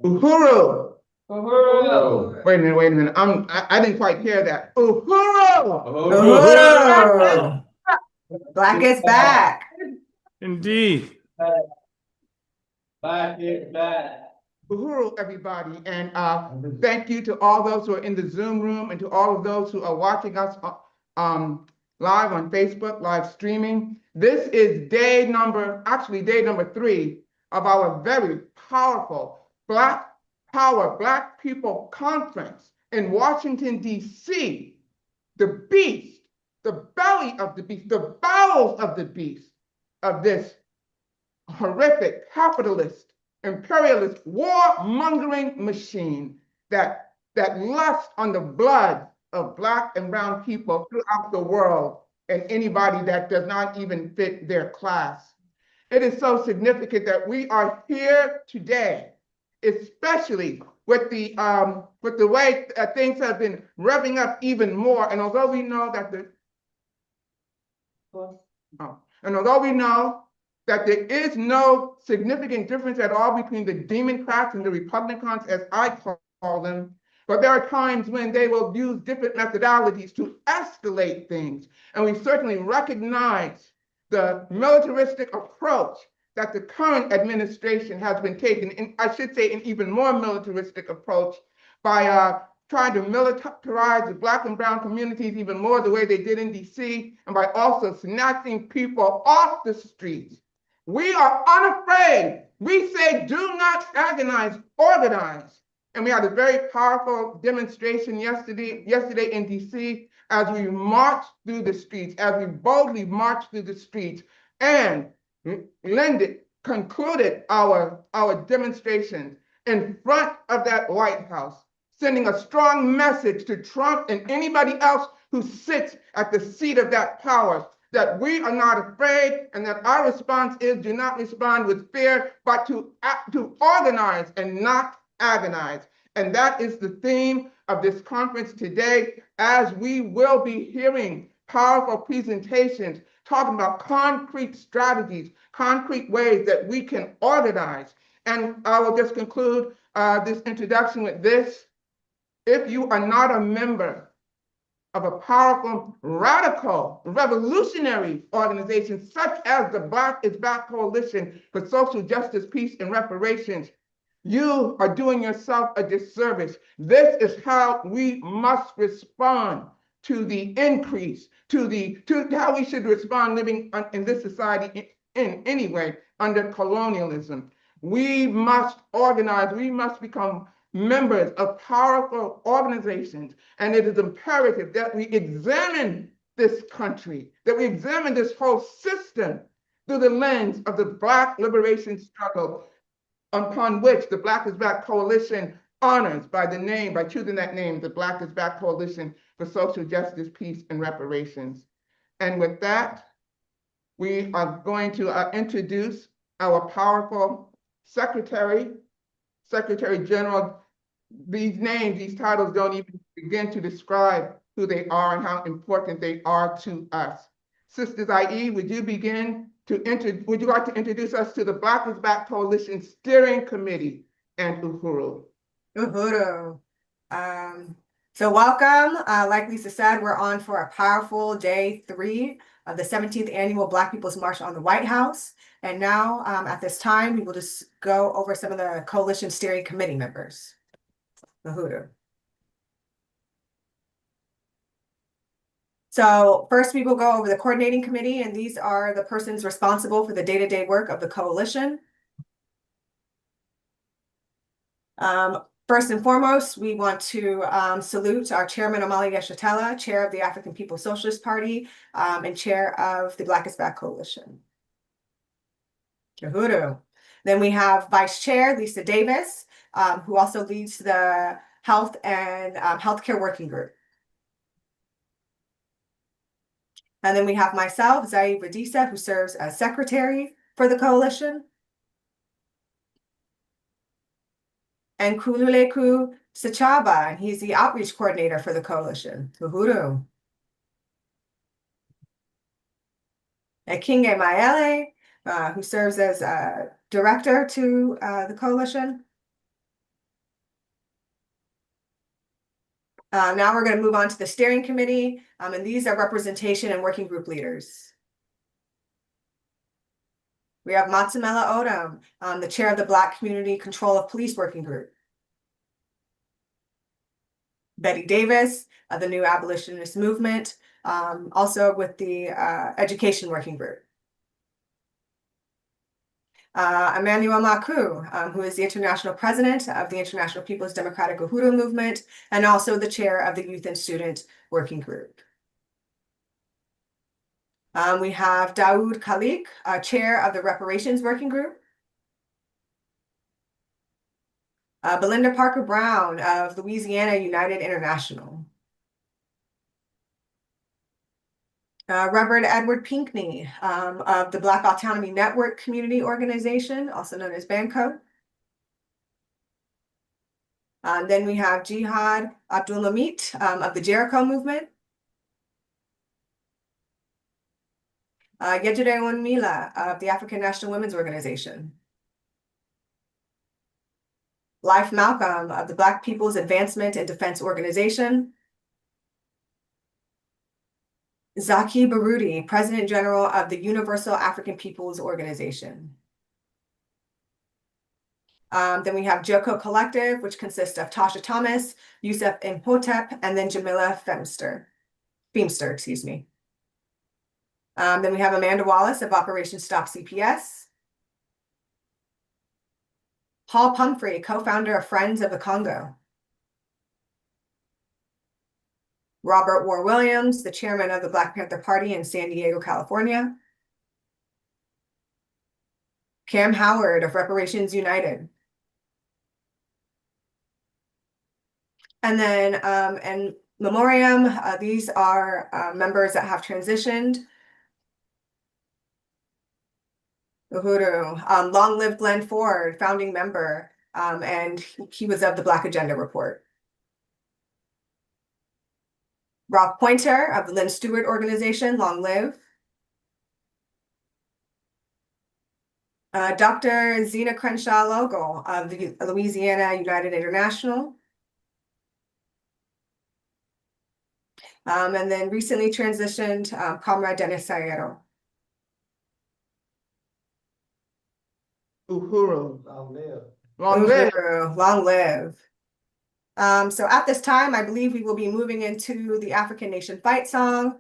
Uhuru. Uhuru. Wait a minute. I didn't quite hear that. Uhuru. Uhuru. Black is back. Indeed. Black is back. Uhuru, everybody, and thank you to all those who are in the Zoom room and to all of those who are watching us live on Facebook, live streaming. This is day number 3 of our very powerful Black Power, Black People Conference in Washington, D.C. The beast, the belly of the beast, the bowels of the beast of this horrific capitalist, imperialist, warmongering machine that lusts on the blood of Black and brown people throughout the world and anybody that does not even fit their class. It is so significant that we are here today, especially with the way things have been revving up even more. And although we know that there is no significant difference at all between the Democrats and the Republicans, as I call them, but there are times when they will use different methodologies to escalate things. And we certainly recognize the militaristic approach that the current administration has been taking, and I should say an even more militaristic approach by trying to militarize the Black and brown communities even more the way they did in DC, and by also snatching people off the streets. We are unafraid. We say, do not agonize, organize. And we had a very powerful demonstration yesterday in DC as we marched through the streets, as we boldly marched through the streets, and Linda concluded our demonstration in front of that White House, sending a strong message to Trump and anybody else who sits at the seat of that power, that we are not afraid, and that our response is do not respond with fear, but to organize and not agonize. And that is the theme of this conference today, as we will be hearing powerful presentations talking about concrete strategies, concrete ways that we can organize. And I will just conclude this introduction with this. If you are not a member of a powerful, radical, revolutionary organization such as the Black is Back Coalition for Social Justice, Peace, and Reparations, you are doing yourself a disservice. This is how we must respond to the increase, to how we should respond living in this society in any way under colonialism. We must organize, we must become members of powerful organizations, and it is imperative that we examine this country, that we examine this whole system through the lens of the Black liberation struggle, upon which the Black is Back Coalition honors by choosing that name, the Black is Back Coalition for Social Justice, Peace, and Reparations. And with that, we are going to introduce our powerful Secretary General. These titles don't even begin to describe who they are and how important they are to us. Sisters IE, would you like to introduce us to the Black is Back Coalition Steering Committee and Uhuru? Uhuru. So welcome. Like Lisa said, we're on for a powerful day 3 of the 17th annual Black People's March on the White House. And now at this time, we will just go over some of the coalition steering committee members. Uhuru. So first we will go over the coordinating committee, and these are the persons responsible for the day-to-day work of the coalition. First and foremost, we want to salute our chairman, Omali Yeshitela, chair of the African People's Socialist Party, and chair of the Black is Back Coalition. Uhuru. Then we have vice chair, Lisa Davis, who also leads the Health and Healthcare Working Group. And then we have myself, Zaid Radisa, who serves as secretary for the coalition. And Kululeku Sachaba, and he's the outreach coordinator for the coalition. Uhuru. And Kinge Maele, who serves as director to the coalition. Now we're going to move on to the steering committee, and these are representation and working group leaders. We have Matsemela Odom, the chair of the Black Community Control of Police Working Group. Betty Davis of the New Abolitionist Movement, also with the Education Working Group. Emmanuel Maku, who is the international president of the International People's Democratic Uhuru Movement, and also the chair of the Youth and Student Working Group. We have Daoud Khalik, chair of the Reparations Working Group. Belinda Parker Brown of Louisiana United International. Reverend Edward Pinkney of the Black Autonomy Network Community Organization, also known as BANCO. Then we have Jihad Abdulhamid of the Jericho Movement. Yejide Mila of the African National Women's Organization. Life Malcolm of the Black People's Advancement and Defense Organization. Zaki Baruti, President General of the Universal African Peoples Organization. Then we have Joko Collective, which consists of Tasha Thomas, Yusef Imhotep, and then Jamila Feimster, excuse me. Then we have Amanda Wallace of Operation Stop CPS. Paul Pumphrey, co-founder of Friends of the Congo. Robert War Williams, the chairman of the Black Panther Party in San Diego, California. Cam Howard of Reparations United. And then in memoriam, these are members that have transitioned. Uhuru, long live Glenn Ford, founding member, and he was of the Black Agenda Report. Rob Pointer of the Lynn Stewart Organization, long live. Dr. Zena Crenshaw Logal of the Louisiana United International. And then recently transitioned Comrade Dennis Sayero. Uhuru. Long live. Long live. Uhuru, long live. So at this time, I believe we will be moving into the African Nation Fight Song.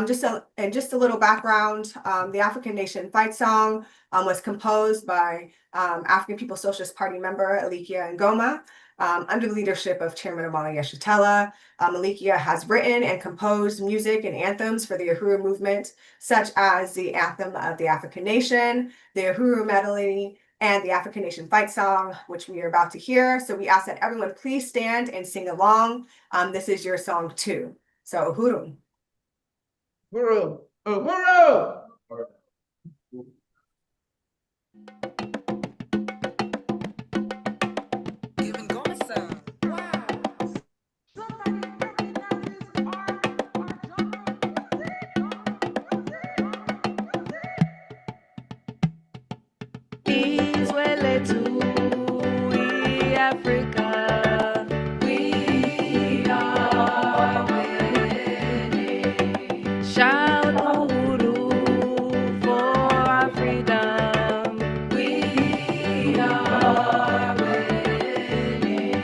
Just a little background, the African Nation Fight Song was composed by African People's Socialist Party member Alikia Ngoma under the leadership of Chairman Omali Yeshitela. Alikia has written and composed music and anthems for the Uhuru Movement, such as the Anthem of the African Nation, the Uhuru Medley, and the African Nation Fight Song, which we are about to hear. So we ask that everyone please stand and sing along. This is your song too. So Uhuru. Uhuru. Uhuru. Africa, we are winning. Shout Uhuru for our freedom. We are winning.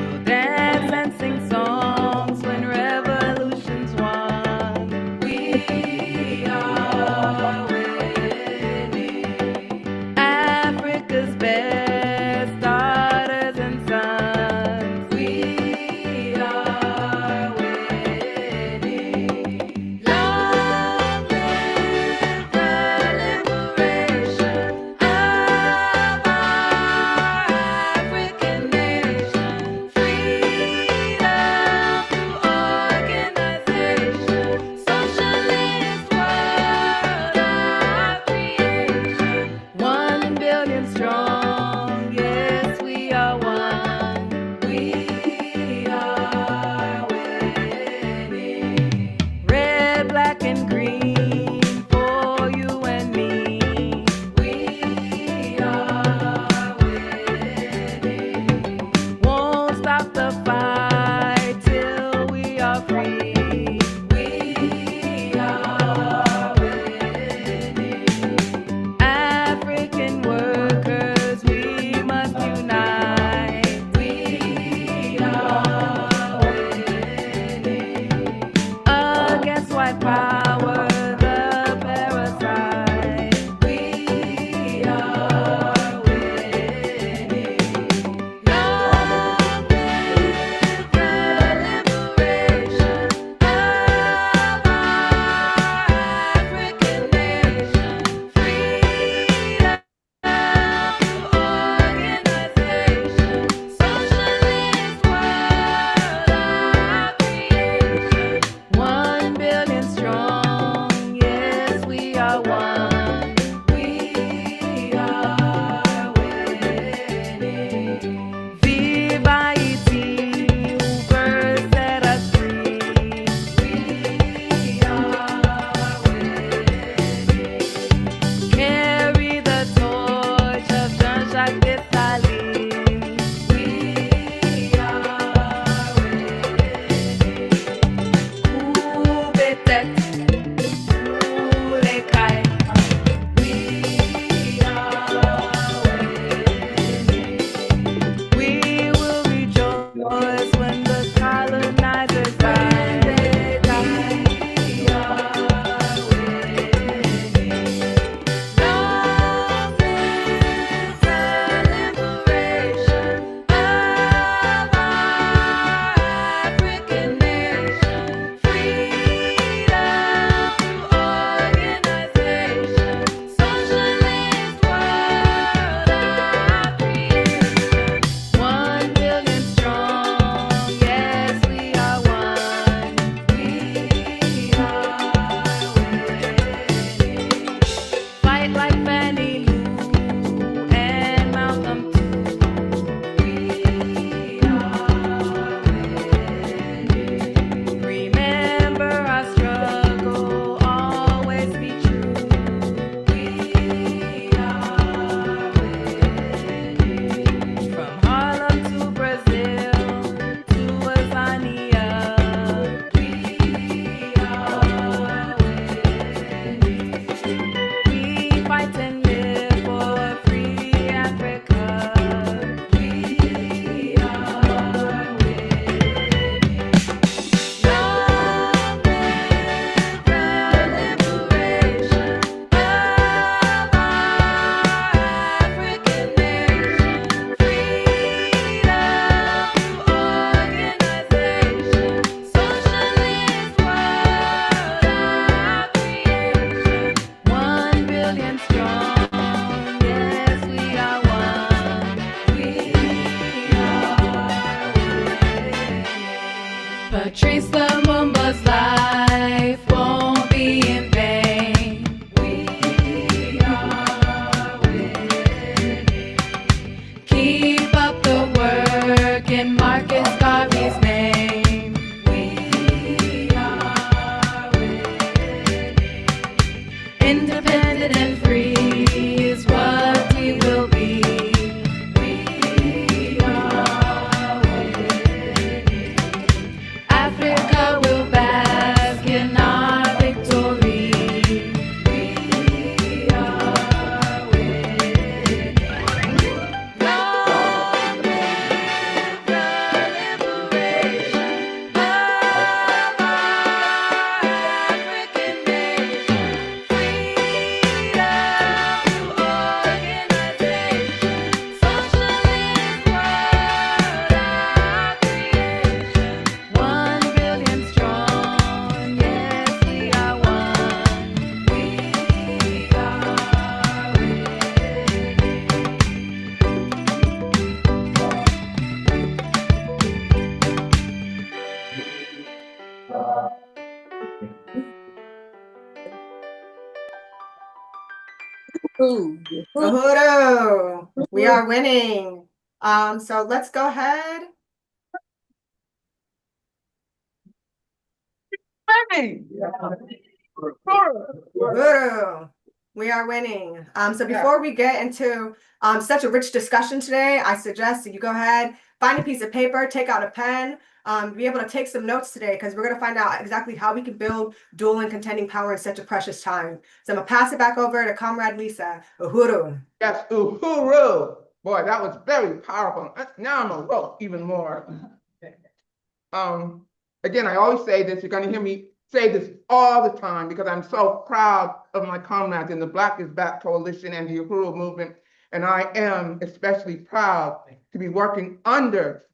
We'll dance and sing songs when revolution's won. We are winning. Africa's best daughters and sons. Patrice Lumumba's life won't be in vain. We are winning. Keep up the work in Marcus Garvey's name. We are winning. Independent and free is what we will be. We are winning. Africa will bask in our victory. We are winning. Long live the liberation of our African nation. Freedom to organization. Socialist world, our creation. 1 billion strong, yes, we are one. We are winning. Uhuru, we are winning. So let's go ahead. Uhuru, we are winning. So before we get into such a rich discussion today, I suggest that you go ahead, find a piece of paper, take out a pen, be able to take some notes today, because we're going to find out exactly how we can build dual and contending power in such a precious time. So I'm going to pass it back over to Comrade Lisa. Uhuru. Yes, Uhuru. Boy, that was very powerful. Now I'm a rope even more. Again, I always say this, you're going to hear me say this all the time because I'm so proud of my comrades in the Black is Back Coalition and the Uhuru Movement. And I am especially proud to be working under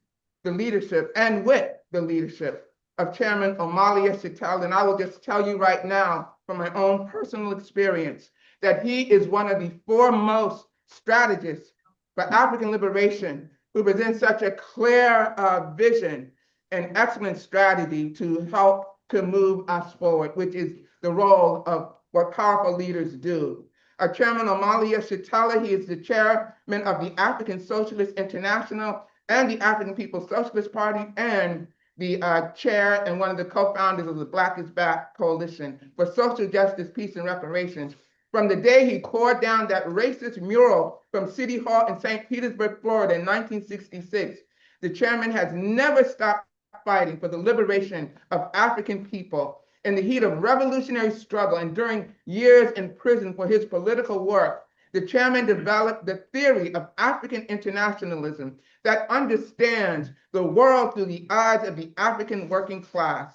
the leadership and with the leadership of Chairman Omali Yeshitela. And I will just tell you right now from my own personal experience that he is one of the foremost strategists for African liberation who presents such a clear vision and excellent strategy to help to move us forward, which is the role of what powerful leaders do. Chairman Omali Yeshitela, he is the chairman of the African Socialist International and the African People's Socialist Party, and the chair and one of the co-founders of the Black is Back Coalition for Social Justice, Peace, and Reparations. From the day he tore down that racist mural from City Hall in St. Petersburg, Florida in 1966, the chairman has never stopped fighting for the liberation of African people. In the heat of revolutionary struggle and during years in prison for his political work, the chairman developed the theory of African internationalism that understands the world through the eyes of the African working class.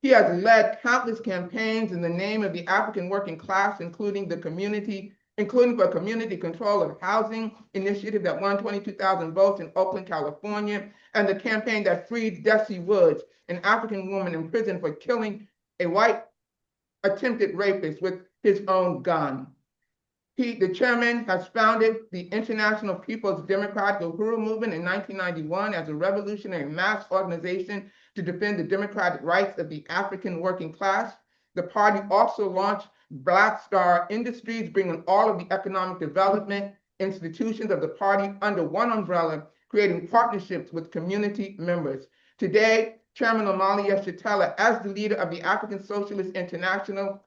He has led countless campaigns in the name of the African working class, including for community control of housing initiative that won 22,000 votes in Oakland, California, and the campaign that freed Desi Woods, an African woman in prison for killing a white attempted rapist with his own gun. The chairman has founded the International People's Democratic Uhuru Movement in 1991 as a revolutionary mass organization to defend the democratic rights of the African working class. The party also launched Black Star Industries, bringing all of the economic development institutions of the party under one umbrella, creating partnerships with community members. Today, Chairman Omali Yeshitela, as the leader of the African Socialist International,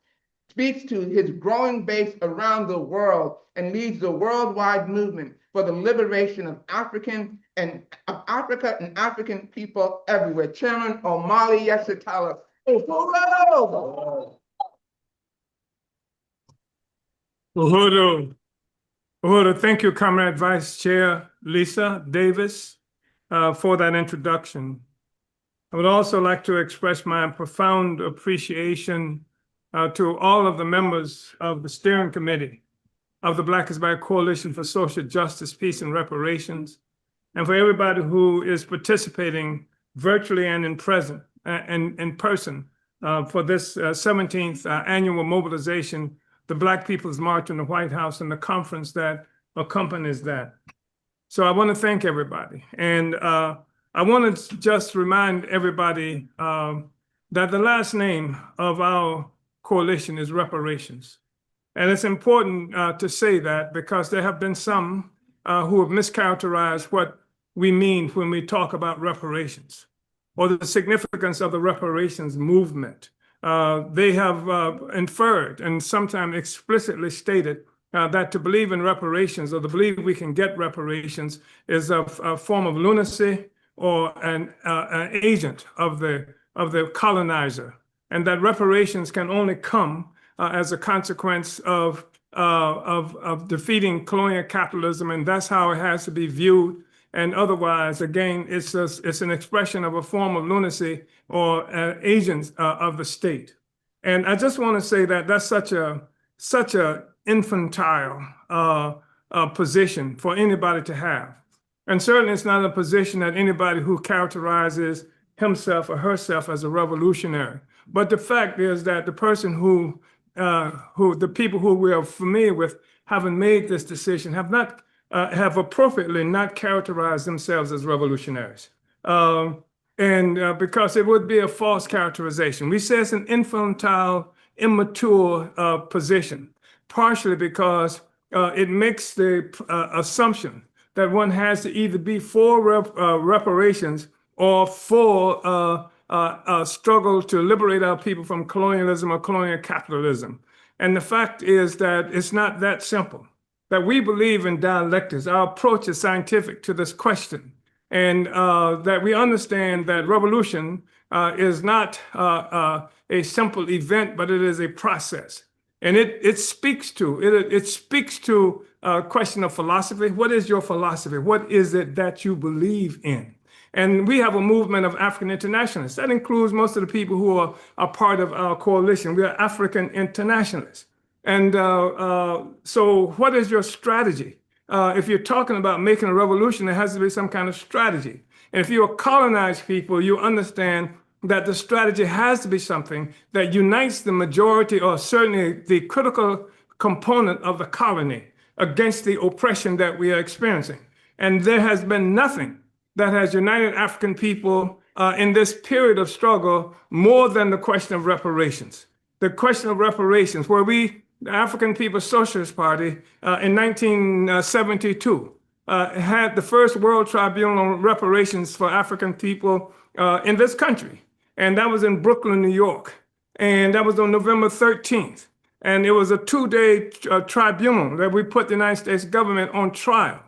speaks to his growing base around the world and leads the worldwide movement for the liberation of Africa and African people everywhere. Chairman Omali Yeshitela. Uhuru. Uhuru, thank you, Comrade Vice Chair Lisa Davis, for that introduction. I would also like to express my profound appreciation to all of the members of the steering committee of the Black is Back Coalition for Social Justice, Peace, and Reparations, and for everybody who is participating virtually and in person for this 17th annual mobilization, the Black People's March in the White House, and the conference that accompanies that. So I want to thank everybody. And I want to just remind everybody that the last name of our coalition is Reparations. And it's important to say that because there have been some who have mischaracterized what we mean when we talk about reparations or the significance of the reparations movement. They have inferred and sometimes explicitly stated that to believe in reparations or to believe we can get reparations is a form of lunacy or an agent of the colonizer, and that reparations can only come as a consequence of defeating colonial capitalism, and that's how it has to be viewed. And otherwise, again, it's an expression of a form of lunacy or agents of the state. And I just want to say that that's such a infantile position for anybody to have. And certainly it's not a position that anybody who characterizes himself or herself as a revolutionary. But the fact is that the person who the people who we are familiar with, having made this decision, have appropriately not characterized themselves as revolutionaries. Because it would be a false characterization. We say it's an infantile, immature position, partially because it makes the assumption that one has to either be for reparations or for a struggle to liberate our people from colonialism or colonial capitalism. And the fact is that it's not that simple, that we believe in dialectics. Our approach is scientific to this question, and that we understand that revolution is not a simple event, but it is a process. And it speaks to a question of philosophy. What is your philosophy? What is it that you believe in? And we have a movement of African internationalists. That includes most of the people who are part of our coalition. We are African internationalists. And so what is your strategy? If you're talking about making a revolution, there has to be some kind of strategy. And if you're a colonized people, you understand that the strategy has to be something that unites the majority or certainly the critical component of the colony against the oppression that we are experiencing. And there has been nothing that has united African people in this period of struggle more than the question of reparations. The question of reparations, where we, the African People's Socialist Party, in 1972, had the first World Tribunal on reparations for African people in this country. And that was in Brooklyn, New York. And that was on November 13th. And it was a 2-day tribunal that we put the United States government on trial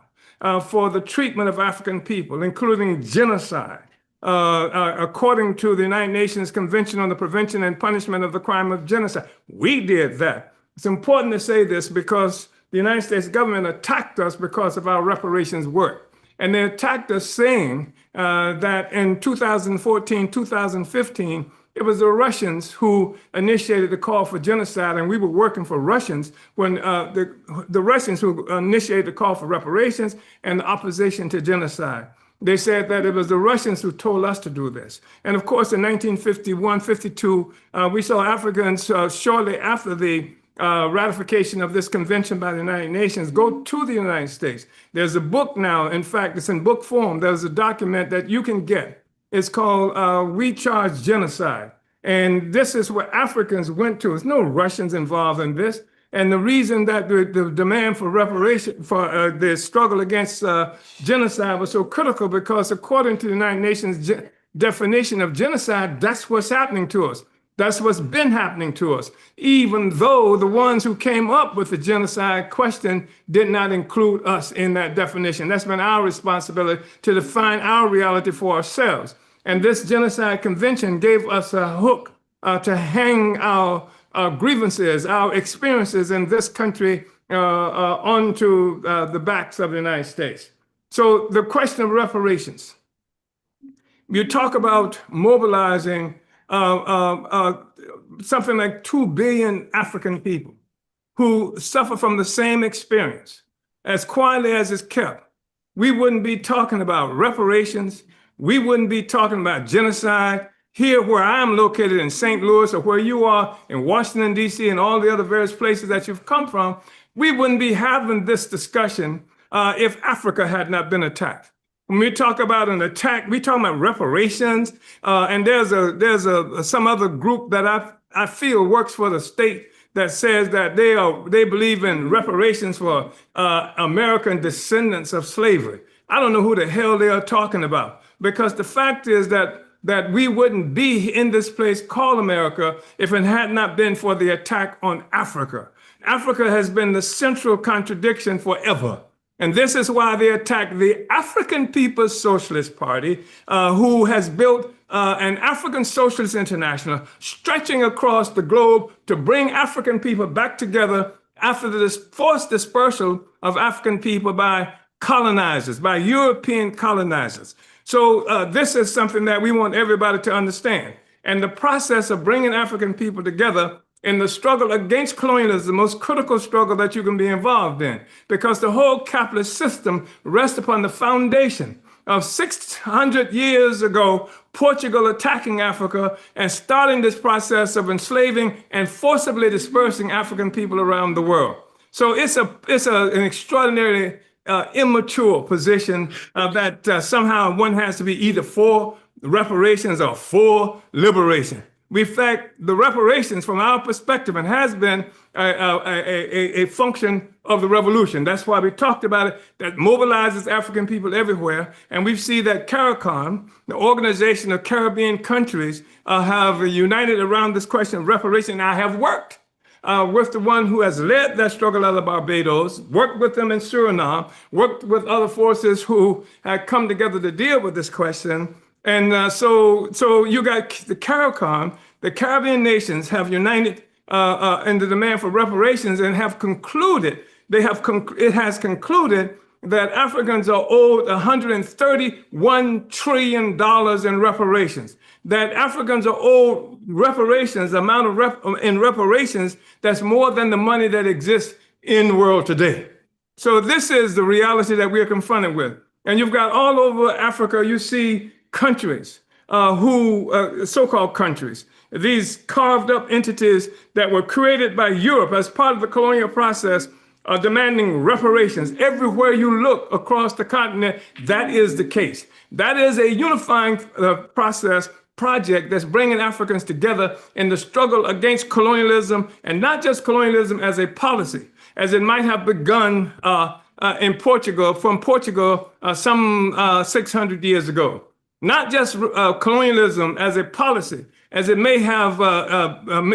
for the treatment of African people, including genocide, according to the United Nations Convention on the Prevention and Punishment of the Crime of Genocide. We did that. It's important to say this because the United States government attacked us because of our reparations work. And they attacked us saying that in 2014, 2015, it was the Russians who initiated the call for genocide, and we were working for Russians when the Russians who initiated the call for reparations and the opposition to genocide. They said that it was the Russians who told us to do this. And of course, in 1951, 52, we saw Africans shortly after the ratification of this convention by the United Nations go to the United States. There's a book now, in fact, it's in book form. There's a document that you can get. It's called We Charge Genocide. And this is where Africans went to. There's no Russians involved in this. And the reason that the demand for reparation, for the struggle against genocide was so critical because according to the United Nations definition of genocide, that's what's happening to us. That's what's been happening to us, even though the ones who came up with the genocide question did not include us in that definition. That's been our responsibility to define our reality for ourselves. And this genocide convention gave us a hook to hang our grievances, our experiences in this country onto the backs of the United States. So the question of reparations, you talk about mobilizing something like 2 billion African people who suffer from the same experience. As quietly as it's kept, we wouldn't be talking about reparations. We wouldn't be talking about genocide. Here where I'm located in St. Louis or where you are in Washington, D.C. and all the other various places that you've come from, we wouldn't be having this discussion if Africa had not been attacked. When we talk about an attack, we talk about reparations, and there's some other group that I feel works for the state that says that they believe in reparations for American descendants of slavery. I don't know who the hell they are talking about, because the fact is that we wouldn't be in this place called America if it had not been for the attack on Africa. Africa has been the central contradiction forever. And this is why they attack the African People's Socialist Party, who has built an African Socialist International stretching across the globe to bring African people back together after the forced dispersal of African people by colonizers, by European colonizers. So this is something that we want everybody to understand. And the process of bringing African people together in the struggle against colonialism is the most critical struggle that you can be involved in, because the whole capitalist system rests upon the foundation of 600 years ago, Portugal attacking Africa and starting this process of enslaving and forcibly dispersing African people around the world. So it's an extraordinarily immature position that somehow one has to be either for reparations or for liberation. In fact, the reparations, from our perspective, and has been a function of the revolution. That's why we talked about it, that mobilizes African people everywhere. And we see that CARICOM, the Organization of Caribbean Countries, have united around this question of reparation. I have worked with the one who has led that struggle out of Barbados, worked with them in Suriname, worked with other forces who had come together to deal with this question. And so you got the CARICOM, the Caribbean nations have united in the demand for reparations and have concluded, it has concluded that Africans are owed $131 trillion in reparations, that Africans are owed reparations, amount of in reparations that's more than the money that exists in the world today. So this is the reality that we are confronted with. And you've got all over Africa, you see countries so-called countries, these carved up entities that were created by Europe as part of the colonial process, are demanding reparations. Everywhere you look across the continent, that is the case. That is a unifying project that's bringing Africans together in the struggle against colonialism, and not just colonialism as a policy, as it might have begun from Portugal some 600 years ago. Not just colonialism as a policy, as it may have,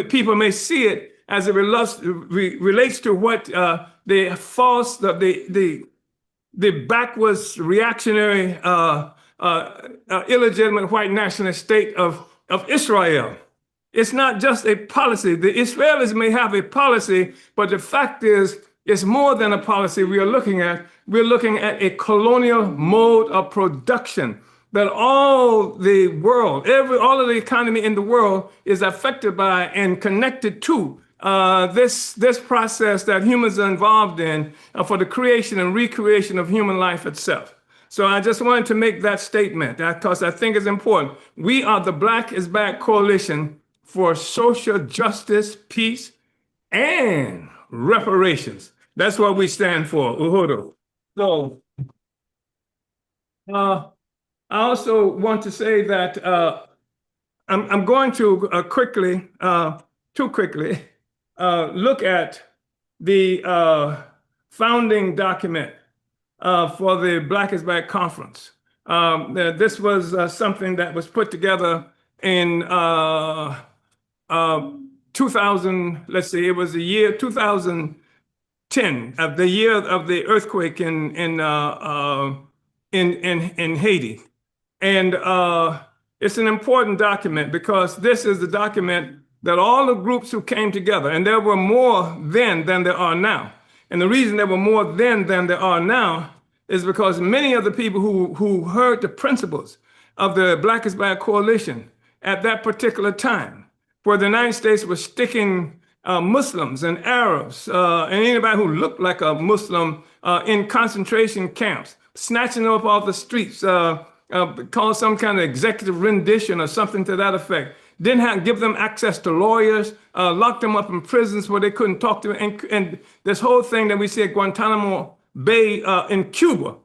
people may see it as it relates to what the false, the backwards reactionary, illegitimate white nationalist state of Israel. It's not just a policy. The Israelis may have a policy, but the fact is, it's more than a policy we are looking at. We're looking at a colonial mode of production that all the world, all of the economy in the world is affected by and connected to this process that humans are involved in for the creation and recreation of human life itself. So I just wanted to make that statement because I think it's important. We are the Black is Back Coalition for social justice, peace, and reparations. That's what we stand for, Uhuru. So I also want to say that I'm going to quickly look at the founding document for the Black is Back Conference. This was something that was put together in 2000, let's see, it was the year 2010, the year of the earthquake in Haiti. And it's an important document because this is the document that all the groups who came together, and there were more then than there are now. And the reason there were more then than there are now is because many of the people who heard the principles of the Black is Back Coalition at that particular time, where the United States was sticking Muslims and Arabs and anybody who looked like a Muslim in concentration camps, snatching them up off the streets, called some kind of executive rendition or something to that effect. Didn't give them access to lawyers, locked them up in prisons where they couldn't talk to them. And this whole thing that we see at Guantanamo Bay in Cuba,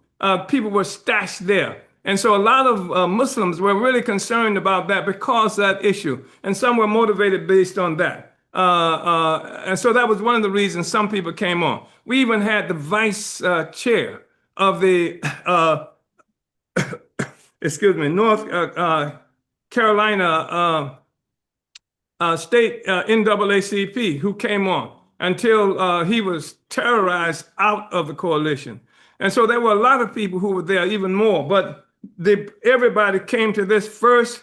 people were stashed there. And so a lot of Muslims were really concerned about that because of that issue. And some were motivated based on that. And so that was one of the reasons some people came on. We even had the vice chair of the, North Carolina state NAACP who came on until he was terrorized out of the coalition. And so there were a lot of people who were there, even more, but everybody came to this first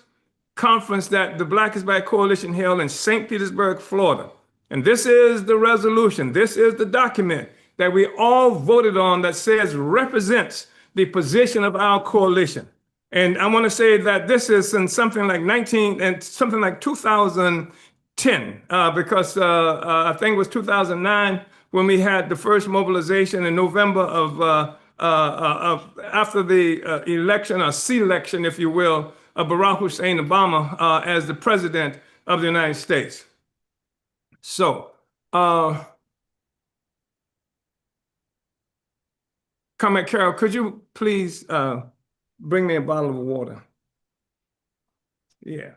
conference that the Black is Back Coalition held in St. Petersburg, Florida. And this is the resolution. This is the document that we all voted on that says represents the position of our coalition. And I want to say that this is in something like 2010, because I think it was 2009 when we had the first mobilization in November of after the election or selection, if you will, of Barack Hussein Obama as the president of the United States. So, comment, Carol, could you please bring me a bottle of water? Yeah.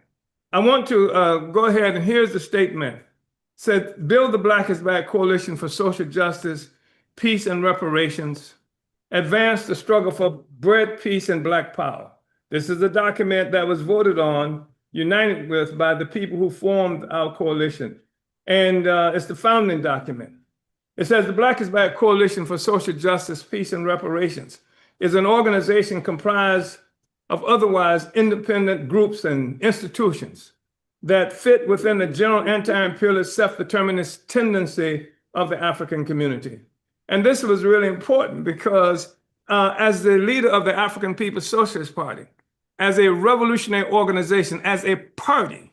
I want to go ahead, and here's the statement. It said, build the Black is Back Coalition for social justice, peace, and reparations. Advance the struggle for bread, peace, and Black power. This is a document that was voted on, united with by the people who formed our coalition. And it's the founding document. It says the Black is Back Coalition for Social Justice, Peace, and Reparations is an organization comprised of otherwise independent groups and institutions that fit within the general anti-imperialist self-determinist tendency of the African community. And this was really important because as the leader of the African People's Socialist Party, as a revolutionary organization, as a party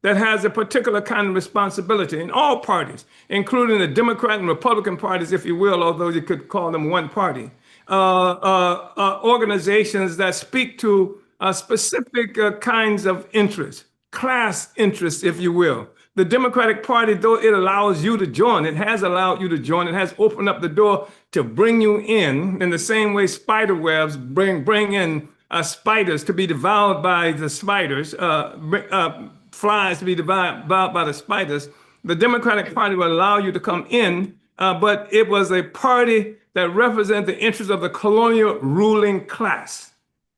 that has a particular kind of responsibility in all parties, including the Democrat and Republican parties, if you will, although you could call them one party, organizations that speak to specific kinds of interests, class interests, if you will. The Democratic Party, though it allows you to join, it has allowed you to join, it has opened up the door to bring you in the same way spider webs bring in spiders to be devoured by the spiders, flies to be devoured by the spiders. The Democratic Party will allow you to come in, but it was a party that represented the interests of the colonial ruling class.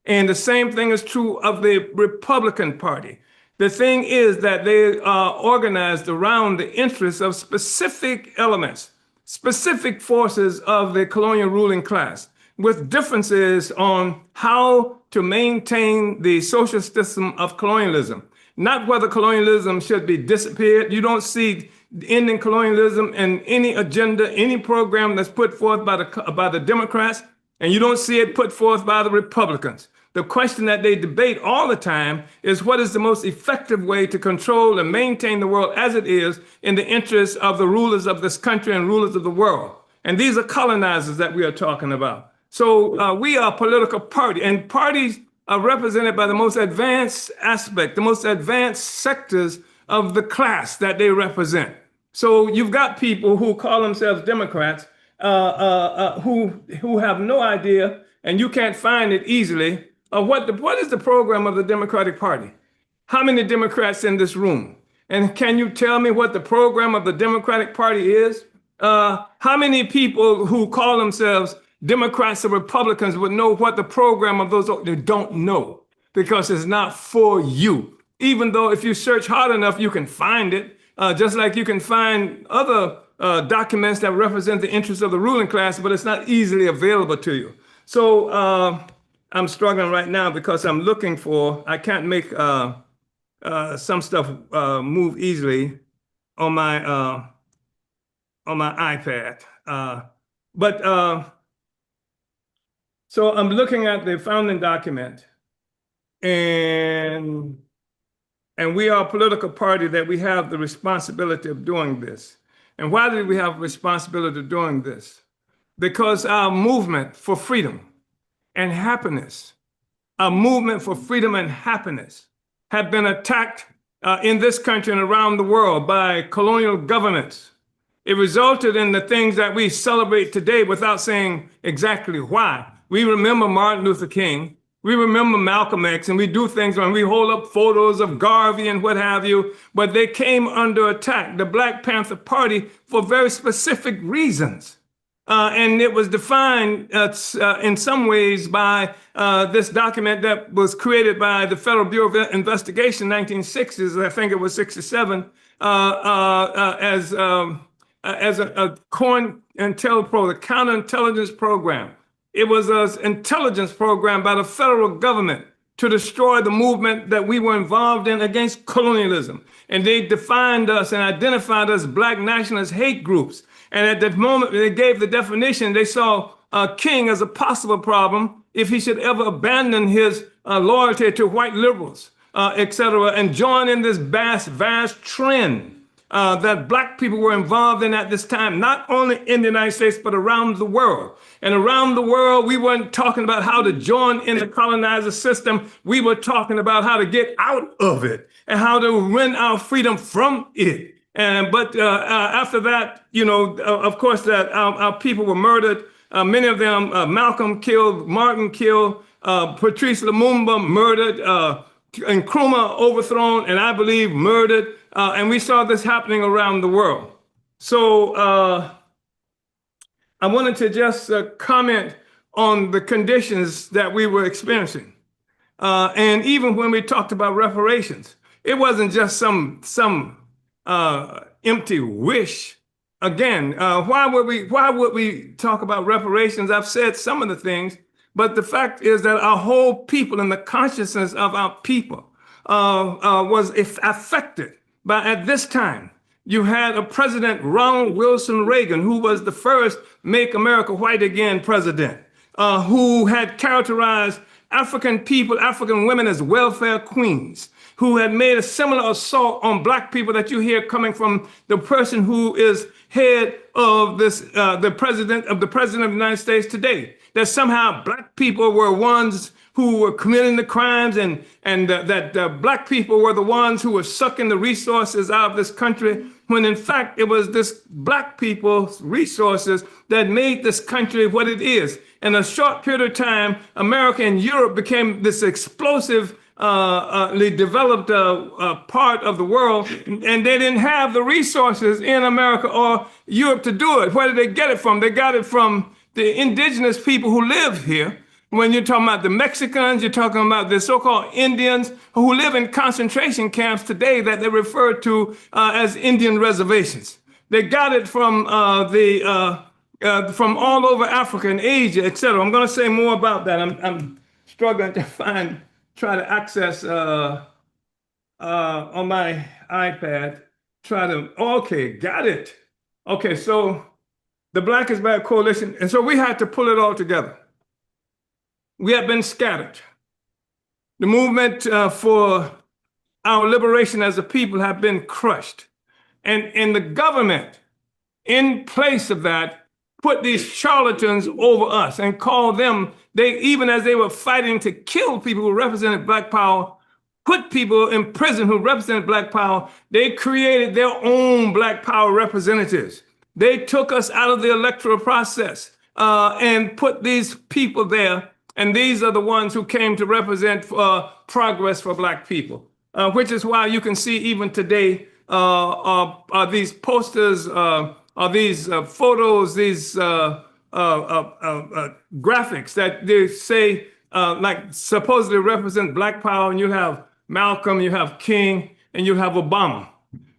And the same thing is true of the Republican Party. The thing is that they are organized around the interests of specific elements, specific forces of the colonial ruling class, with differences on how to maintain the social system of colonialism. Not whether colonialism should be disappeared. You don't see ending colonialism in any agenda, any program that's put forth by the Democrats, and you don't see it put forth by the Republicans. The question that they debate all the time is what is the most effective way to control and maintain the world as it is in the interests of the rulers of this country and rulers of the world. And these are colonizers that we are talking about. So we are a political party, and parties are represented by the most advanced aspect, the most advanced sectors of the class that they represent. So you've got people who call themselves Democrats who have no idea, and you can't find it easily, what is the program of the Democratic Party? How many Democrats in this room? And can you tell me what the program of the Democratic Party is? How many people who call themselves Democrats or Republicans would know what the program of those? They don't know because it's not for you. Even though if you search hard enough, you can find it, just like you can find other documents that represent the interests of the ruling class, but it's not easily available to you. So I'm struggling right now because I'm looking for, I can't make some stuff move easily on my iPad. So I'm looking at the founding document, and we are a political party that we have the responsibility of doing this. And why did we have a responsibility of doing this? Because our movement for freedom and happiness, our movement for freedom and happiness have been attacked in this country and around the world by colonial governments. It resulted in the things that we celebrate today without saying exactly why. We remember Martin Luther King. We remember Malcolm X, and we do things when we hold up photos of Garvey and what have you, but they came under attack, the Black Panther Party, for very specific reasons. And it was defined in some ways by this document that was created by the Federal Bureau of Investigation in 1960s, I think it was 67, as a COINTELPRO, the counterintelligence program. It was an intelligence program by the federal government to destroy the movement that we were involved in against colonialism. And they defined us and identified us Black nationalist hate groups. And at that moment, they gave the definition, they saw King as a possible problem if he should ever abandon his loyalty to white liberals, et cetera, and join in this vast trend that Black people were involved in at this time, not only in the United States, but around the world. And around the world, we weren't talking about how to join in the colonizer system. We were talking about how to get out of it and how to win our freedom from it. But after that, of course, that our people were murdered. Many of them, Malcolm killed, Martin killed, Patrice Lumumba murdered, Nkrumah overthrown, and I believe murdered. And we saw this happening around the world. So I wanted to just comment on the conditions that we were experiencing. And even when we talked about reparations, it wasn't just some empty wish. Again, why would we talk about reparations? I've said some of the things, but the fact is that our whole people and the consciousness of our people was affected by, at this time, you had a President, Ronald Wilson Reagan, who was the first Make America White Again president, who had characterized African people, African women as welfare queens, who had made a similar assault on Black people that you hear coming from the person who is head of this, the president of the United States today, that somehow Black people were ones who were committing the crimes and that Black people were the ones who were sucking the resources out of this country, when in fact it was this Black people's resources that made this country what it is. In a short period of time, America and Europe became this explosively developed part of the world, and they didn't have the resources in America or Europe to do it. Where did they get it from? They got it from the indigenous people who live here. When you're talking about the Mexicans, you're talking about the so-called Indians who live in concentration camps today that they refer to as Indian reservations. They got it from from all over Africa and Asia, et cetera. I'm going to say more about that. I'm struggling to try to access on my iPad. Okay, got it. Okay, so the Black is Bad Coalition, and so we had to pull it all together. We have been scattered. The movement for our liberation as a people have been crushed. And the government, in place of that, put these charlatans over us and called them, even as they were fighting to kill people who represented Black power, put people in prison who represented Black power, they created their own Black power representatives. They took us out of the electoral process and put these people there. And these are the ones who came to represent progress for Black people, which is why you can see even today these posters, these photos, these graphics that they say like supposedly represent Black power. And you have Malcolm, you have King, and you have Obama.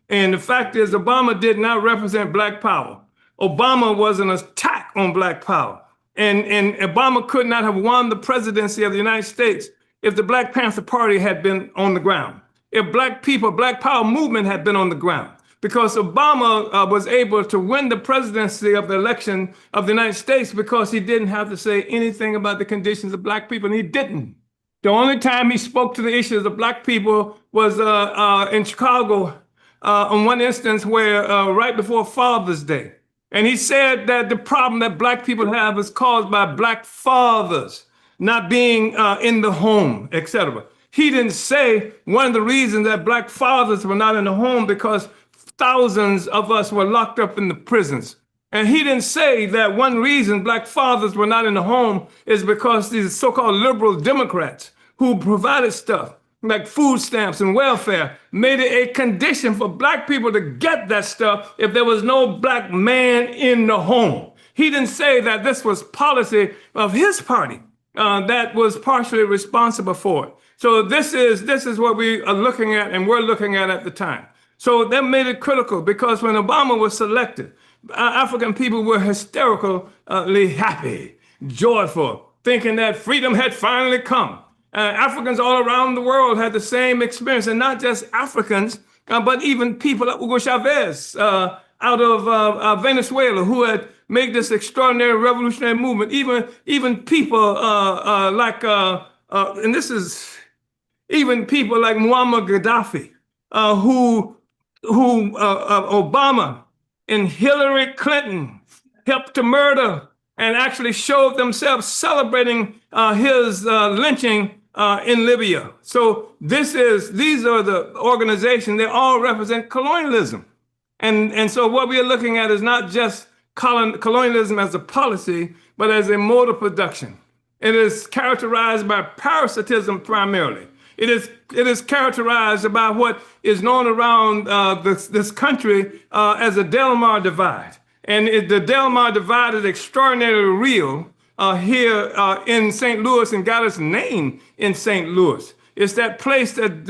And the fact is, Obama did not represent Black power. Obama was an attack on Black power. And Obama could not have won the presidency of the United States if the Black Panther Party had been on the ground, if Black people, Black Power movement had been on the ground, because Obama was able to win the presidency of the election of the United States because he didn't have to say anything about the conditions of Black people, and he didn't. The only time he spoke to the issues of Black people was in Chicago on one instance where right before Father's Day. And he said that the problem that Black people have is caused by Black fathers not being in the home, et cetera. He didn't say one of the reasons that Black fathers were not in the home because thousands of us were locked up in the prisons. And he didn't say that one reason black fathers were not in the home is because these so-called liberal Democrats who provided stuff like food stamps and welfare made it a condition for black people to get that stuff if there was no black man in the home. He didn't say that this was policy of his party that was partially responsible for it. So this is what we are looking at and we're looking at the time. So that made it critical because when Obama was selected, African people were hysterically happy, joyful, thinking that freedom had finally come. Africans all around the world had the same experience, and not just Africans, but even people like Hugo Chavez out of Venezuela who had made this extraordinary revolutionary movement. Even people and this is even people like Muammar Gaddafi, who Obama and Hillary Clinton helped to murder and actually showed themselves celebrating his lynching in Libya. So these are the organizations, they all represent colonialism. And so what we are looking at is not just colonialism as a policy, but as a mode of production. It is characterized by parasitism primarily. It is characterized by what is known around this country as a Delmar divide. And the Delmar divide is extraordinarily real here in St. Louis and got its name in St. Louis. It's that place that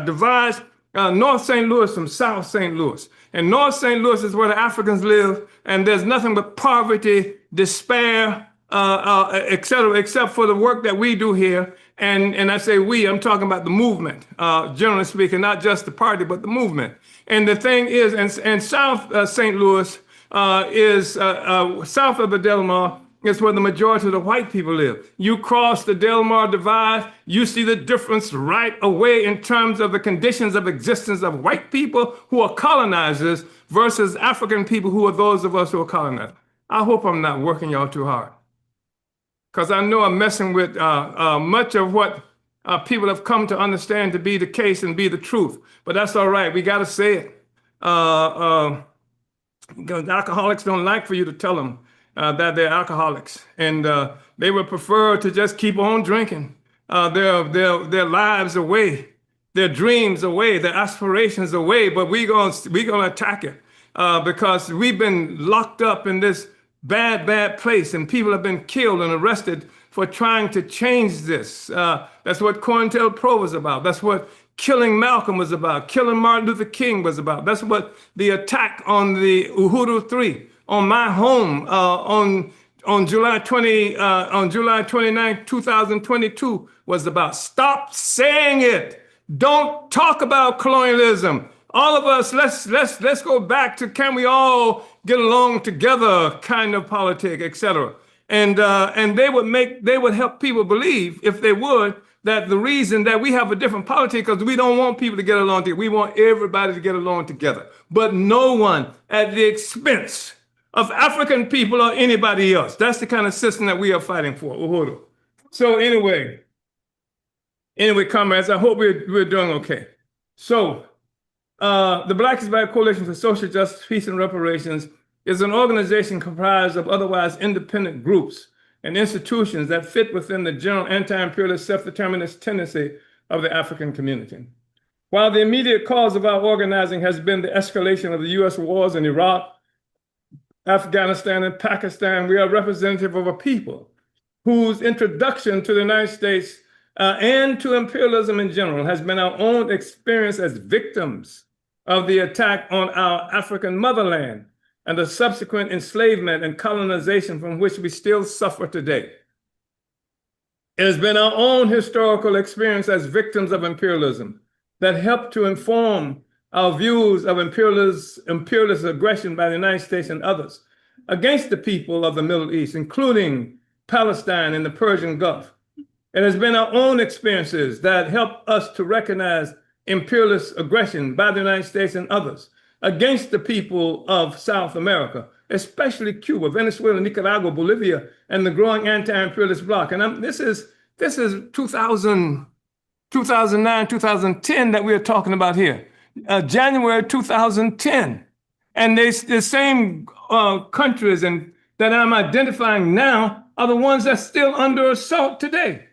divides North St. Louis from South St. Louis. And North St. Louis is where the Africans live, and there's nothing but poverty, despair, et cetera, except for the work that we do here. And I say we, I'm talking about the movement, generally speaking, not just the party, but the movement. And the thing is, and South St. Louis is south of the Delmar, is where the majority of the white people live. You cross the Delmar divide, you see the difference right away in terms of the conditions of existence of white people who are colonizers versus African people who are those of us who are colonized. I hope I'm not working y'all too hard, because I know I'm messing with much of what people have come to understand to be the case and be the truth. But that's all right. We got to say it. Because alcoholics don't like for you to tell them that they're alcoholics, and they would prefer to just keep on drinking their lives away, their dreams away, their aspirations away. But we're gonna attack it because we've been locked up in this bad place, and people have been killed and arrested for trying to change this. That's what COINTELPRO was about. That's what killing Malcolm was about. Killing Martin Luther King was about. That's what the attack on the Uhuru 3 on my home on July 29, 2022 was about. Stop saying it. Don't talk about colonialism. All of us, let's go back to can we all get along together kind of politic, etc. And they would help people believe, if they would, that the reason that we have a different politic because we don't want people to get along together. We want everybody to get along together, but no one at the expense of African people or anybody else. That's the kind of system that we are fighting for, Uhuru. So anyway, comrades, I hope we're doing okay. So the Black is Black Coalition for Social Justice, Peace, and Reparations is an organization comprised of otherwise independent groups and institutions that fit within the general anti-imperialist self-determinist tendency of the African community. While the immediate cause of our organizing has been the escalation of the US wars in Iraq, Afghanistan, and Pakistan, we are representative of a people whose introduction to the United States and to imperialism in general has been our own experience as victims of the attack on our African motherland and the subsequent enslavement and colonization from which we still suffer today. It has been our own historical experience as victims of imperialism that helped to inform our views of imperialist aggression by the United States and others against the people of the Middle East, including Palestine and the Persian Gulf. It has been our own experiences that help us to recognize imperialist aggression by the United States and others against the people of South America, especially Cuba, Venezuela, Nicaragua, Bolivia, and the growing anti-imperialist bloc. And this is 2009, 2010 that we are talking about here. January 2010. And the same countries that I'm identifying now are the ones that's still under assault today.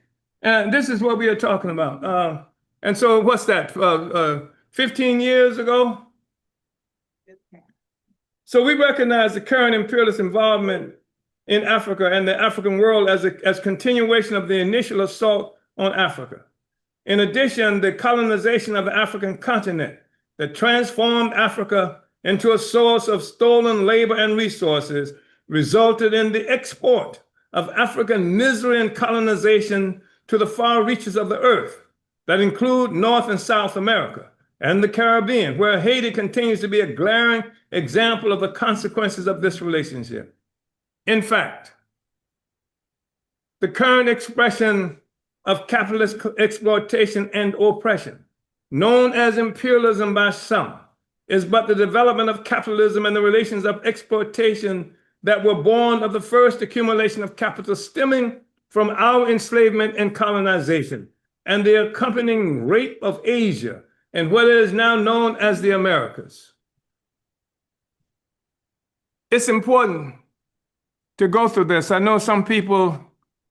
And this is what we are talking about. And so what's that, 15 years ago? So we recognize the current imperialist involvement in Africa and the African world as continuation of the initial assault on Africa. In addition, the colonization of the African continent that transformed Africa into a source of stolen labor and resources resulted in the export of African misery and colonization to the far reaches of the earth that include North and South America and the Caribbean, where Haiti continues to be a glaring example of the consequences of this relationship. In fact, the current expression of capitalist exploitation and oppression, known as imperialism by some, is but the development of capitalism and the relations of exploitation that were born of the first accumulation of capital stemming from our enslavement and colonization, and the accompanying rape of Asia and what is now known as the Americas. It's important to go through this. I know some people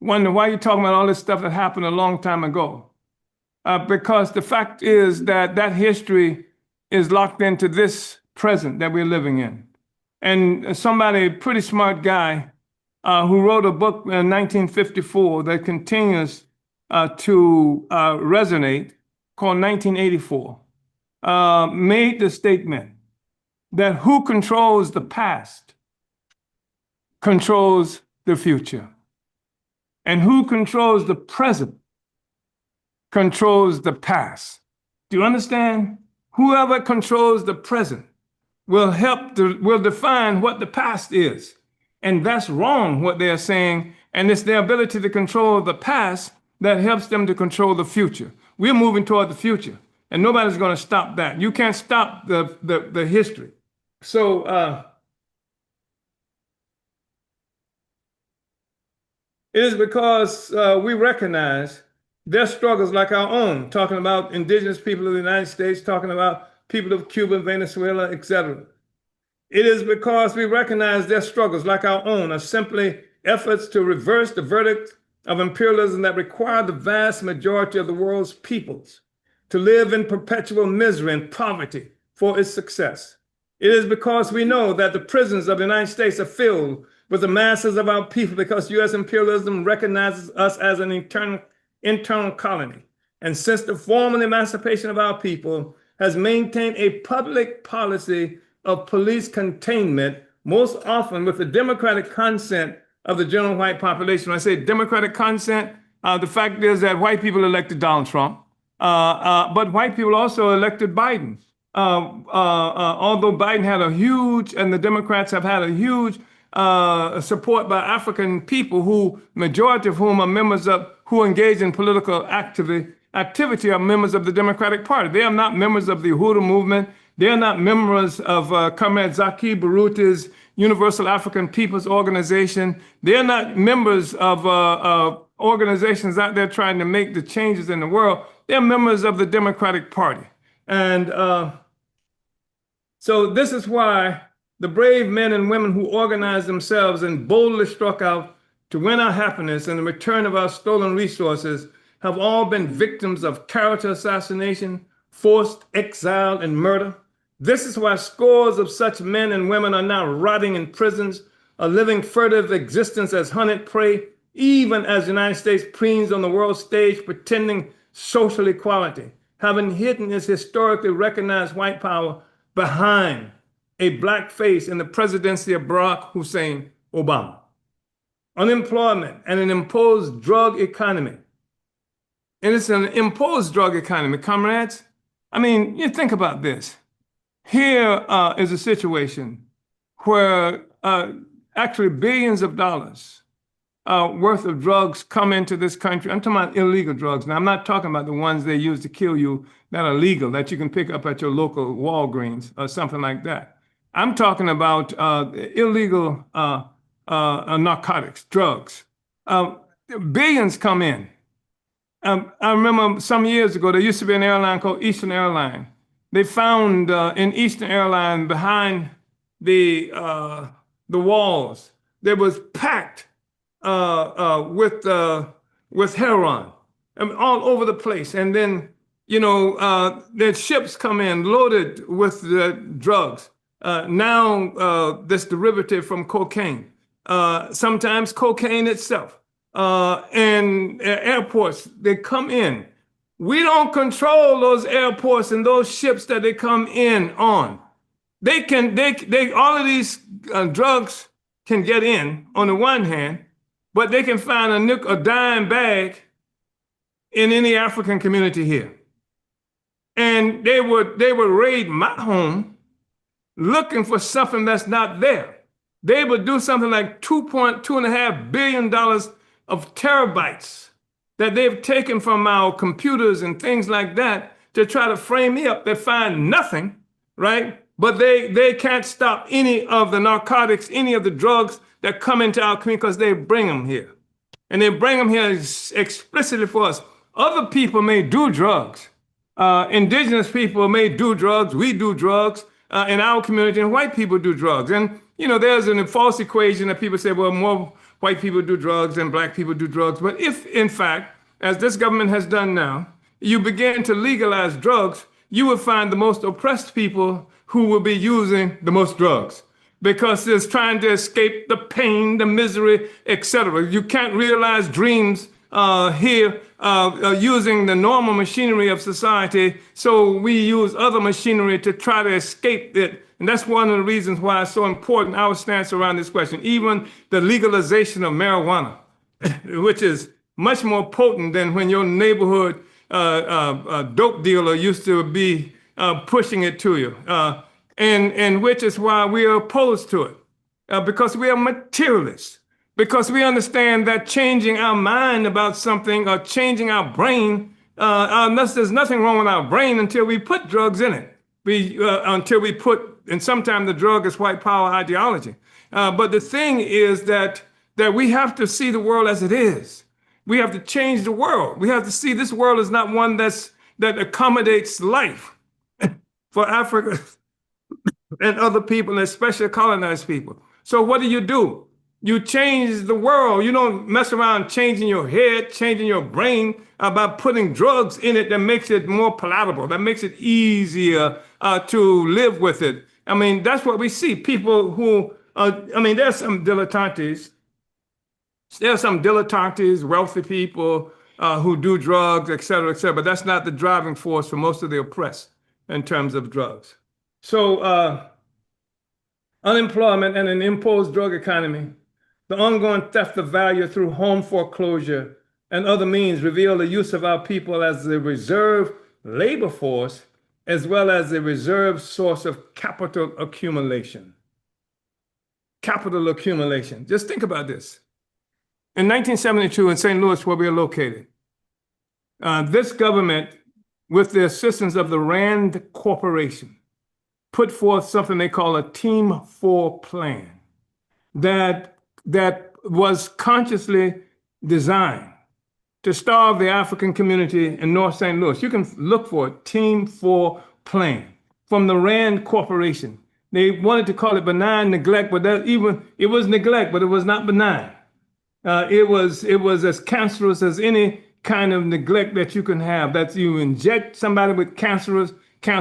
wonder why you're talking about all this stuff that happened a long time ago. Because the fact is that that history is locked into this present that we're living in. And somebody, a pretty smart guy, who wrote a book in 1954 that continues to resonate, called 1984, made the statement that who controls the past controls the future. And who controls the present controls the past. Do you understand? Whoever controls the present will define what the past is. And that's wrong, what they're saying. And it's their ability to control the past that helps them to control the future. We're moving toward the future, and nobody's going to stop that. You can't stop the history. So it is because we recognize their struggles like our own, talking about indigenous people of the United States, talking about people of Cuba, Venezuela, etc. It is because we recognize their struggles like our own are simply efforts to reverse the verdict of imperialism that require the vast majority of the world's peoples to live in perpetual misery and poverty for its success. It is because we know that the prisons of the United States are filled with the masses of our people because U.S. imperialism recognizes us as an internal colony. And since the formal emancipation of our people has maintained a public policy of police containment, most often with the democratic consent of the general white population. When I say democratic consent, the fact is that white people elected Donald Trump, but white people also elected Biden. Although Biden had a huge, and the Democrats have had a huge support by African people, who majority of whom are members of, who engage in political activity are members of the Democratic Party. They are not members of the Uhuru Movement. They are not members of Comrade Zaki Baruta's Universal African Peoples Organization. They are not members of organizations out there trying to make the changes in the world. They're members of the Democratic Party. And so this is why the brave men and women who organized themselves and boldly struck out to win our happiness and the return of our stolen resources have all been victims of character assassination, forced exile, and murder. This is why scores of such men and women are now rotting in prisons, are living furtive existence as hunted prey, even as the United States preens on the world stage pretending social equality, having hidden its historically recognized white power behind a black face in the presidency of Barack Hussein Obama. Unemployment and an imposed drug economy. And it's an imposed drug economy, comrades. I mean, you think about this. Here is a situation where actually billions of dollars worth of drugs come into this country. I'm talking about illegal drugs. Now, I'm not talking about the ones they use to kill you that are legal, that you can pick up at your local Walgreens or something like that. I'm talking about illegal narcotics, drugs. Billions come in. I remember some years ago, there used to be an airline called Eastern Airline. they found in Eastern Airlines behind the walls, there was packed with heroin, I mean, all over the place. And then, the ships come in loaded with the drugs. Now, this derivative from cocaine, sometimes cocaine itself, and airports, they come in. We don't control those airports and those ships that they come in on. All of these drugs can get in on the one hand, but they can find a dime bag in any African community here. And they would raid my home looking for something that's not there. They would do something like $2.5 billion of terabytes that they've taken from our computers and things like that to try to frame me up. They find nothing, right? But they can't stop any of the narcotics, any of the drugs that come into our community because they bring them here. And they bring them here explicitly for us. Other people may do drugs. Indigenous people may do drugs. We do drugs in our community, and white people do drugs. And, there's a false equation that people say, well, more white people do drugs and black people do drugs. But if, in fact, as this government has done now, you begin to legalize drugs, you will find the most oppressed people who will be using the most drugs because it's trying to escape the pain, the misery, etc. You can't realize dreams here using the normal machinery of society, so we use other machinery to try to escape it. And that's one of the reasons why it's so important, our stance around this question. Even the legalization of marijuana, which is much more potent than when your neighborhood dope dealer used to be pushing it to you, and which is why we are opposed to it, because we are materialists, because we understand that changing our mind about something or changing our brain, there's nothing wrong with our brain until we put drugs in it. And sometimes the drug is white power ideology. But the thing is that we have to see the world as it is. We have to change the world. We have to see this world is not one that accommodates life for Africa and other people, especially colonized people. So what do? You change the world. You don't mess around changing your head, changing your brain about putting drugs in it that makes it more palatable, that makes it easier to live with it. I mean, that's what we see. People who, there's some dilettantes. There's some dilettantes, wealthy people who do drugs, et cetera, but that's not the driving force for most of the oppressed in terms of drugs. So unemployment and an imposed drug economy, the ongoing theft of value through home foreclosure and other means reveal the use of our people as the reserve labor force, as well as a reserve source of capital accumulation. Capital accumulation. Just think about this. In 1972 in St. Louis, where we are located, this government, with the assistance of the Rand Corporation, put forth something they call a Team 4 plan that was consciously designed to starve the African community in North St. Louis. You can look for it, Team 4 plan from the Rand Corporation. They wanted to call it benign neglect, but it was neglect, but it was not benign. It was as cancerous as any kind of neglect that you can have. That you inject somebody with cancer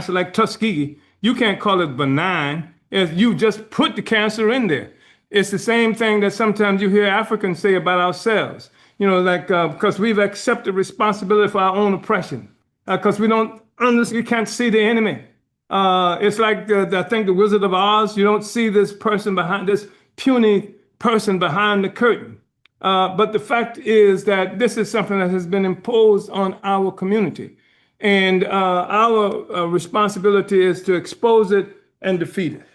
like Tuskegee, you can't call it benign if you just put the cancer in there. It's the same thing that sometimes you hear Africans say about ourselves. Because we've accepted responsibility for our own oppression. Because we can't see the enemy. It's like I think the Wizard of Oz. You don't see this puny person behind the curtain. But the fact is that this is something that has been imposed on our community. And our responsibility is to expose it and defeat it.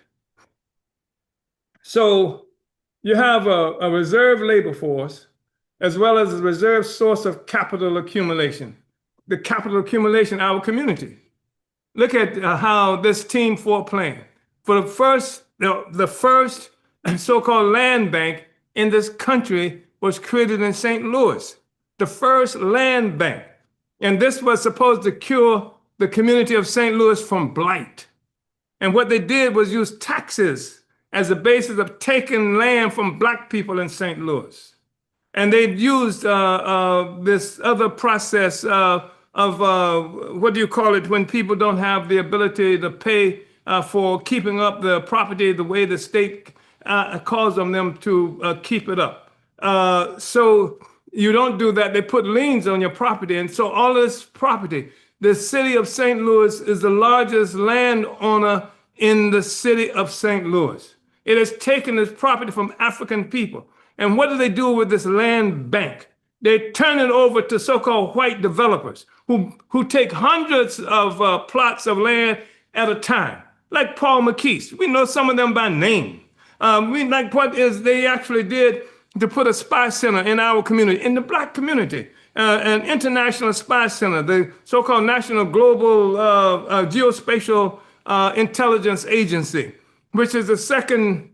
So you have a reserve labor force, as well as a reserve source of capital accumulation. The capital accumulation, our community. Look at how this Team 4 plan, for the first so-called land bank in this country was created in St. Louis, the first land bank. And this was supposed to cure the community of St. Louis from blight. And what they did was use taxes as the basis of taking land from Black people in St. Louis. And they used this other process of what do you call it, when people don't have the ability to pay for keeping up the property the way the state calls on them to keep it up. So you don't do that. They put liens on your property. And so all this property, the city of St. Louis is the largest landowner in the city of St. Louis. It has taken this property from African people. And what do they do with this land bank? They turn it over to so-called white developers who take hundreds of plots of land at a time, like Paul McKees. We know some of them by name. We like what is they actually did to put a spy center in our community, in the Black community, an international spy center, the so-called National Global Geospatial Intelligence Agency, which is the second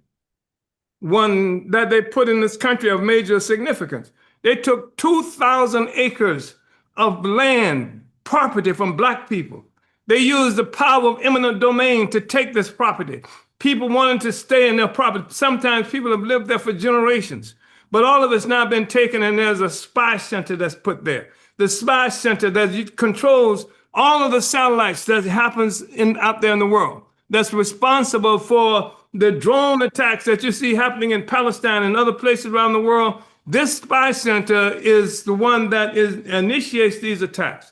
one that they put in this country of major significance. They took 2,000 acres of land, property from Black people. They used the power of eminent domain to take this property. People wanted to stay in their property. Sometimes people have lived there for generations. But all of it's now been taken, and there's a spy center that's put there. The spy center that controls all of the satellites that happens out there in the world, that's responsible for the drone attacks that you see happening in Palestine and other places around the world. This spy center is the one that initiates these attacks.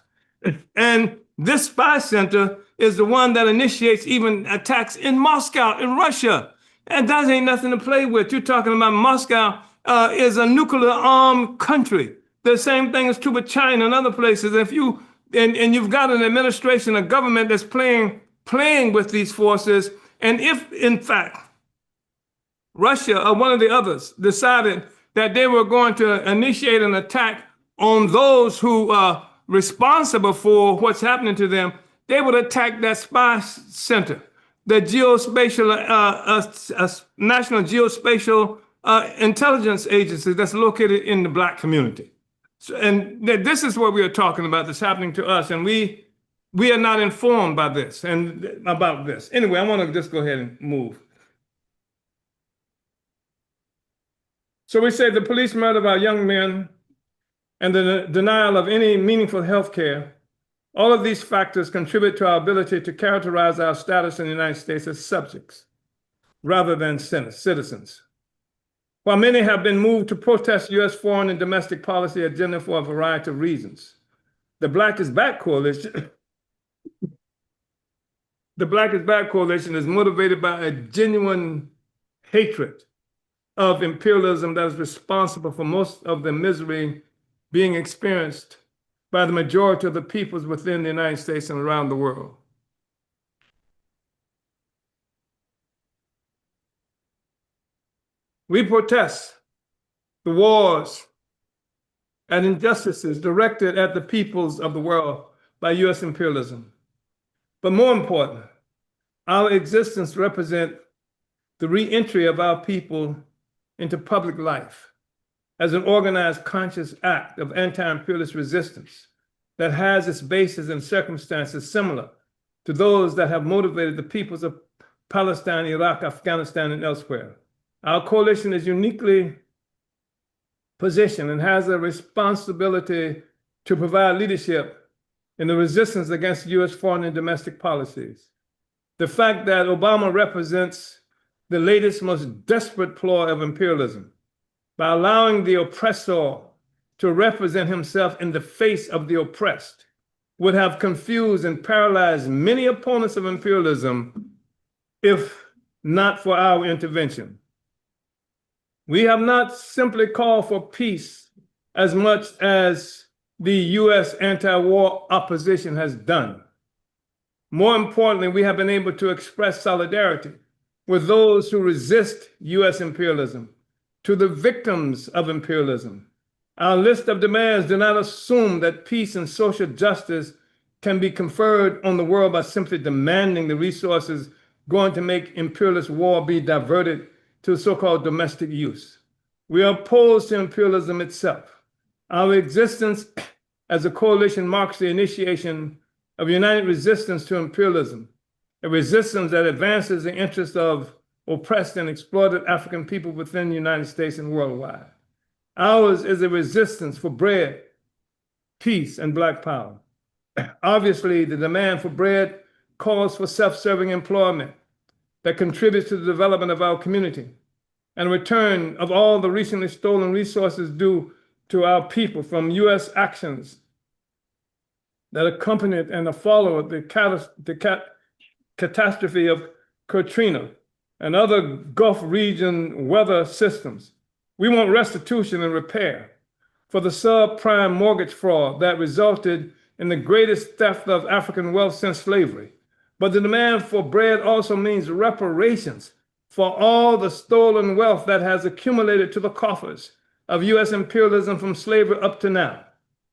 And this spy center is the one that initiates even attacks in Moscow, in Russia. And that ain't nothing to play with. You're talking about Moscow is a nuclear armed country. The same thing is true with China and other places. If you and you've got an administration, a government that's playing with these forces, and if in fact Russia or one of the others decided that they were going to initiate an attack on those who are responsible for what's happening to them, they would attack that spy center, the geospatial, National Geospatial Intelligence Agency that's located in the Black community. So, and this is what we are talking about that's happening to us, and we are not informed by this and about this. Anyway, I want to just go ahead and move. So we say the police murder of our young men and the denial of any meaningful health care, all of these factors contribute to our ability to characterize our status in the United States as subjects rather than citizens. While many have been moved to protest U.S. foreign and domestic policy agenda for a variety of reasons, the Black is Back Coalition is motivated by a genuine hatred of imperialism that is responsible for most of the misery being experienced by the majority of the peoples within the United States and around the world. We protest the wars and injustices directed at the peoples of the world by U.S. imperialism. But more important, our existence represents the re-entry of our people into public life as an organized, conscious act of anti-imperialist resistance that has its basis in circumstances similar to those that have motivated the peoples of Palestine, Iraq, Afghanistan, and elsewhere. Our coalition is uniquely positioned and has a responsibility to provide leadership in the resistance against U.S. foreign and domestic policies. The fact that Obama represents the latest, most desperate ploy of imperialism by allowing the oppressor to represent himself in the face of the oppressed would have confused and paralyzed many opponents of imperialism if not for our intervention. We have not simply called for peace as much as the U.S. anti-war opposition has done. More importantly, we have been able to express solidarity with those who resist U.S. imperialism, to the victims of imperialism. Our list of demands do not assume that peace and social justice can be conferred on the world by simply demanding the resources going to make imperialist war be diverted to so-called domestic use. We are opposed to imperialism itself. Our existence as a coalition marks the initiation of united resistance to imperialism, a resistance that advances the interests of oppressed and exploited African people within the United States and worldwide. Ours is a resistance for bread, peace, and Black power. Obviously, the demand for bread calls for self-serving employment that contributes to the development of our community and return of all the recently stolen resources due to our people from U.S. actions that accompanied and followed the catastrophe of Katrina and other Gulf region weather systems. We want restitution and repair for the subprime mortgage fraud that resulted in the greatest theft of African wealth since slavery. But the demand for bread also means reparations for all the stolen wealth that has accumulated to the coffers of U.S. imperialism from slavery up to now.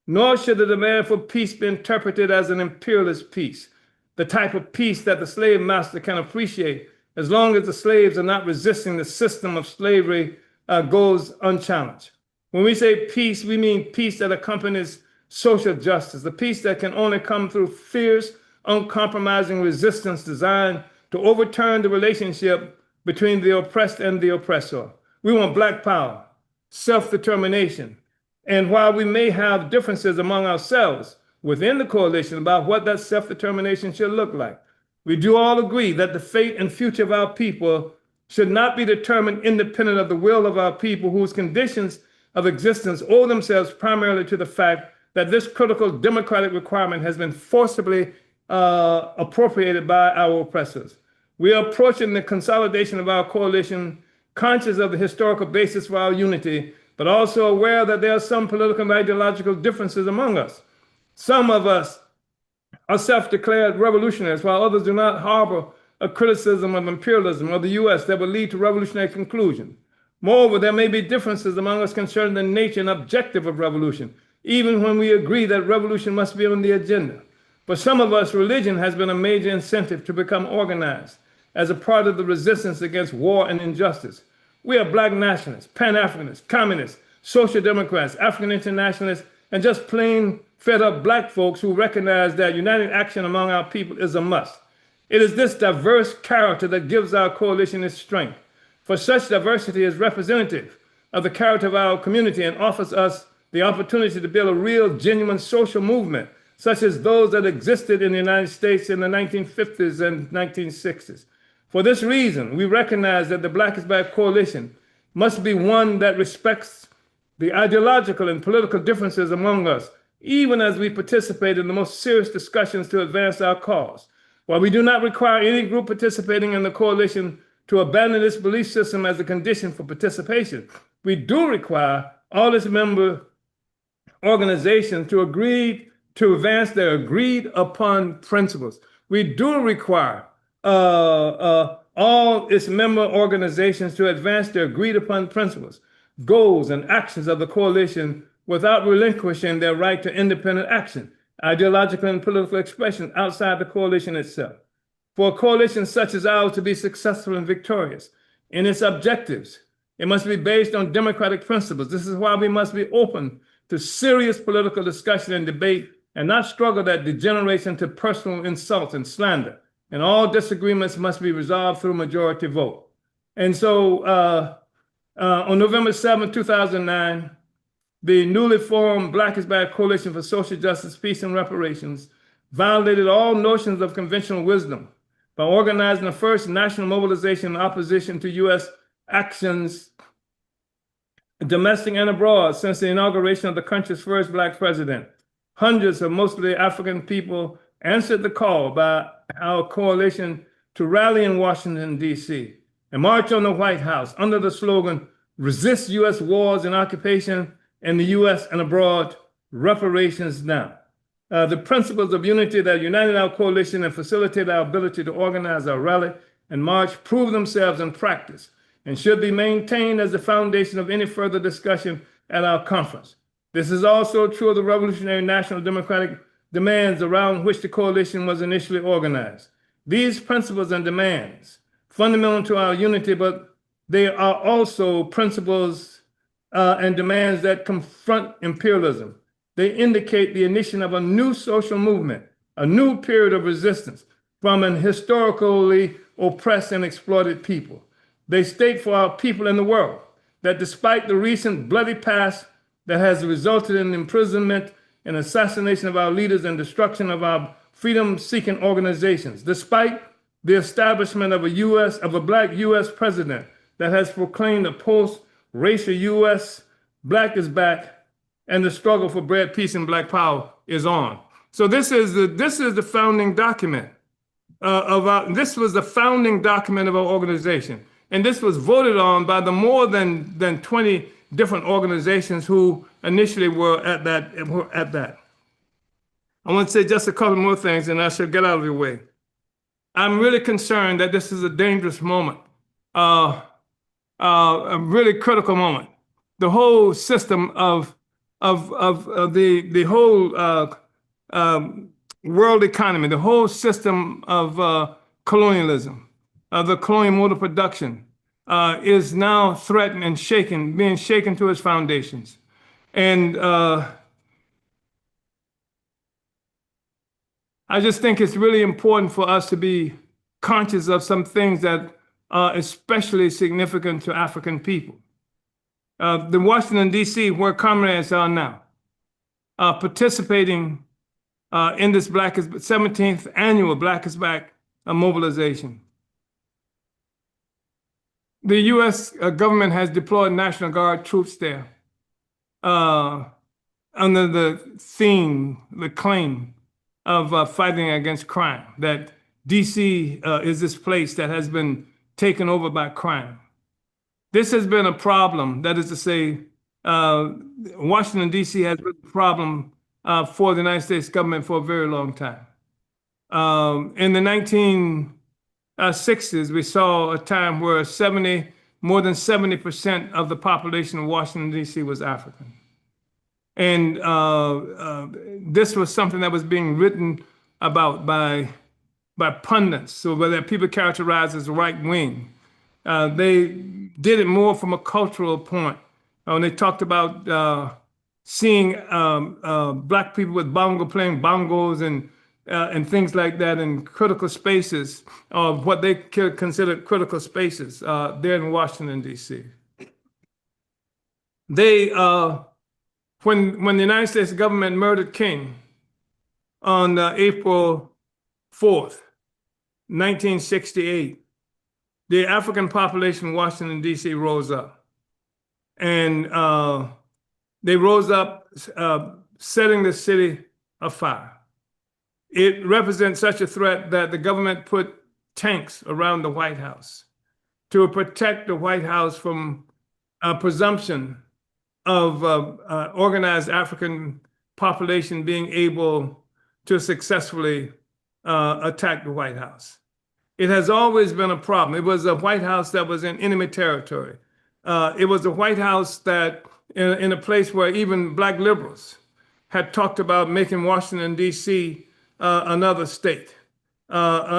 Nor should the demand for peace be interpreted as an imperialist peace, the type of peace that the slave master can appreciate as long as the slaves are not resisting the system of slavery goes unchallenged. When we say peace, we mean peace that accompanies social justice, the peace that can only come through fierce, uncompromising resistance designed to overturn the relationship between the oppressed and the oppressor. We want Black power, self-determination, and while we may have differences among ourselves within the coalition about what that self-determination should look like, we do all agree that the fate and future of our people should not be determined independent of the will of our people whose conditions of existence owe themselves primarily to the fact that this critical democratic requirement has been forcibly appropriated by our oppressors. We are approaching the consolidation of our coalition conscious of the historical basis for our unity, but also aware that there are some political and ideological differences among us. Some of us are self-declared revolutionaries, while others do not harbor a criticism of imperialism or the U.S. that would lead to revolutionary conclusion. Moreover, there may be differences among us concerning the nature and objective of revolution, even when we agree that revolution must be on the agenda. For some of us, religion has been a major incentive to become organized as a part of the resistance against war and injustice. We are Black nationalists, Pan-Africanists, communists, social democrats, African internationalists, and just plain fed-up Black folks who recognize that united action among our people is a must. It is this diverse character that gives our coalition its strength, for such diversity is representative of the character of our community and offers us the opportunity to build a real, genuine social movement, such as those that existed in the United States in the 1950s and 1960s. For this reason, we recognize that the Black is Black coalition must be one that respects the ideological and political differences among us, even as we participate in the most serious discussions to advance our cause. While we do not require any group participating in the coalition to abandon this belief system as a condition for participation, we do require all its member organizations to agree to advance their agreed upon principles. We do require all its member organizations to advance their agreed upon principles, goals, and actions of the coalition without relinquishing their right to independent action, ideological and political expression outside the coalition itself. For a coalition such as ours to be successful and victorious in its objectives, it must be based on democratic principles. This is why we must be open to serious political discussion and debate and not struggle that degenerates into personal insult and slander. And all disagreements must be resolved through majority vote. And so on November 7, 2009, the newly formed Black is Black Coalition for Social Justice, Peace, and Reparations violated all notions of conventional wisdom by organizing the first national mobilization in opposition to U.S. actions, domestic and abroad, since the inauguration of the country's first Black president. Hundreds of mostly African people answered the call by our coalition to rally in Washington, D.C. and march on the White House under the slogan, "Resist U.S. wars and occupation in the U.S. and abroad, reparations now." The principles of unity that united our coalition and facilitated our ability to organize our rally and march prove themselves in practice and should be maintained as the foundation of any further discussion at our conference. This is also true of the revolutionary national democratic demands around which the coalition was initially organized. These principles and demands, fundamental to our unity, but they are also principles and demands that confront imperialism. They indicate the initiation of a new social movement a new period of resistance from an historically oppressed and exploited people. They state for our people in the world that despite the recent bloody past that has resulted in imprisonment and assassination of our leaders and destruction of our freedom-seeking organizations, despite the establishment of a black U.S. president that has proclaimed a post-racial U.S. Black is back, and the struggle for bread, peace, and black power is on. So this is the founding document this was the founding document of our organization, and this was voted on by the more than 20 different organizations who initially were at that. I want to say just a couple more things, and I shall get out of your way. I'm really concerned that this is a dangerous moment, a really critical moment. The whole system of the whole world economy, the whole system of colonialism, the colonial mode of production, is now threatened and shaken, being shaken to its foundations. And I just think it's really important for us to be conscious of some things that are especially significant to African people. The Washington, D.C., where comrades are now, participating in this 17th annual Black is Back mobilization. The U.S. government has deployed National Guard troops there under the claim of fighting against crime, that D.C. is this place that has been taken over by crime. This has been a problem, that is to say, Washington, D.C. has been a problem for the United States government for a very long time. In the 1960s, we saw a time where more than 70% of the population of Washington, D.C. was African. And this was something that was being written about by pundits, so that people characterized as right wing. They did it more from a cultural point. When they talked about seeing Black people with playing bongos and things like that in critical spaces, of what they considered critical spaces there in Washington, D.C. They, when the United States government murdered King on April 4th, 1968, the African population in Washington, D.C. rose up. And they rose up, setting the city afire. It represents such a threat that the government put tanks around the White House to protect the White House from a presumption of organized African population being able to successfully attack the White House. It has always been a problem. It was a White House that was in enemy territory. It was a White House that, in a place where even Black liberals had talked about making Washington, D.C. Another state,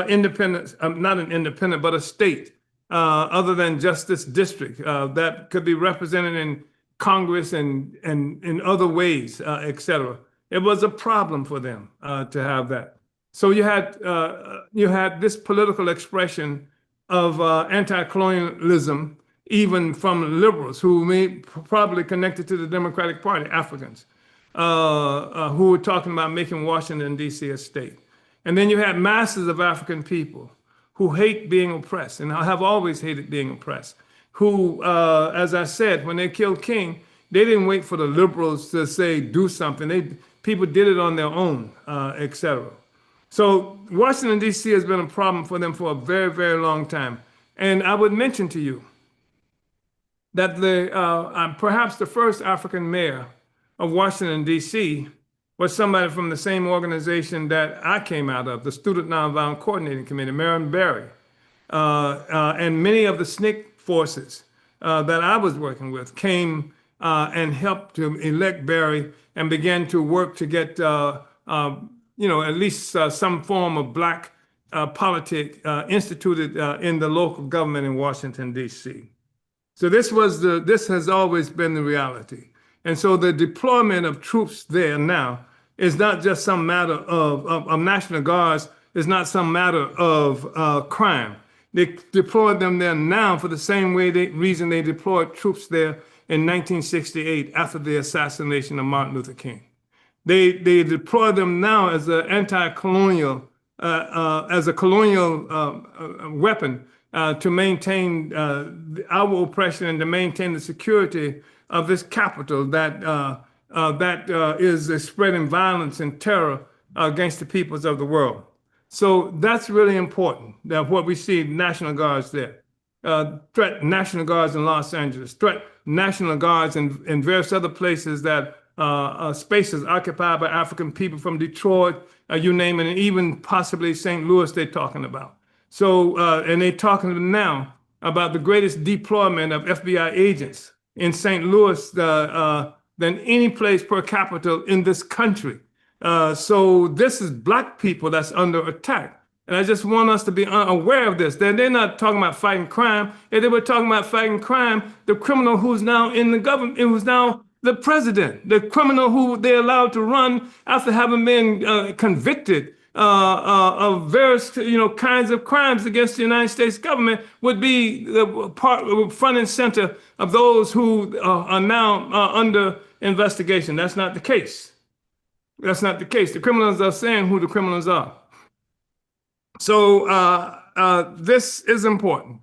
independent, not an independent, but a state other than just this district that could be represented in Congress and in other ways, et cetera. It was a problem for them to have that. So you had this political expression of anti-colonialism, even from liberals who may probably connected to the Democratic Party, Africans, who were talking about making Washington, D.C. a state. And then you had masses of African people who hate being oppressed and have always hated being oppressed, who, as I said, when they killed King, they didn't wait for the liberals to say, do something. People did it on their own, et cetera. So Washington, D.C. has been a problem for them for a very, very long time. And I would mention to you that perhaps the first African mayor of Washington, D.C. was somebody from the same organization that I came out of, the Student Nonviolent Coordinating Committee, Marion Barry, and many of the SNCC forces that I was working with came and helped to elect Barry and began to work to get at least some form of Black politic instituted in the local government in Washington, D.C. So this has always been the reality. And so the deployment of troops there now is not just some matter of National Guards, is not some matter of crime. They deployed them there now for the same reason they deployed troops there in 1968 after the assassination of Martin Luther King. They deploy them now as an anti-colonial, as a colonial weapon to maintain our oppression and to maintain the security of this capital that is spreading violence and terror against the peoples of the world. So that's really important, that what we see National Guards there. Threat National Guards in Los Angeles, threat National Guards in various other places that spaces occupied by African people from Detroit, you name it, and even possibly St. Louis they're talking about. So, and they're talking now about the greatest deployment of FBI agents in St. Louis than any place per capita in this country. So this is Black people that's under attack. And I just want us to be aware of this. They're not talking about fighting crime. If they were talking about fighting crime, the criminal who's now in the government, who's now the president, the criminal who they allowed to run after having been convicted of various kinds of crimes against the United States government, would be the front and center of those who are now under investigation. That's not the case. That's not the case. The criminals are saying who the criminals are. So this is important.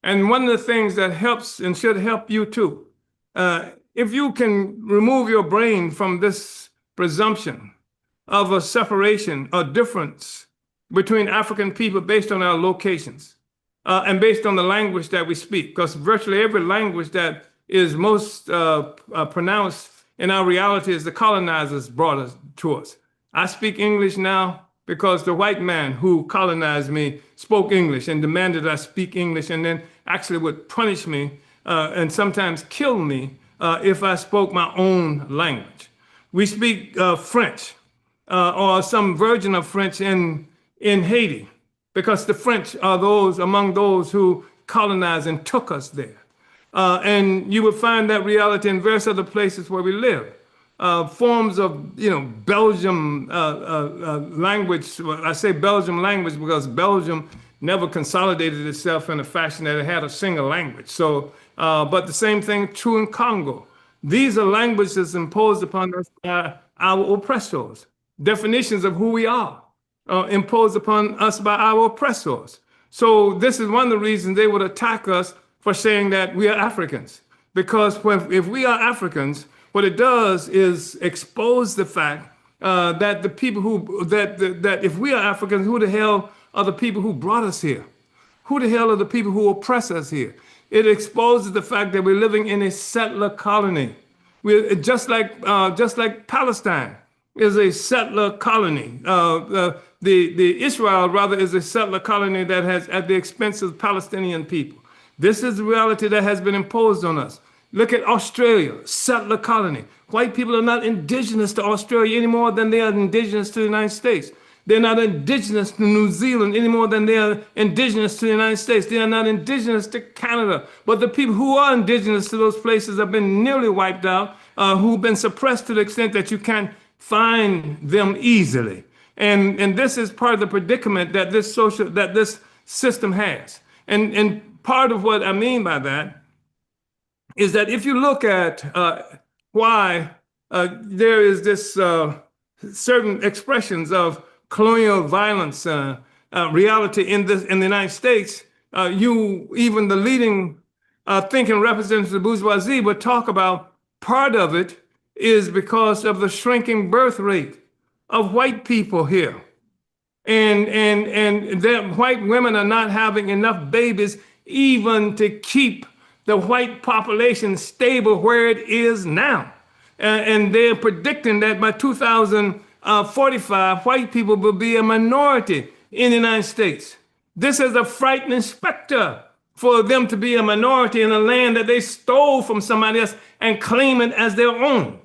And one of the things that helps and should help you too, if you can remove your brain from this presumption of a separation, a difference between African people based on our locations and based on the language that we speak, because virtually every language that is most pronounced in our reality is the colonizers brought us to us. I speak English now because the white man who colonized me spoke English and demanded I speak English, and then actually would punish me and sometimes kill me if I spoke my own language. We speak French or some version of French in Haiti, because the French are among those who colonized and took us there. And you would find that reality in various other places where we live. Forms of, Belgium language. I say Belgium language because Belgium never consolidated itself in a fashion that it had a single language. So, but the same thing true in Congo. These are languages imposed upon us by our oppressors. Definitions of who we are imposed upon us by our oppressors. So this is one of the reasons they would attack us for saying that we are Africans. Because if we are Africans, what it does is expose the fact that the people that if we are Africans, who the hell are the people who brought us here? Who the hell are the people who oppress us here? It exposes the fact that we're living in a settler colony. We're just like Palestine is a settler colony. The Israel rather is a settler colony that has at the expense of Palestinian people. This is the reality that has been imposed on us. Look at Australia, settler colony. White people are not indigenous to Australia any more than they are indigenous to the United States. They're not indigenous to New Zealand any more than they are indigenous to the United States. They are not indigenous to Canada. But the people who are indigenous to those places have been nearly wiped out, who've been suppressed to the extent that you can't find them easily. And this is part of the predicament that this system has. And part of what I mean by that is that if you look at why there is this certain expressions of colonial violence reality in the United States, even the leading thinking representatives of the bourgeoisie would talk about part of it is because of the shrinking birth rate of white people here. And that white women are not having enough babies even to keep the white population stable where it is now. And they're predicting that by 2045, white people will be a minority in the United States. This is a frightening specter for them to be a minority in a land that they stole from somebody else and claim it as their own.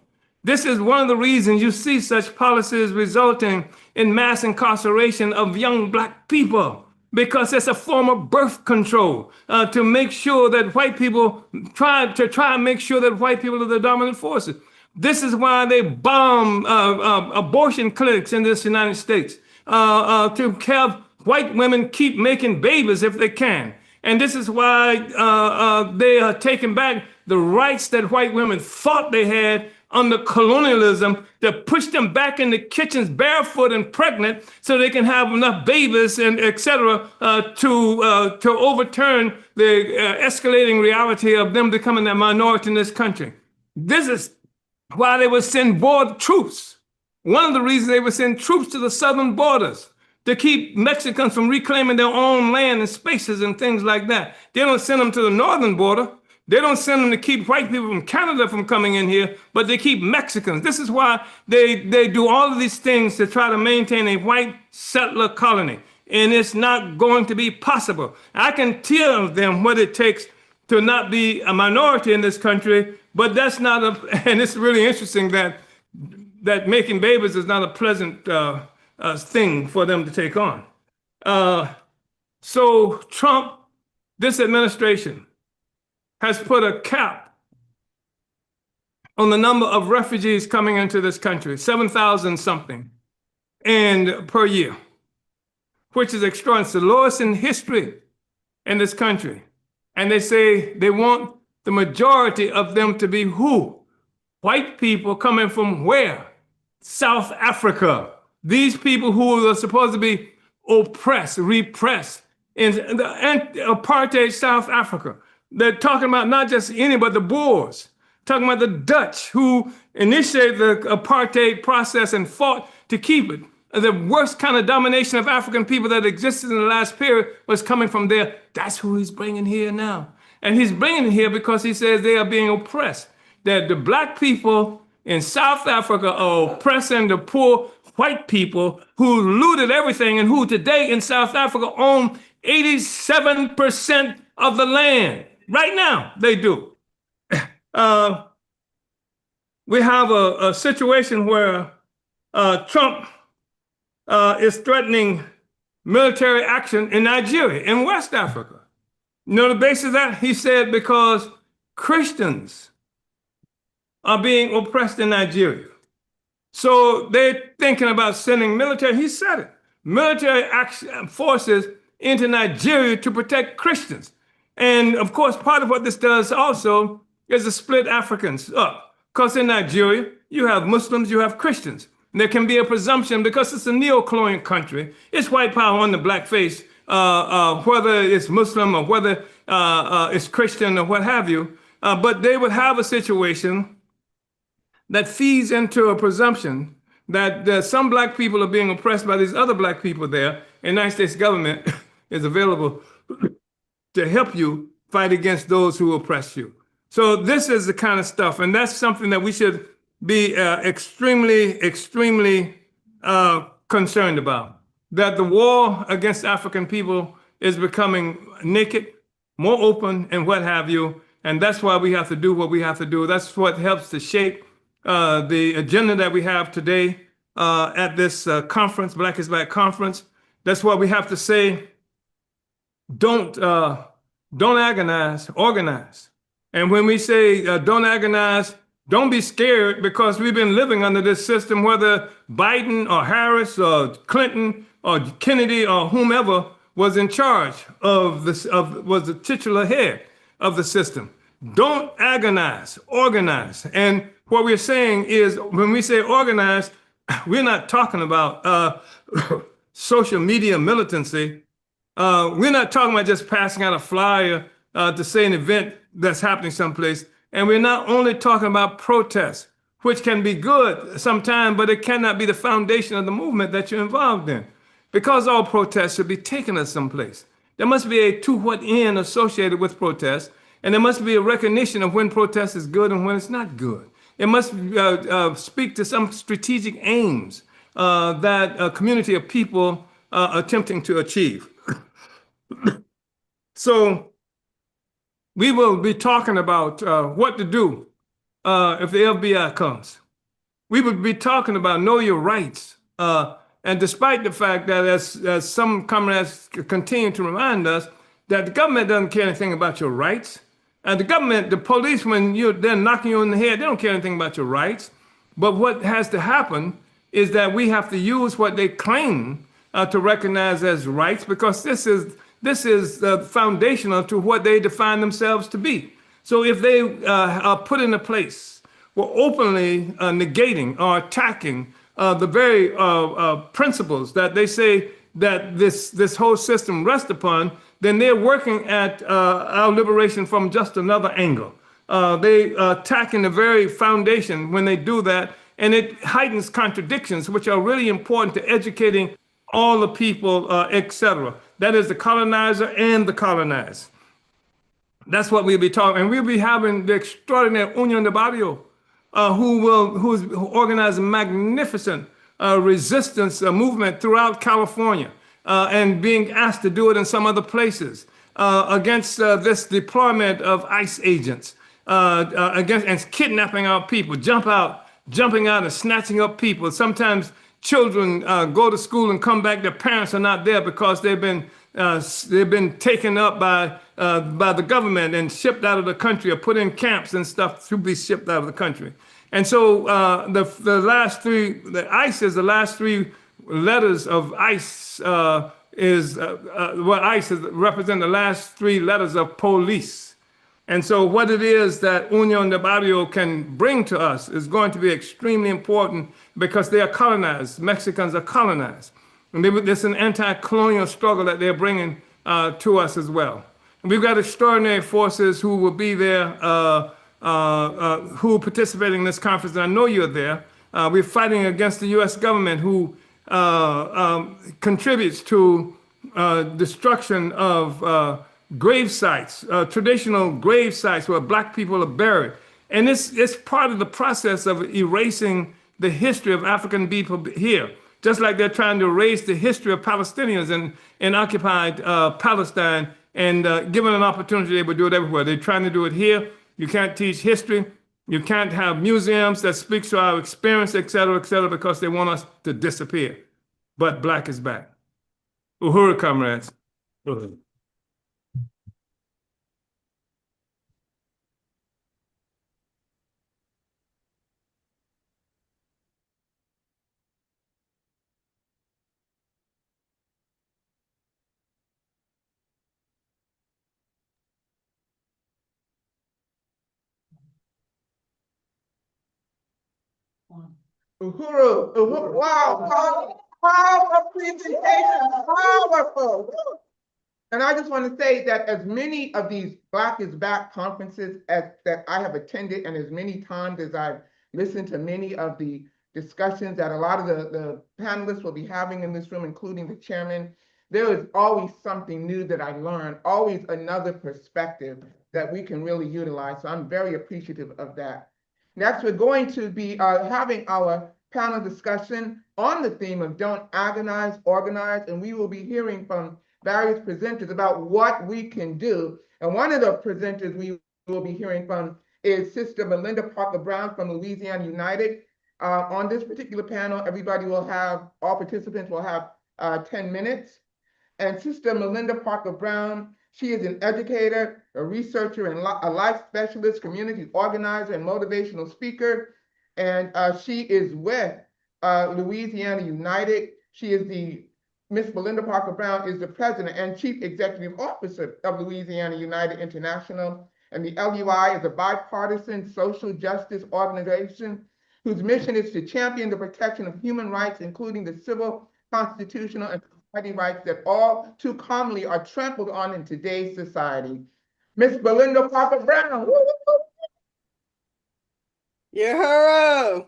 This is one of the reasons you see such policies resulting in mass incarceration of young Black people, because it's a form of birth control to make sure that white people try and make sure that white people are the dominant forces. This is why they bomb abortion clinics in this United States to have white women keep making babies if they can. And this is why they are taking back the rights that white women thought they had under colonialism, to push them back in the kitchens barefoot and pregnant so they can have enough babies and et cetera to overturn the escalating reality of them becoming a minority in this country. This is why they would send border troops. One of the reasons they would send troops to the southern borders to keep Mexicans from reclaiming their own land and spaces and things like that. They don't send them to the northern border. They don't send them to keep white people from Canada from coming in here, but they keep Mexicans. This is why they do all of these things to try to maintain a white settler colony. And it's not going to be possible. I can tell them what it takes to not be a minority in this country, but that's not and it's really interesting that making babies is not a pleasant thing for them to take on. So Trump, this administration, has put a cap on the number of refugees coming into this country, 7,000 something, and per year, which is extraordinary. It's the lowest in history in this country. And they say they want the majority of them to be who? White people coming from where? South Africa. These people who are supposed to be oppressed, repressed in the apartheid South Africa. They're talking about not just any, but the Boers, talking about the Dutch who initiated the apartheid process and fought to keep it. The worst kind of domination of African people that existed in the last period was coming from there. That's who he's bringing here now. And he's bringing it here because he says they are being oppressed. That the black people in South Africa are oppressing the poor white people who looted everything and who today in South Africa own 87% of the land. Right now, they do. We have a situation where Trump is threatening military action in Nigeria, in West Africa. You know the basis of that? He said because Christians are being oppressed in Nigeria. So they're thinking about sending military, he said it, military action forces into Nigeria to protect Christians. And of course, part of what this does also is to split Africans up. Because in Nigeria, you have Muslims, you have Christians. And there can be a presumption, because it's a neo-colonial country, it's white power on the black face, whether it's Muslim or whether it's Christian or what have you. But they would have a situation that feeds into a presumption that some black people are being oppressed by these other black people there, and the United States government is available to help you fight against those who oppress you. So this is the kind of stuff, and that's something that we should be extremely concerned about. That the war against African people is becoming naked, more open, and what have you, and that's why we have to do what we have to do. That's what helps to shape the agenda that we have today at this conference, Black is Black conference. That's why we have to say, don't agonize, organize. And when we say don't agonize, don't be scared, because we've been living under this system, whether Biden or Harris or Clinton or Kennedy or whomever was in charge of this, was the titular head of the system. Don't agonize, organize. And what we're saying is, when we say organize, we're not talking about social media militancy. We're not talking about just passing out a flyer to say an event that's happening someplace. And we're not only talking about protests, which can be good sometimes, but it cannot be the foundation of the movement that you're involved in. Because all protests should be taken us someplace. There must be a to what end associated with protests, and there must be a recognition of when protest is good and when it's not good. It must speak to some strategic aims that a community of people are attempting to achieve. So we will be talking about what to do if the FBI comes. We would be talking about know your rights. And despite the fact that as some comrades continue to remind us that the government doesn't care anything about your rights, And the government, the police, when they're knocking you in the head, they don't care anything about your rights. But what has to happen is that we have to use what they claim to recognize as rights, because this is foundational to what they define themselves to be. So if they are put in a place where openly negating or attacking the very principles that they say that this whole system rests upon, then they're working at our liberation from just another angle. They attacking the very foundation when they do that, and it heightens contradictions, which are really important to educating all the people, etc. That is the colonizer and the colonized. That's what we'll be talking, and we'll be having the extraordinary Union de Barrio, who's organized a magnificent resistance movement throughout California, and being asked to do it in some other places against this deployment of ICE agents, against and kidnapping our people, jumping out and snatching up people. Sometimes children go to school and come back; their parents are not there because they've been taken up by the government and shipped out of the country, or put in camps and stuff to be shipped out of the country. And so the last three, the ICE is the last three letters of ICE what ICE is represent the last three letters of police. And so what it is that Union de Barrio can bring to us is going to be extremely important, because they are colonized. Mexicans are colonized. And there's an anti-colonial struggle that they're bringing to us as well. And we've got extraordinary forces who will be there, who are participating in this conference, and I know you're there. We're fighting against the U.S. government, who contributes to destruction of grave sites, traditional grave sites where Black people are buried. And it's part of the process of erasing the history of African people here, just like they're trying to erase the history of Palestinians in occupied Palestine, and given an opportunity, they would do it everywhere. They're trying to do it here. You can't teach history. You can't have museums that speak to our experience, et cetera, because they want us to disappear. But Black is back. Uhuru, comrades. Uhuru. Uhuru, wow, powerful presentation, powerful. And I just want to say that as many of these Black is Back conferences that I have attended, and as many times as I've listened to many of the discussions that a lot of the panelists will be having in this room, including the chairman, there is always something new that I learn, always another perspective that we can really utilize. So I'm very appreciative of that. Next, we're going to be having our panel discussion on the theme of Don't Agonize, Organize, and we will be hearing from various presenters about what we can do. And one of the presenters we will be hearing from is Sister Belinda Parker Brown from Louisiana United. On this particular panel, all participants will have 10 minutes. And Sister Belinda Parker Brown, she is an educator, a researcher, and a life specialist, community organizer, and motivational speaker. And she is with Louisiana United. Miss Belinda Parker Brown is the president and chief executive officer of Louisiana United International. And the LUI is a bipartisan social justice organization whose mission is to champion the protection of human rights, including the civil, constitutional, and rights that all too commonly are trampled on in today's society. Miss Belinda Parker Brown. Uhuru.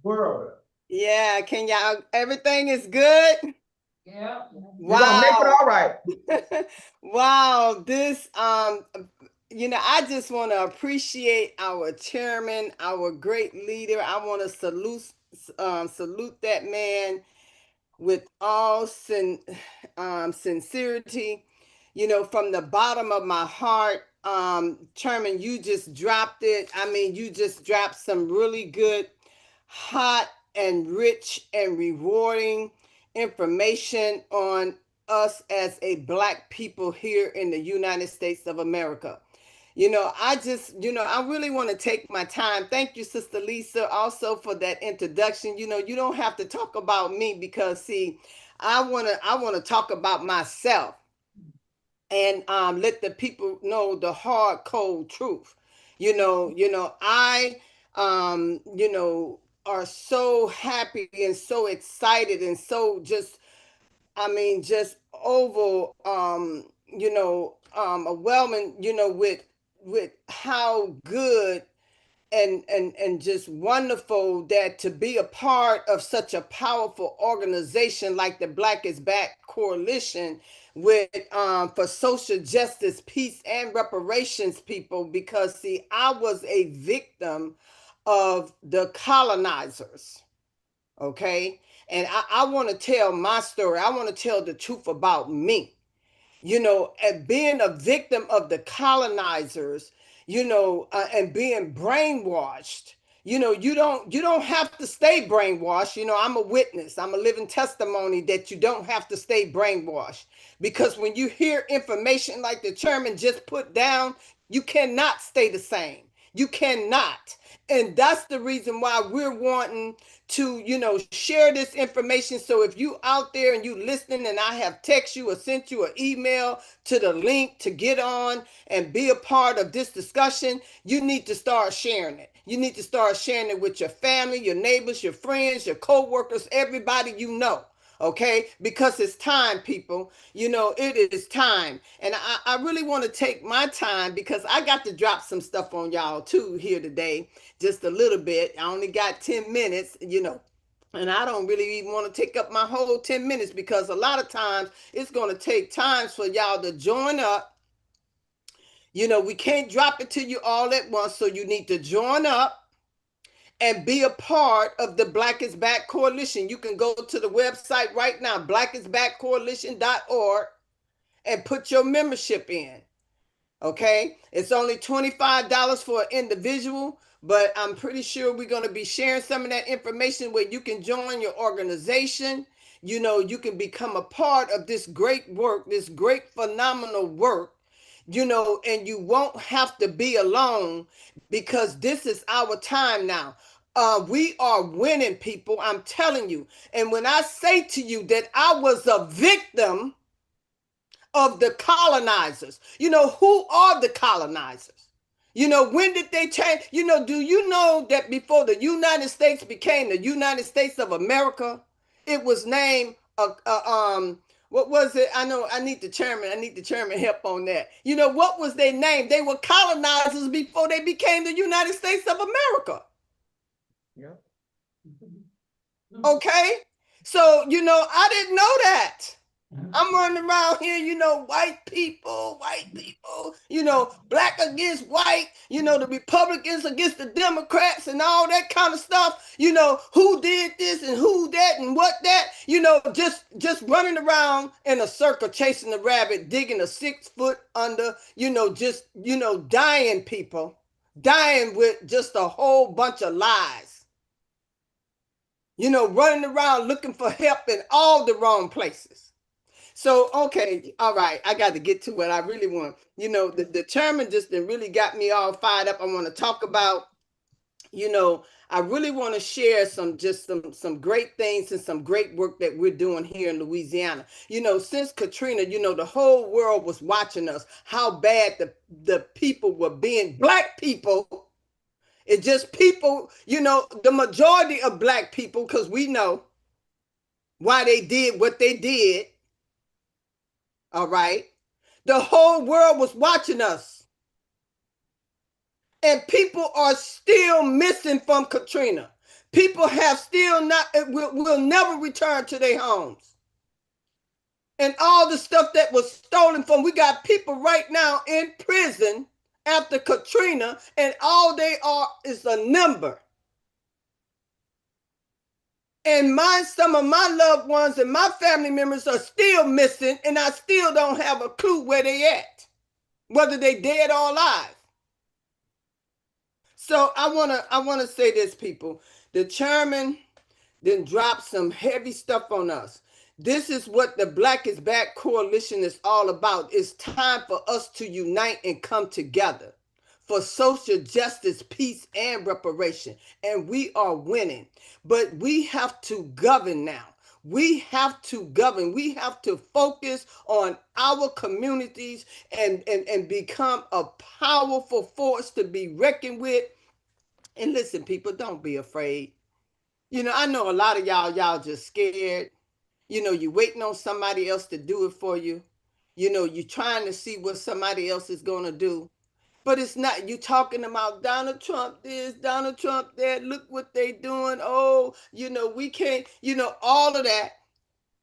Uhuru. Yeah, can y'all, everything is good? Yeah. We're gonna make it all right. Wow, this, I just want to appreciate our chairman, our great leader. I want to salute that man with all sincerity, from the bottom of my heart. Chairman, you just dropped it. I mean, you just dropped some really good, hot and rich and rewarding information on us as a Black people here in the United States of America. I just, I really want to take my time. Thank you, Sister Lisa, also for that introduction. You don't have to talk about me because, see, I want to talk about myself and let the people know the hard, cold truth. I, are so happy and so excited and so just, just over, overwhelming, with how good and just wonderful that to be a part of such a powerful organization like the Black is Back Coalition with for social justice, peace, and reparations, people, because see, I was a victim of the colonizers. Okay. And I want to tell my story. I want to tell the truth about me. And being a victim of the colonizers, and being brainwashed. You don't have to stay brainwashed. I'm a witness. I'm a living testimony that you don't have to stay brainwashed. Because when you hear information like the chairman just put down, you cannot stay the same. You cannot. And that's the reason why we're wanting to, share this information. So if you out there and you listening and I have text you or sent you an email to the link to get on and be a part of this discussion, you need to start sharing it. You need to start sharing it with your family, your neighbors, your friends, your co-workers, everybody you know. Okay, because it's time, people. It is time. And I really want to take my time because I got to drop some stuff on y'all too here today, just a little bit. I only got 10 minutes, and I don't really even want to take up my whole 10 minutes because a lot of times it's going to take times for y'all to join up. We can't drop it to you all at once, so you need to join up and be a part of the Black is Back Coalition. You can go to the website right now, blackisbackcoalition.org, and put your membership in. Okay? It's only $25 for an individual, but I'm pretty sure we're going to be sharing some of that information where you can join your organization. You can become a part of this great work, this great phenomenal work, and you won't have to be alone because this is our time now. We are winning, people. I'm telling you. And when I say to you that I was a victim of the colonizers, who are the colonizers? When did they change? Do you know that before the United States became the United States of America, it was named what was it? I know I need the chairman help on that. What was their name? They were colonizers before they became the United States of America. Yeah. Okay? So, I didn't know that. I'm running around here, white people, black against white, the Republicans against the Democrats and all that kind of stuff, who did this and who that and what that, just running around in a circle, chasing the rabbit, digging a 6 foot under, dying people, dying with just a whole bunch of lies. Running around looking for help in all the wrong places. So, okay, all right, I got to get to what I really want. The chairman just really got me all fired up. I want to talk about, I really want to share some great things and some great work that we're doing here in Louisiana. Since Katrina, the whole world was watching us, how bad the people were being, black people. It's just people, the majority of black people, because we know why they did what they did. All right. The whole world was watching us. And people are still missing from Katrina. People have still not, will never return to their homes. And all the stuff that was stolen from, we got people right now in prison after Katrina, and all they are is a number. And some of my loved ones and my family members are still missing, and I still don't have a clue where they at, whether they dead or alive. So I wanna say this, people. The chairman then dropped some heavy stuff on us. This is what the Black is Back Coalition is all about. It's time for us to unite and come together. for social justice, peace, and reparation. And we are winning. But we have to govern now. We have to govern. We have to focus on our communities and become a powerful force to be reckoned with. And listen, people, don't be afraid. You know, I know a lot of y'all just scared. You know, you're waiting on somebody else to do it for you. You know, you're trying to see what somebody else is going to do. But it's not, you talking about Donald Trump this, Donald Trump that, look what they doing. Oh, you know, we can't, you know, all of that.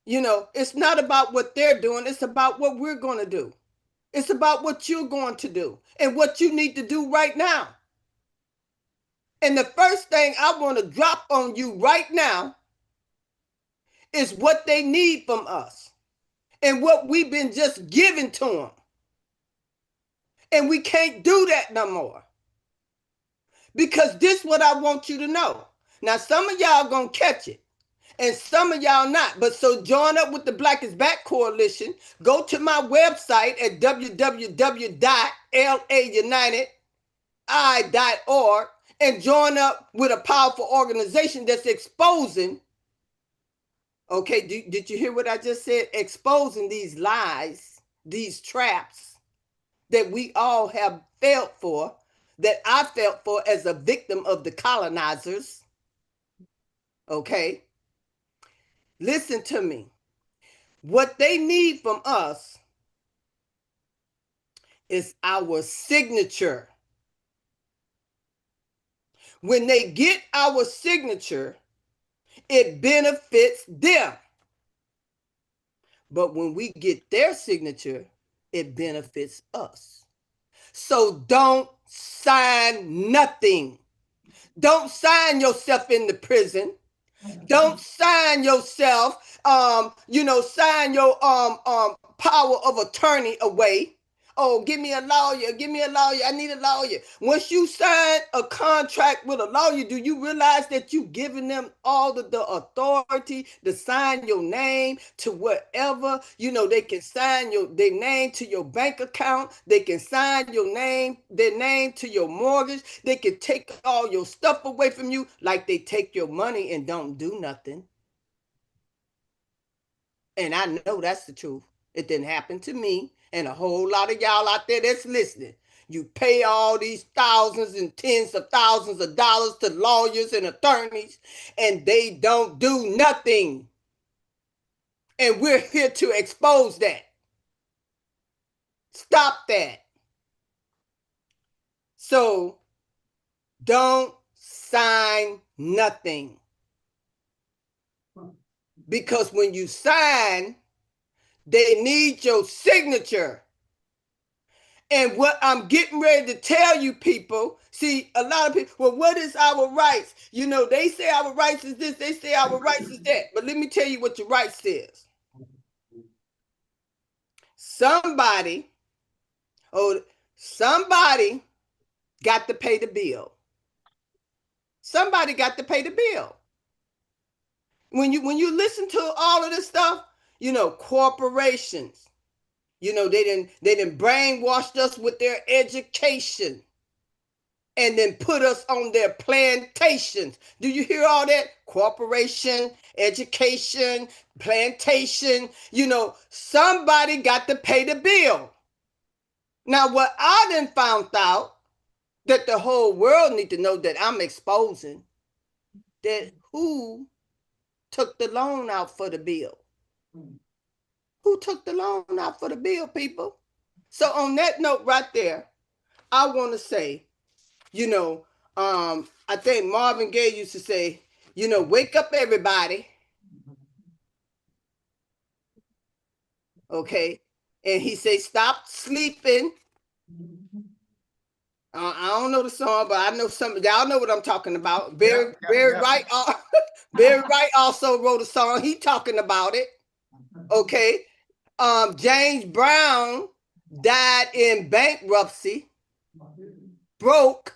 You know, it's not about what they're doing. It's about what we're going to do. It's about what you're going to do and what you need to do right now. And the first thing I want to drop on you right now is what they need from us and what we've been just giving to them. And we can't do that no more. Because this is what I want you to know. Now, some of y'all gonna catch it and some of y'all not. But so join up with the Black is Back Coalition. Go to my website at www.launitedi.org and join up with a powerful organization that's exposing. Okay, did you hear what I just said? Exposing these lies, these traps that we all have felt for, that I felt for as a victim of the colonizers. Okay? Listen to me. What they need from us is our signature. When they get our signature, it benefits them. But when we get their signature, it benefits us. So don't sign nothing. Don't sign yourself into prison. Don't sign yourself, sign your power of attorney away. Oh, give me a lawyer, I need a lawyer. Once you sign a contract with a lawyer, do you realize that you've given them all the authority to sign your name to whatever? You know, they can sign their name to your bank account. They can sign their name to your mortgage. They can take all your stuff away from you like they take your money and don't do nothing. And I know that's the truth. It didn't happen to me and a whole lot of y'all out there that's listening. You pay all these thousands and tens of thousands of dollars to lawyers and attorneys, and they don't do nothing. And we're here to expose that. Stop that. So don't sign nothing. Because when you sign, they need your signature. And what I'm getting ready to tell you people, see, a lot of people, well, what is our rights? You know, they say our rights is this, they say our rights is that. But let me tell you what your rights is. Somebody got to pay the bill. Somebody got to pay the bill. When you listen to all of this stuff, you know, corporations, you know, they didn't brainwashed us with their education and then put us on their plantations. Do you hear all that? Corporation, education, plantation, you know, somebody got to pay the bill. Now, what I done found out that the whole world need to know that I'm exposing that who took the loan out for the bill. Who took the loan out for the bill, people? So on that note right there, I want to say, you know, I think Marvin Gaye used to say, you know, wake up everybody. Okay. And he say, stop sleeping. I don't know the song, but I know some, y'all know what I'm talking about. Barry Wright, Barry Wright also wrote a song. He talking about it. Okay. James Brown died in bankruptcy, broke.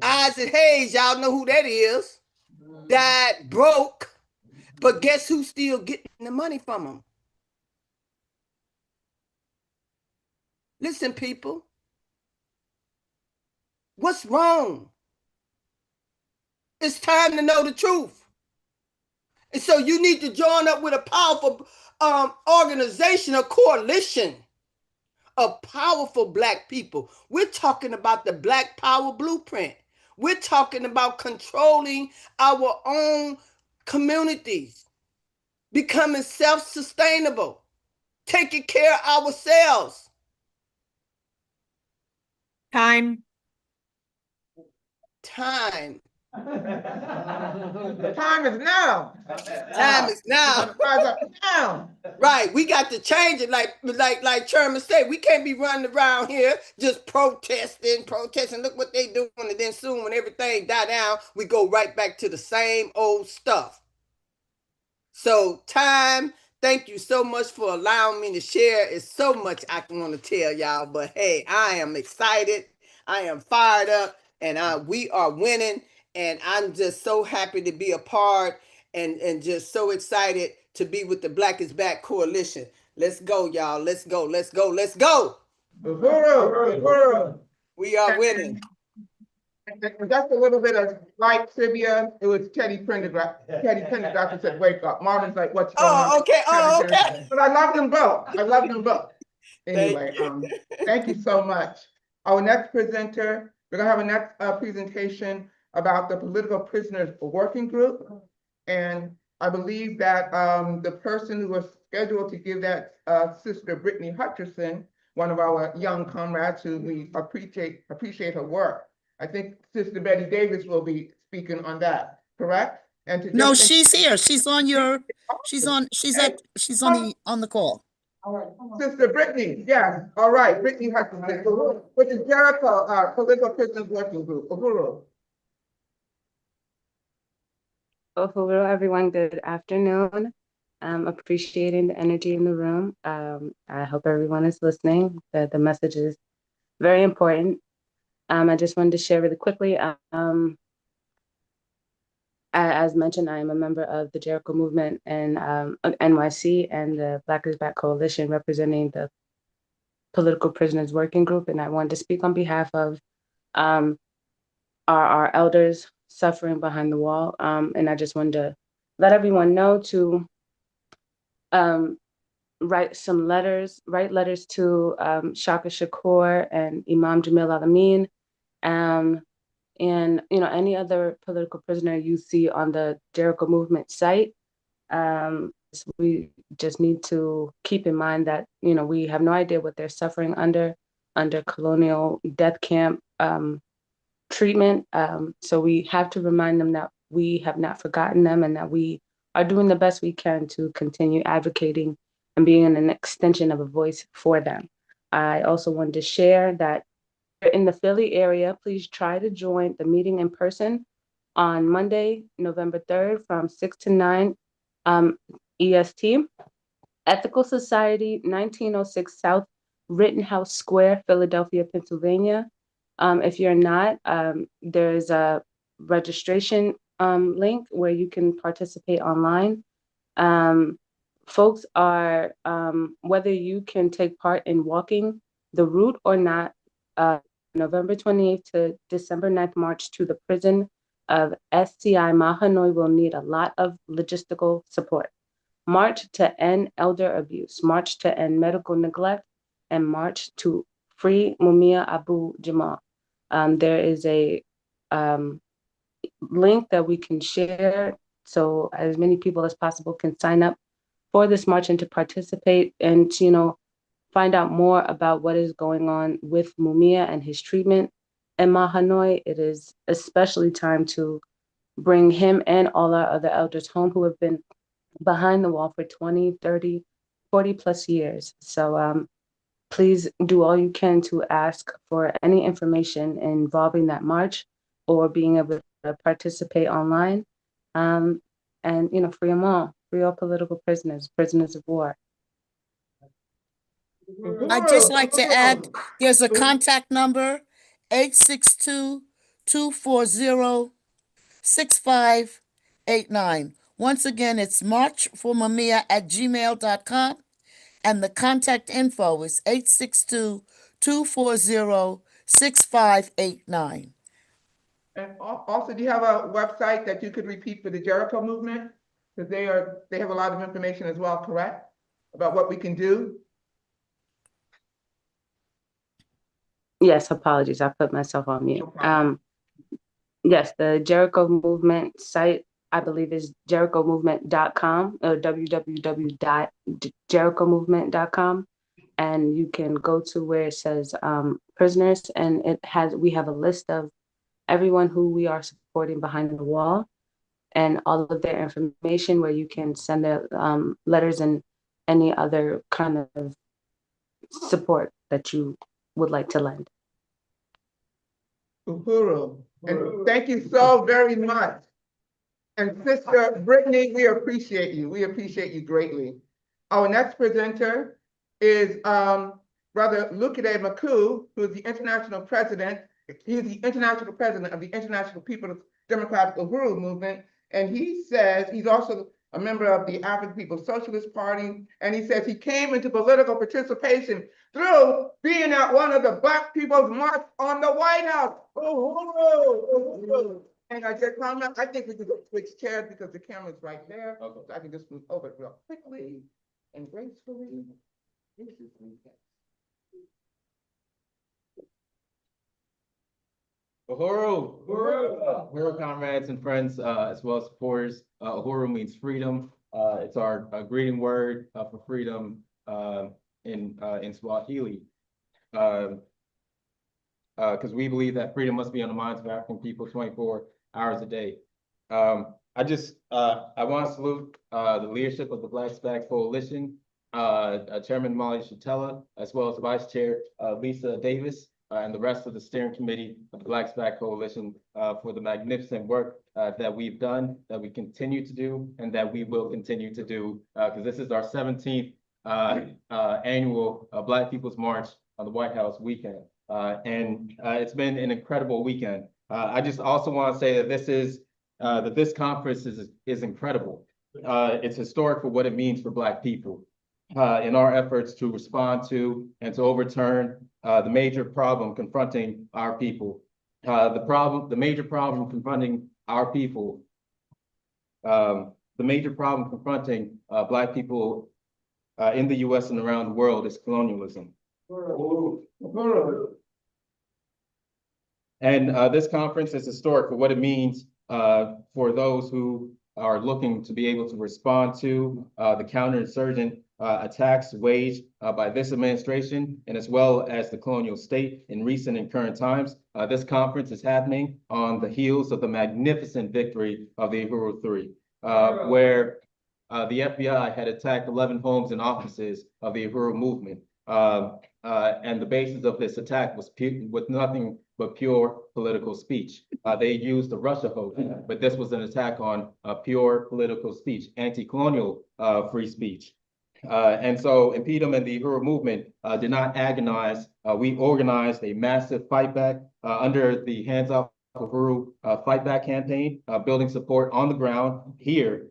Isaac Hayes, y'all know who that is, died broke, but guess who's still getting the money from him? Listen, people, What's wrong? It's time to know the truth. And so you need to join up with a powerful organization, a coalition of powerful Black people. We're talking about the Black Power Blueprint. We're talking about controlling our own communities, becoming self-sustainable, taking care of ourselves. Time. Time. The time is now. Time is now. Rise up now. Right, we got to change it. Like Chairman said, we can't be running around here just protesting. Look what they doing, and then soon, when everything die down, we go right back to the same old stuff. So, time. Thank you so much for allowing me to share. It's so much I want to tell y'all, but hey, I am excited. I am fired up, and we are winning, and I'm just so happy to be a part, and just so excited to be with the Black is Back Coalition. Let's go, y'all. Let's go. Let's go. Let's go. Uhuru, Uhuru. We are winning. And just a little bit of light trivia. It was Teddy Pendergrass. Teddy Pendergrass who said, "Wake up." Marvin's like, "What's going on?" Oh, okay. Oh, okay. But I love them both. Anyway, thank you so much. Our next presenter, we're gonna have a next presentation about the Political Prisoners Working Group. And I believe that the person who was scheduled to give that, Sister Brittany Hutcherson, one of our young comrades who we appreciate her work. I think Sister Betty Davis will be speaking on that, correct? And to No, just- she's here. She's on the call. Sister Brittany, yes, all right, Brittany Hutcherson, which is Jericho, Political Prisoners Working Group, Uhuru. Hello, everyone. Good afternoon. Appreciating the energy in the room. I hope everyone is listening. The message is very important. I just wanted to share really quickly. As mentioned, I am a member of the Jericho Movement and NYC and the Black is Back Coalition, representing the Political Prisoners Working Group. And I wanted to speak on behalf of our elders suffering behind the wall. And I just wanted to let everyone know to write letters to Shaka Shakur and Imam Jamil Alameen, and any other political prisoner you see on the Jericho Movement site. We just need to keep in mind that we have no idea what they're suffering under colonial death camp treatment. So we have to remind them that we have not forgotten them and that we are doing the best we can to continue advocating and being an extension of a voice for them. I also wanted to share that in the Philly area, please try to join the meeting in person on Monday, November 3rd from 6 to 9 EST. Ethical Society, 1906 South Rittenhouse Square, Philadelphia, Pennsylvania. If you're not, there's a registration link where you can participate online. Folks are, whether you can take part in walking the route or not, November 28th to December 9th march to the prison of SCI Mahanoy will need a lot of logistical support. March to end elder abuse, march to end medical neglect, and march to free Mumia Abu Jamal. There is a link that we can share so as many people as possible can sign up for this march and to participate and to, find out more about what is going on with Mumia and his treatment in Mahanoy. It is especially time to bring him and all our other elders home who have been behind the wall for 20, 30, 40 plus years. So please do all you can to ask for any information involving that march or being able to participate online. And free them all, free all political prisoners of war. I'd just like to add, there's a contact number, 862-240-6589. Once again, it's marchformamia@gmail.com. And the contact info is 862-240-6589. 6589. And also, do you have a website that you could repeat for the Jericho movement? Because they have a lot of information as well, correct? About what we can do? Yes, apologies. I put myself on mute. No problem. Yes, the Jericho Movement site, I believe, is jerichomovement.com or www.jerichomovement.com. And you can go to where it says prisoners, and we have a list of everyone who we are supporting behind the wall and all of their information where you can send their letters and any other kind of support that you would like to lend. Uhuru, and thank you so very much. And Sister Brittany, we appreciate you. We appreciate you greatly. Our next presenter is Brother Lukede Maku, who is the international president. He's the international president of the International People's Democratic Uhuru Movement. And he says he's also a member of the African People's Socialist Party. And he says he came into political participation through being at one of the Black People's March on the White House. Uhuru. And I just comment, I think we can go switch chairs because the camera's right there. Okay. So I can just move over real quickly and gracefully. Uhuru! Uhuru! Uhuru, comrades and friends, as well as supporters. Uhuru means freedom. It's our greeting word for freedom in Swahili. Because we believe that freedom must be on the minds of African people 24 hours a day. I want to salute the leadership of the Black Flag Coalition, Chairman Omali Yeshitela, as well as Vice Chair Lisa Davis, and the rest of the steering committee of the Black Flag Coalition for the magnificent work that we've done, that we continue to do, and that we will continue to do, because this is our 17th annual Black People's March on the White House weekend. And it's been an incredible weekend. I just also want to say that this conference is incredible. It's historic for what it means for Black people in our efforts to respond to and to overturn the major problem confronting our people. The major problem confronting our people, the major problem confronting Black people in the US and around the world is colonialism. And this conference is historic for what it means for those who are looking to be able to respond to the counterinsurgent attacks waged by this administration, and as well as the colonial state in recent and current times. This conference is happening on the heels of the magnificent victory of the Uhuru 3, where the FBI had attacked 11 homes and offices of the Uhuru Movement. And the basis of this attack was with nothing but pure political speech. They used the Russia hoax, but this was an attack on pure political speech, anti-colonial free speech. And so InPDUM and the Uhuru Movement did not agonize. We organized a massive fight back under the Hands Off Uhuru Fight Back campaign, building support on the ground here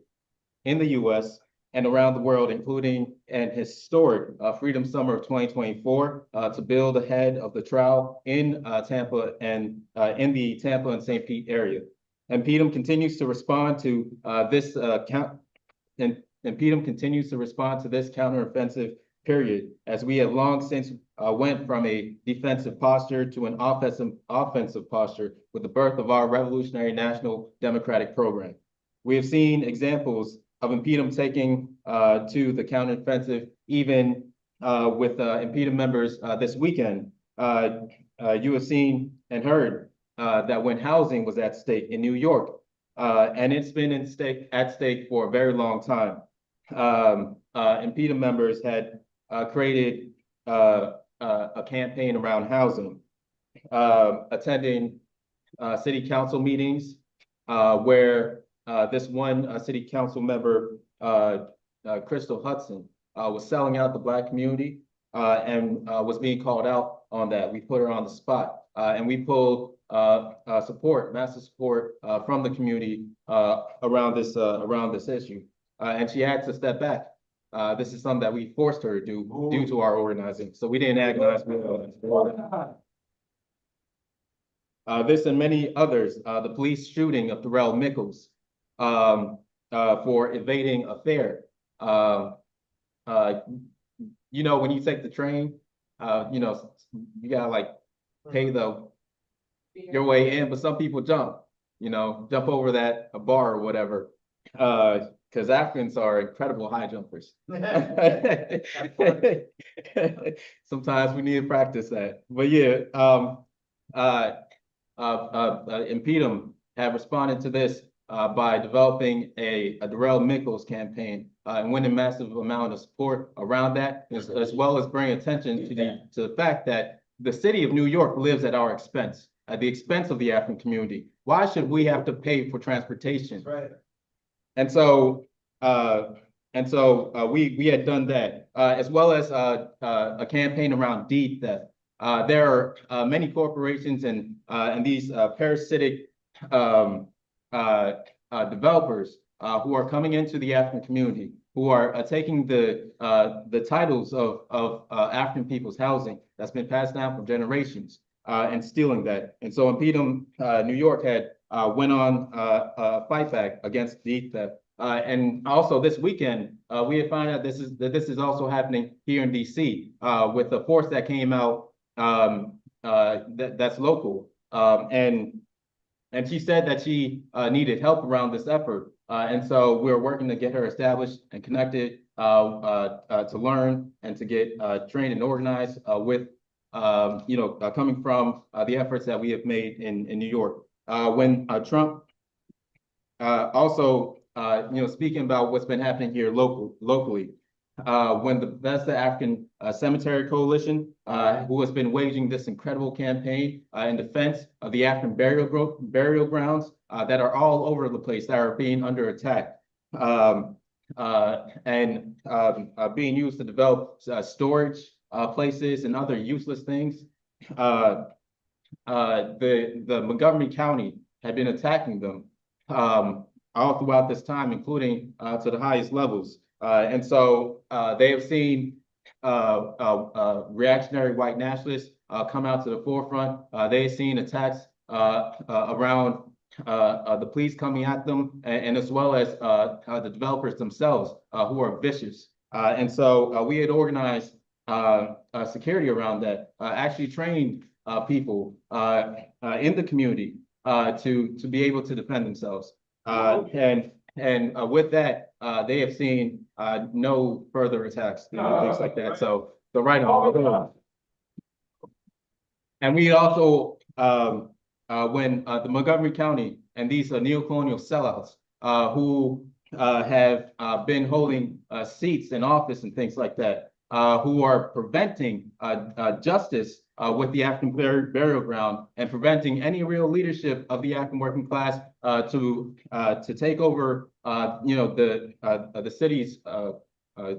in the US and around the world, including an historic Freedom Summer of 2024 to build ahead of the trial in Tampa and in the Tampa and St. Pete area. InPDUM continues to respond to this InPDUM continues to respond to this counteroffensive period, as we have long since went from a defensive posture to an offensive posture with the birth of our revolutionary national democratic program. We have seen examples of InPDUM taking to the counteroffensive, even with InPDUM members this weekend. You have seen and heard that when housing was at stake in New York, and it's been at stake for a very long time, InPDUM members had created a campaign around housing, attending city council meetings where this one city council member, Crystal Hutcherson, was selling out the Black community and was being called out on that. We put her on the spot and we pulled massive support from the community around this issue. And she had to step back. This is something that we forced her to do due to our organizing. So we didn't agonize. This and many others, the police shooting of Darrell Mickles for evading a fare. You know, when you take the train, you know, you gotta like pay your way in, but some people jump over that a bar or whatever. Because Africans are incredible high jumpers. Sometimes we need to practice that. But yeah, InPDUM have responded to this by developing a Darrell Mickles campaign and winning massive amount of support around that, as well as bring attention to the fact that the city of New York lives at our expense, at the expense of the African community. Why should we have to pay for transportation? Right. And so we had done that, as well as a campaign around deed theft. There are many corporations and these parasitic developers who are coming into the African community, who are taking the titles of African people's housing that's been passed down for generations and stealing that. And so InPDUM New York had went on a fight back against deed theft. And also this weekend, we had found out this is also happening here in DC with a force that came out that's local. And she said that she needed help around this effort. And so we're working to get her established and connected to learn and to get trained and organized with, coming from the efforts that we have made in New York. When Trump also, speaking about what's been happening here locally, when the Best African Cemetery Coalition, who has been waging this incredible campaign in defense of the African burial grounds that are all over the place, that are being under attack, and being used to develop storage places and other useless things. The Montgomery County had been attacking them all throughout this time, including to the highest levels. And so they have seen reactionary white nationalists come out to the forefront. They have seen attacks around the police coming at them, and as well as the developers themselves who are vicious. And so we had organized security around that, actually trained people in the community to be able to defend themselves. And with that, they have seen no further attacks and things like that. So right on. And we also, when the Montgomery County and these neocolonial sellouts who have been holding seats in office and things like that, who are preventing justice with the African burial ground and preventing any real leadership of the African working class to take over, the city's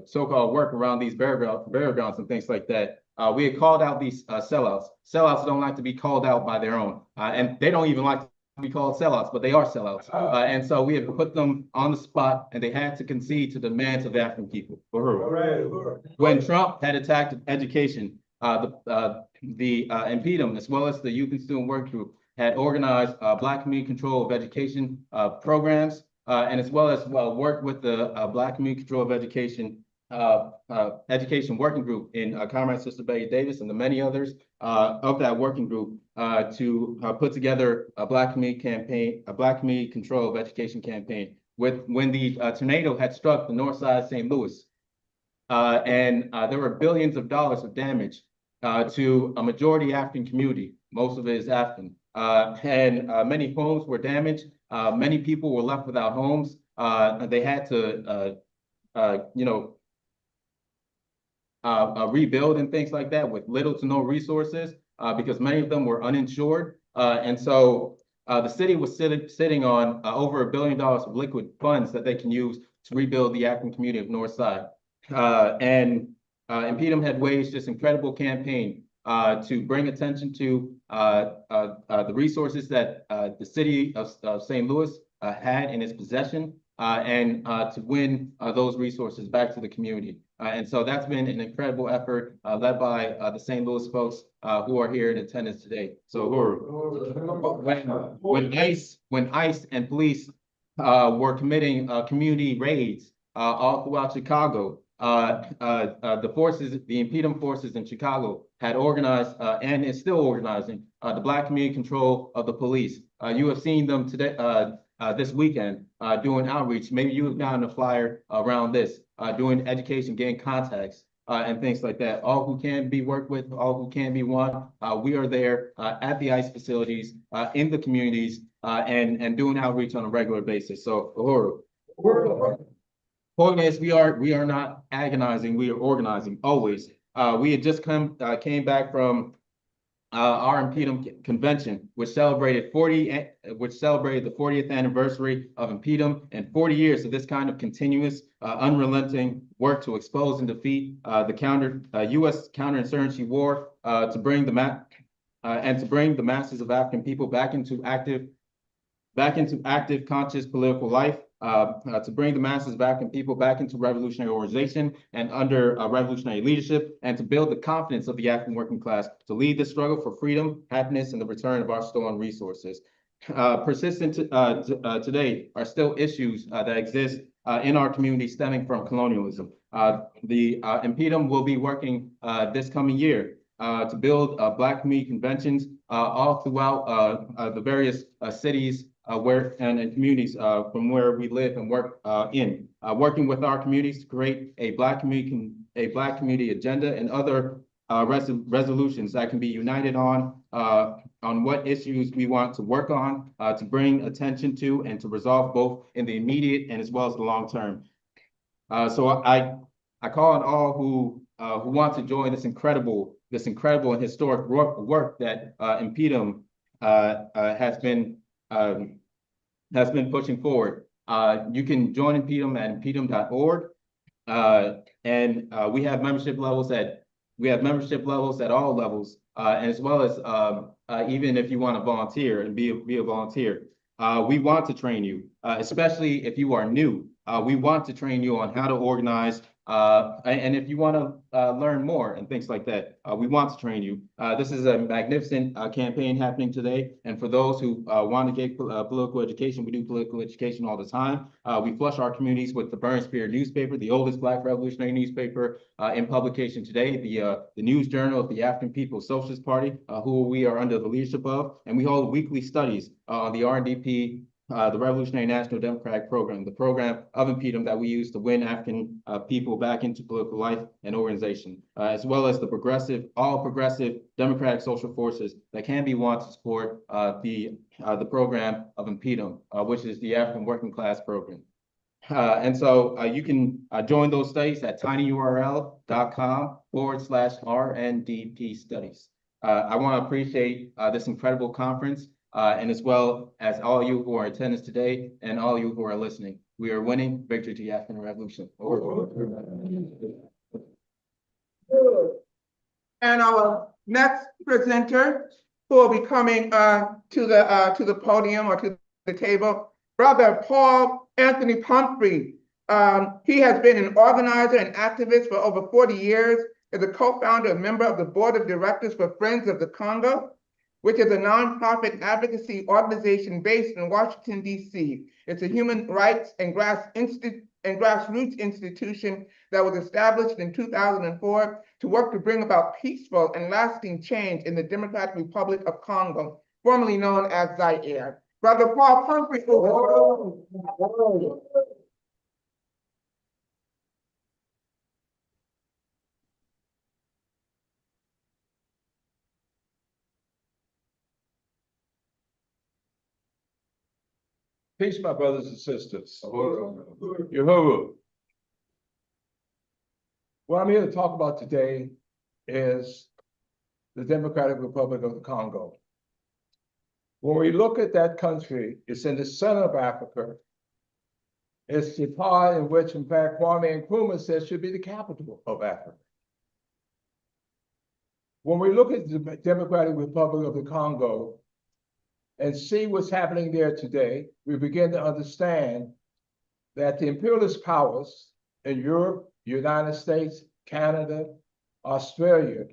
so-called work around these burial grounds and things like that. We had called out these sellouts. Sellouts don't like to be called out by their own, and they don't even like to be called sellouts, but they are sellouts. And so we had put them on the spot, and they had to concede to the demands of the African people. When Trump had attacked education, the InPDUM, as well as the Youth and Student Work Group, had organized Black community control of education programs, and as well as worked with the Black community control of education working group in Comrade Sister Betty Davis and the many others of that working group to put together a Black community campaign, a Black community control of education campaign. When the tornado had struck the north side of St. Louis, and there were billions of dollars of damage to a majority African community. Most of it is African. And many homes were damaged. Many people were left without homes. They had to, rebuild and things like that with little to no resources because many of them were uninsured. And so the city was sitting on over $1 billion of liquid funds that they can use to rebuild the African community of North Side. And InPDUM had waged this incredible campaign to bring attention to the resources that the city of St. Louis had in its possession, and to win those resources back to the community. And so that's been an incredible effort led by the St. Louis folks who are here in attendance today. So when ICE and police were committing community raids all throughout Chicago, the forces, the InPDUM forces in Chicago had organized and is still organizing the Black community control of the police. You have seen them today, this weekend, doing outreach. Maybe you have gotten a flyer around this, doing education, getting contacts, and things like that. All who can be worked with, all who can be won. We are there at the ICE facilities, in the communities, and doing outreach on a regular basis. So, Uhuru. Point is, we are not agonizing, we are organizing always. We had just came back from our InPDUM convention, which celebrated the 40th anniversary of InPDUM and 40 years of this kind of continuous, unrelenting work to expose and defeat the U.S. counterinsurgency war, to bring the masses of African people back into active, conscious political life, to bring the masses of African people back into revolutionary organization and under revolutionary leadership, and to build the confidence of the African working class to lead the struggle for freedom, happiness, and the return of our stolen resources. Persistent today are still issues that exist in our community stemming from colonialism. The InPDUM will be working this coming year to build Black community conventions all throughout the various cities and communities from where we live and work working with our communities to create a Black community agenda and other resolutions that can be united on what issues we want to work on, to bring attention to, and to resolve both in the immediate and as well as the long term. So I call on all who want to join this incredible and historic work that InPDUM has been pushing forward. You can join InPDUM at inpdum.org, and we have membership levels at all levels, as well as even if you want to volunteer and be a volunteer. We want to train you, especially if you are new. We want to train you on how to organize, and if you want to learn more and things like that, we want to train you. This is a magnificent campaign happening today. And for those who want to get political education, we do political education all the time. We flush our communities with the Burn Spear newspaper, the oldest Black revolutionary newspaper in publication today, the News Journal of the African People's Socialist Party, who we are under the leadership of. And we hold weekly studies on the RNDP, the Revolutionary National Democratic Program, the program of InPDUM that we use to win African people back into political life and organization, as well as all progressive democratic social forces that can be won to support the program of InPDUM, which is the African Working Class Program. And so you can join those studies at tinyurl.com/RNDP studies. I want to appreciate this incredible conference. And as well as all you who are in attendance today and all you who are listening. We are winning. Victory to the African Revolution. And our next presenter, who will be coming to the podium or to the table, Brother Paul Anthony Pumphrey. He has been an organizer and activist for over 40 years, is a co-founder and member of the board of directors for Friends of the Congo, which is a nonprofit advocacy organization based in Washington, D.C. It's a human rights and grassroots institution that was established in 2004 to work to bring about peaceful and lasting change in the Democratic Republic of Congo, formerly known as Zaire. Brother Paul Pumphrey. Peace, my brothers and sisters. Uhuru. What I'm here to talk about today is the Democratic Republic of the Congo. When we look at that country, it's in the center of Africa. It's the part in which, in fact, Kwame Nkrumah says should be the capital of Africa. When we look at the Democratic Republic of the Congo, and see what's happening there today, we begin to understand that the imperialist powers in Europe, United States, Canada, Australia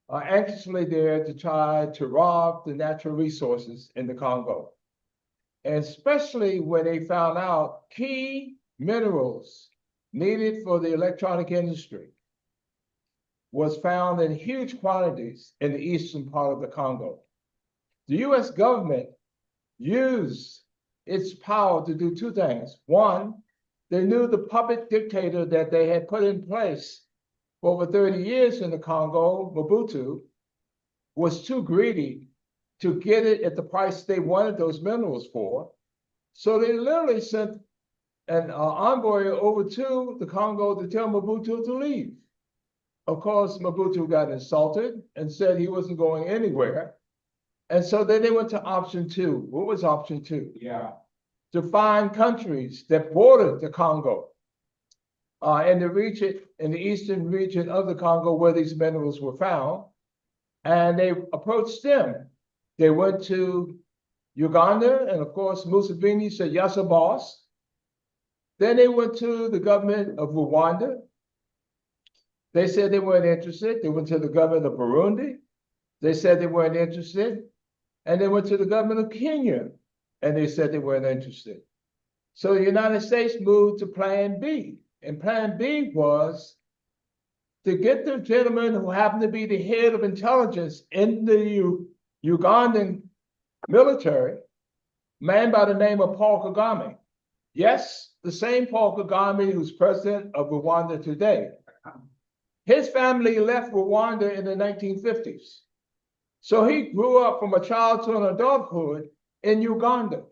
are anxiously there to try to rob the natural resources in the Congo. And especially when they found out key minerals needed for the electronic industry was found in huge quantities in the eastern part of the Congo. The US government used its power to do two things. One, they knew the puppet dictator that they had put in place for over 30 years in the Congo, Mobutu, was too greedy to get it at the price they wanted those minerals for. So they literally sent an envoy over to the Congo to tell Mobutu to leave. Of course, Mobutu got insulted and said he wasn't going anywhere. And so then they went to option two. What was option two? Yeah. To find countries that bordered the Congo in the region, in the eastern region of the Congo where these minerals were found. And they approached them. They went to Uganda, and of course, Museveni said, yes, boss. Then they went to the government of Rwanda. They said they weren't interested. They went to the government of Burundi. They said they weren't interested. And they went to the government of Kenya, and they said they weren't interested. So the United States moved to Plan B. And Plan B was to get the gentleman who happened to be the head of intelligence in the Ugandan military, a man by the name of Paul Kagame. Yes, the same Paul Kagame who's president of Rwanda today. His family left Rwanda in the 1950s. So he grew up from a child to an adulthood in Uganda.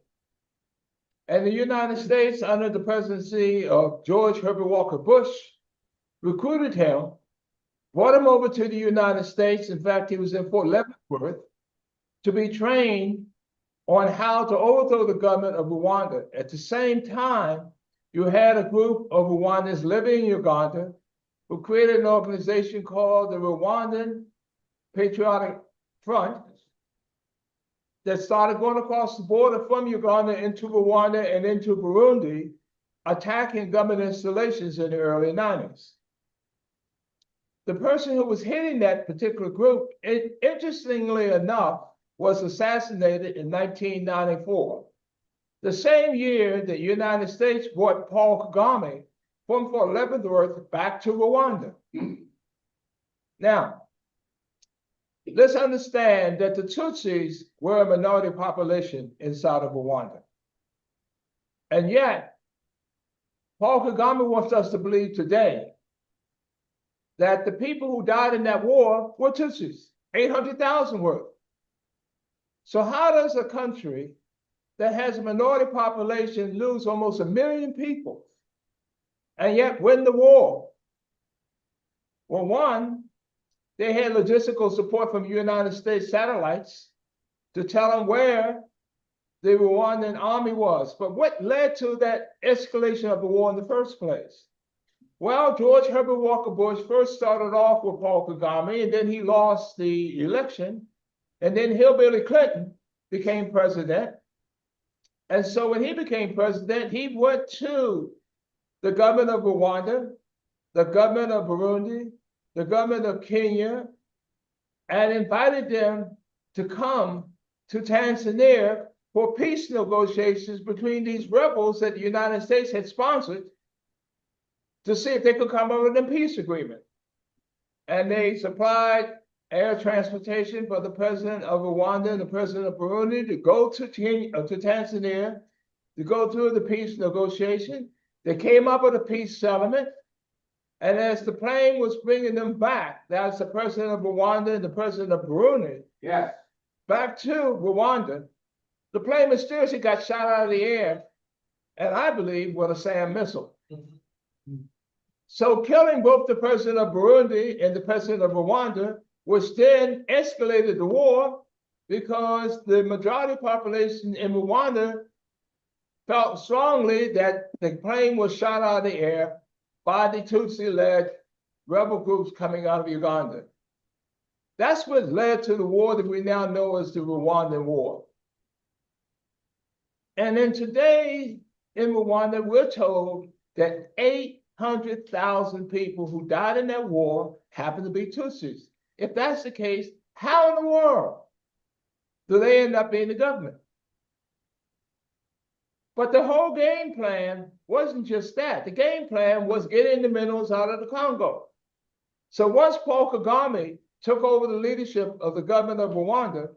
And the United States, under the presidency of George Herbert Walker Bush, recruited him, brought him over to the United States. In fact, he was in Fort Leavenworth to be trained on how to overthrow the government of Rwanda. At the same time, you had a group of Rwandans living in Uganda who created an organization called the Rwandan Patriotic Front that started going across the border from Uganda into Rwanda and into Burundi, attacking government installations in the early 90s. The person who was heading that particular group, interestingly enough, was assassinated in 1994. The same year the United States brought Paul Kagame from Fort Leavenworth back to Rwanda. Now, let's understand that the Tutsis were a minority population inside of Rwanda. And yet, Paul Kagame wants us to believe today that the people who died in that war were Tutsis, 800,000 worth. So how does a country that has a minority population lose almost 1 million people and yet win the war? Well, one, they had logistical support from United States satellites to tell them where the Rwandan army was. But what led to that escalation of the war in the first place? Well, George Herbert Walker Bush first started off with Paul Kagame, and then he lost the election. And then Hillbilly Clinton became president. And so when he became president, he went to the government of Rwanda, the government of Burundi, the government of Kenya, and invited them to come to Tanzania for peace negotiations between these rebels that the United States had sponsored to see if they could come up with a peace agreement. And they supplied air transportation for the president of Rwanda and the president of Burundi to go to Tanzania to go through the peace negotiation. They came up with a peace settlement. And as the plane was bringing them back, that's the president of Rwanda and the president of Burundi, yes, back to Rwanda, the plane mysteriously got shot out of the air, and I believe with a SAM missile. So killing both the president of Burundi and the president of Rwanda, which then escalated the war because the majority population in Rwanda felt strongly that the plane was shot out of the air by the Tutsi-led rebel groups coming out of Uganda. That's what led to the war that we now know as the Rwandan War. And then today in Rwanda, we're told that 800,000 people who died in that war happen to be Tutsis. If that's the case, how in the world do they end up being the government? But the whole game plan wasn't just that. The game plan was getting the minerals out of the Congo. So once Paul Kagame took over the leadership of the government of Rwanda,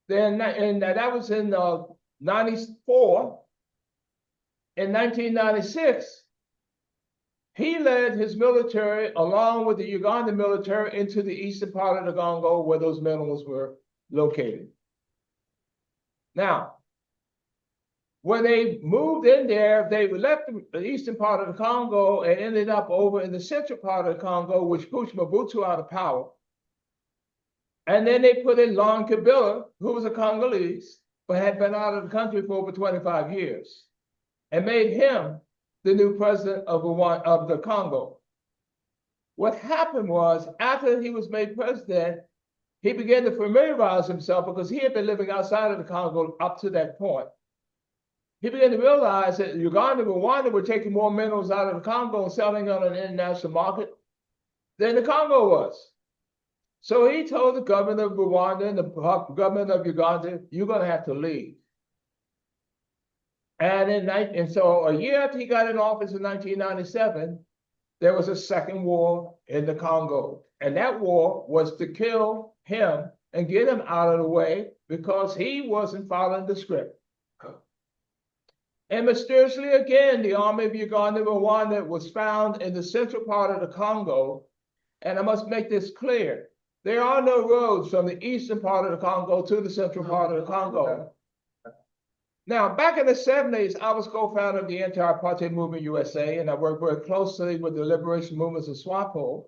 then, and that was in 94, in 1996, he led his military along with the Ugandan military into the eastern part of the Congo where those minerals were located. Now, when they moved in there, they left the eastern part of the Congo and ended up over in the central part of the Congo, which pushed Mobutu out of power. And then they put in Laurent Kabila, who was a Congolese, but had been out of the country for over 25 years, and made him the new president of the Congo. What happened was, after he was made president, he began to familiarize himself because he had been living outside of the Congo up to that point. He began to realize that Uganda and Rwanda were taking more minerals out of the Congo and selling on an international market than the Congo was. So he told the government of Rwanda and the government of Uganda, you're going to have to leave. And so a year after he got in office in 1997, there was a second war in the Congo. And that war was to kill him and get him out of the way because he wasn't following the script. And mysteriously again, the army of Uganda and Rwanda was found in the central part of the Congo. And I must make this clear. There are no roads from the eastern part of the Congo to the central part of the Congo. Now, back in the 70s, I was co-founder of the Anti-Apartheid Movement USA, and I worked very closely with the liberation movements of SWAPO.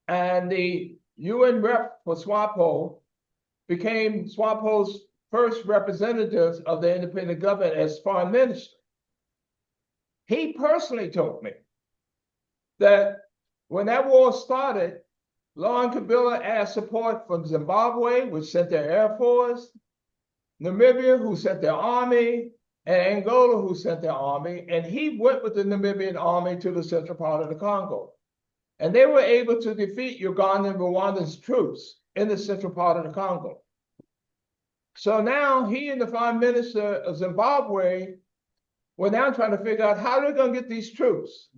And the UN rep for SWAPO became SWAPO's first representatives of the independent government as foreign minister. He personally told me that when that war started, Laurent Kabila asked support from Zimbabwe, which sent their air force, Namibia, who sent their army, and Angola, who sent their army, and he went with the Namibian army to the central part of the Congo. And they were able to defeat Uganda and Rwanda's troops in the central part of the Congo. So now he and the Prime Minister of Zimbabwe were now trying to figure out how they're going to get these troops.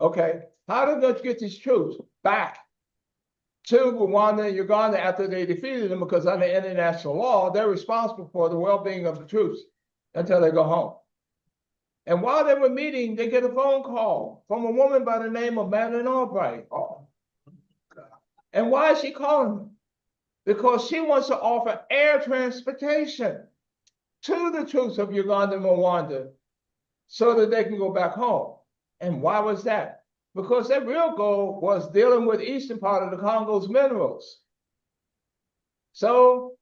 Okay, how they're going to get these troops back to Rwanda and Uganda after they defeated them, because under international law, they're responsible for the well-being of the troops until they go home. And while they were meeting, they get a phone call from a woman by the name of Madeleine Albright. And why is she calling them? Because she wants to offer air transportation to the troops of Uganda and Rwanda so that they can go back home. And why was that? Because their real goal was dealing with eastern part of the Congo's minerals. So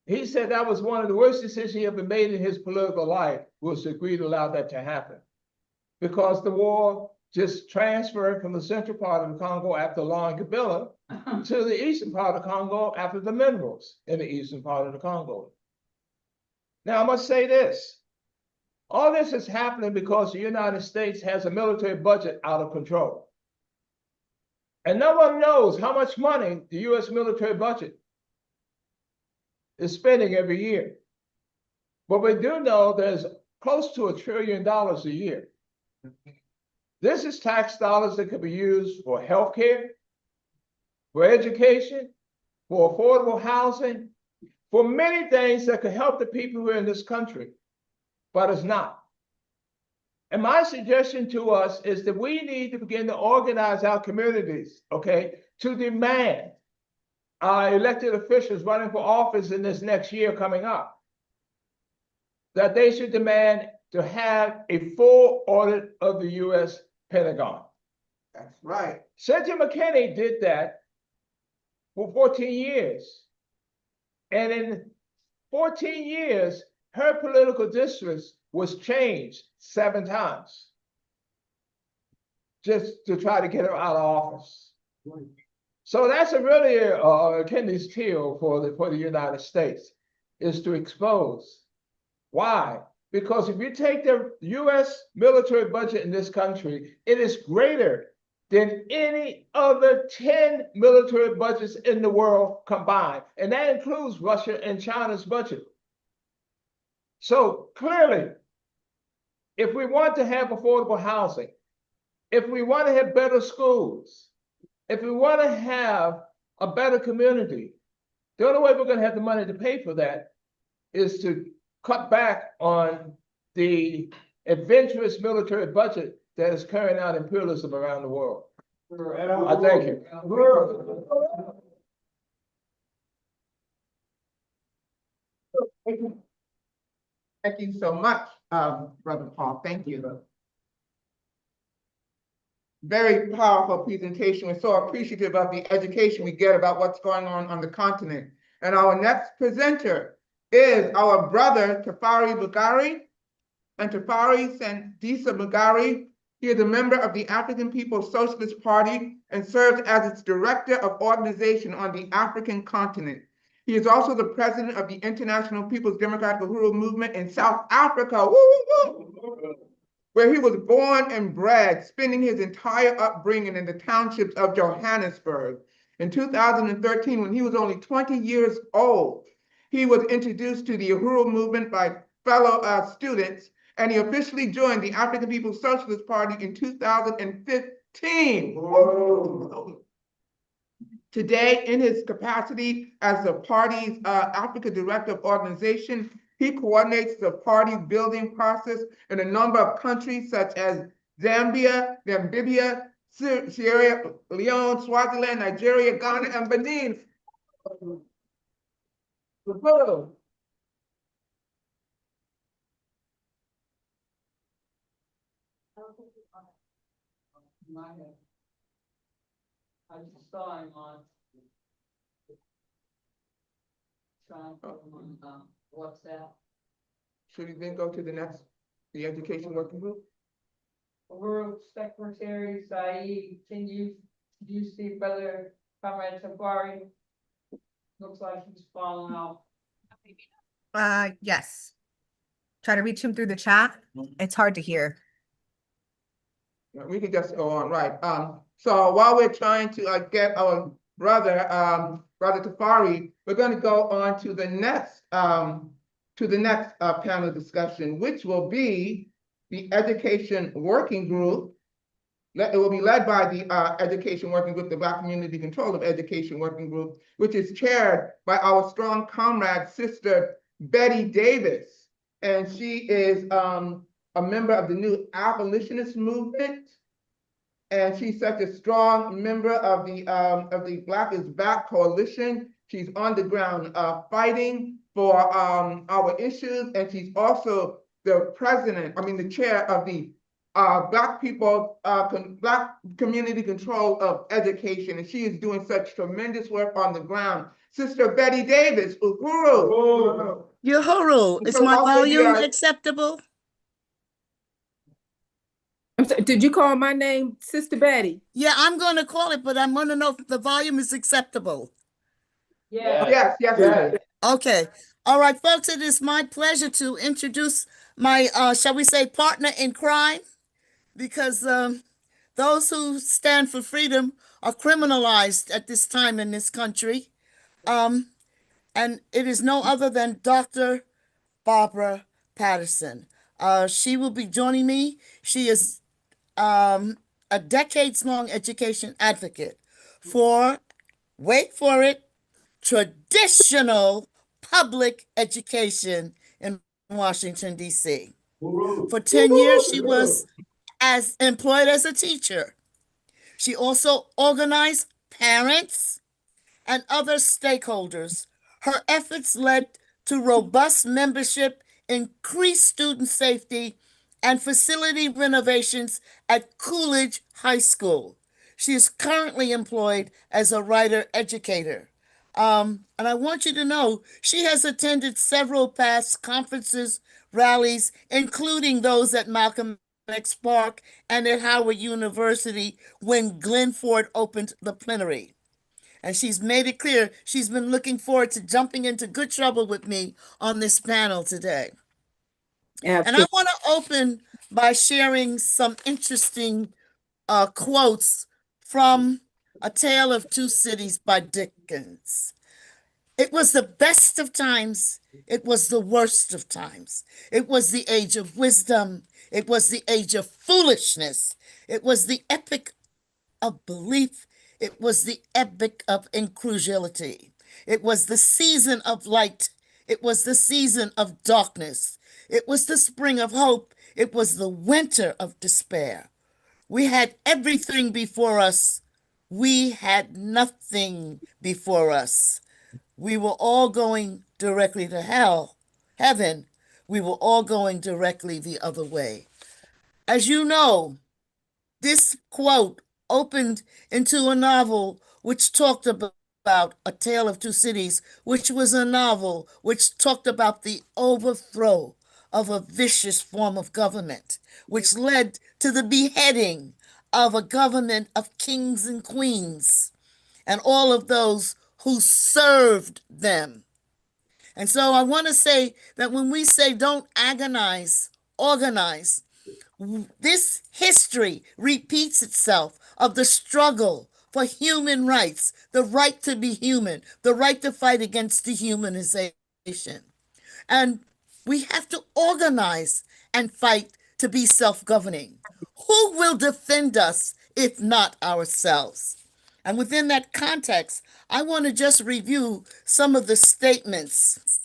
he said that was one of the worst decisions he ever made in his political life, was to agree to allow that to happen. Because the war just transferred from the central part of the Congo after Laurent Kabila to the eastern part of the Congo after the minerals in the eastern part of the Congo. Now I must say this. All this is happening because the United States has a military budget out of control. And no one knows how much money the US military budget is spending every year. But we do know there's close to $1 trillion a year. This is tax dollars that could be used for healthcare, for education, for affordable housing, for many things that could help the people who are in this country. But it's not. And my suggestion to us is that we need to begin to organize our communities, okay, to demand our elected officials running for office in this next year coming up, that they should demand to have a full audit of the US Pentagon. That's right. Senator McKinney did that for 14 years. And in 14 years, her political district was changed 7 times just to try to get her out of office. So that's a really Achilles heel for the United States, is to expose why Because if you take the US military budget in this country, it is greater than any other 10 military budgets in the world combined. And that includes Russia and China's budget. So clearly, if we want to have affordable housing, if we want to have better schools, if we want to have a better community, the only way we're going to have the money to pay for that is to cut back on the adventurous military budget that is carrying out imperialism around the world. I thank you. Thank you so much, Brother Paul. Thank you. Very powerful presentation. We're so appreciative of the education we get about what's going on the continent. And our next presenter is our brother, Tafarie Mugeri. And Tafarie Sandisa Mugeri, he is a member of the African People's Socialist Party and serves as its director of organization on the African continent. He is also the president of the International People's Democratic Uhuru Movement in South Africa, where he was born and bred, spending his entire upbringing in the townships of Johannesburg. In 2013, when he was only 20 years old, he was introduced to the Uhuru Movement by fellow students, and he officially joined the African People's Socialist Party in 2015. Today, in his capacity as the party's Africa Director of Organization, he coordinates the party building process in a number of countries such as Zambia, Namibia, Sierra Leone, Swaziland, Nigeria, Ghana, and Benin. I just saw him on WhatsApp. Should we then go to the education working group? Uhuru Secretary Saeed, do you see Brother Comrade Tafarie? Looks like he's falling out. Yes. Try to reach him through the chat. It's hard to hear. We can just go on, right? So while we're trying to get our brother Tafarie, we're going to go on to the next panel discussion, which will be the education working group. It will be led by the education working group, the Black Community Control of Education Working Group, which is chaired by our strong comrade, Sister Betty Davis, and she is a member of the new abolitionist movement, and she's such a strong member of the Black is Back coalition. She's on the ground fighting for our issues, and she's also the chair of the Black Community Control of Education, and she is doing such tremendous work on the ground. Sister Betty Davis, Uhuru. Uhuru, is my volume acceptable? I'm sorry, did you call my name Sister Betty? Yeah, I'm going to call it, but I want to know if the volume is acceptable. Yeah. Yes. Okay. All right, folks, it is my pleasure to introduce my, shall we say, partner in crime, because those who stand for freedom are criminalized at this time in this country. And it is no other than Dr. Barbara Patterson. She will be joining me. She is a decades-long education advocate for, wait for it, traditional public education in Washington, D.C. For 10 years, she was employed as a teacher. She also organized parents and other stakeholders. Her efforts led to robust membership, increased student safety, and facility renovations at Coolidge High School. She is currently employed as a writer-educator. And I want you to know she has attended several past conferences, rallies, including those at Malcolm X Park and at Howard University when Glenn Ford opened the plenary. And she's made it clear she's been looking forward to jumping into good trouble with me on this panel today. And I want to open by sharing some interesting quotes from A Tale of Two Cities by Dickens. It was the best of times. It was the worst of times. It was the age of wisdom. It was the age of foolishness. It was the epic of belief. It was the epic of incredulity. It was the season of light. It was the season of darkness. It was the spring of hope. It was the winter of despair. We had everything before us. We had nothing before us. We were all going directly to heaven. We were all going directly the other way. As you know, this quote opened into a novel which talked about A Tale of Two Cities, which was a novel which talked about the overthrow of a vicious form of government, which led to the beheading of a government of kings and queens and all of those who served them. And so I want to say that when we say don't agonize, organize, this history repeats itself of the struggle for human rights, the right to be human, the right to fight against dehumanization. And we have to organize and fight to be self-governing. Who will defend us if not ourselves? And within that context, I want to just review some of the statements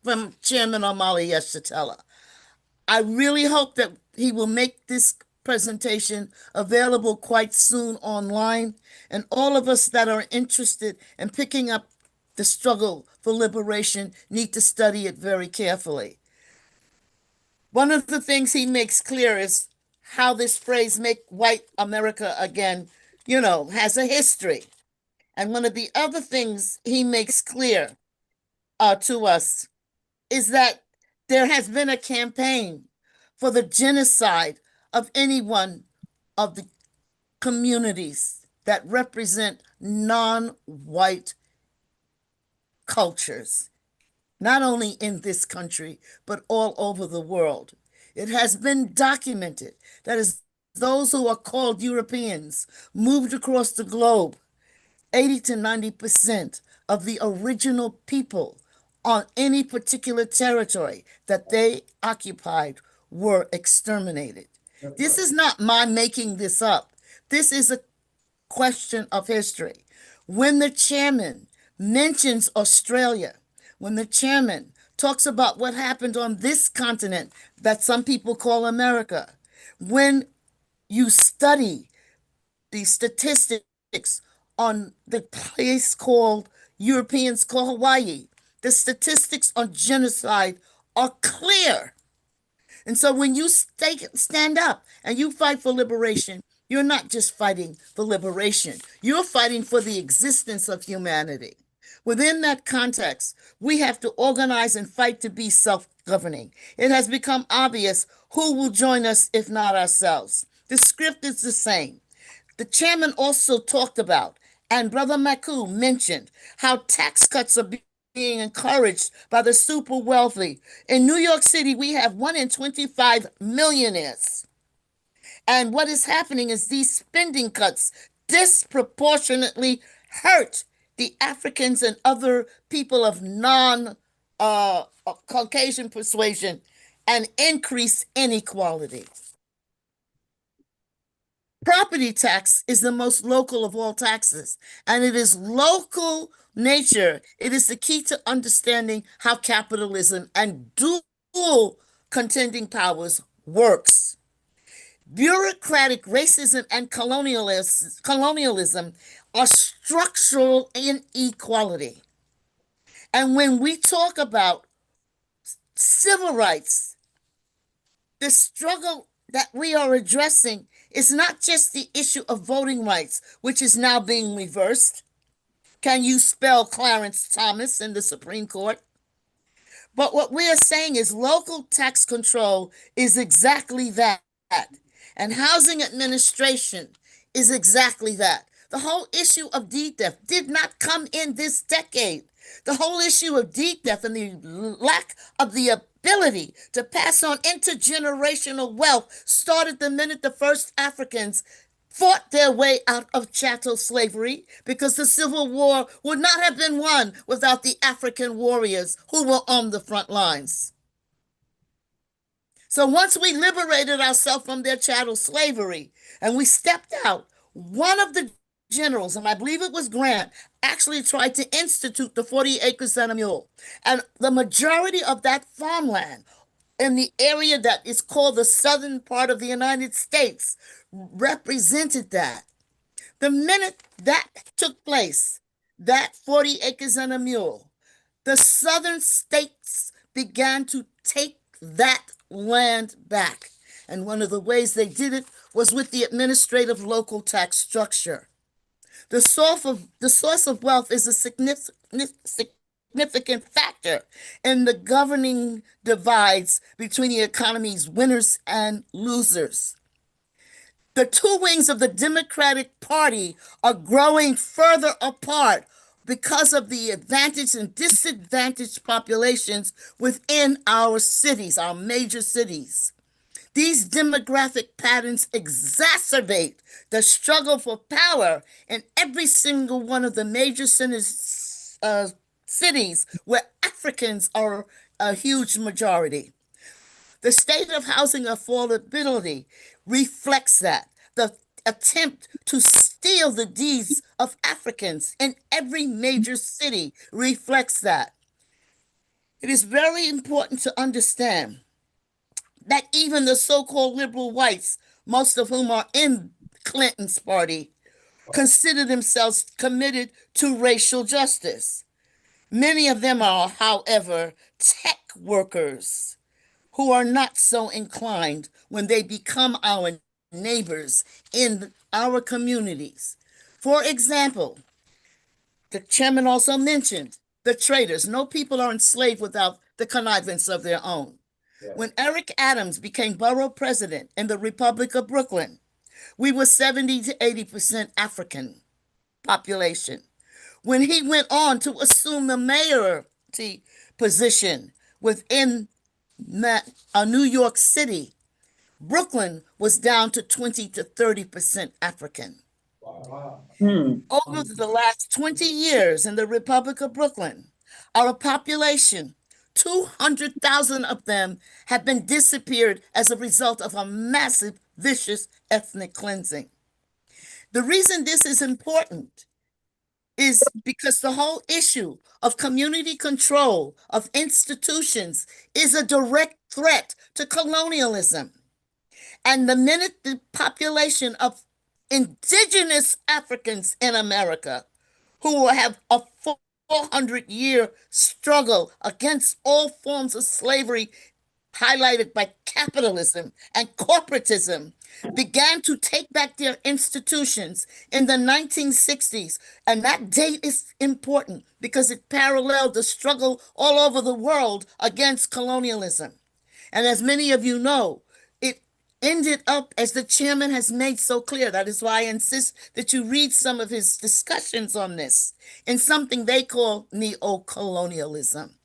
from Chairman Omali Yeshitela. I really hope that he will make this presentation available quite soon online, and all of us that are interested in picking up the struggle for liberation need to study it very carefully. One of the things he makes clear is how this phrase, make white America again, has a history. And one of the other things he makes clear to us is that there has been a campaign for the genocide of any one of the communities that represent non-white cultures, not only in this country, but all over the world. It has been documented that as those who are called Europeans moved across the globe, 80 to 90% of the original people on any particular territory that they occupied were exterminated. This is not my making this up. This is a question of history. When the chairman mentions Australia, when the chairman talks about what happened on this continent that some people call America, when you study the statistics on the place called Europeans call Hawaii, the statistics on genocide are clear. And so when you stand up and you fight for liberation, you're not just fighting for liberation, you're fighting for the existence of humanity. Within that context, we have to organize and fight to be self-governing. It has become obvious who will join us if not ourselves. The script is the same. The chairman also talked about, and Brother Maku mentioned, how tax cuts are being encouraged by the super wealthy. In New York City, we have 1 in 25 millionaires. And what is happening is these spending cuts disproportionately hurt the Africans and other people of non-Caucasian persuasion and increase inequality. Property tax is the most local of all taxes, and it is local nature. It is the key to understanding how capitalism and dual contending powers works. Bureaucratic racism and colonialism are structural inequality. And when we talk about civil rights, the struggle that we are addressing is not just the issue of voting rights, which is now being reversed. Can you spell Clarence Thomas in the Supreme Court? But what we are saying is local tax control is exactly that. And housing administration is exactly that. The whole issue of deed theft did not come in this decade. The whole issue of deed theft and the lack of the ability to pass on intergenerational wealth started the minute the first Africans fought their way out of chattel slavery, because the Civil War would not have been won without the African warriors who were on the front lines. So once we liberated ourselves from their chattel slavery and we stepped out, one of the generals, and I believe it was Grant, actually tried to institute the 40 acres and a mule. And the majority of that farmland in the area that is called the southern part of the United States represented that. The minute that took place, that 40 acres and a mule, the southern states began to take that land back. And one of the ways they did it was with the administrative local tax structure. The source of wealth is a significant factor in the governing divides between the economy's winners and losers. The two wings of the Democratic Party are growing further apart because of the advantaged and disadvantaged populations within our cities, our major cities. These demographic patterns exacerbate the struggle for power in every single one of the major cities where Africans are a huge majority. The state of housing affordability reflects that. The attempt to steal the deeds of Africans in every major city reflects that. It is very important to understand that even the so-called liberal whites, most of whom are in Clinton's party, consider themselves committed to racial justice. Many of them are, however, tech workers who are not so inclined when they become our neighbors in our communities. For example, the chairman also mentioned the traders. No people are enslaved without the connivance of their own. When Eric Adams became borough president in the Republic of Brooklyn, we were 70 to 80% African population. When he went on to assume the mayoralty position within New York City, Brooklyn was down to 20 to 30% African. Over the last 20 years in the Republic of Brooklyn, our population, 200,000 of them have been disappeared as a result of a massive, vicious ethnic cleansing. The reason this is important is because the whole issue of community control of institutions is a direct threat to colonialism. And the minute the population of indigenous Africans in America, who have a 400-year struggle against all forms of slavery highlighted by capitalism and corporatism, began to take back their institutions in the 1960s. And that date is important because it paralleled the struggle all over the world against colonialism. And as many of you know, it ended up, as the chairman has made so clear, that is why I insist that you read some of his discussions on this, in something they call neo-colonialism.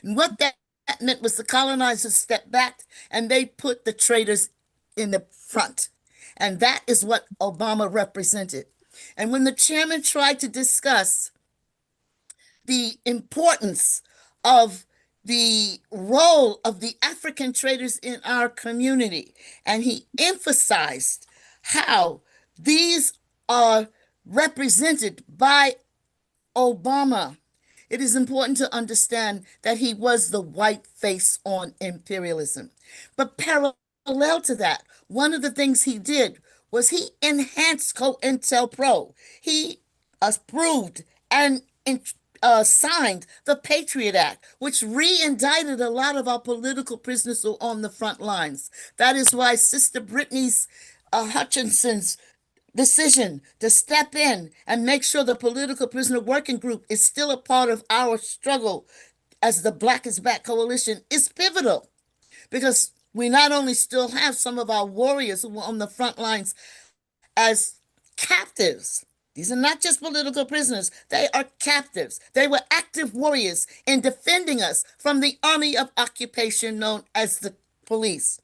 And what that meant was the colonizers stepped back and they put the traders in the front. And that is what Obama represented. And when the chairman tried to discuss the importance of the role of the African traders in our community, and he emphasized how these are represented by Obama, it is important to understand that he was the white face on imperialism. But parallel to that, one of the things he did was he enhanced COINTELPRO. He approved and signed the Patriot Act, which re-indicted a lot of our political prisoners who are on the front lines. That is why Sister Brittany's Hutcherson's decision to step in and make sure the political prisoner working group is still a part of our struggle as the Black is Back coalition is pivotal, because we not only still have some of our warriors who were on the front lines as captives, These are not just political prisoners. They are captives. They were active warriors in defending us from the army of occupation known as the police.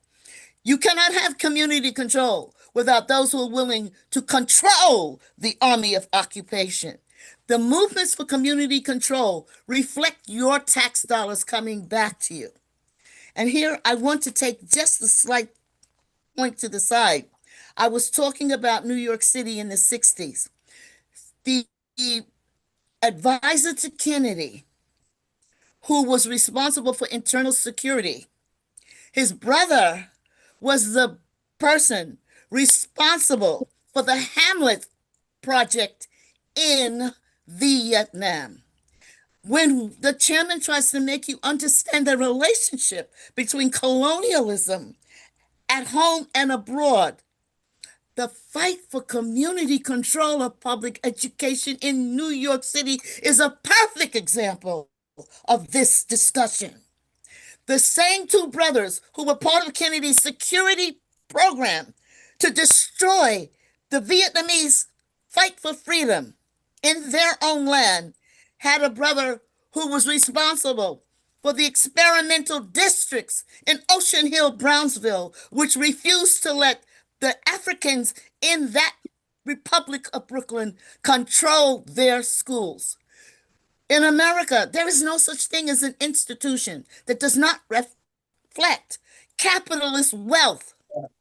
You cannot have community control without those who are willing to control the army of occupation. The movements for community control reflect your tax dollars coming back to you. And here I want to take just a slight point to the side. I was talking about New York City in the 60s. The advisor to Kennedy, who was responsible for internal security, his brother was the person responsible for the Hamlet Project in Vietnam. When the chairman tries to make you understand the relationship between colonialism at home and abroad, the fight for community control of public education in New York City is a perfect example of this discussion. The same two brothers who were part of Kennedy's security program to destroy the Vietnamese fight for freedom in their own land had a brother who was responsible for the experimental districts in Ocean Hill, Brownsville, which refused to let the Africans in that Republic of Brooklyn control their schools. In America, there is no such thing as an institution that does not reflect capitalist wealth.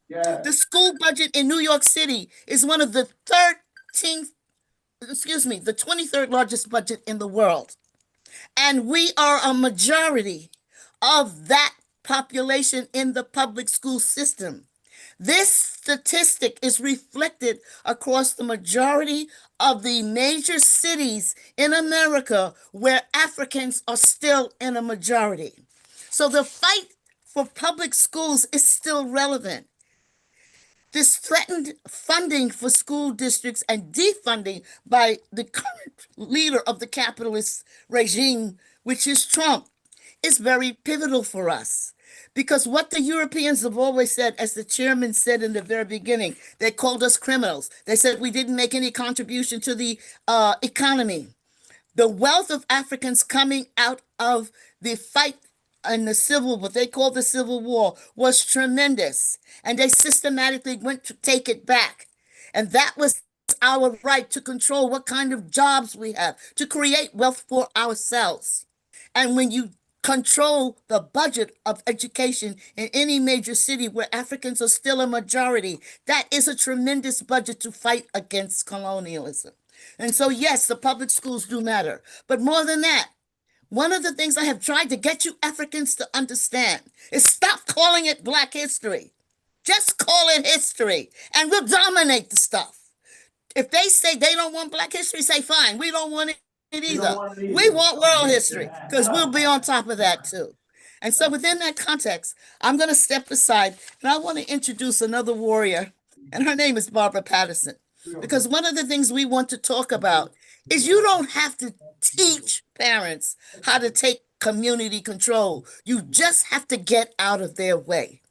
The school budget in New York City is one of the 23rd largest budget in the world. And we are a majority of that population in the public school system. This statistic is reflected across the majority of the major cities in America where Africans are still in a majority. So the fight for public schools is still relevant. This threatened funding for school districts and defunding by the current leader of the capitalist regime, which is Trump, is very pivotal for us. Because what the Europeans have always said, as the chairman said in the very beginning, they called us criminals. They said we didn't make any contribution to the economy. The wealth of Africans coming out of the fight in what they call the Civil War was tremendous. And they systematically went to take it back. And that was our right to control what kind of jobs we have, to create wealth for ourselves. And when you control the budget of education in any major city where Africans are still a majority, that is a tremendous budget to fight against colonialism. And so, yes, the public schools do matter. But more than that, one of the things I have tried to get you Africans to understand is stop calling it Black history. Just call it history, and we'll dominate the stuff. If they say they don't want Black history, say fine, we don't want it either. We want world history, because we'll be on top of that too. And so within that context, I'm going to step aside, and I want to introduce another warrior, and her name is Barbara Patterson. Because one of the things we want to talk about is you don't have to teach parents how to take community control. You just have to get out of their way.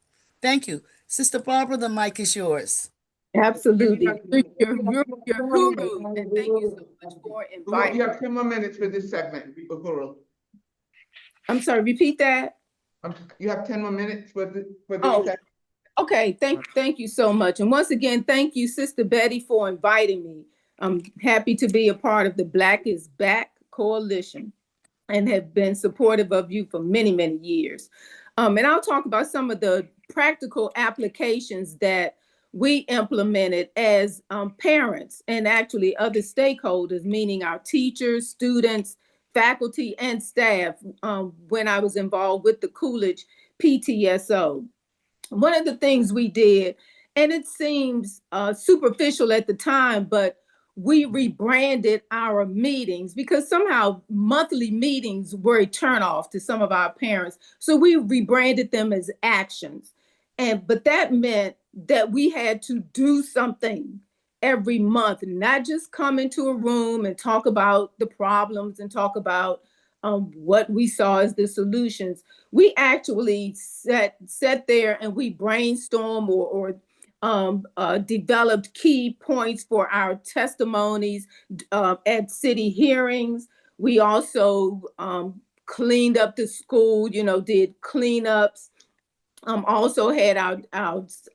Thank you. Sister Barbara, the mic is yours. Absolutely. You're guru, and thank you so much for inviting. You have 10 more minutes for this segment, Uhuru. I'm sorry, repeat that. You have 10 more minutes for this Oh, segment. okay, thank you so much. And once again, thank you, Sister Betty, for inviting me. I'm happy to be a part of the Black is Back Coalition and have been supportive of you for many, many years. And I'll talk about some of the practical applications that we implemented as parents and actually other stakeholders, meaning our teachers, students, faculty, and staff when I was involved with the Coolidge PTSO. One of the things we did, and it seems superficial at the time, but we rebranded our meetings because somehow monthly meetings were a turnoff to some of our parents. So we rebranded them as actions. But that meant that we had to do something every month, not just come into a room and talk about the problems and talk about what we saw as the solutions. We actually sat there and we brainstorm or developed key points for our testimonies at city hearings. We also cleaned up the school, did cleanups. Also had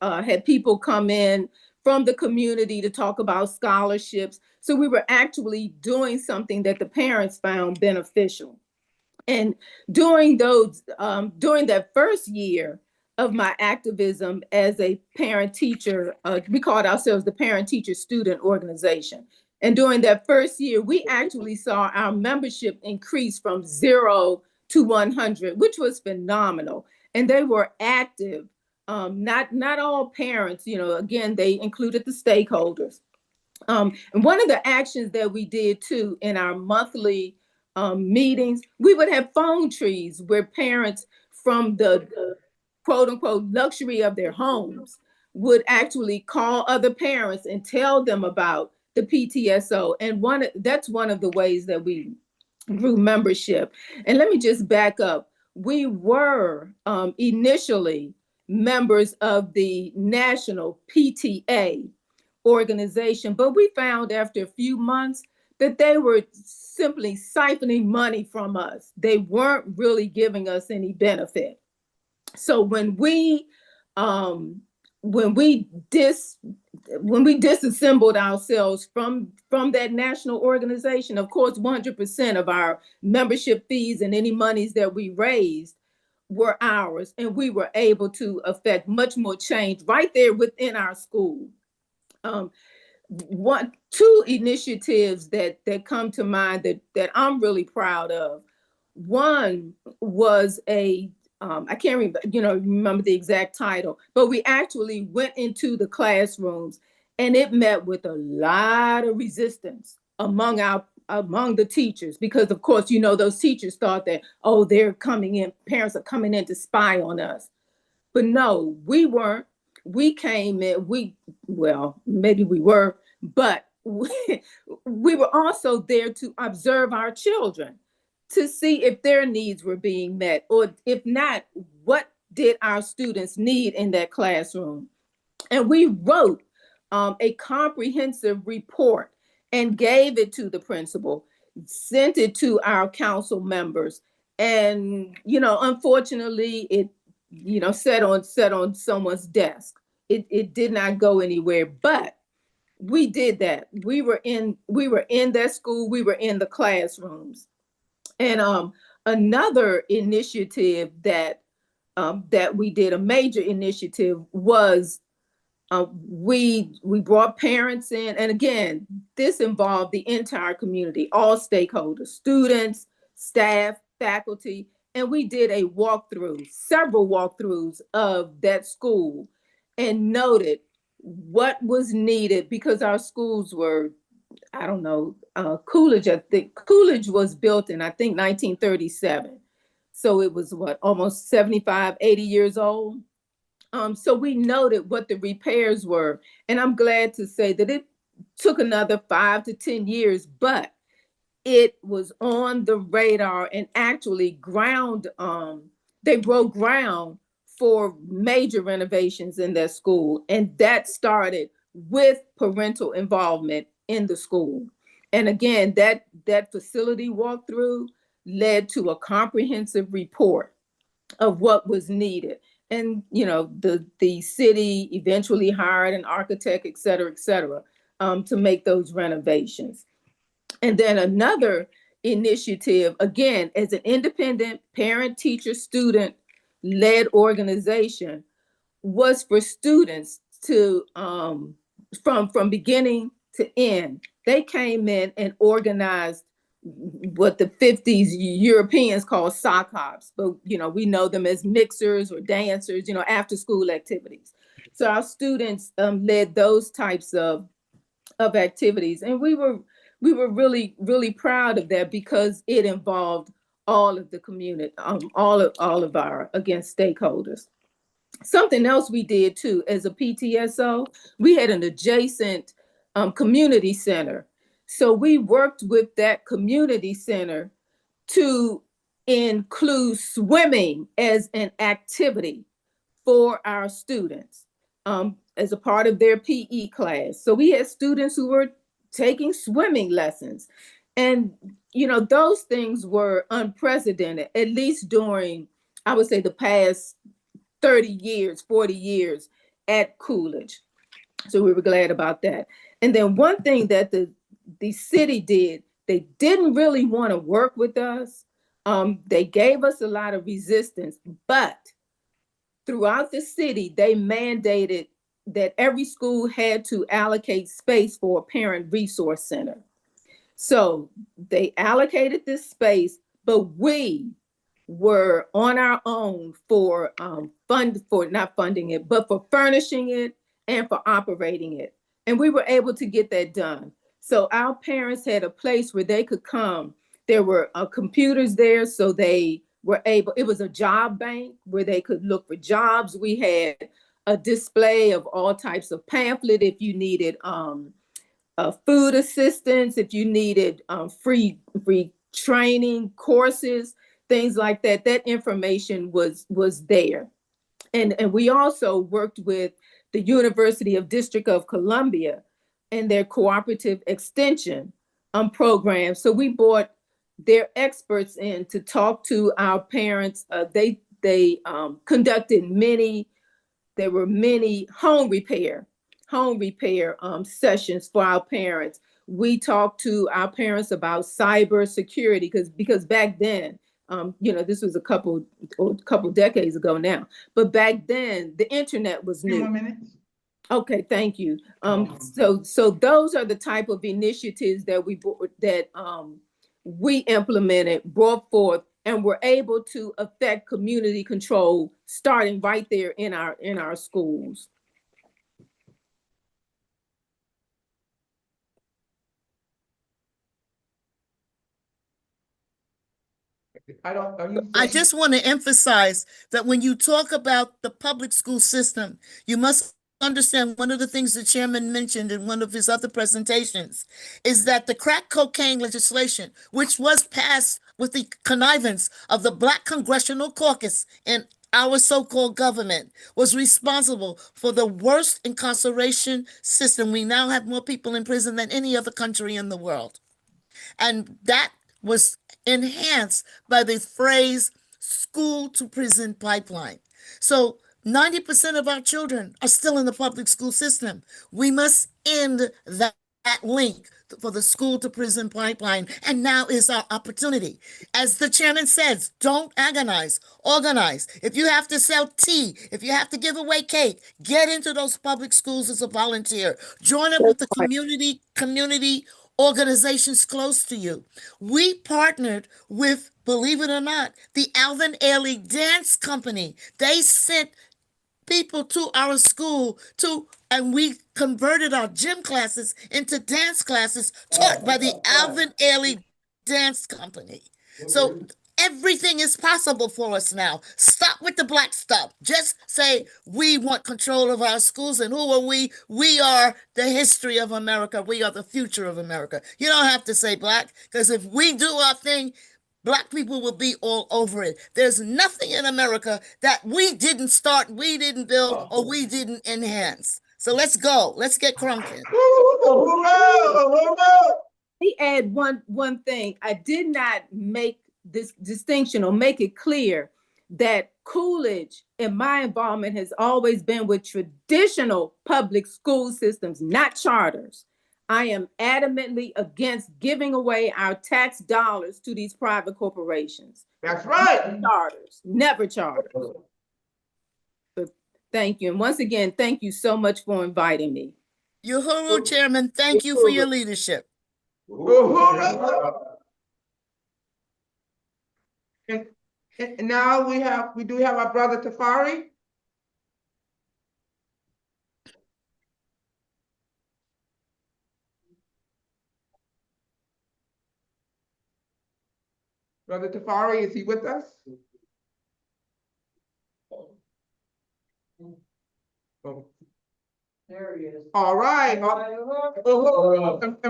had people come in from the community to talk about scholarships. So we were actually doing something that the parents found beneficial. And during that first year of my activism as a parent teacher, we called ourselves the Parent Teacher Student Organization. And during that first year, we actually saw our membership increase from 0 to 100, which was phenomenal. And they were active. Not all parents, again, they included the stakeholders. And one of the actions that we did too in our monthly meetings, we would have phone trees where parents from the quote unquote luxury of their homes would actually call other parents and tell them about the PTSO. And that's one of the ways that we grew membership. And let me just back up. We were initially members of the national PTA organization, but we found after a few months that they were simply siphoning money from us. They weren't really giving us any benefit. So when we disassembled ourselves from that national organization, of course, 100% of our membership fees and any monies that we raised were ours, and we were able to affect much more change right there within our school. Two initiatives that come to mind that I'm really proud of. One was I can't remember the exact title, but we actually went into the classrooms and it met with a lot of resistance among the teachers, because of course, those teachers thought that, oh, they're coming in, parents are coming in to spy on us. But no, we weren't. We came in, maybe we were, but we were also there to observe our children, to see if their needs were being met, or if not, what did our students need in that classroom? And we wrote a comprehensive report and gave it to the principal, sent it to our council members. And, unfortunately, it sat on someone's desk. It did not go anywhere, but we did that. We were in that school, we were in the classrooms. And another initiative that we did, a major initiative, was we brought parents in. And again, this involved the entire community, all stakeholders, students, staff, faculty. And we did several walkthroughs of that school and noted what was needed, because our schools were, Coolidge was built in, I think, 1937. So it was almost 75, 80 years old. So we noted what the repairs were. And I'm glad to say that it took another 5 to 10 years, but it was on the radar, and actually they broke ground for major renovations in their school. And that started with parental involvement in the school. And again, that facility walkthrough led to a comprehensive report of what was needed. And, the city eventually hired an architect, et cetera, to make those renovations. And then another initiative, again, as an independent parent, teacher, student led organization, was for students to, from beginning to end. They came in and organized what the 50s Europeans call sock hops, but we know them as mixers or dancers, after school activities. So our students led those types of activities, and we were really, really proud of that, because it involved all of the community, all of our, again, stakeholders. Something else we did too, as a PTSO, we had an adjacent community center. So we worked with that community center to include swimming as an activity for our students. as a part of their PE class. So we had students who were taking swimming lessons. And, those things were unprecedented, at least during, I would say, the past 30 years, 40 years at Coolidge. So we were glad about that. And then one thing that the city did, they didn't really want to work with us. They gave us a lot of resistance, but throughout the city, they mandated that every school had to allocate space for a parent resource center. So they allocated this space, but we were on our own for not funding it, but for furnishing it and for operating it. And we were able to get that done. So our parents had a place where they could come. There were computers there, so they were able, it was a job bank where they could look for jobs. We had a display of all types of pamphlet if you needed food assistance, if you needed free training courses, things like that. That information was there. And we also worked with the University of District of Columbia and their cooperative extension program. So we brought their experts in to talk to our parents. They conducted many home repair sessions for our parents. We talked to our parents about cyber security because back then, this was a couple decades ago now, but back then the internet was new. 3 more minutes. Okay, thank you. So those are the type of initiatives that we implemented, brought forth, and were able to affect community control starting right there in our schools. I just want to emphasize that when you talk about the public school system, you must understand one of the things the chairman mentioned in one of his other presentations is that the crack cocaine legislation, which was passed with the connivance of the Black Congressional Caucus in our so-called government, was responsible for the worst incarceration system. We now have more people in prison than any other country in the world. And that was enhanced by the phrase school to prison pipeline. So 90% of our children are still in the public school system. We must end that link for the school to prison pipeline. And now is our opportunity. As the chairman says, don't agonize, organize. If you have to sell tea, if you have to give away cake, get into those public schools as a volunteer. Join up with the community organizations close to you. We partnered with, believe it or not, the Alvin Ailey Dance Company. They sent people to our school and we converted our gym classes into dance classes taught by the Alvin Ailey Dance Company. So everything is possible for us now. Stop with the black stuff. Just say we want control of our schools. And who are we? We are the history of America. We are the future of America. You don't have to say black, because if we do our thing, Black people will be all over it. There's nothing in America that we didn't start, we didn't build, or we didn't enhance. So let's go. Let's get crunking. Let me add one thing. I did not make this distinction or make it clear that Coolidge and my involvement has always been with traditional public school systems, not charters. I am adamantly against giving away our tax dollars to these private corporations. That's right. Never charters. So thank you. And once again, thank you so much for inviting me. Uhuru, Chairman, thank you for your leadership. And now we do have our brother Tafarie. Brother Tafarie, is he with us? There he is. All right. And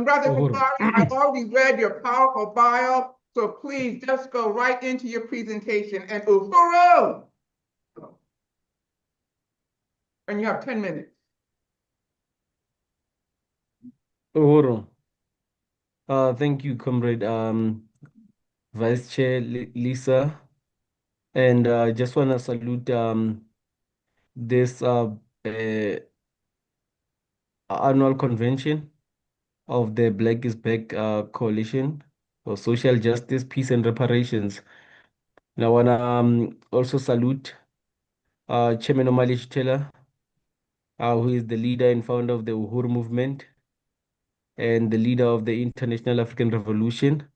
Brother Tafarie, I've already read your powerful bio, so please just go right into your presentation. And Uhuru! and you have 10 minutes. Uhuru. Thank you, Comrade Vice Chair Lisa. And just want to salute this annual convention of the Black is Back Coalition for Social Justice, Peace and Reparations. And I want to also salute Chairman Omali Yeshitela, who is the leader and founder of the Uhuru Movement and the leader of the International African Revolution.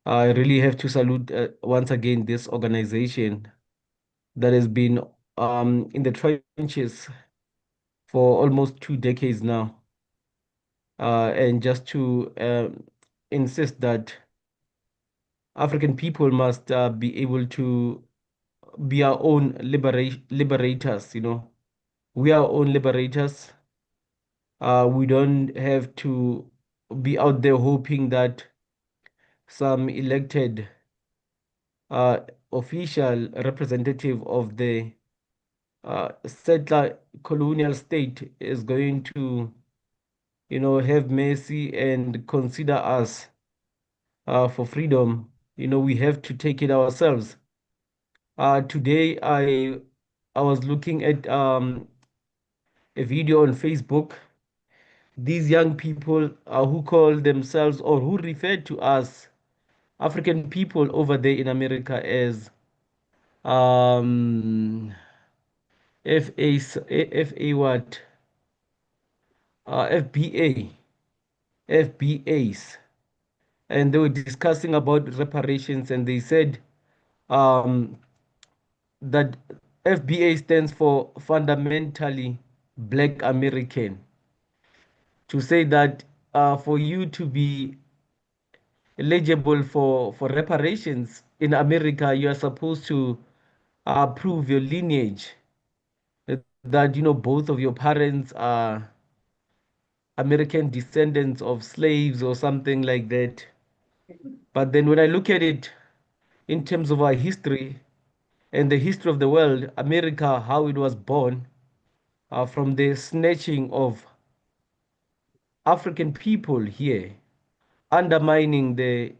I really have to salute once again this organization that has been in the trenches for almost 2 decades now. And just to insist that African people must be able to be our own liberators, you know. We are our own liberators. We don't have to be out there hoping that some elected uh, official representative of the settler colonial state is going to, you know, have mercy and consider us for freedom. You know, we have to take it ourselves. Today, I was looking at a video on Facebook. These young people who call themselves or who refer to us African people over there in America as um, FA what? FBA, FBAs. And they were discussing about reparations, and they said um, that FBA stands for fundamentally Black American. To say that for you to be eligible for reparations in America, you are supposed to prove your lineage, that you know both of your parents are American descendants of slaves or something like that. But then when I look at it in terms of our history and the history of the world, America, how it was born from the snatching of African people here, undermining the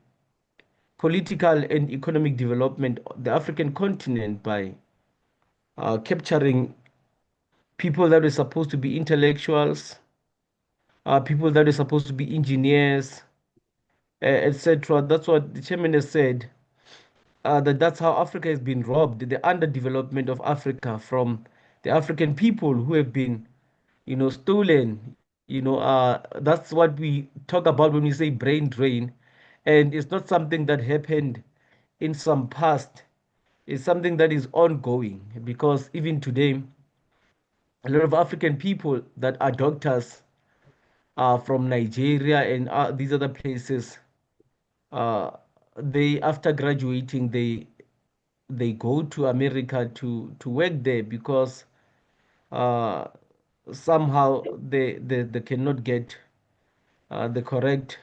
political and economic development of the African continent by capturing people that were supposed to be intellectuals, people that were supposed to be engineers, etc. That's what the chairman has said. That's how Africa has been robbed, the underdevelopment of Africa from the African people who have been, you know, stolen. You know, that's what we talk about when we say brain drain, and it's not something that happened in some past. It's something that is ongoing because even today, a lot of African people that are doctors from Nigeria and these other places, uh, they after graduating they go to America to work there because uh, somehow they cannot get the correct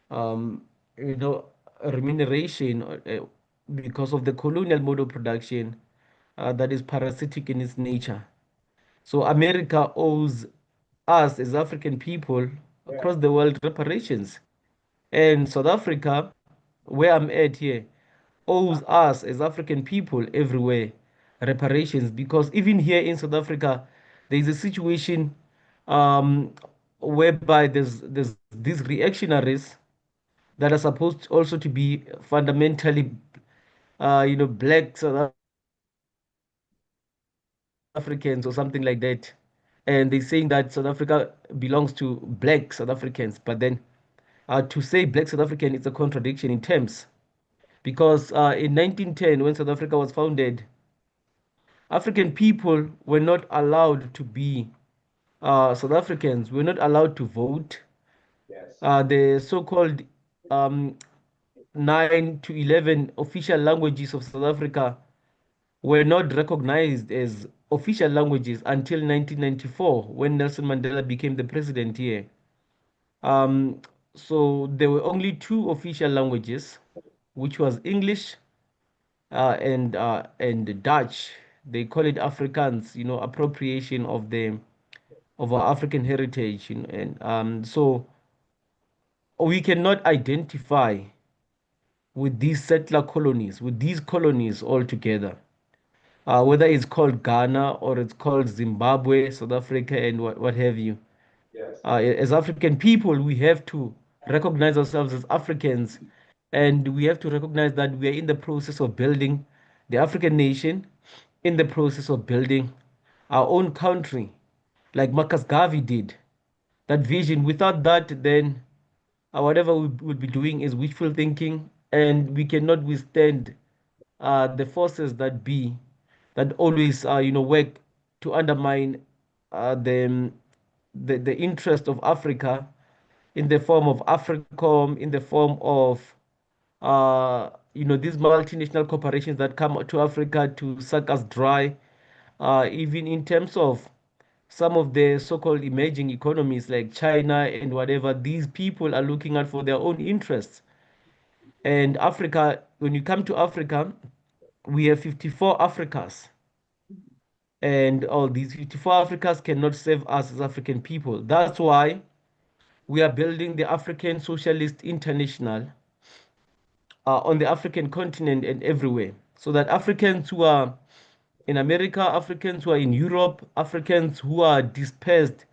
um, you know remuneration because of the colonial mode of production that is parasitic in its nature. So America owes us as African people across the world reparations. And South Africa, where I'm at here, owes us as African people everywhere reparations because even here in South Africa, there is a situation um, whereby there's these reactionaries that are supposed also to be fundamentally, you know, black South Africans or something like that. And they're saying that South Africa belongs to black South Africans. But then to say black South African is a contradiction in terms. Because in 1910, when South Africa was founded, African people were not allowed to be South Africans, were not allowed to vote. The so-called um, 9 to 11 official languages of South Africa were not recognized as official languages until 1994 when Nelson Mandela became the president here. Um, so there were only two official languages, which was English and Dutch. They call it Afrikaans, appropriation of our African heritage, and so we cannot identify with these settler colonies, with these colonies altogether. Whether it's called Ghana or it's called Zimbabwe, South Africa, and what have you. As African people, we have to recognize ourselves as Africans, and we have to recognize that we are in the process of building the African nation, in the process of building our own country, like Marcus Garvey did. That vision, without that, then whatever we would be doing is wishful thinking, and we cannot withstand the forces that always work to undermine the interest of Africa in the form of Africom, in the form of these multinational corporations that come to Africa to suck us dry, even in terms of some of the so-called emerging economies like China and whatever. These people are looking out for their own interests. And Africa, when you come to Africa, we have 54 Africas. And all these 54 Africas cannot save us as African people. That's why we are building the African Socialist International on the African continent and everywhere. So that Africans who are in America, Africans who are in Europe, Africans who are dispersed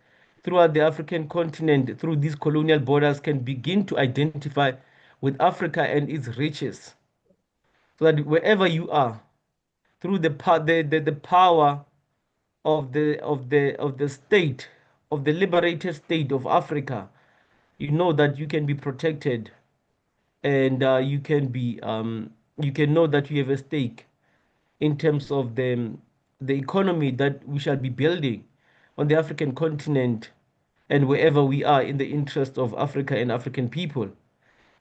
throughout the African continent through these colonial borders can begin to identify with Africa and its riches. So that wherever you are, through the power of the state, of the liberated state of Africa, you know that you can be protected, and you can know that you have a stake in terms of the economy that we shall be building on the African continent and wherever we are in the interest of Africa and African people.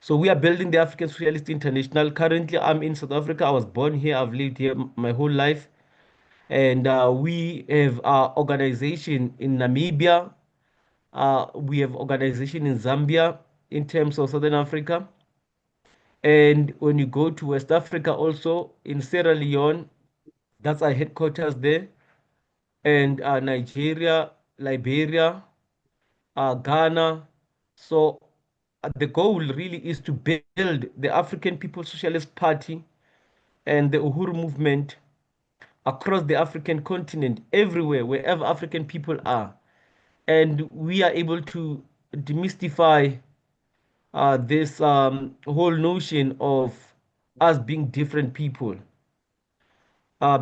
So we are building the African Socialist International. Currently, I'm in South Africa. I was born here. I've lived here my whole life. And we have our organization in Namibia. We have organization in Zambia in terms of Southern Africa. And when you go to West Africa also, in Sierra Leone, that's our headquarters there. And Nigeria, Liberia, Ghana. So the goal really is to build the African People's Socialist Party and the Uhuru Movement across the African continent, everywhere, wherever African people are. And we are able to demystify this whole notion of us being different people.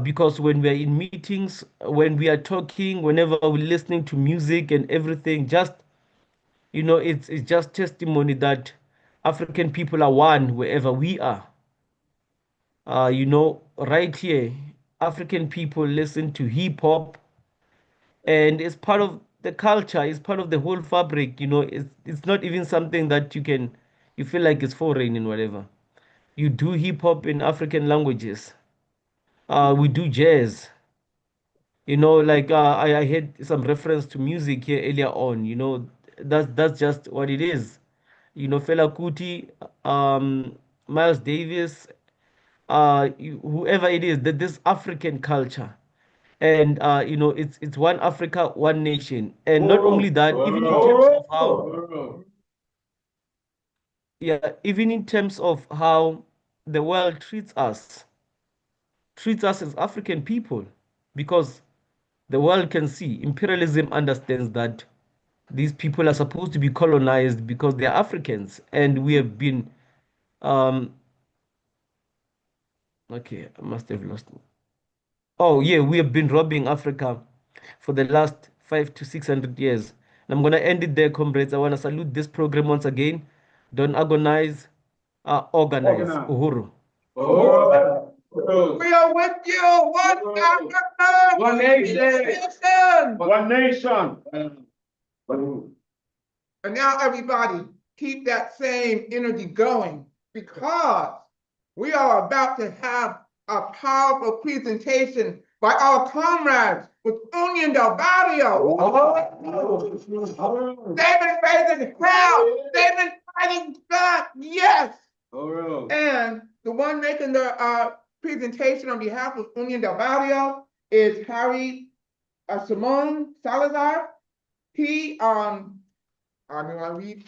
Because when we are in meetings, when we are talking, whenever we're listening to music and everything, just it's just testimony that African people are one wherever we are. Right here, African people listen to hip hop, and it's part of the culture, it's part of the whole fabric. It's not even something that you feel like it's foreign and whatever. You do hip hop in African languages. We do jazz. Like I had some reference to music here earlier on. That's just what it is. Fela Kuti, Miles Davis, whoever it is, that this African culture, and it's one Africa, one nation, and not only that, even in terms of how, yeah, even in terms of how the world treats us as African people, because the world can see imperialism understands that these people are supposed to be colonized because they are Africans, and we have been okay, I must have lost. Oh yeah, we have been robbing Africa for the last 500 to 600 years. And I'm gonna end it there, comrades. I wanna salute this program once again. Don't agonize, organize. Uhuru. We are with you. One Africa. One nation. Nation. One nation. And now everybody keep that same energy going, because we are about to have a powerful presentation by our comrades with Union del Barrio. They've been facing the crowd. They've been fighting back. Yes. And the one making the presentation on behalf of Union del Barrio is Harry Simone Salazar. He, I mean, I read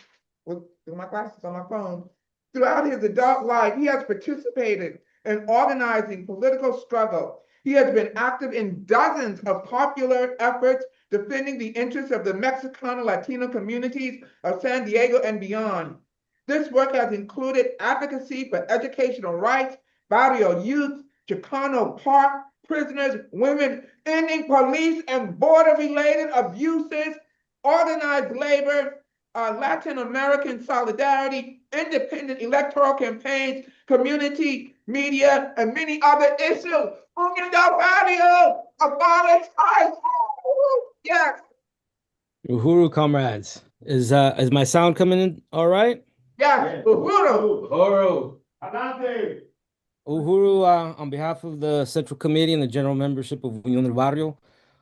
through my glasses on my phone. Throughout his adult life, he has participated in organizing political struggle. He has been active in dozens of popular efforts defending the interests of the Mexicano Latino communities of San Diego and beyond. This work has included advocacy for educational rights, Barrio youth, Chicano Park, prisoners, women, ending police and border-related abuses, organized labor, Latin American solidarity, independent electoral campaigns, community media, and many other issues. Union del Barrio, abolish ICE. Yes, Uhuru comrades, is my sound coming in all right? yes, Uhuru. Uhuru. Uhuru, on behalf of the Central Committee and the General Membership of Unión del Barrio,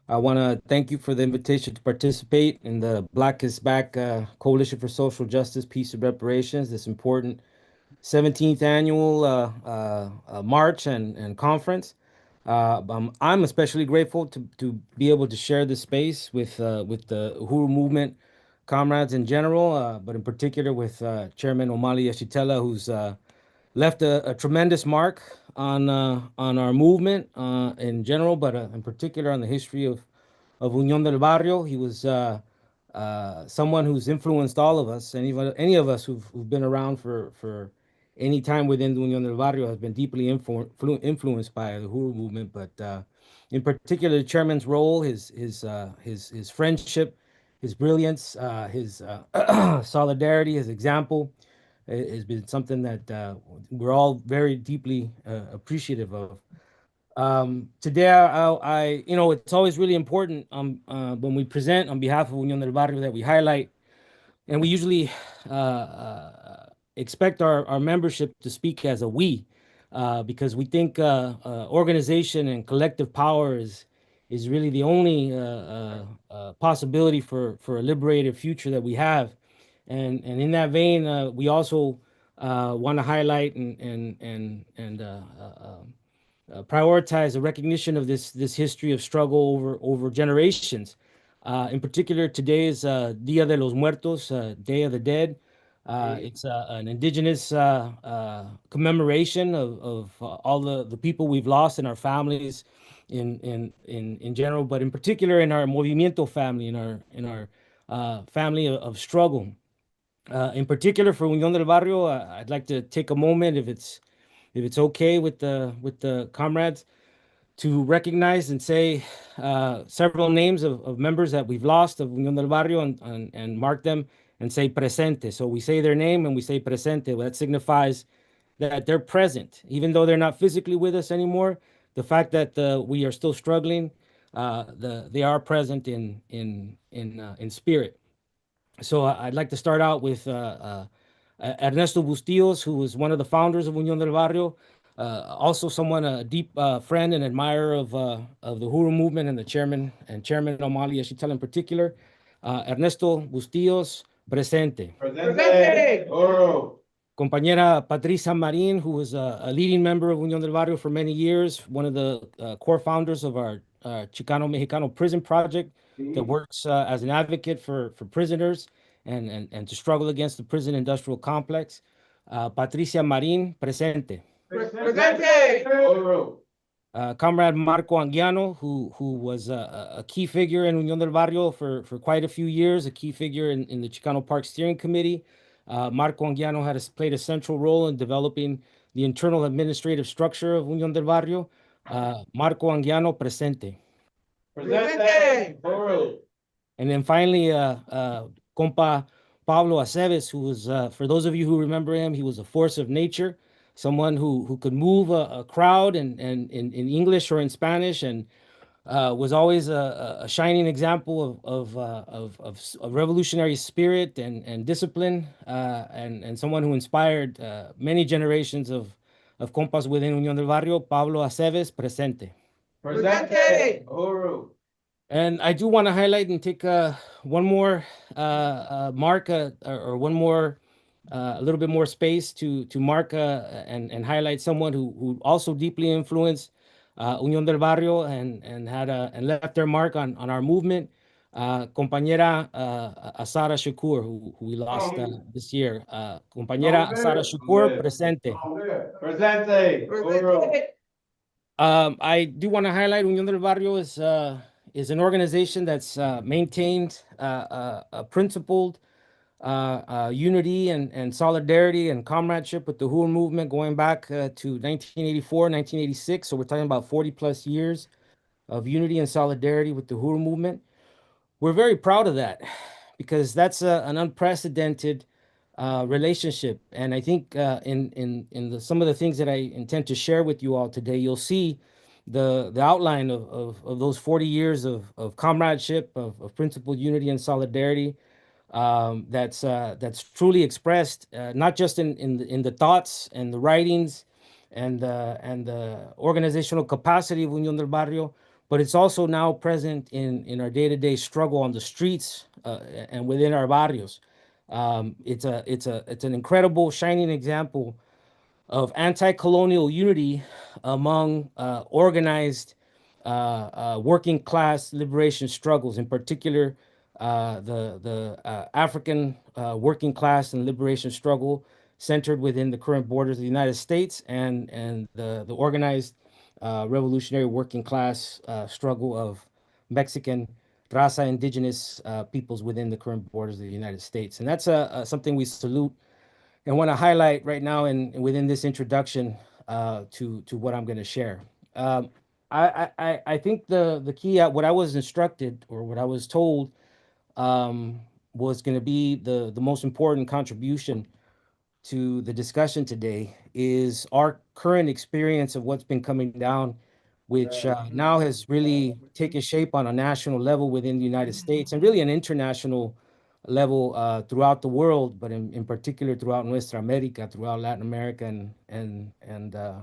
I want to thank you for the invitation to participate in the Black is Back Coalition for Social Justice, Peace, and Reparations, this important 17th annual march and conference. I'm especially grateful to be able to share this space with the Uhuru Movement comrades in general, but in particular with Chairman Omali Yeshitela, who's left a tremendous mark on our movement in general, but in particular on the history of Unión del Barrio. He was someone who's influenced all of us, and even any of us who've been around for any time within the Unión del Barrio has been deeply influenced by the Uhuru movement. But in particular, the chairman's role, his friendship, his brilliance, his solidarity, his example has been something that we're all very deeply appreciative of. Today, you know, it's always really important when we present on behalf of Unión del Barrio that we highlight, and we usually expect our membership to speak as a we, because we think organization and collective power is really the only possibility for a liberated future that we have. And in that vein, we also want to highlight and prioritize the recognition of this history of struggle over generations. In particular, today is Dia de los Muertos, Day of the Dead. It's an indigenous commemoration of all the people we've lost in our families, in general, but in particular in our movimiento family, in our family of struggle. In particular for Unión del Barrio, I'd like to take a moment, if it's okay with the comrades, to recognize and say several names of members that we've lost of Unión del Barrio and mark them and say presente. So we say their name and we say presente. That signifies that they're present, even though they're not physically with us anymore. The fact that we are still struggling, they are present in spirit. So I'd like to start out with Ernesto Bustillos, who was one of the founders of Unión del Barrio, also someone, a deep friend and admirer of the Uhuru movement and the Chairman Omali Yeshitela in particular. Ernesto Bustillos, presente. Presente. Uhuru. Compañera Patricia Marin, who was a leading member of Unión del Barrio for many years, one of the core founders of our Chicano-Mexicano prison project that works as an advocate for prisoners and to struggle against the prison industrial complex. Patricia Marin, presente. Presente. Uhuru. Comrade Marco Anguiano, who was a key figure in Unión del Barrio for quite a few years, a key figure in the Chicano Park Steering Committee. Marco Anguiano played a central role in developing the internal administrative structure of Unión del Barrio. Marco Anguiano, presente. Presente. Uhuru. And then finally, compa Pablo Aceves, who was, for those of you who remember him, he was a force of nature, someone who could move a crowd and in English or in Spanish, and was always a shining example of revolutionary spirit and discipline, and someone who inspired many generations of compas within Unión del Barrio. Pablo Aceves, presente. Presente. Uhuru. And I do want to highlight and take one more mark or one more a little bit more space to mark and highlight someone who also deeply influenced Unión del Barrio and had and left their mark on our movement. Compañera Asara Shakur, who we lost this year. Compañera Asara Shakur, presente. Presente. I do want to highlight Unión del Barrio is an organization that's maintained a principled unity and solidarity and comradeship with the Uhuru Movement going back to 1984, 1986. So we're talking about 40 plus years of unity and solidarity with the Uhuru Movement. We're very proud of that because that's an unprecedented relationship. And I think in some of the things that I intend to share with you all today, you'll see the outline of those 40 years of comradeship, of principled unity and solidarity, that's truly expressed not just in the thoughts and the writings and the organizational capacity of Unión del Barrio, but it's also now present in our day-to-day struggle on the streets and within our barrios. It's an incredible shining example of anti-colonial unity among organized working class liberation struggles, in particular the African working class and liberation struggle centered within the current borders of the United States and the organized revolutionary working class struggle of Mexican raza indigenous peoples within the current borders of the United States. And that's something we salute and want to highlight right now and within this introduction to what I'm going to share. I think the key, what I was instructed or what I was told was going to be the most important contribution to the discussion today is our current experience of what's been coming down, which now has really taken shape on a national level within the United States and really an international level throughout the world, but in particular throughout Nuestra America, throughout Latin America and the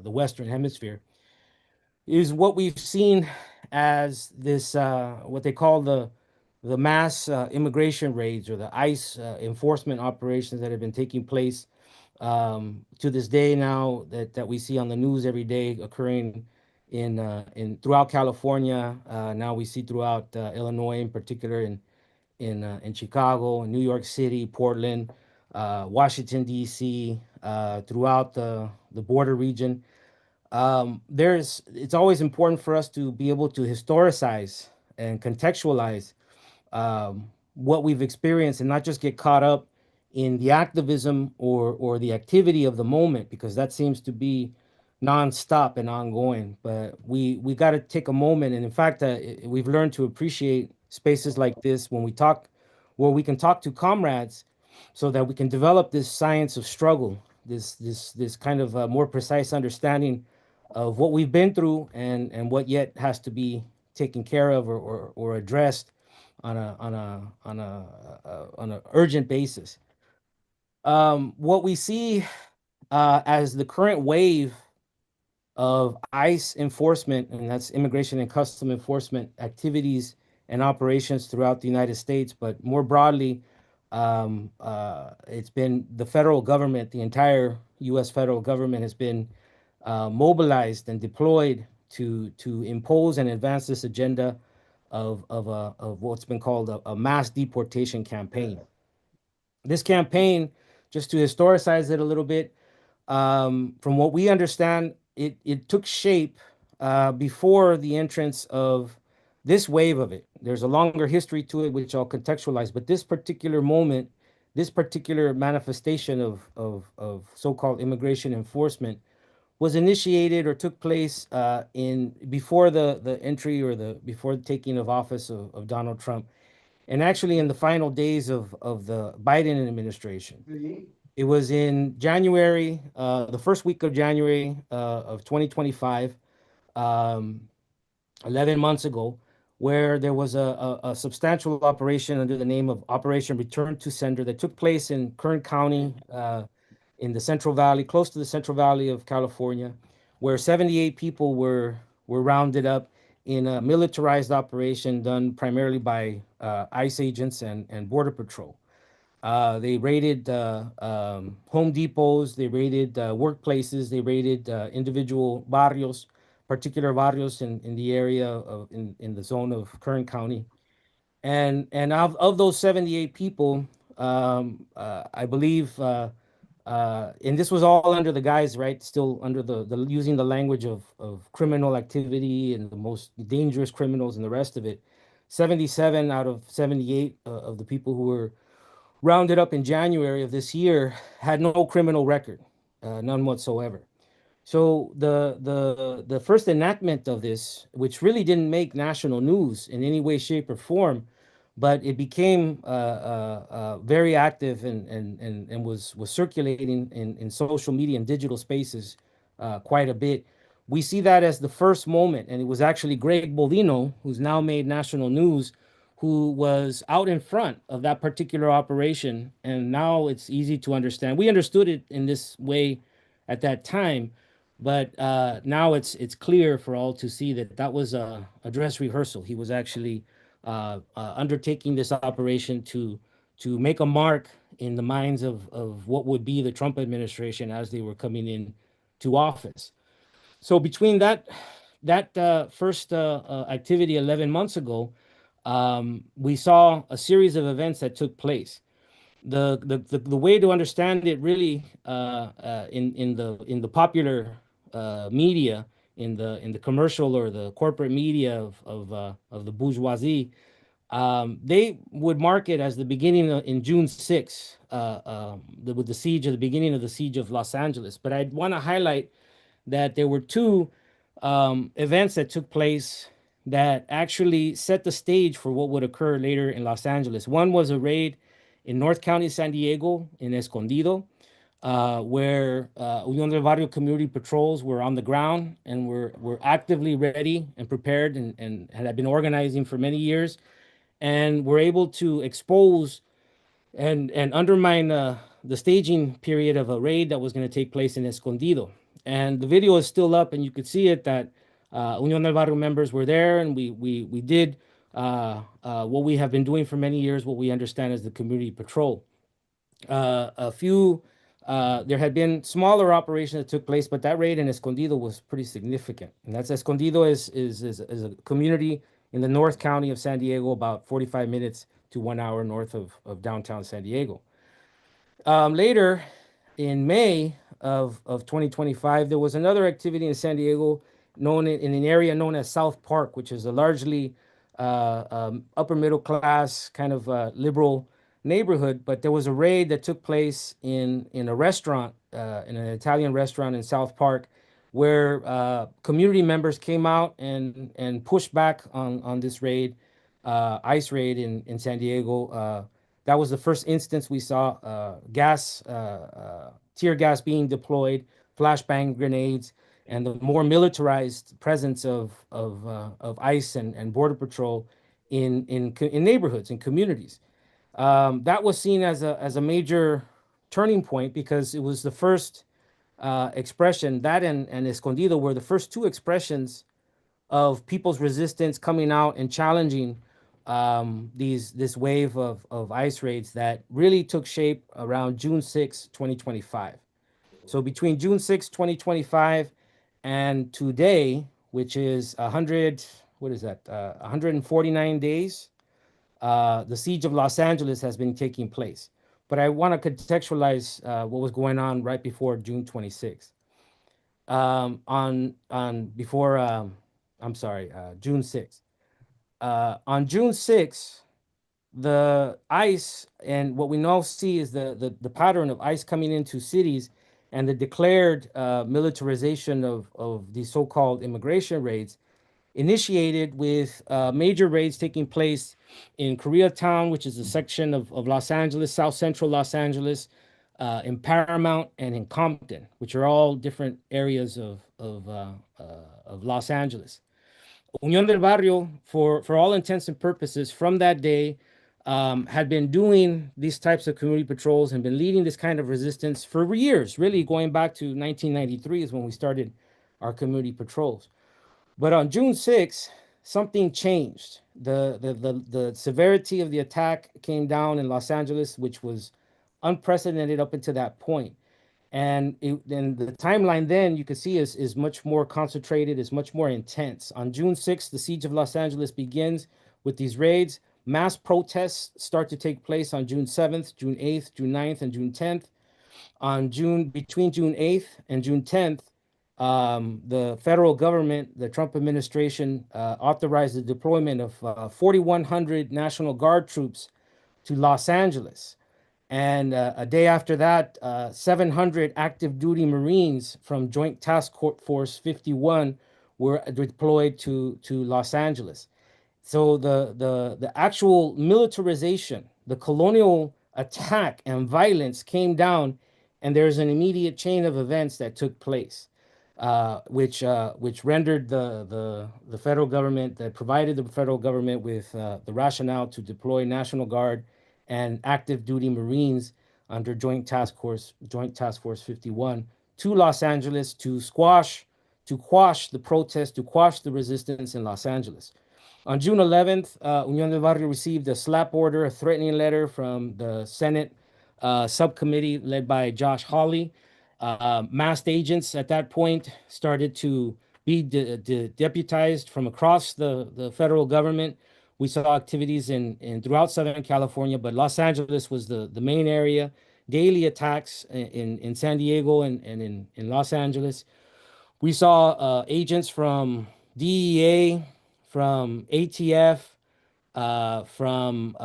Western Hemisphere, is what we've seen as this what they call the mass immigration raids or the ICE enforcement operations that have been taking place to this day now that we see on the news every day occurring in throughout California. Now we see throughout Illinois, in particular in Chicago, New York City, Portland, Washington D.C., throughout the border region. It's always important for us to be able to historicize and contextualize what we've experienced and not just get caught up in the activism or the activity of the moment, because that seems to be nonstop and ongoing. But we got to take a moment, and in fact, we've learned to appreciate spaces like this when we talk, where we can talk to comrades, so that we can develop this science of struggle, this kind of more precise understanding of what we've been through and what yet has to be taken care of or addressed on a urgent basis. What we see as the current wave of ICE enforcement, and that's immigration and custom enforcement activities and operations throughout the United States, but more broadly, it's been the federal government, the entire U.S. federal government has been mobilized and deployed to impose and advance this agenda of what's been called a mass deportation campaign. This campaign, just to historicize it a little bit, from what we understand, it took shape before the entrance of this wave of it. There's a longer history to it, which I'll contextualize, but this particular moment, this particular manifestation of so-called immigration enforcement was initiated or took place before the entry or before the taking of office of Donald Trump, and actually in the final days of the Biden administration. It was in January, the first week of January of 2025, 11 months ago, where there was a substantial operation under the name of Operation Return to Sender that took place in Kern County, in the Central Valley, close to the Central Valley of California, where 78 people were rounded up in a militarized operation done primarily by ICE agents and Border Patrol. They raided Home Depots, they raided workplaces, they raided individual barrios, particular barrios in the area in the zone of Kern County. And of those 78 people, I believe, and this was all under the guise, right? Still under the using the language of criminal activity and the most dangerous criminals and the rest of it. 77 out of 78 of the people who were rounded up in January of this year had no criminal record, none whatsoever. So the first enactment of this, which really didn't make national news in any way, shape, or form, but it became very active and was circulating in social media and digital spaces quite a bit. We see that as the first moment, and it was actually Greg Bolino, who's now made national news, who was out in front of that particular operation. And now it's easy to understand. We understood it in this way at that time, but now it's clear for all to see that that was a dress rehearsal. He was actually undertaking this operation to make a mark in the minds of what would be the Trump administration as they were coming in to office. So between that first activity 11 months ago, we saw a series of events that took place. The way to understand it really in the popular media, in the commercial or the corporate media of the bourgeoisie, they would mark it as the beginning in June 6th, with the siege, of the beginning of the siege of Los Angeles. But I'd want to highlight that there were two events that took place that actually set the stage for what would occur later in Los Angeles. One was a raid in North County, San Diego, in Escondido, where Unión del Barrio community patrols were on the ground and were actively ready and prepared and had been organizing for many years, and were able to expose and undermine the staging period of a raid that was going to take place in Escondido. And the video is still up, and you could see it that Unión del Barrio members were there, and we did what we have been doing for many years, what we understand as the community patrol. There had been smaller operations that took place, but that raid in Escondido was pretty significant. And that's Escondido is a community in the North County of San Diego, about 45 minutes to 1 hour north of downtown San Diego. Later, in May of 2025, there was another activity in San Diego known in an area known as South Park, which is a largely upper middle class kind of liberal neighborhood. But there was a raid that took place in a restaurant, in an Italian restaurant in South Park, where community members came out and pushed back on this raid, ICE raid in San Diego. That was the first instance we saw tear gas being deployed, flashbang grenades, and the more militarized presence of ICE and Border Patrol in neighborhoods and communities. That was seen as a major turning point because it was the first expression, that and Escondido were the first two expressions of people's resistance coming out and challenging this wave of ICE raids that really took shape around June 6, 2025. So between June 6, 2025 and today, which is 149 days, the siege of Los Angeles has been taking place. But I want to contextualize what was going on right before June 26th. June 6th. On June 6th, the ICE, and what we now see is the pattern of ICE coming into cities and the declared militarization of these so-called immigration raids, initiated with major raids taking place in Koreatown, which is a section of Los Angeles, South Central Los Angeles, in Paramount, and in Compton, which are all different areas of Los Angeles. Unión del Barrio, for all intents and purposes, from that day, had been doing these types of community patrols and been leading this kind of resistance for years, really going back to 1993 is when we started our community patrols. But on June 6th, something changed. The severity of the attack came down in Los Angeles, which was unprecedented up until that point. And the timeline then you can see is much more concentrated, is much more intense. On June 6th, the siege of Los Angeles begins with these raids. Mass protests start to take place on June 7th, June 8th, June 9th, and June 10th. Between June 8th and June 10th, the federal government, the Trump administration, authorized the deployment of 4,100 National Guard troops to Los Angeles. And a day after that, 700 active duty Marines from Joint Task Force 51 were deployed to Los Angeles. So the actual militarization, the colonial attack and violence came down, and there's an immediate chain of events that took place, which rendered the federal government, that provided the federal government with the rationale to deploy National Guard and active duty Marines under Joint Task Force 51 to Los Angeles to quash the protest, to quash the resistance in Los Angeles. On June 11th, Unión del Barrio received a slap order, a threatening letter from the Senate subcommittee led by Josh Hawley. Masked agents at that point started to be deputized from across the federal government. We saw activities in throughout Southern California, but Los Angeles was the main area. Daily attacks in San Diego and in Los Angeles. We saw agents from DEA, from ATF, from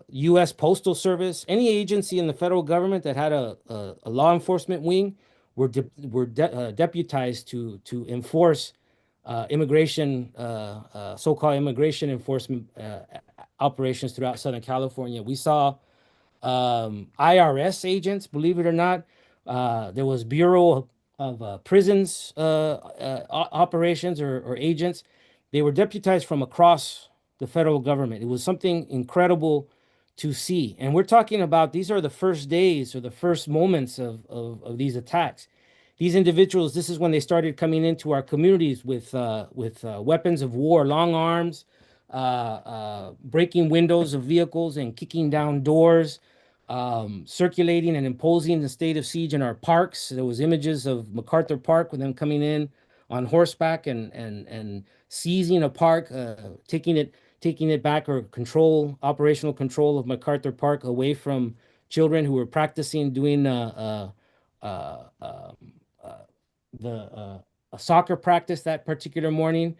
U.S. Postal Service, any agency in the federal government that had a law enforcement wing were deputized to enforce immigration, so-called immigration enforcement operations throughout Southern California. We saw IRS agents, believe it or not. There was Bureau of Prisons operations or agents. They were deputized from across the federal government. It was something incredible to see. And we're talking about, these are the first days or the first moments of these attacks. These individuals, this is when they started coming into our communities with weapons of war, long arms, breaking windows of vehicles and kicking down doors, circulating and imposing the state of siege in our parks. There was images of MacArthur Park with them coming in on horseback and seizing a park, taking it back, or operational control of MacArthur Park away from children who were practicing doing a soccer practice that particular morning.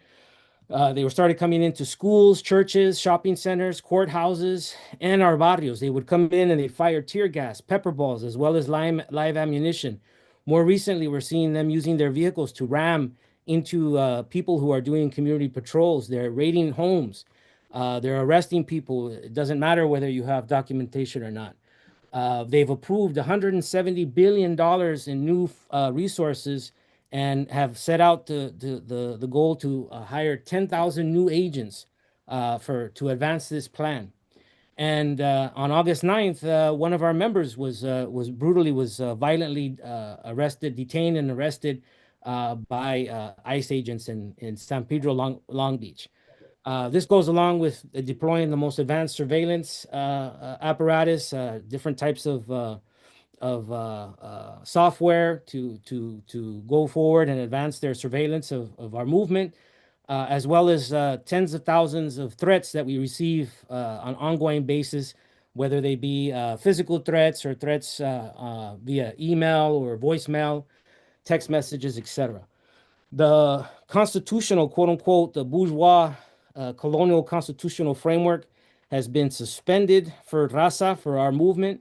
They were started coming into schools, churches, shopping centers, courthouses, and our barrios. They would come in and they fired tear gas, pepper balls, as well as live ammunition. More recently, we're seeing them using their vehicles to ram into people who are doing community patrols. They're raiding homes. They're arresting people. It doesn't matter whether you have documentation or not. They've approved $170 billion in new resources and have set out the goal to hire 10,000 new agents to advance this plan. And on August 9th, one of our members was violently detained and arrested by ICE agents in San Pedro, Long Beach. This goes along with deploying the most advanced surveillance apparatus, different types of software to go forward and advance their surveillance of our movement, as well as tens of thousands of threats that we receive on an ongoing basis, whether they be physical threats or threats via email or voicemail, text messages, etc. The constitutional, quote unquote, the bourgeois colonial constitutional framework has been suspended for Raza, for our movement.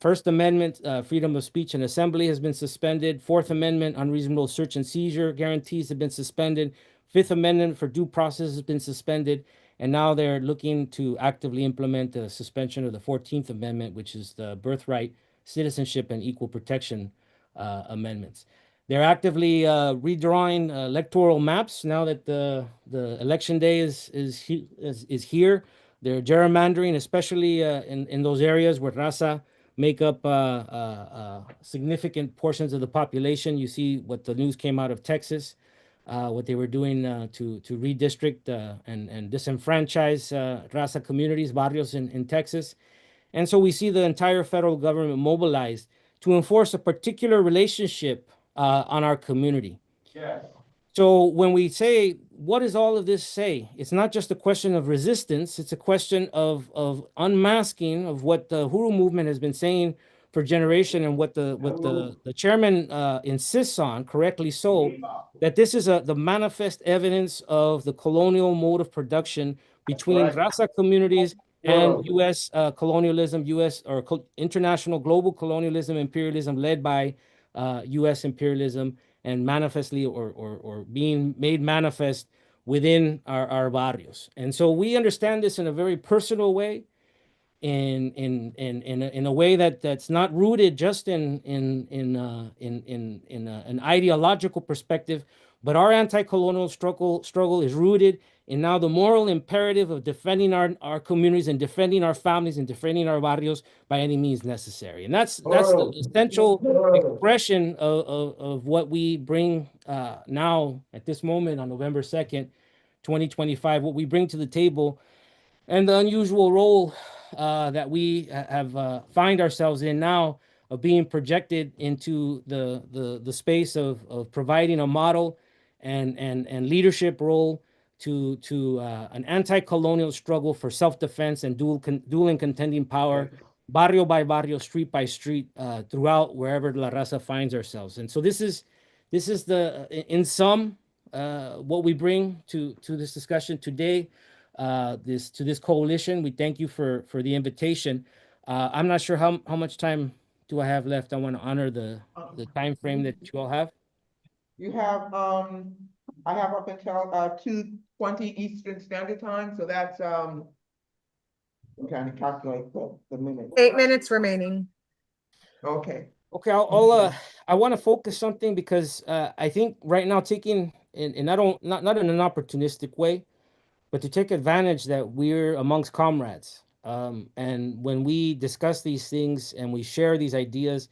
First Amendment, freedom of speech and assembly has been suspended. Fourth Amendment, unreasonable search and seizure guarantees have been suspended. Fifth Amendment for due process has been suspended. And now they're looking to actively implement the suspension of the 14th Amendment, which is the birthright, citizenship, and equal protection amendments. They're actively redrawing electoral maps now that the election day is here. They're gerrymandering, especially in those areas where Raza make up significant portions of the population. You see what the news came out of Texas, what they were doing to redistrict and disenfranchise Raza communities, barrios in Texas. And so we see the entire federal government mobilized to enforce a particular relationship on our community. Yes. So when we say, what does all of this say? It's not just a question of resistance. It's a question of unmasking of what the Uhuru movement has been saying for generation, and what the chairman insists on, correctly so, that this is the manifest evidence of the colonial mode of production between Rasa communities and U.S. Colonialism, U.S. or international global colonialism, imperialism led by U.S. imperialism, and manifestly or being made manifest within our barrios. And so we understand this in a very personal way, in a way that's not rooted just in an ideological perspective, but our anti-colonial struggle is rooted in now the moral imperative of defending our communities and defending our families and defending our barrios by any means necessary. And that's the essential expression of what we bring now at this moment on November 2nd, 2025, what we bring to the table, and the unusual role that we have find ourselves in now, of being projected into the space of providing a model and leadership role to an anti-colonial struggle for self-defense and dual and contending power, barrio by barrio, street by street, throughout wherever La Raza finds ourselves. And so this is the in sum what we bring to this discussion today. To this coalition. We thank you for the invitation. I'm not sure how much time do I have left. I want to honor the time frame that you all have. You have, I have up until 2:20 Eastern Standard Time, so that's I'm trying to calculate the minutes. 8 minutes remaining. Okay. Okay, I want to focus something, because I think right now, taking and I don't, not in an opportunistic way, but to take advantage that we're amongst comrades. And when we discuss these things and we share these ideas,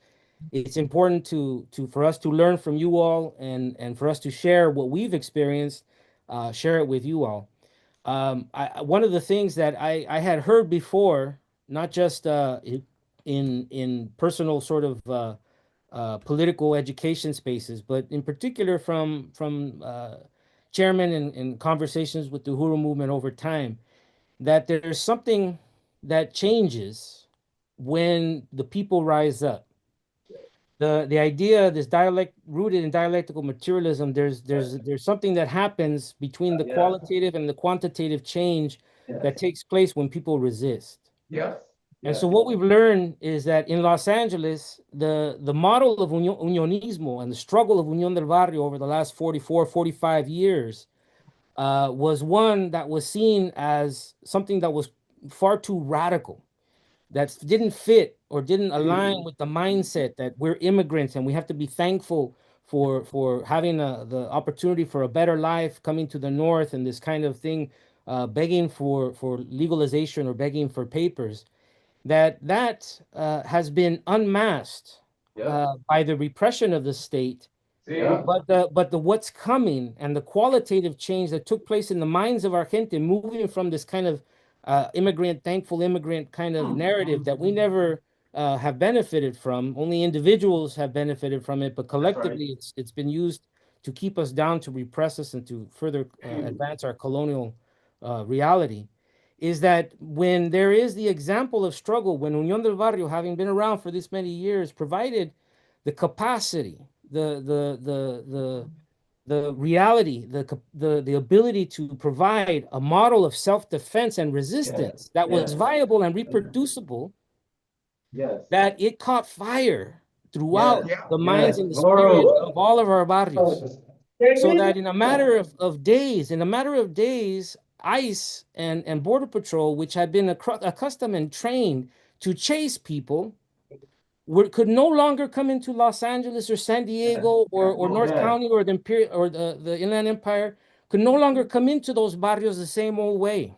it's important for us to learn from you all, and for us to share what we've experienced, share it with you all. One of the things that I had heard before, not just in personal sort of political education spaces, but in particular from chairman and conversations with the Uhuru movement over time, that there's something that changes when the people rise up. The idea, this dialect rooted in dialectical materialism, there's something that happens between the qualitative and the quantitative change that takes place when people resist. Yes. And so what we've learned is that in Los Angeles, the model of unionismo and the struggle of Unión del Barrio over the last 44, 45 years was one that was seen as something that was far too radical, that didn't fit or didn't align with the mindset that we're immigrants and we have to be thankful for having the opportunity for a better life, coming to the North and this kind of thing, begging for legalization or begging for papers. That has been unmasked by the repression of the state. But the what's coming and the qualitative change that took place in the minds of our gente, moving from this kind of thankful immigrant kind of narrative that we never have benefited from. Only individuals have benefited from it, but collectively it's been used to keep us down, to repress us, and to further advance our colonial reality. Is that when there is the example of struggle, when Unión del Barrio, having been around for this many years, provided the capacity, the reality, the ability to provide a model of self-defense and resistance that was viable and reproducible, that it caught fire throughout the minds and the spirit of all of our barrios. So that in a matter of days, ICE and Border Patrol, which had been accustomed and trained to chase people, could no longer come into Los Angeles or San Diego or North County or the Inland Empire, could no longer come into those barrios the same old way.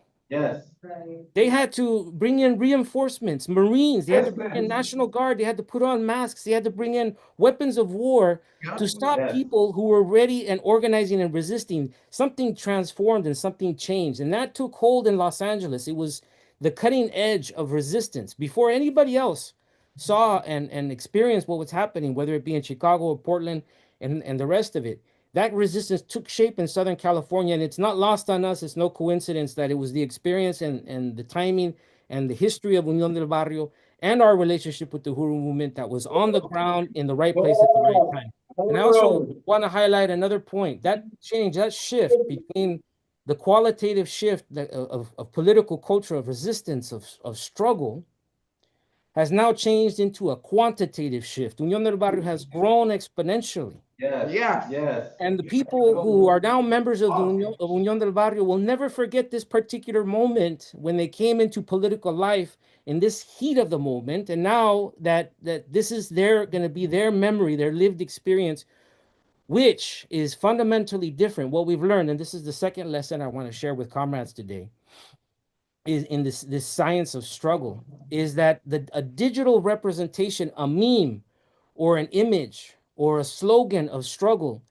They had to bring in reinforcements, Marines, they had to bring in National Guard, they had to put on masks, they had to bring in weapons of war to stop people who were ready and organizing and resisting. Something transformed and something changed. And that took hold in Los Angeles. It was the cutting edge of resistance. Before anybody else saw and experienced what was happening, whether it be in Chicago or Portland and the rest of it. That resistance took shape in Southern California, and it's not lost on us. It's no coincidence that it was the experience and the timing and the history of Unión del Barrio and our relationship with the Uhuru Movement that was on the ground in the right place at the right time. And I also want to highlight another point. That change, that shift between the qualitative shift of political culture, of resistance, of struggle, has now changed into a quantitative shift. Unión del Barrio has grown exponentially. Yes. Yes. Yes. And the people who are now members of the Unión del Barrio will never forget this particular moment when they came into political life in this heat of the moment. And now that this is going to be their memory, their lived experience, which is fundamentally different. What we've learned, and this is the second lesson I want to share with comrades today, is in this science of struggle, is that a digital representation, a meme or an image or a slogan of struggle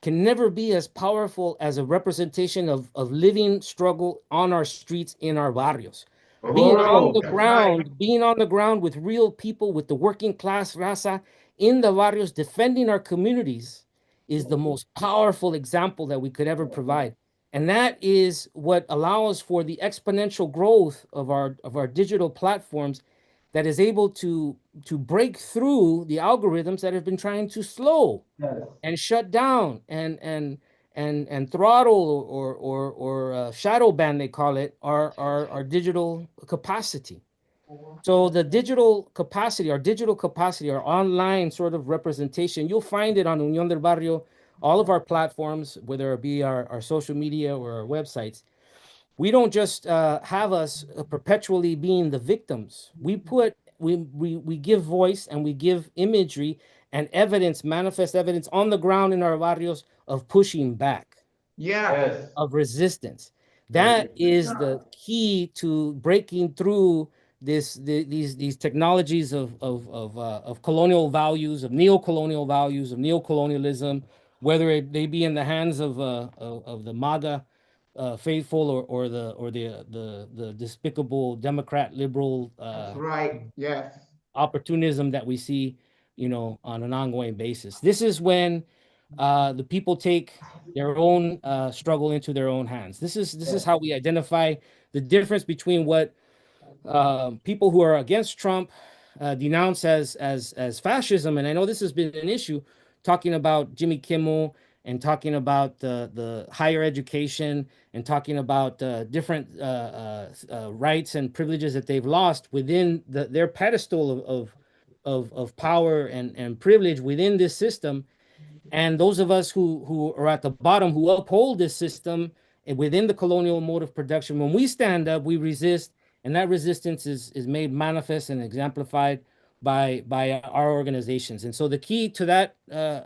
can never be as powerful as a representation of living struggle on our streets, in our barrios. Being on the ground, being on the ground with real people, with the working class raza in the barrios, defending our communities, is the most powerful example that we could ever provide. And that is what allows for the exponential growth of our digital platforms that is able to break through the algorithms that have been trying to slow and shut down and throttle or shadow ban, they call it, our digital capacity. So the digital capacity, our online sort of representation, you'll find it on Unión del Barrio, all of our platforms, whether it be our social media or our websites. We don't just have us perpetually being the victims. We give voice and we give imagery and evidence, manifest evidence on the ground in our barrios of pushing back, Yes. of resistance. That is the key to breaking through these technologies of colonial values, of neo-colonial values, of neo-colonialism, whether they be in the hands of the MAGA faithful or the despicable Democrat liberal That's right. Yes. opportunism that we see, on an ongoing basis. This is when the people take their own struggle into their own hands. This is how we identify the difference between what people who are against Trump denounce as fascism. And I know this has been an issue, talking about Jimmy Kimmel and talking about the higher education and talking about different rights and privileges that they've lost within their pedestal of power and privilege within this system. And those of us who are at the bottom, who uphold this system within the colonial mode of production, when we stand up, we resist, and that resistance is made manifest and exemplified by our organizations. And so the key to that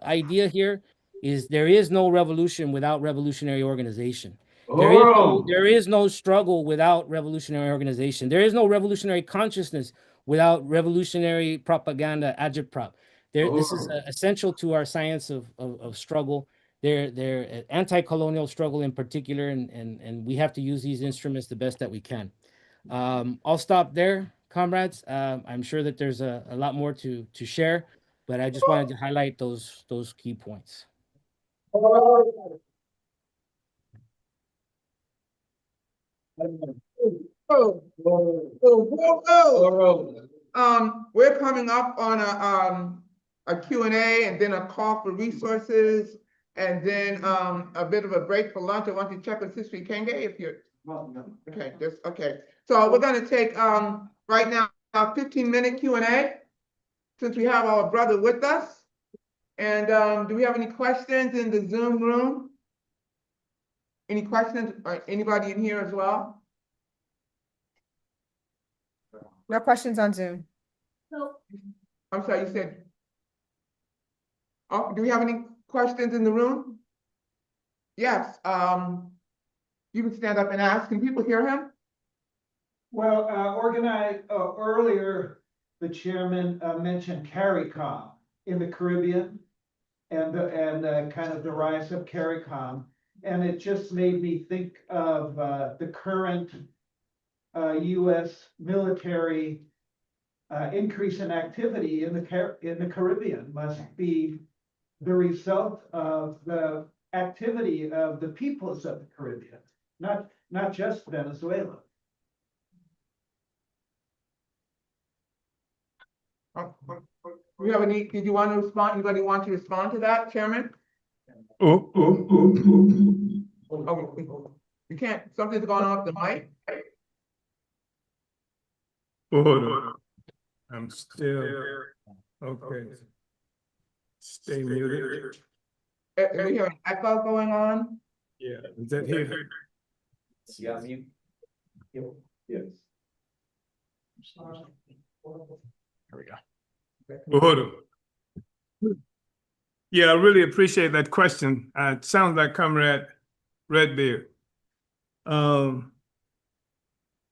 idea here is there is no revolution without revolutionary organization. There is no struggle without revolutionary organization. There is no revolutionary consciousness without revolutionary propaganda, agitprop. This is essential to our science of struggle. They're anti-colonial struggle in particular, and we have to use these instruments the best that we can. I'll stop there, comrades. I'm sure that there's a lot more to share, but I just wanted to highlight those key points. We're coming up on a Q&A and then a call for resources and then a bit of a break for lunch. I want you to check with Sister Kenge if you're okay. Okay. So we're going to take right now a 15-minute Q&A since we have our brother with us. And do we have any questions in the Zoom room? Any questions? Or anybody in here as well? No questions on Zoom. I'm sorry, you said. Oh, do we have any questions in the room? Yes. You can stand up and ask. Can people hear him? Well, earlier, the chairman mentioned CARICOM in the Caribbean and kind of the rise of CARICOM. And it just made me think of the current U.S. military increase in activity in the Caribbean must be the result of the activity of the peoples of the Caribbean, not just Venezuela. We have any, did you want to respond? Anybody want to respond to that, Chairman? Oh, You can't, something's going off the mic. Uhuru. I'm still, okay. Stay muted. We have an echo going on. Yeah, is that here? Yeah, mute. Yes. There we go. Uhuru. Yeah, I really appreciate that question. It sounds like Comrade Redbeard.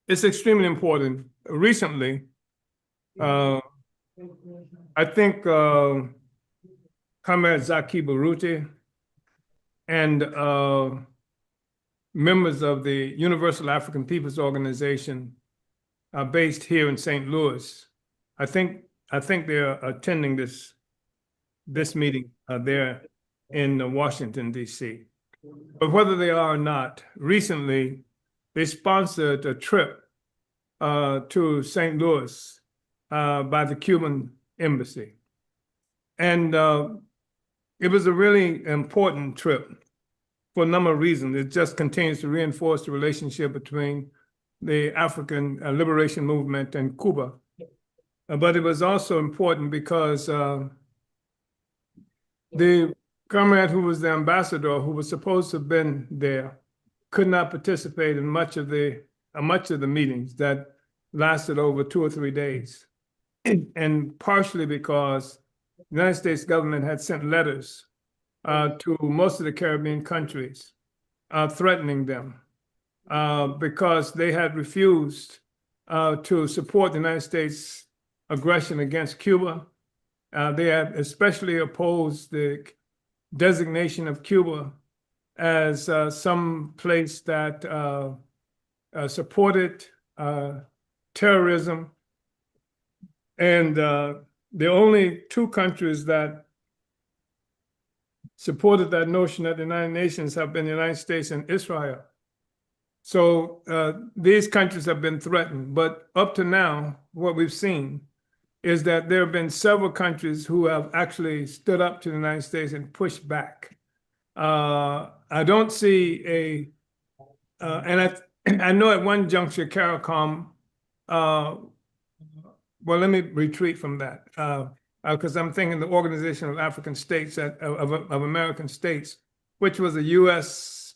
It's extremely important. Recently, I think Comrade Zaki Baruti and members of the Universal African Peoples Organization are based here in St. Louis. I think they're attending this meeting there in Washington, D.C. But whether they are or not, recently they sponsored a trip to St. Louis by the Cuban embassy. And it was a really important trip for a number of reasons. It just continues to reinforce the relationship between the African Liberation Movement and Cuba. But it was also important because the comrade who was the ambassador, who was supposed to have been there, could not participate in much of the meetings that lasted over 2 or 3 days. And partially because the United States government had sent letters to most of the Caribbean countries threatening them because they had refused to support the United States aggression against Cuba. They had especially opposed the designation of Cuba as some place that supported terrorism. And the only 2 countries that supported that notion at the United Nations have been the United States and Israel. So these countries have been threatened. But up to now, what we've seen is that there have been several countries who have actually stood up to the United States and pushed back. I don't see and I know at one juncture, CARICOM, well, let me retreat from that because I'm thinking the Organization of African States, of American States, which was a U.S.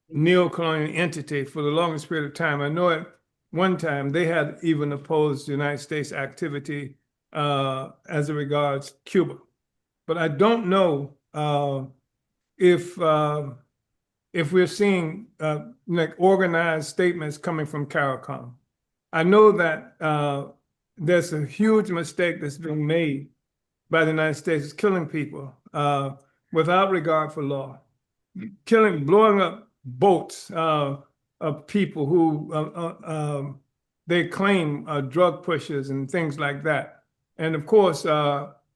neo-colonial entity for the longest period of time. I know at one time they had even opposed the United States activity as it regards Cuba. But I don't know if we're seeing like organized statements coming from CARICOM. I know that there's a huge mistake that's being made by the United States, is killing people without regard for law, blowing up boats of people who they claim are drug pushers and things like that. And of course,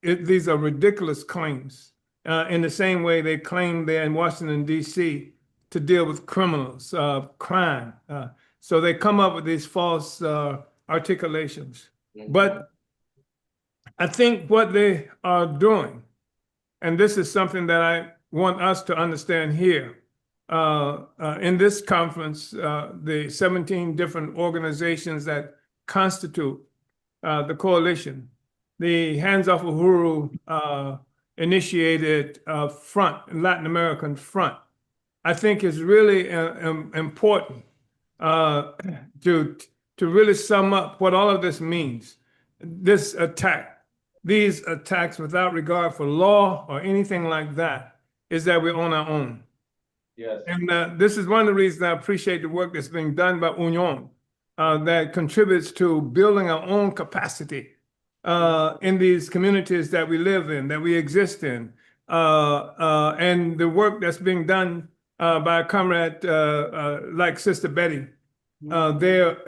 these are ridiculous claims. In the same way they claim they're in Washington, D.C. to deal with criminals, crime. So they come up with these false articulations. But I think what they are doing, and this is something that I want us to understand here, in this conference, the 17 different organizations that constitute the coalition, the Hands Off Uhuru initiated front, Latin American front, I think is really important to really sum up what all of this means. This attack, these attacks without regard for law or anything like that, is that we're on our own. Yes. And this is one of the reasons I appreciate the work that's being done by Union that contributes to building our own capacity in these communities that we live in, that we exist in. And the work that's being done by a comrade like Sister Betty there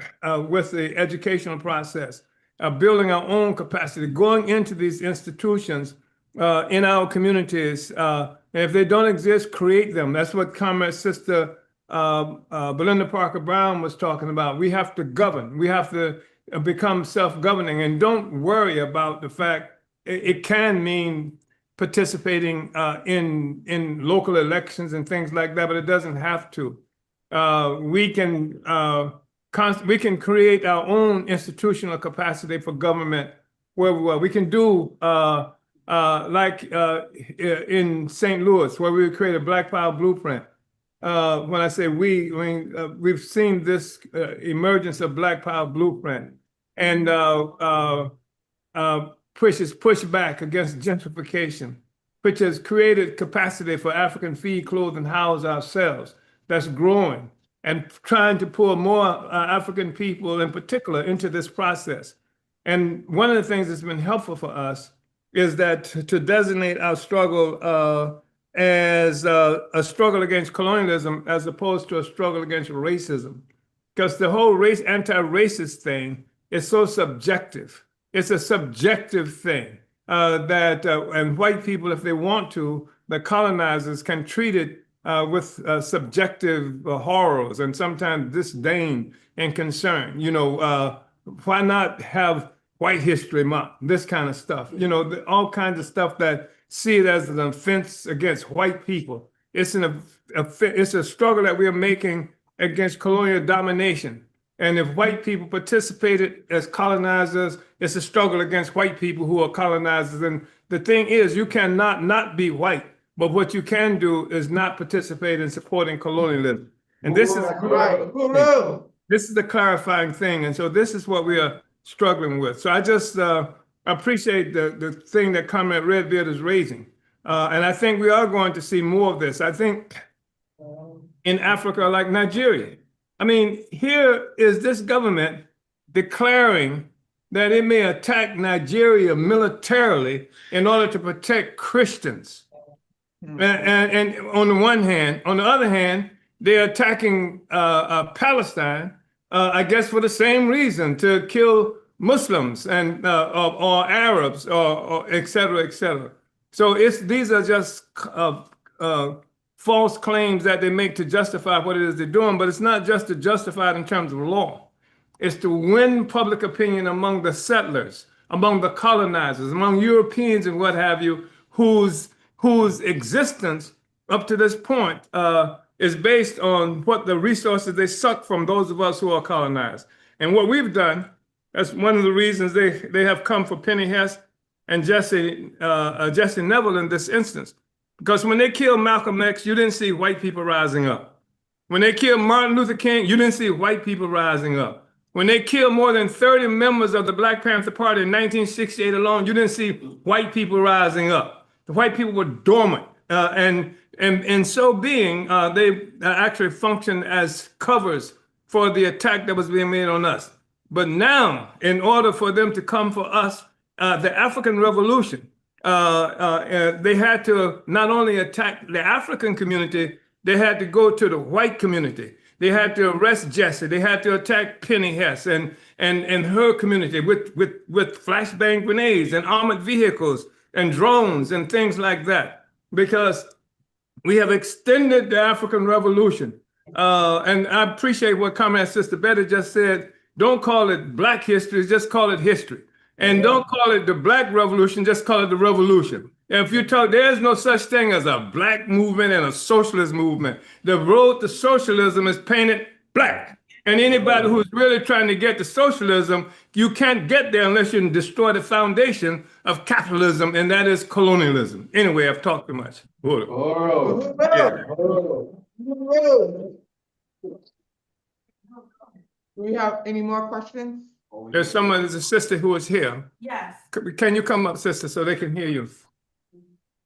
with the educational process. building our own capacity, going into these institutions in our communities. And if they don't exist, create them. That's what Comrade Sister Belinda Parker Brown was talking about. We have to govern. We have to become self-governing, and don't worry about the fact it can mean participating in local elections and things like that, but it doesn't have to. We can create our own institutional capacity for government where we can do like in St. Louis, where we create a Black Power blueprint. When I say we, I mean, we've seen this emergence of Black Power blueprint and push back against gentrification, which has created capacity for African feed, clothe, and house ourselves. That's growing and trying to pull more African people in particular into this process. And one of the things that's been helpful for us is that to designate our struggle as a struggle against colonialism as opposed to a struggle against racism. Because the whole anti-racist thing is so subjective. It's a subjective thing and white people, if they want to, the colonizers can treat it with subjective horrors and sometimes disdain and concern. Why not have White History Month, this kind of stuff, all kinds of stuff that see it as an offense against white people. It's a struggle that we are making against colonial domination. And if white people participated as colonizers, it's a struggle against white people who are colonizers. And the thing is, you cannot not be white, but what you can do is not participate in supporting colonialism. And this is Right. this is the clarifying thing. And so this is what we are struggling with. So I just appreciate the thing that Comrade Redbeard is raising. And I think we are going to see more of this. I think in Africa, like Nigeria, I mean, here is this government declaring that it may attack Nigeria militarily in order to protect Christians. And on the one hand, on the other hand, they're attacking Palestine, I guess for the same reason, to kill Muslims and or Arabs or et cetera, et cetera. So these are just false claims that they make to justify what it is they're doing, but it's not just to justify it in terms of law. It's to win public opinion among the settlers, among the colonizers, among Europeans and what have you, whose existence up to this point is based on what the resources they suck from those of us who are colonized. And what we've done, that's one of the reasons they have come for Penny Hess and Jesse Nevel in this instance. Because when they killed Malcolm X, you didn't see white people rising up. When they killed Martin Luther King, you didn't see white people rising up. When they killed more than 30 members of the Black Panther Party in 1968 alone, you didn't see white people rising up. The white people were dormant. And in so being, they actually functioned as covers for the attack that was being made on us. But now, in order for them to come for us, the African Revolution, they had to not only attack the African community, they had to go to the white community. They had to arrest Jesse. They had to attack Penny Hess and her community with flashbang grenades and armored vehicles and drones and things like that, because we have extended the African Revolution. And I appreciate what Comrade Sister Betty just said. Don't call it Black history, just call it history. And don't call it the Black Revolution, just call it the revolution. If you talk, there's no such thing as a Black movement and a socialist movement. The road to socialism is painted black. And anybody who's really trying to get to socialism, you can't get there unless you destroy the foundation of capitalism, and that is colonialism. Anyway, I've talked too much. Do we have any more questions? There's a sister who is here. Yes. Can you come up, sister, so they can hear you?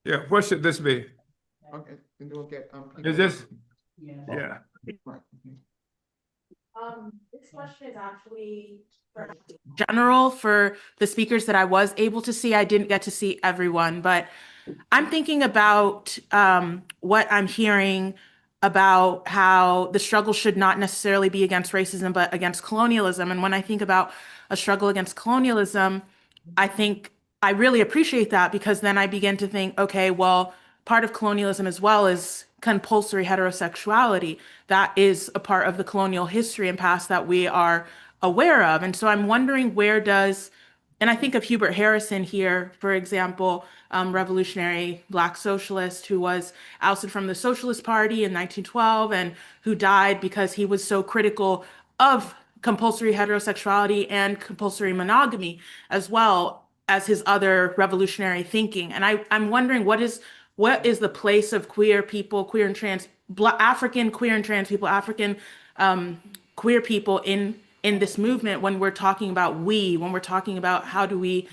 Yeah, what should this be? Okay, then we'll get. Is this? Yeah. This question is actually general for the speakers that I was able to see. I didn't get to see everyone, but I'm thinking about what I'm hearing about how the struggle should not necessarily be against racism, but against colonialism. And when I think about a struggle against colonialism, I think I really appreciate that, because then I begin to think, okay, well, part of colonialism as well is compulsory heterosexuality. That is a part of the colonial history and past that we are aware of. And so I'm wondering, where does, and I think of Hubert Harrison here, for example, revolutionary Black socialist who was ousted from the Socialist Party in 1912 and who died because he was so critical of compulsory heterosexuality and compulsory monogamy, as well as his other revolutionary thinking. And I'm wondering, what is the place of queer people, queer and trans, African queer and trans people, African queer people in this movement, when we're talking about when we're talking about how do we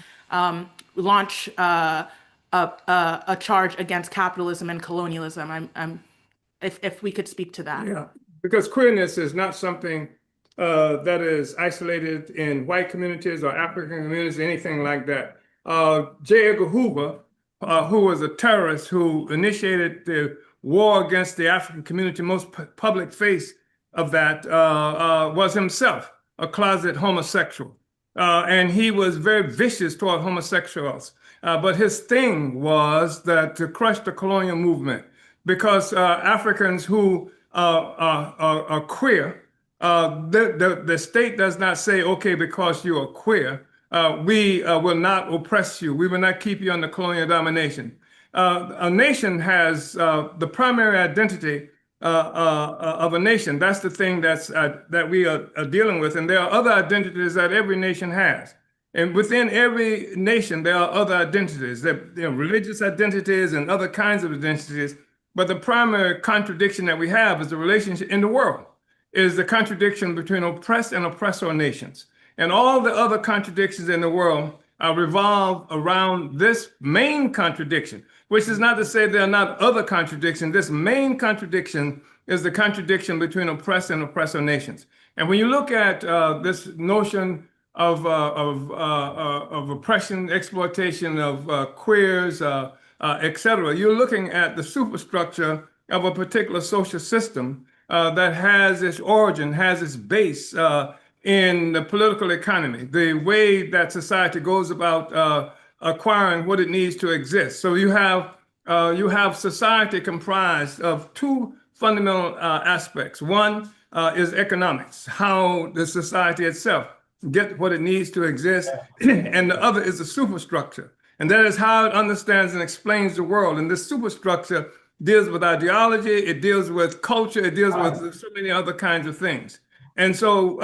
launch a charge against capitalism and colonialism? If we could speak to that. Yeah, because queerness is not something that is isolated in white communities or African communities, anything like that. J. Edgar Hoover, who was a terrorist who initiated the war against the African community, most public face of that was himself a closet homosexual. And he was very vicious toward homosexuals. But his thing was that to crush the colonial movement, because Africans who are queer, the state does not say, okay, because you are queer, we will not oppress you. We will not keep you under colonial domination. A nation has the primary identity of a nation. That's the thing that we are dealing with. And there are other identities that every nation has. And within every nation, there are other identities. There are religious identities and other kinds of identities. But the primary contradiction that we have is the relationship in the world, is the contradiction between oppressed and oppressor nations. And all the other contradictions in the world revolve around this main contradiction, which is not to say there are not other contradictions. This main contradiction is the contradiction between oppressed and oppressor nations. And when you look at this notion of oppression, exploitation of queers, et cetera, you're looking at the superstructure of a particular social system that has its origin, has its base in the political economy, the way that society goes about acquiring what it needs to exist. So you have society comprised of two fundamental aspects. One is economics, how the society itself get what it needs to exist, and the other is the superstructure. And that is how it understands and explains the world. And this superstructure deals with ideology, it deals with culture, it deals with so many other kinds of things. And so,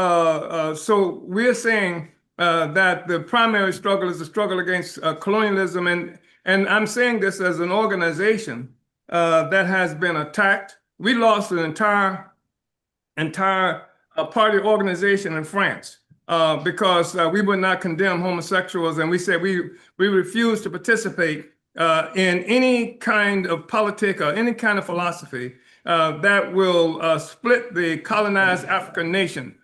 so we're saying that the primary struggle is the struggle against colonialism. And I'm saying this as an organization that has been attacked. We lost an entire party organization in France because we would not condemn homosexuals. And we said we refuse to participate in any kind of politic or any kind of philosophy that will split the colonized African nation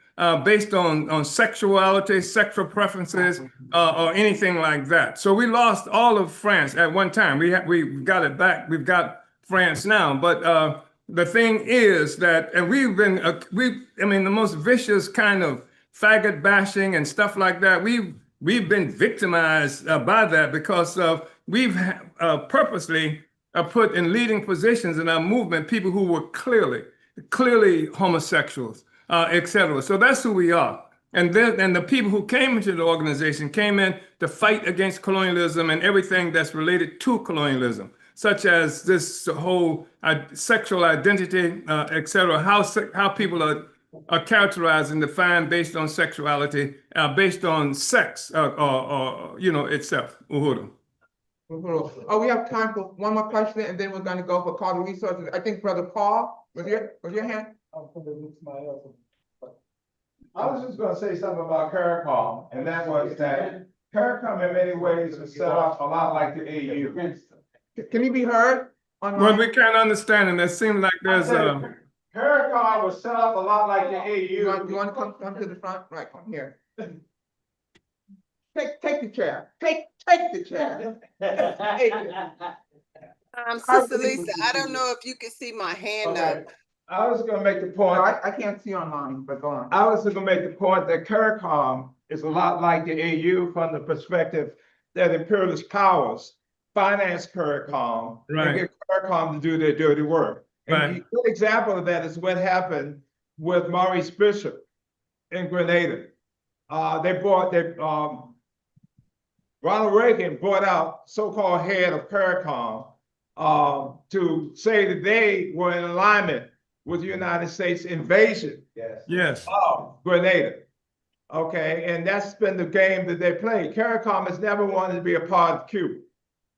based on sexuality, sexual preferences, or anything like that. So we lost all of France at one time. We got it back. We've got France now. But the thing is that, and we've been, I mean, the most vicious kind of faggot bashing and stuff like that. We've been victimized by that because we've purposely put in leading positions in our movement people who were clearly homosexuals, et cetera. So that's who we are. And then the people who came into the organization came in to fight against colonialism and everything that's related to colonialism, such as this whole sexual identity, et cetera, how people are characterized and defined based on sexuality, based on sex, or itself. Uhuru. Oh, we have time for one more question, and then we're going to go for call to resources. I think Brother Paul, was your hand? I was just going to say something about CARICOM, and that was that CARICOM in many ways is set up a lot like the AU. Can you be heard? Well, we can't understand, and it seems like there's CARICOM was set up a lot like the AU. You want to come to the front? Right, come here. Take the chair. Take the chair. Sister Lisa, I don't know if you can see my hand up. I was going to make the point. I can't see online, but go on. I was going to make the point that CARICOM is a lot like the AU from the perspective that imperialist powers finance CARICOM and Right. get CARICOM to do their dirty work. And Right. a good example of that is what happened with Maurice Bishop in Grenada. Ronald Reagan brought out so-called head of CARICOM to say that they were in alignment with the United States invasion Yes. of Grenada. Okay, and that's been the game that they played. CARICOM has never wanted to be a part of Cuba.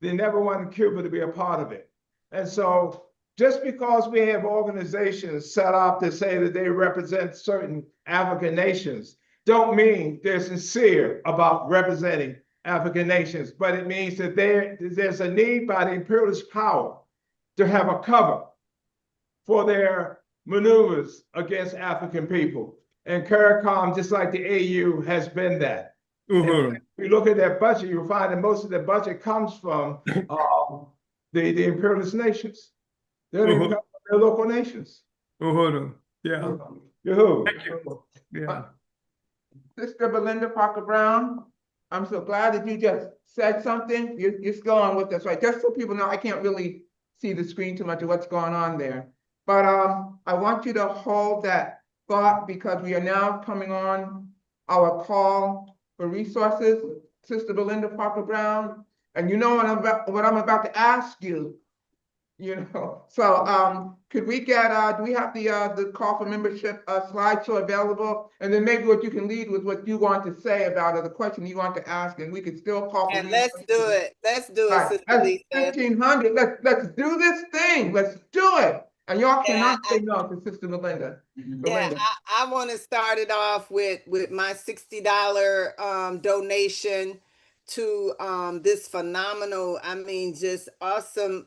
They never wanted Cuba to be a part of it. And so just because we have organizations set up to say that they represent certain African nations, don't mean they're sincere about representing African nations, but it means that there's a need by the imperialist power to have a cover for their maneuvers against African people. And CARICOM, just like the AU, has been that. Uhuru. If you look at their budget, you'll find that most of their budget comes from the imperialist nations. They don't even come from their local nations. Uhuru. Yeah. Yoo-hoo. Thank you. Yeah. Sister Belinda Parker Brown, I'm so glad that you just said something. You're still on with us, right? Just so people know, I can't really see the screen too much of what's going on there. But I want you to hold that thought because we are now coming on our call for resources, Sister Belinda Parker Brown. And you know what I'm about to ask you, you know. So could we get, do we have the call for membership slideshow available? And then maybe what you can lead with what you want to say about it, the question you want to ask, and we could still call for And let's do it. Let's do it, Right. Sister That's Lisa. 1,500. Let's do this thing. Let's do it. And y'all cannot say no to Sister Belinda. Yeah, I want to start it off with my $60 donation to this phenomenal, I mean, just awesome,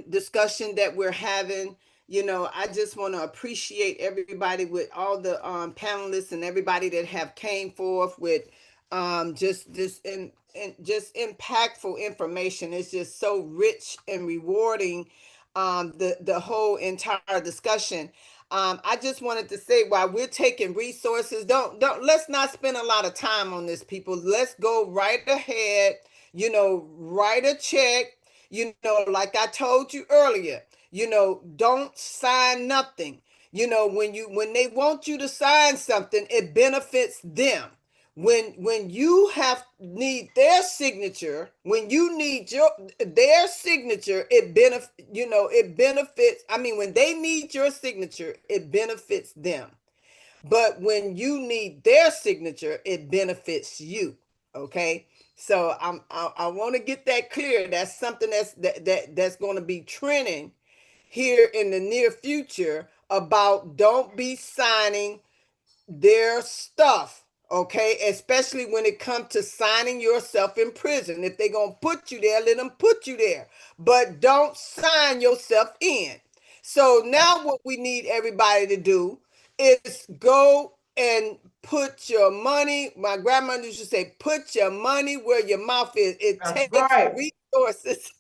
discussion that we're having. I just want to appreciate everybody with all the panelists and everybody that have came forth with just this and just impactful information. It's just so rich and rewarding. The whole entire discussion. I just wanted to say while we're taking resources, let's not spend a lot of time on this, people. Let's go right ahead, write a check, like I told you earlier, don't sign nothing. When they want you to sign something, it benefits them. When you need their signature, when you need their signature, it benefits. I mean, when they need your signature, it benefits them. But when you need their signature, it benefits you. Okay. So I want to get that clear. That's something that's going to be trending here in the near future about don't be signing their stuff, okay? Especially when it comes to signing yourself in prison. If they're going to put you there, let them put you there. But don't sign yourself in. So now what we need everybody to do is go and put your money, my grandmother used to say, put your money where your mouth is. It takes resources.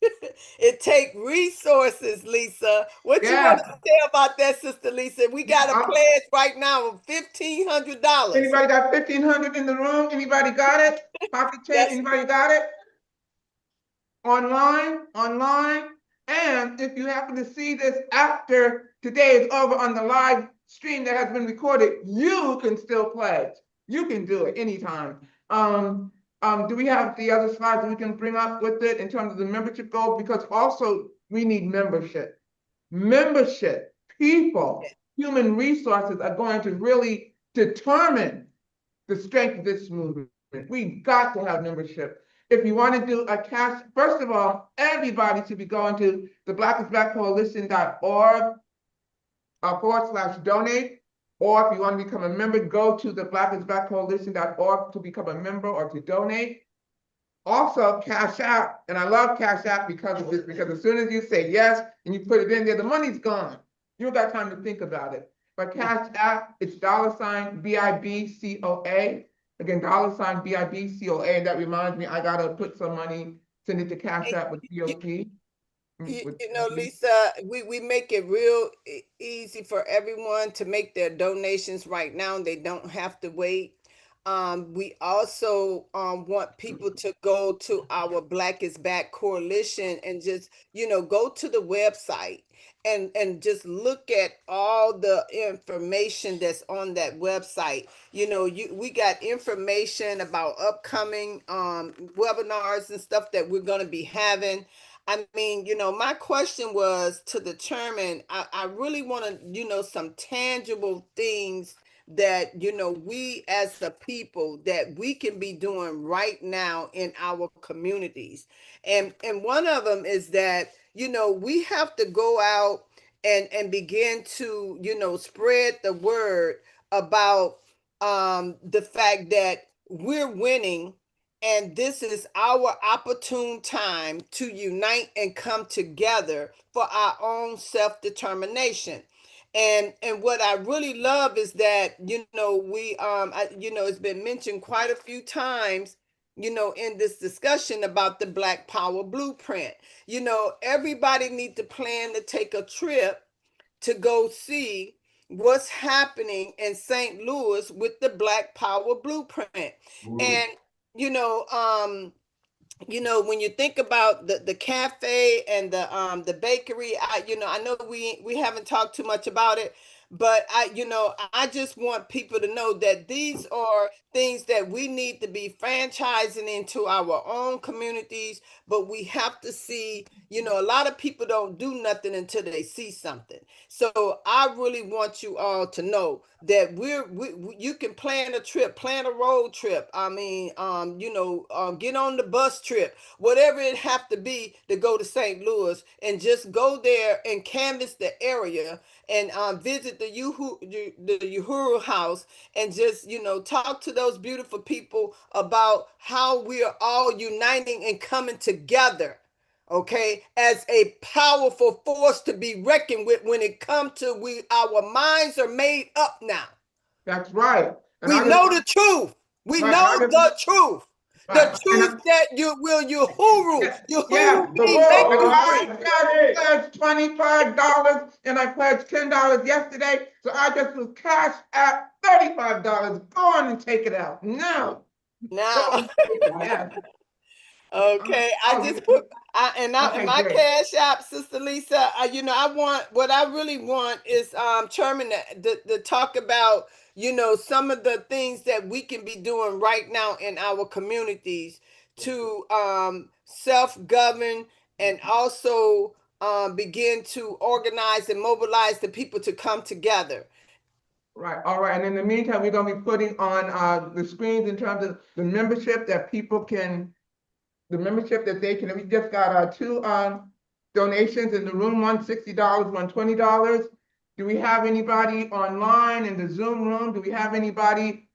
It takes resources, Lisa. What you want to say about that, Sister Lisa? We got a pledge right now of $1,500. Anybody got 1,500 in the room? Anybody got it? Pocket change, anybody got it? Online. And if you happen to see this after today is over on the live stream that has been recorded, you can still pledge. You can do it anytime. Do we have the other slides that we can bring up with it in terms of the membership goal? Because also we need membership. People, human resources are going to really determine the strength of this movement. We've got to have membership. If you want to do a cash, first of all, everybody should be going to the blackisblackcoalition.org /donate. Or if you want to become a member, go to the blackisblackcoalition.org to become a member or to donate. Also, Cash App, and I love Cash App because of this, because as soon as you say yes and you put it in there, the money's gone. You don't got time to think about it. But Cash App, it's $BIBCOA. Again, $BIBCOA, and that reminds me, I gotta put some money, send it to Cash App with DOT. Lisa, we make it real easy for everyone to make their donations right now. They don't have to wait. We also want people to go to our Black is Back coalition and just, go to the website and just look at all the information that's on that website. We got information about upcoming webinars and stuff that we're going to be having. I mean, my question was to the chairman, I really want to, some tangible things that, we as the people that we can be doing right now in our communities. And one of them is that, we have to go out and begin to, spread the word about the fact that we're winning, and this is our opportune time to unite and come together for our own self-determination. And what I really love is that, it's been mentioned quite a few times, in this discussion about the Black Power Blueprint. Everybody needs to plan to take a trip to go see what's happening in St. Louis with the Black Power Blueprint. And when you think about the cafe and the bakery, I know we haven't talked too much about it, but I just want people to know that these are things that we need to be franchising into our own communities, but we have to see, a lot of people don't do nothing until they see something. So I really want you all to know that you can plan a trip, plan a road trip. I mean, get on the bus trip, whatever it have to be to go to St. Louis, and just go there and canvass the area and visit the Uhuru house and just, talk to those beautiful people about how we are all uniting and coming together. Okay, as a powerful force to be reckoned with when it comes to our minds are made up now. That's right. And We know the truth. We know the truth. The truth that Uhuru be making free. I pledged $25 and I pledged $10 yesterday. So I just was cash at $35. Go on and take it out now. Now. Yes. Okay, I just put my cash app, Sister Lisa. What I really want is Chairman to talk about some of the things that we can be doing right now in our communities to self-govern and also begin to organize and mobilize the people to come together. Right. All right. And in the meantime, we're going to be putting on the screens in terms of the membership that people can. The membership that they can, we just got two donations in the room, one $60, one $20. Do we have anybody online in the Zoom room? Do we have anybody?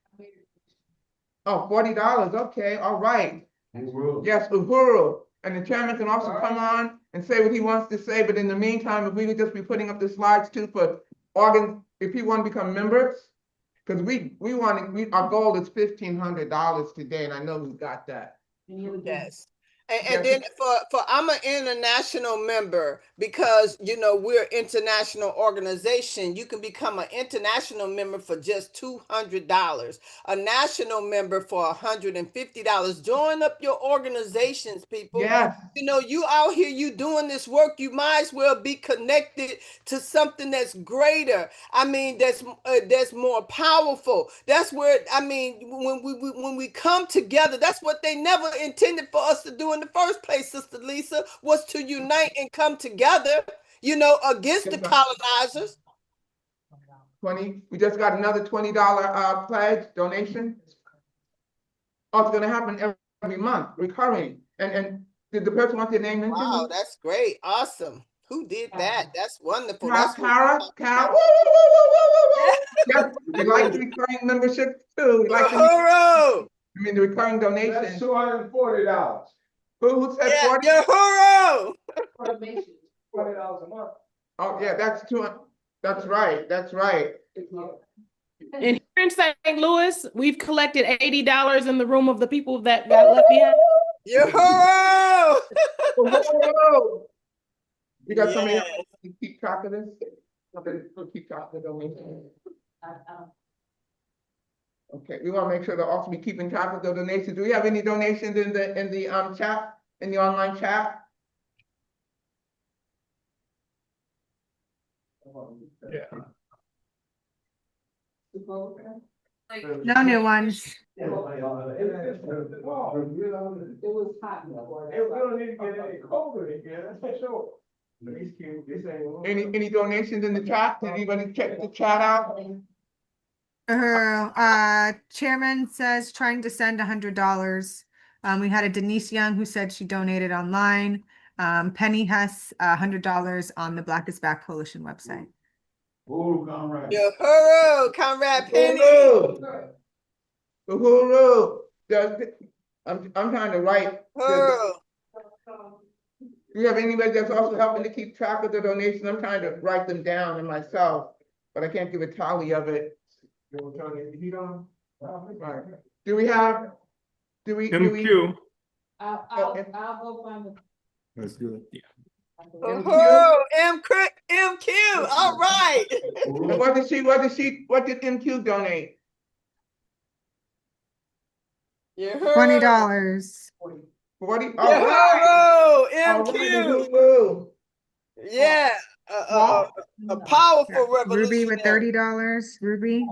Oh, $40, okay, all right. Uhuru. Yes, Uhuru. And the chairman can also come on and say what he wants to say, but in the meantime, if we could just be putting up the slides too for if people want to become members, because our goal is $1,500 today, and I know we've got that. Yes. And then for I'm an international member because we're an international organization. You can become an international member for just $200, a national member for $150. Join up your organizations, people. Yes. You out here, you doing this work. You might as well be connected to something that's greater. I mean, that's more powerful. That's where when we come together, that's what they never intended for us to do in the first place, Sister Lisa, was to unite and come together, against the colonizers. We just got another $20 pledge donation. Oh, it's gonna happen every month, recurring. And did the person want their name mentioned? Wow, that's great. Awesome. Who did that? That's wonderful. Kara. Yes, we like the recurring membership too. We like the recurring donation. That's $240. Who said 40? Uhuru! $20 a month. Oh, yeah, that's right. That's right. And here in St. Louis, we've collected $80 in the room of the people that got left behind. Uhuru! You got somebody else to keep track of this? Somebody to keep track of the donation. Okay, we want to make sure to also be keeping track of the donations. Do we have any donations in the chat, in the online chat? Yeah. No new ones. It was hot. We don't need to get any colder in here, that's for sure. Any donations in the chat? Did anybody check the chat out? Her chairman says trying to send $100. We had a Denise Young who said she donated online. Penny Hess, $100 on the Black is Back Coalition website. Oh, comrade. Uhuru, Comrade Penny. Uhuru. I'm trying to write. Uhuru. Do you have anybody that's also helping to keep track of the donations? I'm trying to write them down in myself, but I can't give a tally of it. Right. Do we? MQ. I'll go find the. That's good. Yeah. Uhuru, MQ, all right. And what did MQ donate? $20. 40? Uhuru, MQ. Uhuru. Yeah, a powerful Ruby with revolutionary. $30. Ruby.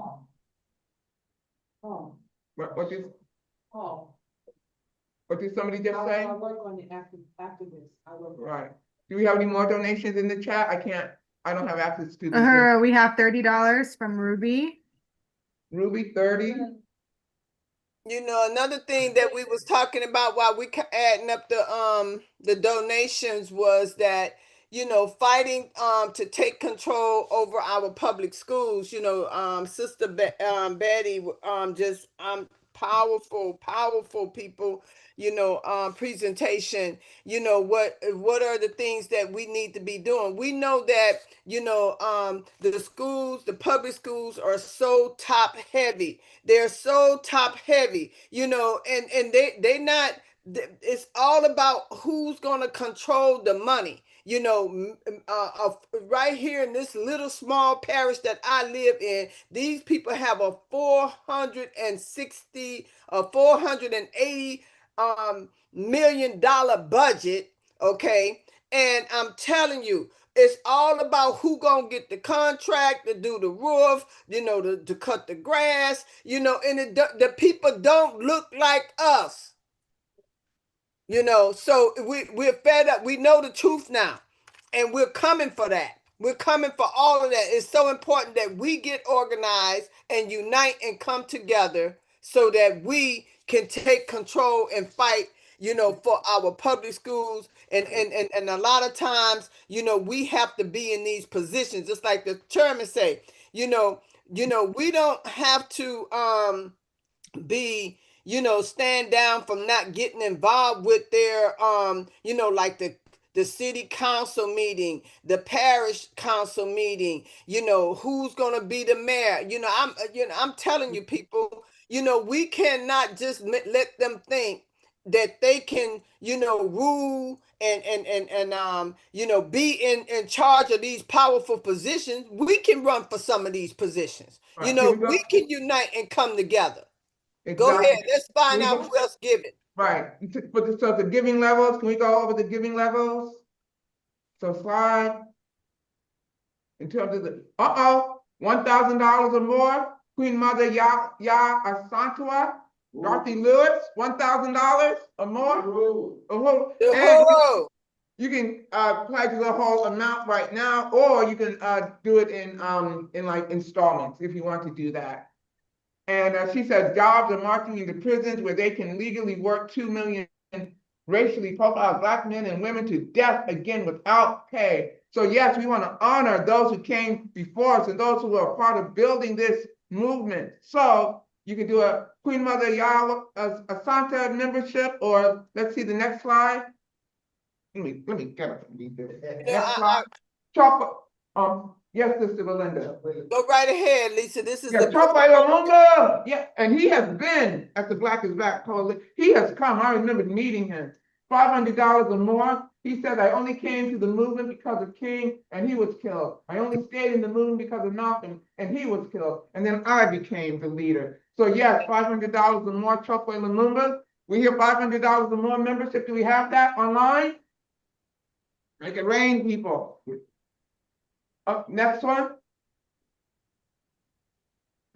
What did somebody just say? I work on the activists. Right. Do we have any more donations in the chat? I don't have access to the. We have $30 from Ruby. Ruby, 30. You know, another thing that we was talking about while we adding up the donations was that, you know, fighting to take control over our public schools. You know, Sister Betty just powerful people, you know, presentation. You know, what are the things that we need to be doing? We know that, you know, the public schools are so top heavy. They're so top heavy, you know, and they not, it's all about who's going to control the money. You know, right here in this little small parish that I live in, these people have a $480 million budget, okay? And I'm telling you, it's all about who gonna get the contract to do the roof, you know, to cut the grass, you know, and the people don't look like us. You know, so we're fed up. We know the truth now, and we're coming for that. We're coming for all of that. It's so important that we get organized and unite and come together so that we can take control and fight, you know, for our public schools. And a lot of times, you know, we have to be in these positions, just like the chairman say, you know, we don't have to be, you know, stand down from not getting involved with their you know, like the city council meeting, the parish council meeting, you know, who's going to be the mayor. You know, I'm telling you people, you know, we cannot just let them think that they can, you know, rule and you know, be in charge of these powerful positions. We can run for some of these positions. Right. You know, we can unite and come together. Exactly. Go ahead. Let's find out who else giving. Right. So the giving levels, can we go over the giving levels? So slide. In terms of the, $1,000 or more, Queen Mother Ya Asantua, Dorothy Lewis, $1,000 or more. And you can pledge the whole amount right now, or you can do it in like installments if you want to do that. And she says jobs are marching into prisons where they can legally work 2 million racially profiled Black men and women to death again without pay. So yes, we want to honor those who came before us and those who are part of building this movement. So you can do a Queen Mother Asanta membership, or let's see the next slide. Let me get up and read this. Next slide. Yes, Sister Belinda. Go right ahead, Lisa. This is the Lumumba. Yeah, and he has been at the Black is Back Coalition. He has come. I remember meeting him. $500 or more. He said, I only came to the movement because of King, and he was killed. I only stayed in the movement because of Malcolm, and he was killed. And then I became the leader. So yes, $500 or more Chokwe Lumumba. We hear $500 or more membership. Do we have that online? Make it rain, people. Next one.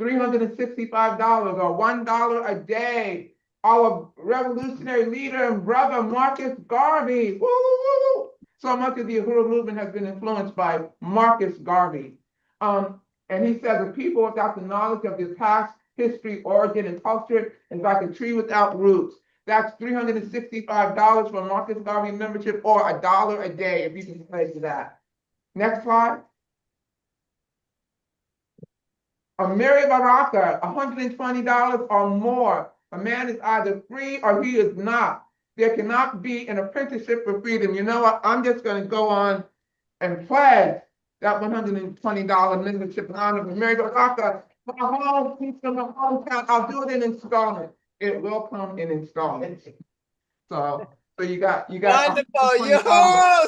$365 or $1 a day. Our revolutionary leader and brother, Marcus Garvey. Woo, woo, woo. So much of the Uhuru movement has been influenced by Marcus Garvey. And he says the people without the knowledge of their past, history, origin, and culture is like a tree without roots. That's $365 for Marcus Garvey membership or $1 a day if you can pledge that. Next slide. Amiri Baraka, $120 or more. A man is either free or he is not. There cannot be an apprenticeship for freedom. You know what? I'm just going to go on and pledge that $120 membership in honor of Amiri Baraka. My home, from my hometown. I'll do it in installments. It will come in installments. So you got wonderful. Yo,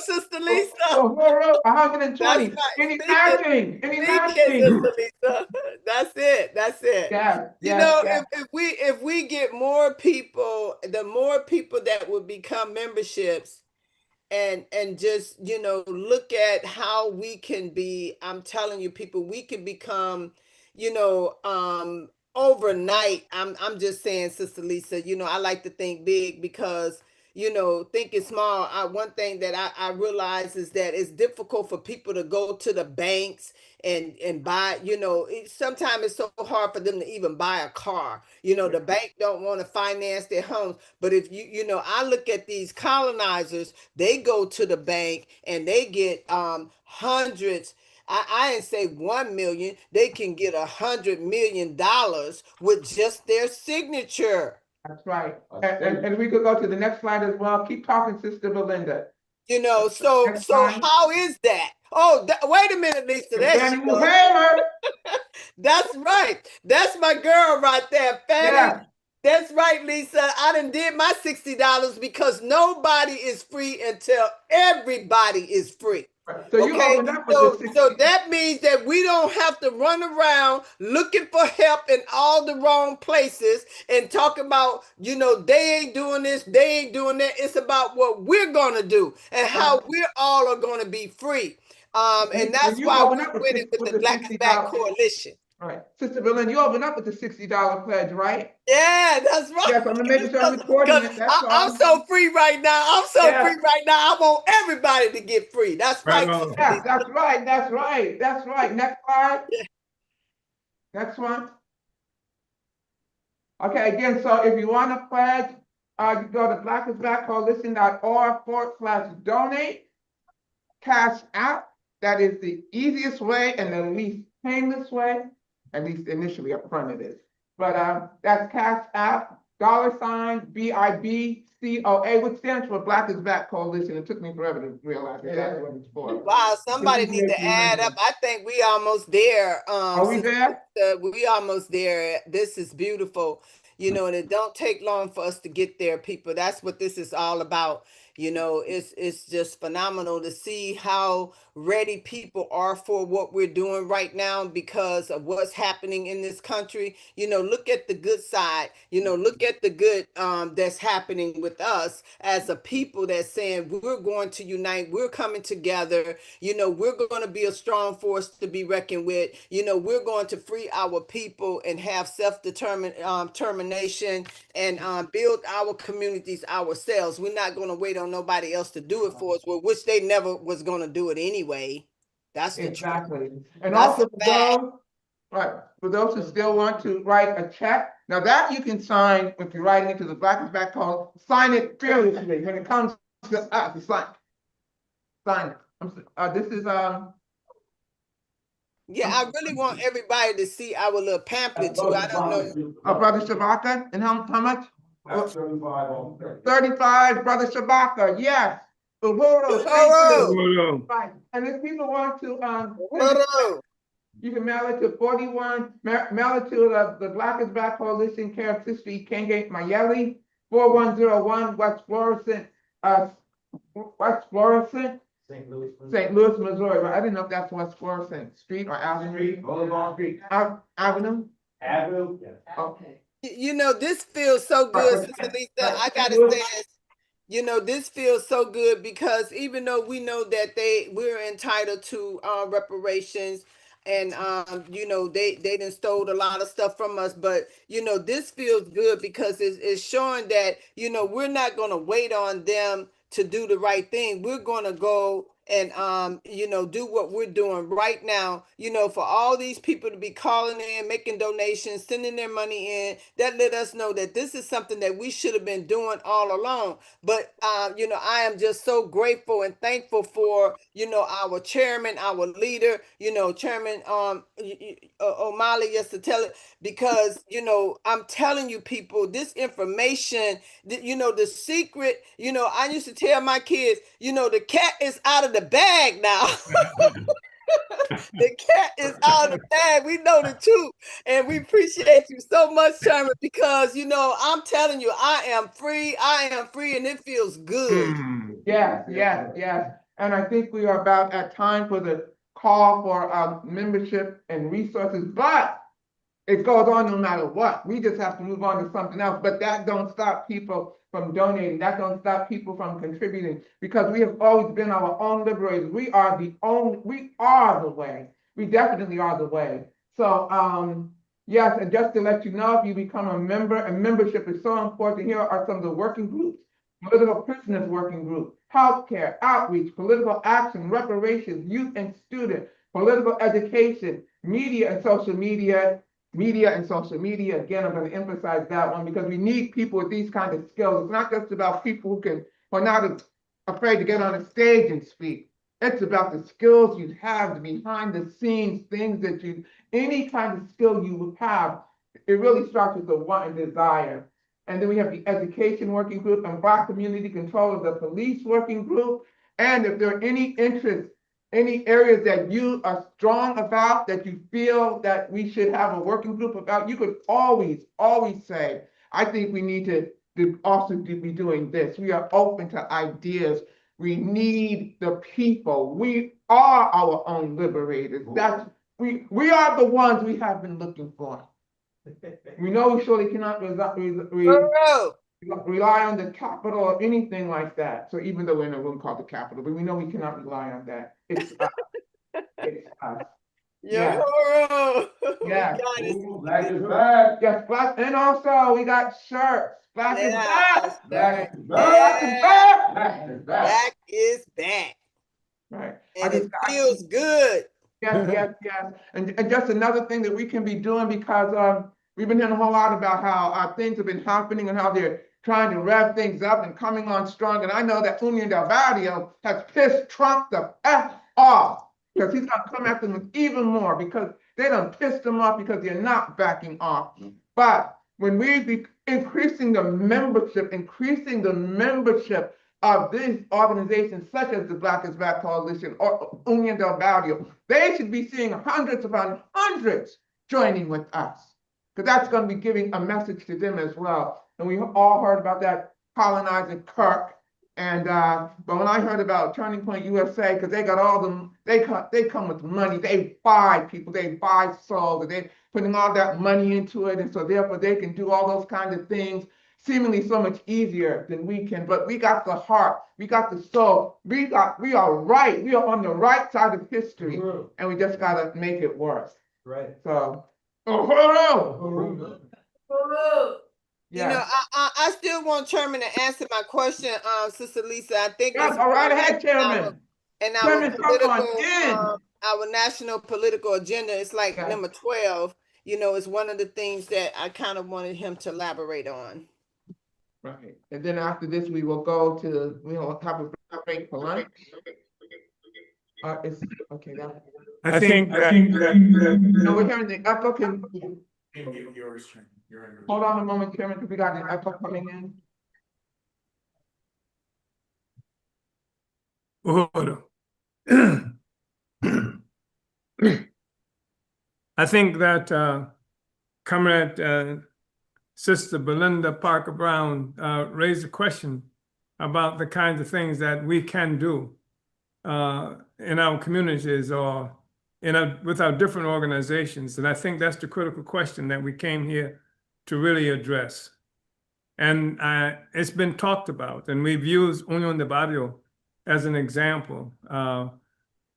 Sister Lisa. Uhuru, 120. That's right. Any matching? Any matching? Sister Lisa. That's it. That's it. Yeah. You know, if we get more people, the more people that would become memberships, and just, you know, look at how we can be, I'm telling you, people, we can become, you know, overnight. I'm just saying, Sister Lisa, you know, I like to think big because, you know, thinking small. One thing that I realize is that it's difficult for people to go to the banks and buy, you know, sometimes it's so hard for them to even buy a car. You know, the bank don't want to finance their homes. But if you know, I look at these colonizers, they go to the bank and they get hundreds. I didn't say 1 million. They can get $100 million with just their signature. That's right. And we could go to the next slide as well. Keep talking, Sister Belinda. You know, so how is that? Oh, wait a minute, Lisa. That's right. That's my girl right there, Fanny. Yeah. That's right, Lisa. I done did my $60 because nobody is free until everybody is free. So okay, so that means that we don't have to run around looking for help in all the wrong places and talk about, you know, they ain't doing this, they ain't doing that. It's about what we're gonna do and how we're all are gonna be free. And that's why we went it with the Black is Back Coalition. Right. Sister Belinda, you opened up with the $60 pledge, right? Yeah, that's right. Yes, I'm gonna make sure I'm recording it. That's I'm so free right now. I'm so free right now. I want everybody to get free. That's right. Yes, that's right. That's right. That's right. Next slide. Next one. Okay, again, so if you want to pledge, you go to blackisbackcoalition.org/donate. Cash App. That is the easiest way and the least painless way, at least initially up front it is. But that's Cash App, $BIBCOA, which stands for Black is Back Coalition. It took me forever to realize that that's what it's for. Wow, somebody needs to add up. I think we almost there. Are we there? We almost there. This is beautiful. You know, and it don't take long for us to get there, people. That's what this is all about. You know, it's just phenomenal to see how ready people are for what we're doing right now because of what's happening in this country. You know, look at the good side. You know, look at the good that's happening with us as a people that's saying we're going to unite. We're coming together. You know, we're going to be a strong force to be reckoned with. You know, we're going to free our people and have self-determination and build our communities ourselves. We're not going to wait on nobody else to do it for us, which they never was going to do it anyway. That's the truth. And also for those who still want to write a check, now that you can sign if you're writing it to the Black is Back call, sign it fearlessly when it comes to us. Sign it. This is yeah, I really want everybody to see our little pamphlet too. I don't know. Brother Shabaka, and how much? 35, Brother Shabaka, yes. Uhuru. Right. And if people want to, you can mail it to 41, mail it to the Black is Back Coalition, care of Sister Ikenge Mayeli, 4101 West Florissant, St. Louis, Missouri. Right? I didn't know if that's West Florissant Street or Avenue. Avenue. Okay. You know, this feels so good, Sister Lisa. I gotta say this. You know, this feels so good because even though we know that we're entitled to reparations, and you know, they done stole a lot of stuff from us, but you know, this feels good because it's showing that, you know, we're not gonna wait on them to do the right thing. We're gonna go and you know, do what we're doing right now, you know, for all these people to be calling in, making donations, sending their money in. That let us know that this is something that we should have been doing all along. But you know, I am just so grateful and thankful for, you know, our chairman, our leader, you know, Chairman Omali Yeshitela, because you know, I'm telling you people, this information, you know, the secret, you know, I used to tell my kids, you know, the cat is out of the bag now. The cat is out of the bag. We know the truth. And we appreciate you so much, Chairman, because, you know, I'm telling you, I am free. I am free, and it feels good. Yes, yes, yes. And I think we are about at time for the call for membership and resources, but it goes on no matter what. We just have to move on to something else, but that don't stop people from donating. That don't stop people from contributing, because we have always been our own liberators. We are the way. We definitely are the way. So, yes, and just to let you know, if you become a member, and membership is so important, here are some of the working groups: political prisoners working group, healthcare, outreach, political action, reparations, youth and student, political education, media and social media, Again, I'm going to emphasize that one because we need people with these kinds of skills. It's not just about people who are not afraid to get on a stage and speak. It's about the skills you have, the behind the scenes things that any kind of skill you have. It really starts with the want and desire. And then we have the education working group and Black community control of the police working group. And if there are any interests, any areas that you are strong about, that you feel that we should have a working group about, you could always say, I think we need to also be doing this. We are open to ideas. We need the people. We are our own liberators. We are the ones we have been looking for. We know we surely cannot rely on the Capitol or anything like that. So even though we're in a room called the Capitol, but we know we cannot rely on that. It's us. It's us. Yeah. Yeah. Black is back. Yes, Black, and also we got shirts. Black is back. Black is Black is back. Black is back. Black is back. Right. And it feels good. Yes. And just another thing that we can be doing, because we've been hearing a whole lot about how things have been happening and how they're trying to rev things up and coming on strong. And I know that Union del Barrio has pissed Trump the F off, because he's going to come after them even more, because they done pissed him off because they're not backing off. But when we be increasing the membership of these organizations such as the Black is Back Coalition or Union del Barrio, they should be seeing hundreds upon hundreds joining with us, because that's going to be giving a message to them as well. And we all heard about that colonizing Kirk. And but when I heard about Turning Point USA, because they got all them, they come with money. They buy people, they buy souls, and they're putting all that money into it, and so therefore they can do all those kinds of things seemingly so much easier than we can. But we got the heart, we got the soul, we are right, we are on the right side of history, and we just gotta make it work. Right. So, Uhuru! You know, I still want Chairman to answer my question, Sister Lisa. I think yes, it's all right ahead, Chairman. And Chairman, our national political agenda is like number 12. You know, it's one of the things that I kind of wanted him to elaborate on. Right. And then after this, we will have a break for lunch. It's okay. I think no, we're hearing the echo. Hold on a moment, Chairman, because we got the echo coming in. Uhuru. I think that Comrade Sister Belinda Parker Brown raised a question about the kinds of things that we can do in our communities or with our different organizations. And I think that's the critical question that we came here to really address. And it's been talked about, and we've used Unión de Barrio as an example,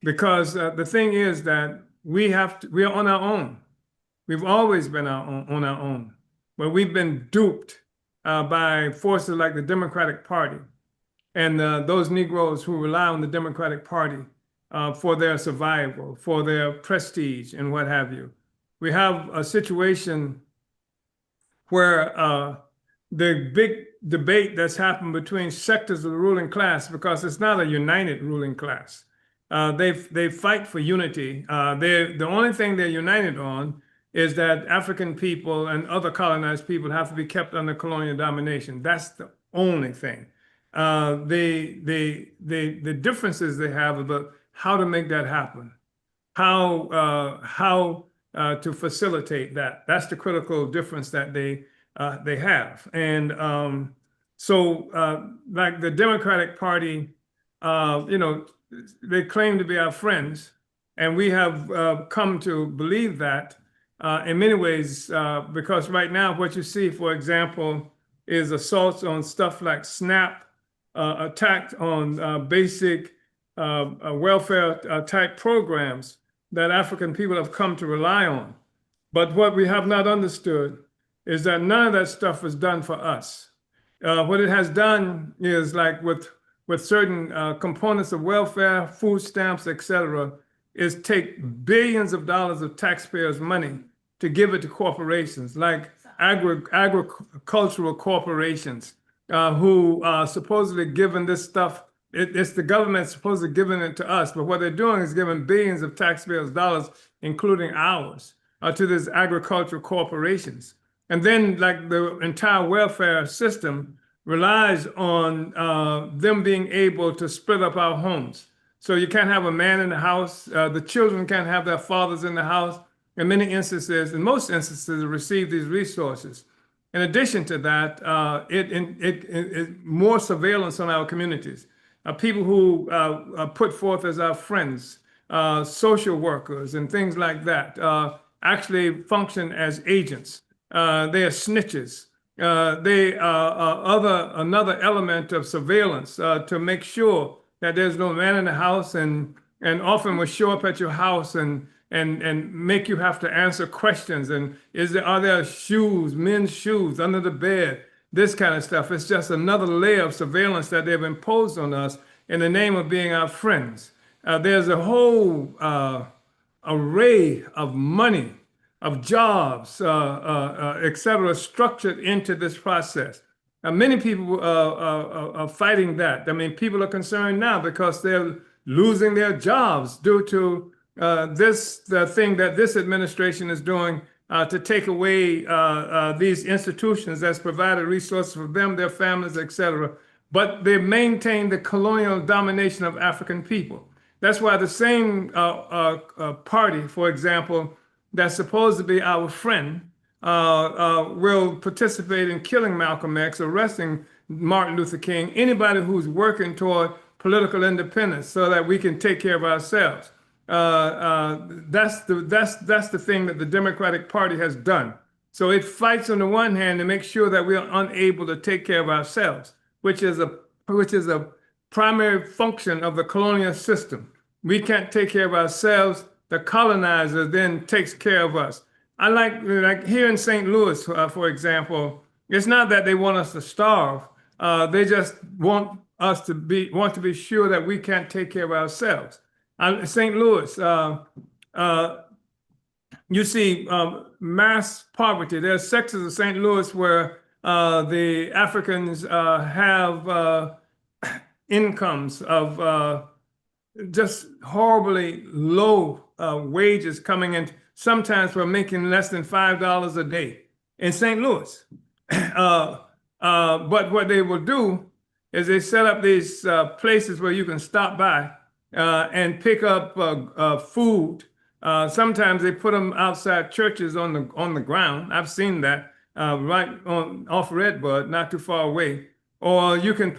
because the thing is that we are on our own. We've always been on our own, but we've been duped by forces like the Democratic Party and those Negroes who rely on the Democratic Party for their survival, for their prestige, and what have you. We have a situation where the big debate that's happened between sectors of the ruling class, because it's not a united ruling class. They fight for unity. The only thing they're united on is that African people and other colonized people have to be kept under colonial domination. That's the only thing. The differences they have about how to make that happen, how to facilitate that. That's the critical difference that they have. And so like the Democratic Party, they claim to be our friends, and we have come to believe that in many ways, because right now what you see, for example, is assaults on stuff like SNAP, attack on basic welfare type programs that African people have come to rely on. But what we have not understood is that none of that stuff was done for us. What it has done is, like with certain components of welfare, food stamps, etc., is take billions of dollars of taxpayers' money to give it to corporations, like agricultural corporations, who are supposedly given this stuff. It's the government supposedly giving it to us, but what they're doing is giving billions of taxpayers' dollars, including ours, to these agricultural corporations. And then, like, the entire welfare system relies on them being able to split up our homes. So you can't have a man in the house. The children can't have their fathers in the house. In many instances, in most instances, receive these resources. In addition to that, it more surveillance on our communities. People who put forth as our friends, social workers and things like that, actually function as agents. They are snitches. They are another element of surveillance to make sure that there's no man in the house, and often will show up at your house and make you have to answer questions. And are there shoes, men's shoes under the bed? This kind of stuff. It's just another layer of surveillance that they've imposed on us in the name of being our friends. There's a whole array of money, of jobs, et cetera, structured into this process. Many people are fighting that. I mean, people are concerned now because they're losing their jobs due to the thing that this administration is doing to take away these institutions that's provided resources for them, their families, et cetera. But they maintain the colonial domination of African people. That's why the same party, for example, that's supposed to be our friend, will participate in killing Malcolm X, arresting Martin Luther King, anybody who's working toward political independence so that we can take care of ourselves. That's the thing that the Democratic Party has done. So it fights on the one hand to make sure that we are unable to take care of ourselves, which is a primary function of the colonial system. We can't take care of ourselves. The colonizer then takes care of us. I like here in St. Louis, for example, it's not that they want us to starve. They just want to be sure that we can't take care of ourselves. St. Louis, you see mass poverty. There are sectors of St. Louis where the Africans have incomes of just horribly low wages coming in. Sometimes we're making less than $5 a day in St. Louis. But what they will do is they set up these places where you can stop by and pick up food. Sometimes they put them outside churches on the ground. I've seen that right off Redbud, not too far away. Or you can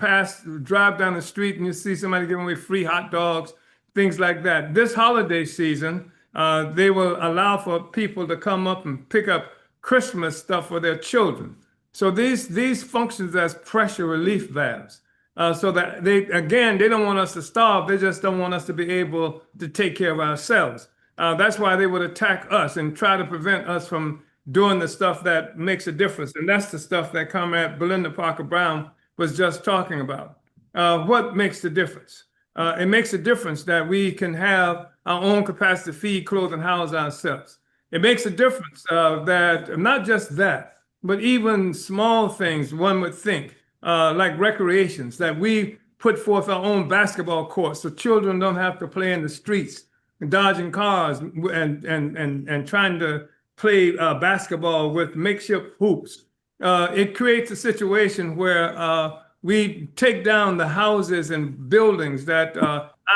drive down the street and you see somebody giving away free hot dogs, things like that. This holiday season, They will allow for people to come up and pick up Christmas stuff for their children. So these functions as pressure relief valves. So that they don't want us to starve. They just don't want us to be able to take care of ourselves. That's why they would attack us and try to prevent us from doing the stuff that makes a difference. And that's the stuff that Comrade Belinda Parker Brown was just talking about. What makes the difference? It makes a difference that we can have our own capacity to feed, clothe, and house ourselves. It makes a difference that not just that, but even small things one would think, like recreations, that we put forth our own basketball courts so children don't have to play in the streets, dodging cars and trying to play basketball with makeshift hoops. It creates a situation where we take down the houses and buildings that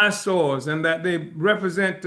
eyesores and that they represent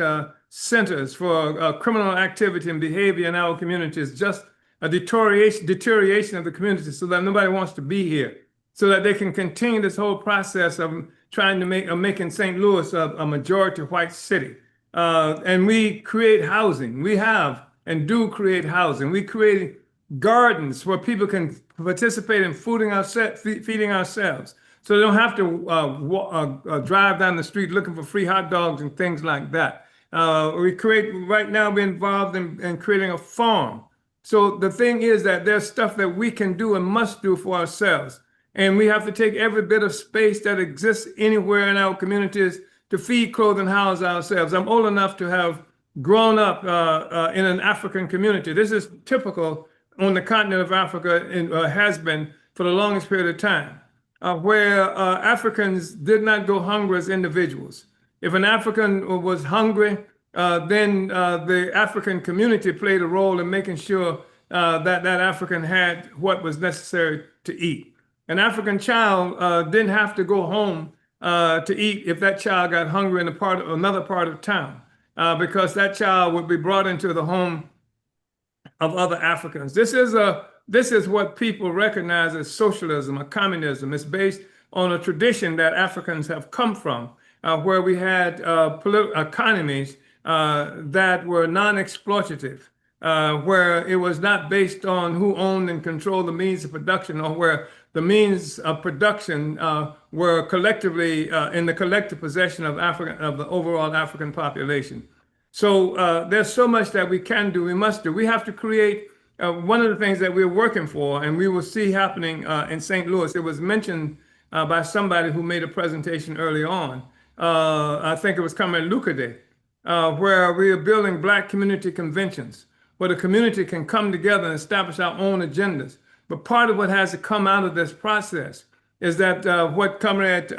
centers for criminal activity and behavior in our communities, just a deterioration of the community so that nobody wants to be here, so that they can continue this whole process of trying to making St. Louis a majority white city. And we create housing. We have and do create housing. We create gardens where people can participate in feeding ourselves. So they don't have to drive down the street looking for free hot dogs and things like that. Right now we're involved in creating a farm. So the thing is that there's stuff that we can do and must do for ourselves. And we have to take every bit of space that exists anywhere in our communities to feed, clothe, and house ourselves. I'm old enough to have grown up in an African community. This is typical on the continent of Africa and has been for the longest period of time, where Africans did not go hungry as individuals. If an African was hungry, then the African community played a role in making sure that African had what was necessary to eat. An African child didn't have to go home to eat if that child got hungry in another part of town, because that child would be brought into the home of other Africans. This is what people recognize as socialism or communism. It's based on a tradition that Africans have come from, where we had economies that were non-exploitative, where it was not based on who owned and controlled the means of production, or where the means of production were collectively in the collective possession of the overall African population. So there's so much that we can do, we must do. We have to create one of the things that we're working for, and we will see happening in St. Louis. It was mentioned by somebody who made a presentation early on. I think it was Comrade Lukede, where we are building Black community conventions, where the community can come together and establish our own agendas. But part of what has to come out of this process is that what Comrade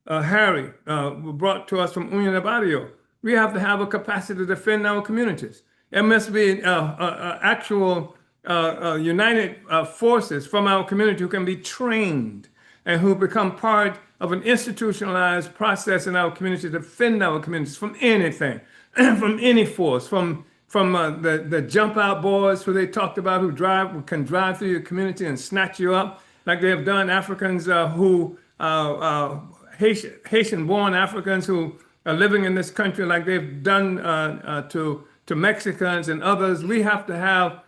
Harry brought to us from Union Barrio. We have to have a capacity to defend our communities. There must be actual united forces from our community who can be trained and who become part of an institutionalized process in our community to defend our communities from anything, from any force, from the jump out boys who they talked about who can drive through your community and snatch you up, like they have done Africans Haitian-born Africans who are living in this country, like they've done to Mexicans and others. We have to have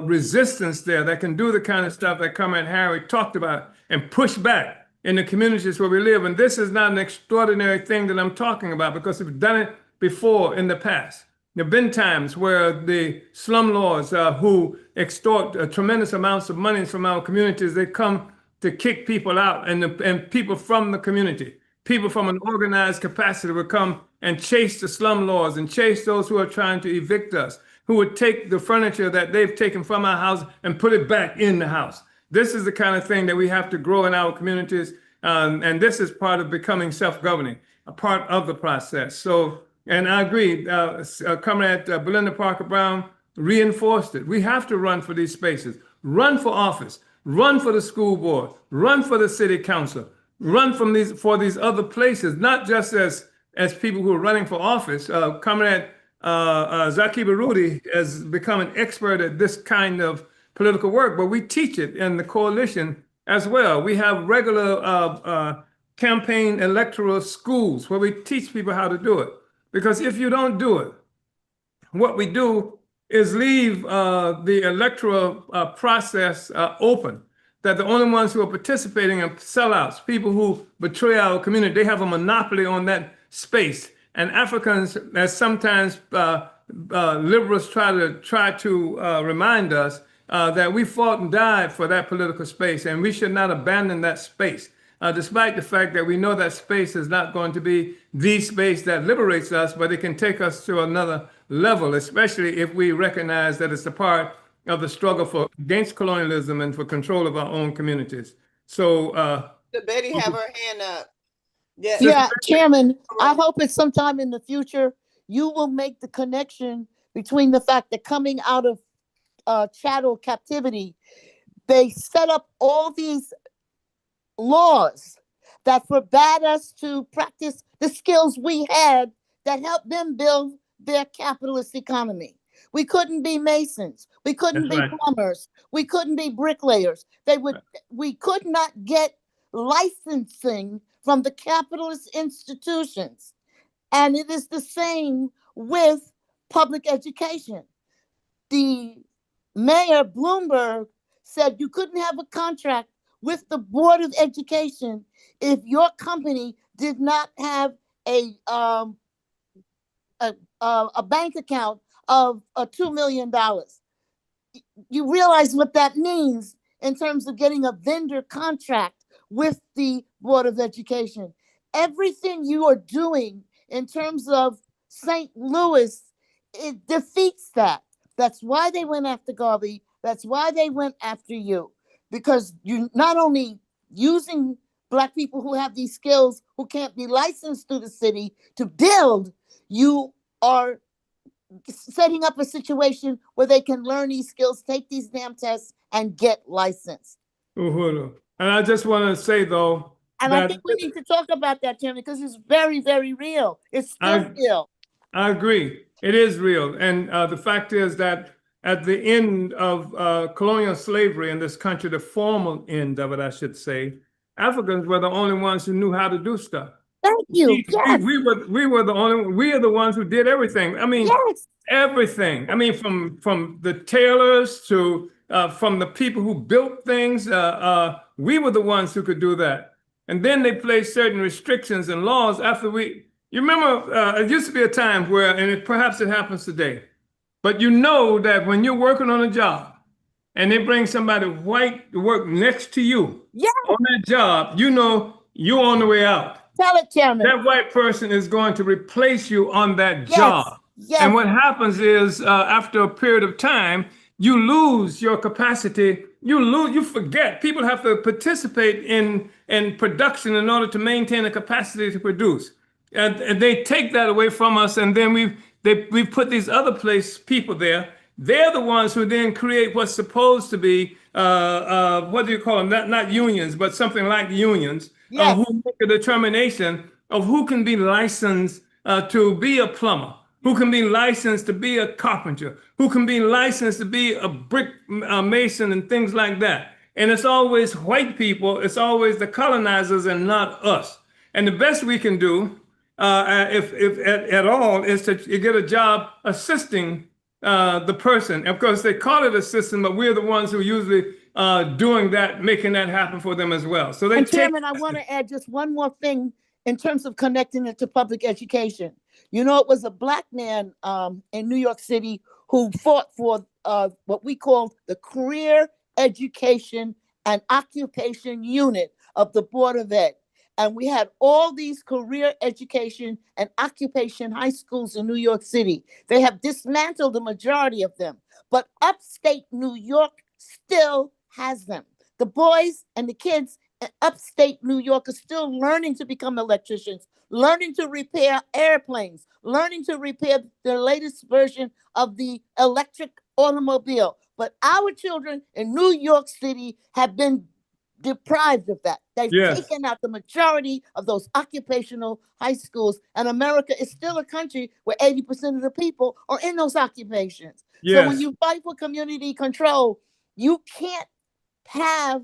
resistance there that can do the kind of stuff that Comrade Harry talked about and push back in the communities where we live. And this is not an extraordinary thing that I'm talking about, because we've done it before in the past. There have been times where the slumlords who extort tremendous amounts of money from our communities, they come to kick people out, and people from the community, people from an organized capacity would come and chase the slumlords and chase those who are trying to evict us, who would take the furniture that they've taken from our house and put it back in the house. This is the kind of thing that we have to grow in our communities, and this is part of becoming self-governing, a part of the process. So, and I agree, Comrade Belinda Parker Brown reinforced it. We have to run for these spaces, run for office, run for the school board, run for the city council, run for these other places, not just as people who are running for office. Comrade Zaki Barudi has become an expert at this kind of political work, but we teach it in the coalition as well. We have regular campaign electoral schools where we teach people how to do it. Because if you don't do it, what we do is leave the electoral process open, that the only ones who are participating are sellouts, people who betray our community. They have a monopoly on that space. And Africans, as sometimes liberals try to remind us, that we fought and died for that political space, and we should not abandon that space. Despite the fact that we know that space is not going to be the space that liberates us, but it can take us to another level, especially if we recognize that it's a part of the struggle against colonialism and for control of our own communities. So, Betty have her hand up. Yeah, Yeah, Chairman, I hope it's sometime in the future you will make the connection between the fact that coming out of chattel captivity, they set up all these laws that forbade us to practice the skills we had that helped them build their capitalist economy. We couldn't be masons. We couldn't be plumbers. We couldn't be bricklayers. We could not get licensing from the capitalist institutions. And it is the same with public education. The Mayor Bloomberg said you couldn't have a contract with the Board of Education if your company did not have a bank account of $2 million. You realize what that means in terms of getting a vendor contract with the Board of Education. Everything you are doing in terms of St. Louis, it defeats that. That's why they went after Garvey. That's why they went after you. Because you're not only using Black people who have these skills, who can't be licensed through the city to build, you are setting up a situation where they can learn these skills, take these damn tests, and get licensed. Uhuru. And I just want to say, though, and I think we need to talk about that, Jim, because it's very, very real. It's still real. I agree. It is real. And the fact is that at the end of colonial slavery in this country, the formal end of it, I should say, Africans were the only ones who knew how to do stuff. Thank you. We were the only, we are the ones who did everything. I mean, everything. I mean, from the tailors to from the people who built things, we were the ones who could do that. And then they placed certain restrictions and laws after you remember, it used to be a time where, and perhaps it happens today, but you know that when you're working on a job and they bring somebody white to work next to you on that job, you know you're on the way out. Tell it, Chairman. That white person is going to replace you on that job. And what happens is after a period of time, you lose your capacity. You forget. People have to participate in production in order to maintain a capacity to produce. And they take that away from us. And then we've put these other people there. They're the ones who then create what's supposed to be, what do you call them? Not unions, but something like unions. Who make a determination of who can be licensed to be a plumber, who can be licensed to be a carpenter, who can be licensed to be a brick mason and things like that. And it's always white people, it's always the colonizers and not us. And the best we can do, if at all, is to get a job assisting the person. Of course, they call it assisting, but we're the ones who usually doing that, making that happen for them as well. So they Chairman, I want to add just one more thing in terms of connecting it to public education. You know, it was a Black man in New York City who fought for what we call the Career Education and Occupation Unit of the Board of Ed. And we had all these career education and occupation high schools in New York City. They have dismantled the majority of them, but upstate New York still has them. The boys and the kids in upstate New York are still learning to become electricians, learning to repair airplanes, learning to repair the latest version of the electric automobile. But our children in New York City have been deprived of that. They've taken out the majority of those occupational high schools, and America is still a country where 80% of the people are in those occupations. So when you fight for community control, you can't have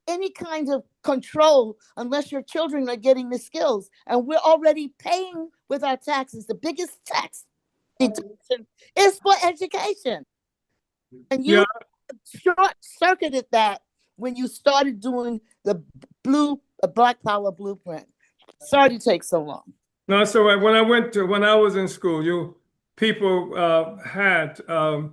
any kind of control unless your children are getting the skills. And we're already paying with our taxes. The biggest tax deduction is for education. And you short-circuited that when you started doing the Black Power blueprint. Sorry to take so long. No, it's all right. When I was in school, people had a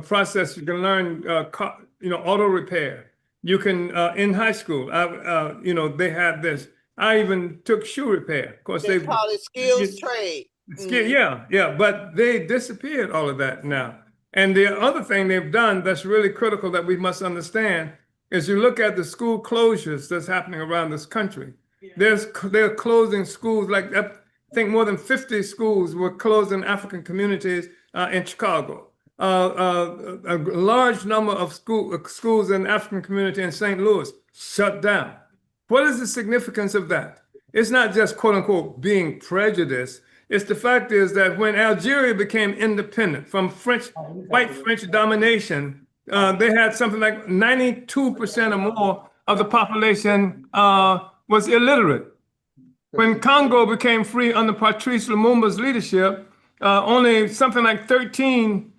process. You can learn, auto repair. You can in high school. They had this. I even took shoe repair. Of course, they call it skills trade. Yeah, but they disappeared all of that now. And the other thing they've done that's really critical that we must understand is you look at the school closures that's happening around this country. They're closing schools, like I think more than 50 schools were closed in African communities in Chicago. A large number of schools in African community in St. Louis shut down. What is the significance of that? It's not just quote unquote being prejudiced. It's the fact is that when Algeria became independent from white French domination, they had something like 92% or more of the population was illiterate. When Congo became free under Patrice Lumumba's leadership, only something like 13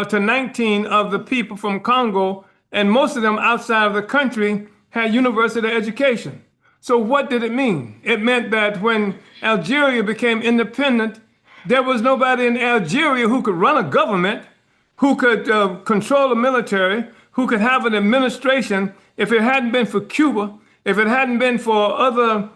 to 19 of the people from Congo, and most of them outside of the country, had university education. So what did it mean? It meant that when Algeria became independent, there was nobody in Algeria who could run a government, who could control the military, who could have an administration. If it hadn't been for Cuba, if it hadn't been for other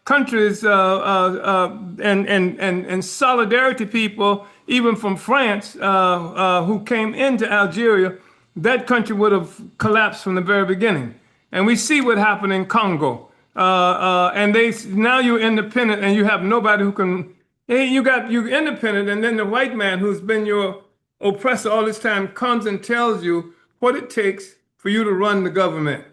countries and solidarity people, even from France, who came into Algeria, that country would have collapsed from the very beginning. And we see what happened in Congo. And now you're independent and you have nobody who can, you're independent, and then the white man who's been your oppressor all this time comes and tells you what it takes for you to run the government.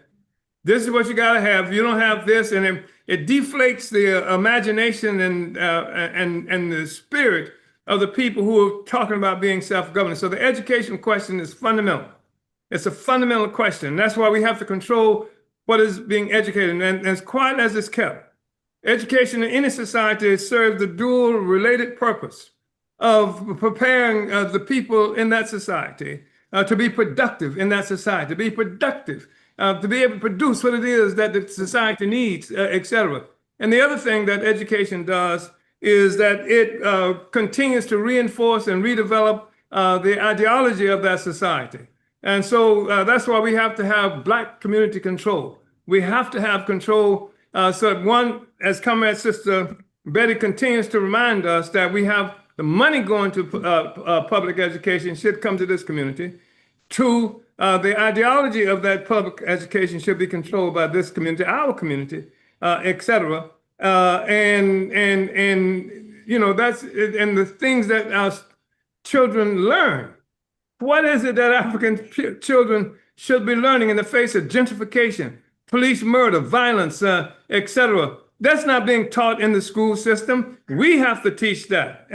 This is what you gotta have. If you don't have this, and it deflates the imagination and the spirit of the people who are talking about being self-governed. So the education question is fundamental. It's a fundamental question. That's why we have to control what is being educated. And as quiet as it's kept, education in any society serves the dual related purpose of preparing the people in that society to be productive in that society, to be productive, to be able to produce what it is that the society needs, et cetera. And the other thing that education does is that it continues to reinforce and redevelop the ideology of that society. And so that's why we have to have Black community control. We have to have control so that one, as Comrade Sister Betty continues to remind us, that we have the money going to public education should come to this community. Two, the ideology of that public education should be controlled by this community, our community, et cetera. And that's, and the things that our children learn. What is it that African children should be learning in the face of gentrification, police murder, violence, et cetera? That's not being taught in the school system. We have to teach that.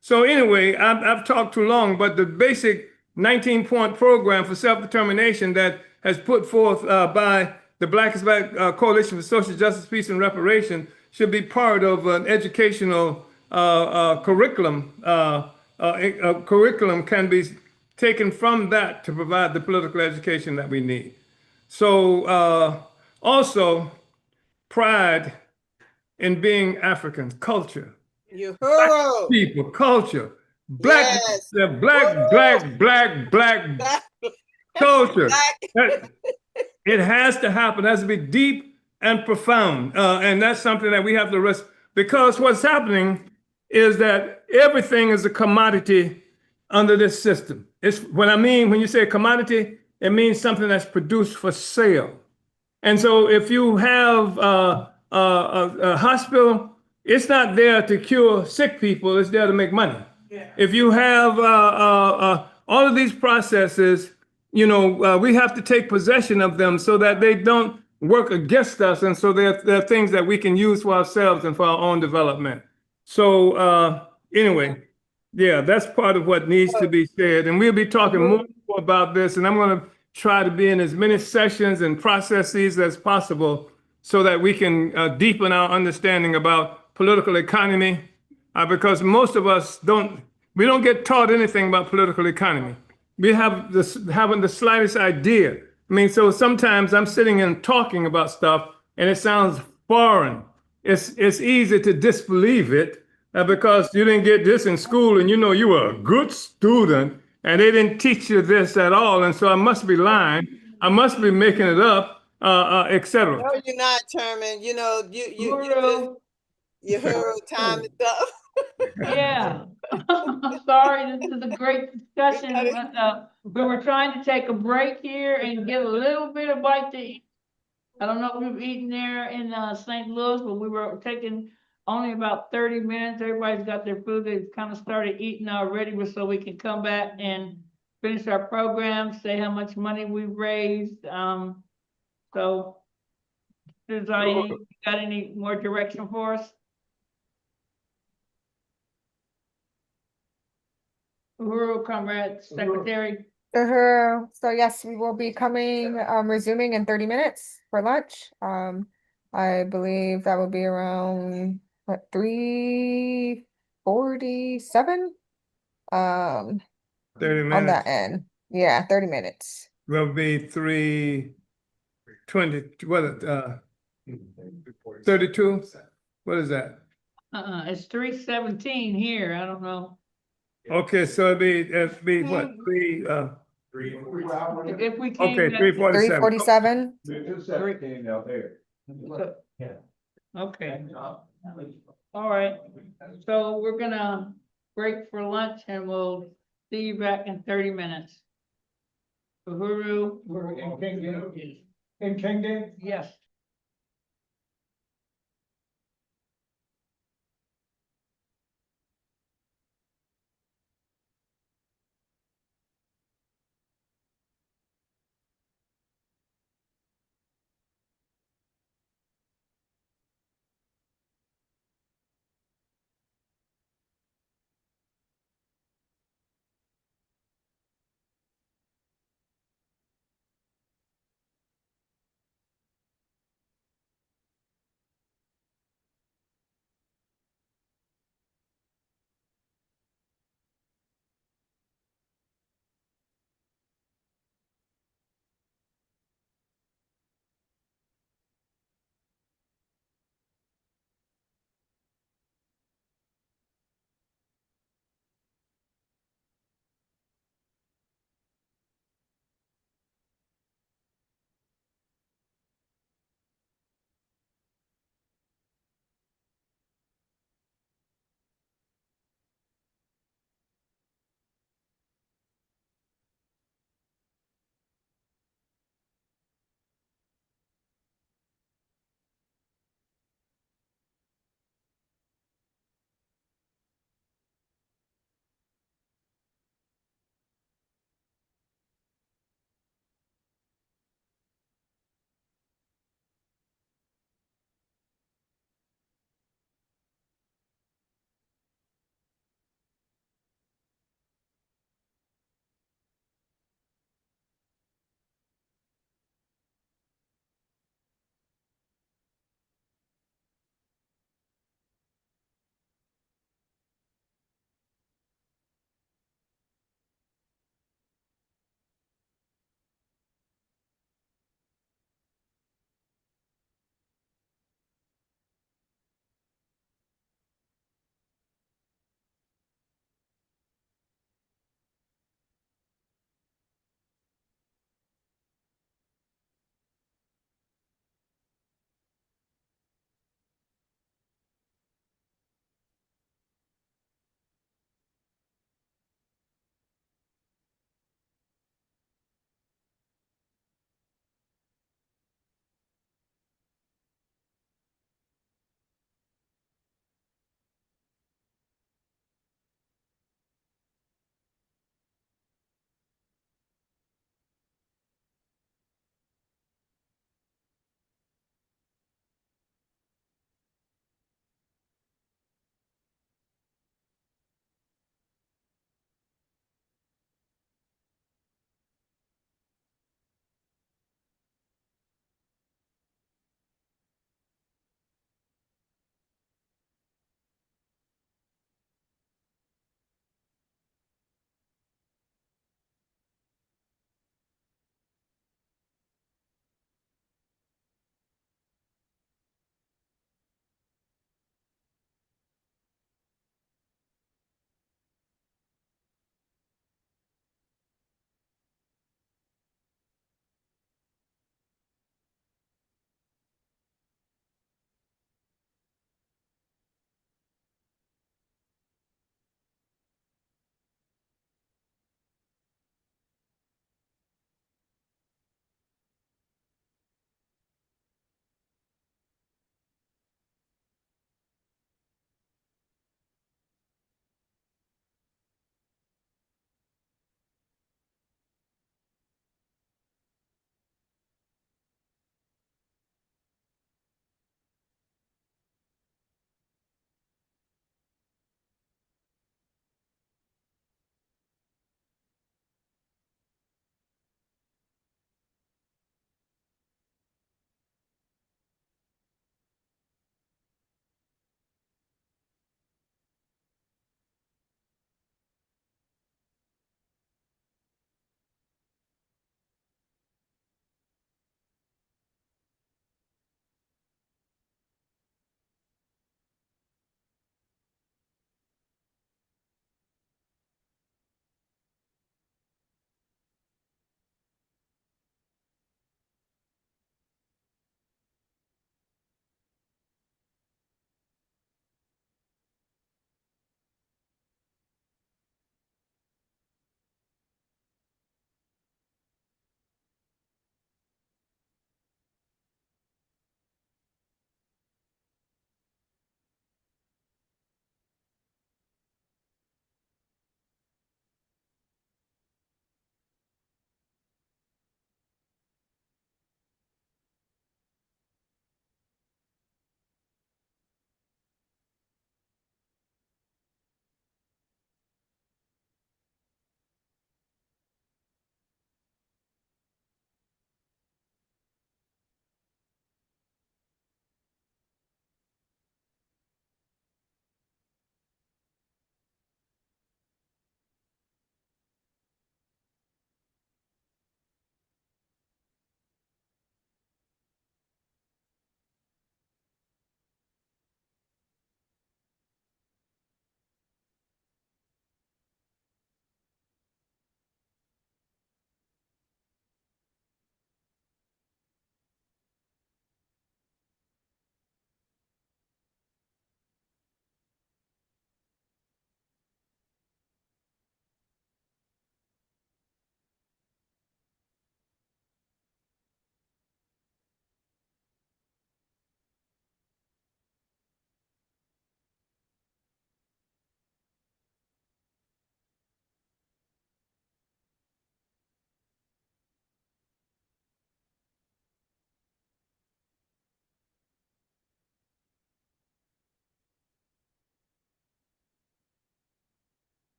So anyway, I've talked too long, but the basic 19-point program for self-determination that has put forth by the Black is Back Coalition for Social Justice, Peace, and Reparation should be part of an educational curriculum. Curriculum can be taken from that to provide the political education that we need. So also pride in being African, culture. Uhuru. People, culture. Black, yes. black culture. It has to happen. It has to be deep and profound. And that's something that we have to risk, because what's happening is that everything is a commodity under this system. It's what I mean when you say commodity, it means something that's produced for sale. And so if you have a hospital, it's not there to cure sick people, it's there to make money. Yeah. If you have all of these processes, we have to take possession of them so that they don't work against us. And so they're things that we can use for ourselves and for our own development. So anyway, yeah, that's part of what needs to be said. And we'll be talking more about this. And I'm going to try to be in as many sessions and processes as possible so that we can deepen our understanding about political economy, because most of us we don't get taught anything about political economy. We haven't the slightest idea. I mean, so sometimes I'm sitting and talking about stuff and it sounds foreign. It's easy to disbelieve it because you didn't get this in school and you know you were a good student and they didn't teach you this at all. And so I must be lying. I must be making it up, etc. No, you're not, Chairman. You know, you heard time is up. Yeah. I'm sorry, this is a great discussion. We were trying to take a break here and get a little bit of bite to eat. I don't know if we've eaten there in St. Louis, but we were taking only about 30 minutes. Everybody's got their food. They've kind of started eating already, so we can come back and finish our program, say how much money we've raised. So, you got any more direction for us? Uhuru, Comrade Secretary. So yes, we will be coming, resuming in 30 minutes for lunch. I believe that will be around, what, 3:47? 30 minutes. On that end. Yeah, 30 minutes. Will be 3:20, what, 32? What is that? It's 3:17 here. I don't know. Okay, so it'd be what, If we came. okay, 3:47. 3:47? out there. Okay. All right. So we're gonna break for lunch and we'll see you back in 30 minutes. Uhuru. We're in King, in King. Yes.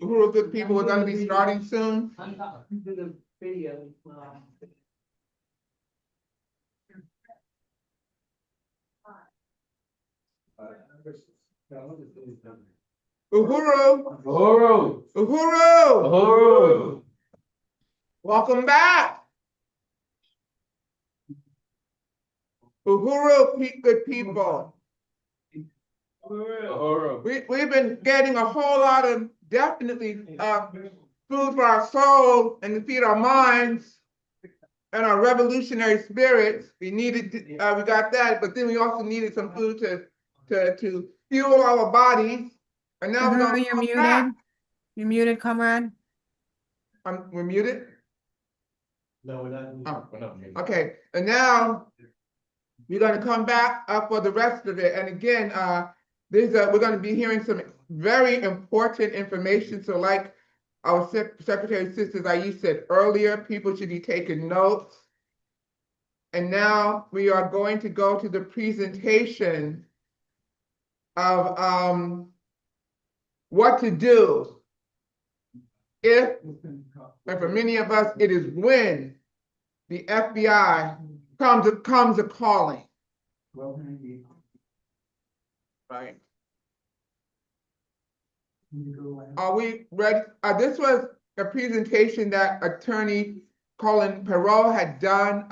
Uhuru Good People, we're gonna be starting soon. Uhuru! Uhuru! Uhuru! Uhuru! Welcome back. Uhuru, good people. Uhuru! We've been getting a whole lot of definitely food for our soul and to feed our minds and our revolutionary spirits. We needed to, we got that, but then we also needed some food to fuel our bodies. And now we're gonna You're come muted. back. You're muted, comrade. We're muted. No, we're not. Oh. We're not muted. Okay, and now we're going to come back for the rest of it. And again, we're going to be hearing some very important information. So like our Secretary Sisters Ayesha said earlier, people should be taking notes. And now we are going to go to the presentation of what to do if, and for many of us, it is when the FBI comes a calling. Right. Are we ready? This was a presentation that Attorney Colin Perot had done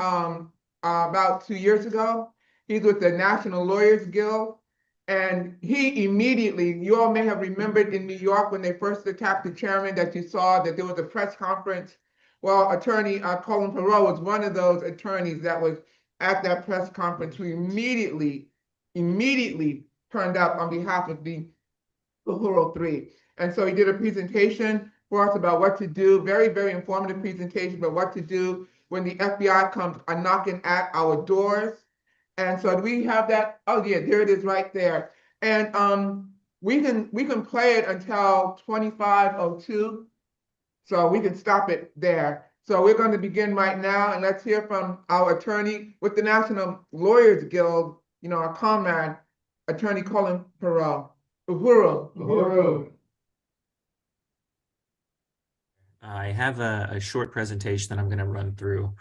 about 2 years ago. He's with the National Lawyers Guild. And he immediately, you all may have remembered in New York when they first attacked the chairman that you saw that there was a press conference. Well, Attorney Colin Perot was one of those attorneys that was at that press conference who immediately turned up on behalf of the Uhuru 3. And so he did a presentation for us about what to do, very, very informative presentation about what to do when the FBI comes knocking at our doors. And so do we have that? Oh yeah, there it is right there. And we can play it until 25:02. So we can stop it there. So we're going to begin right now, and let's hear from our attorney with the National Lawyers Guild, our comrade, Attorney Colin Perot. Uhuru. Uhuru! I have a short presentation that I'm going to run through.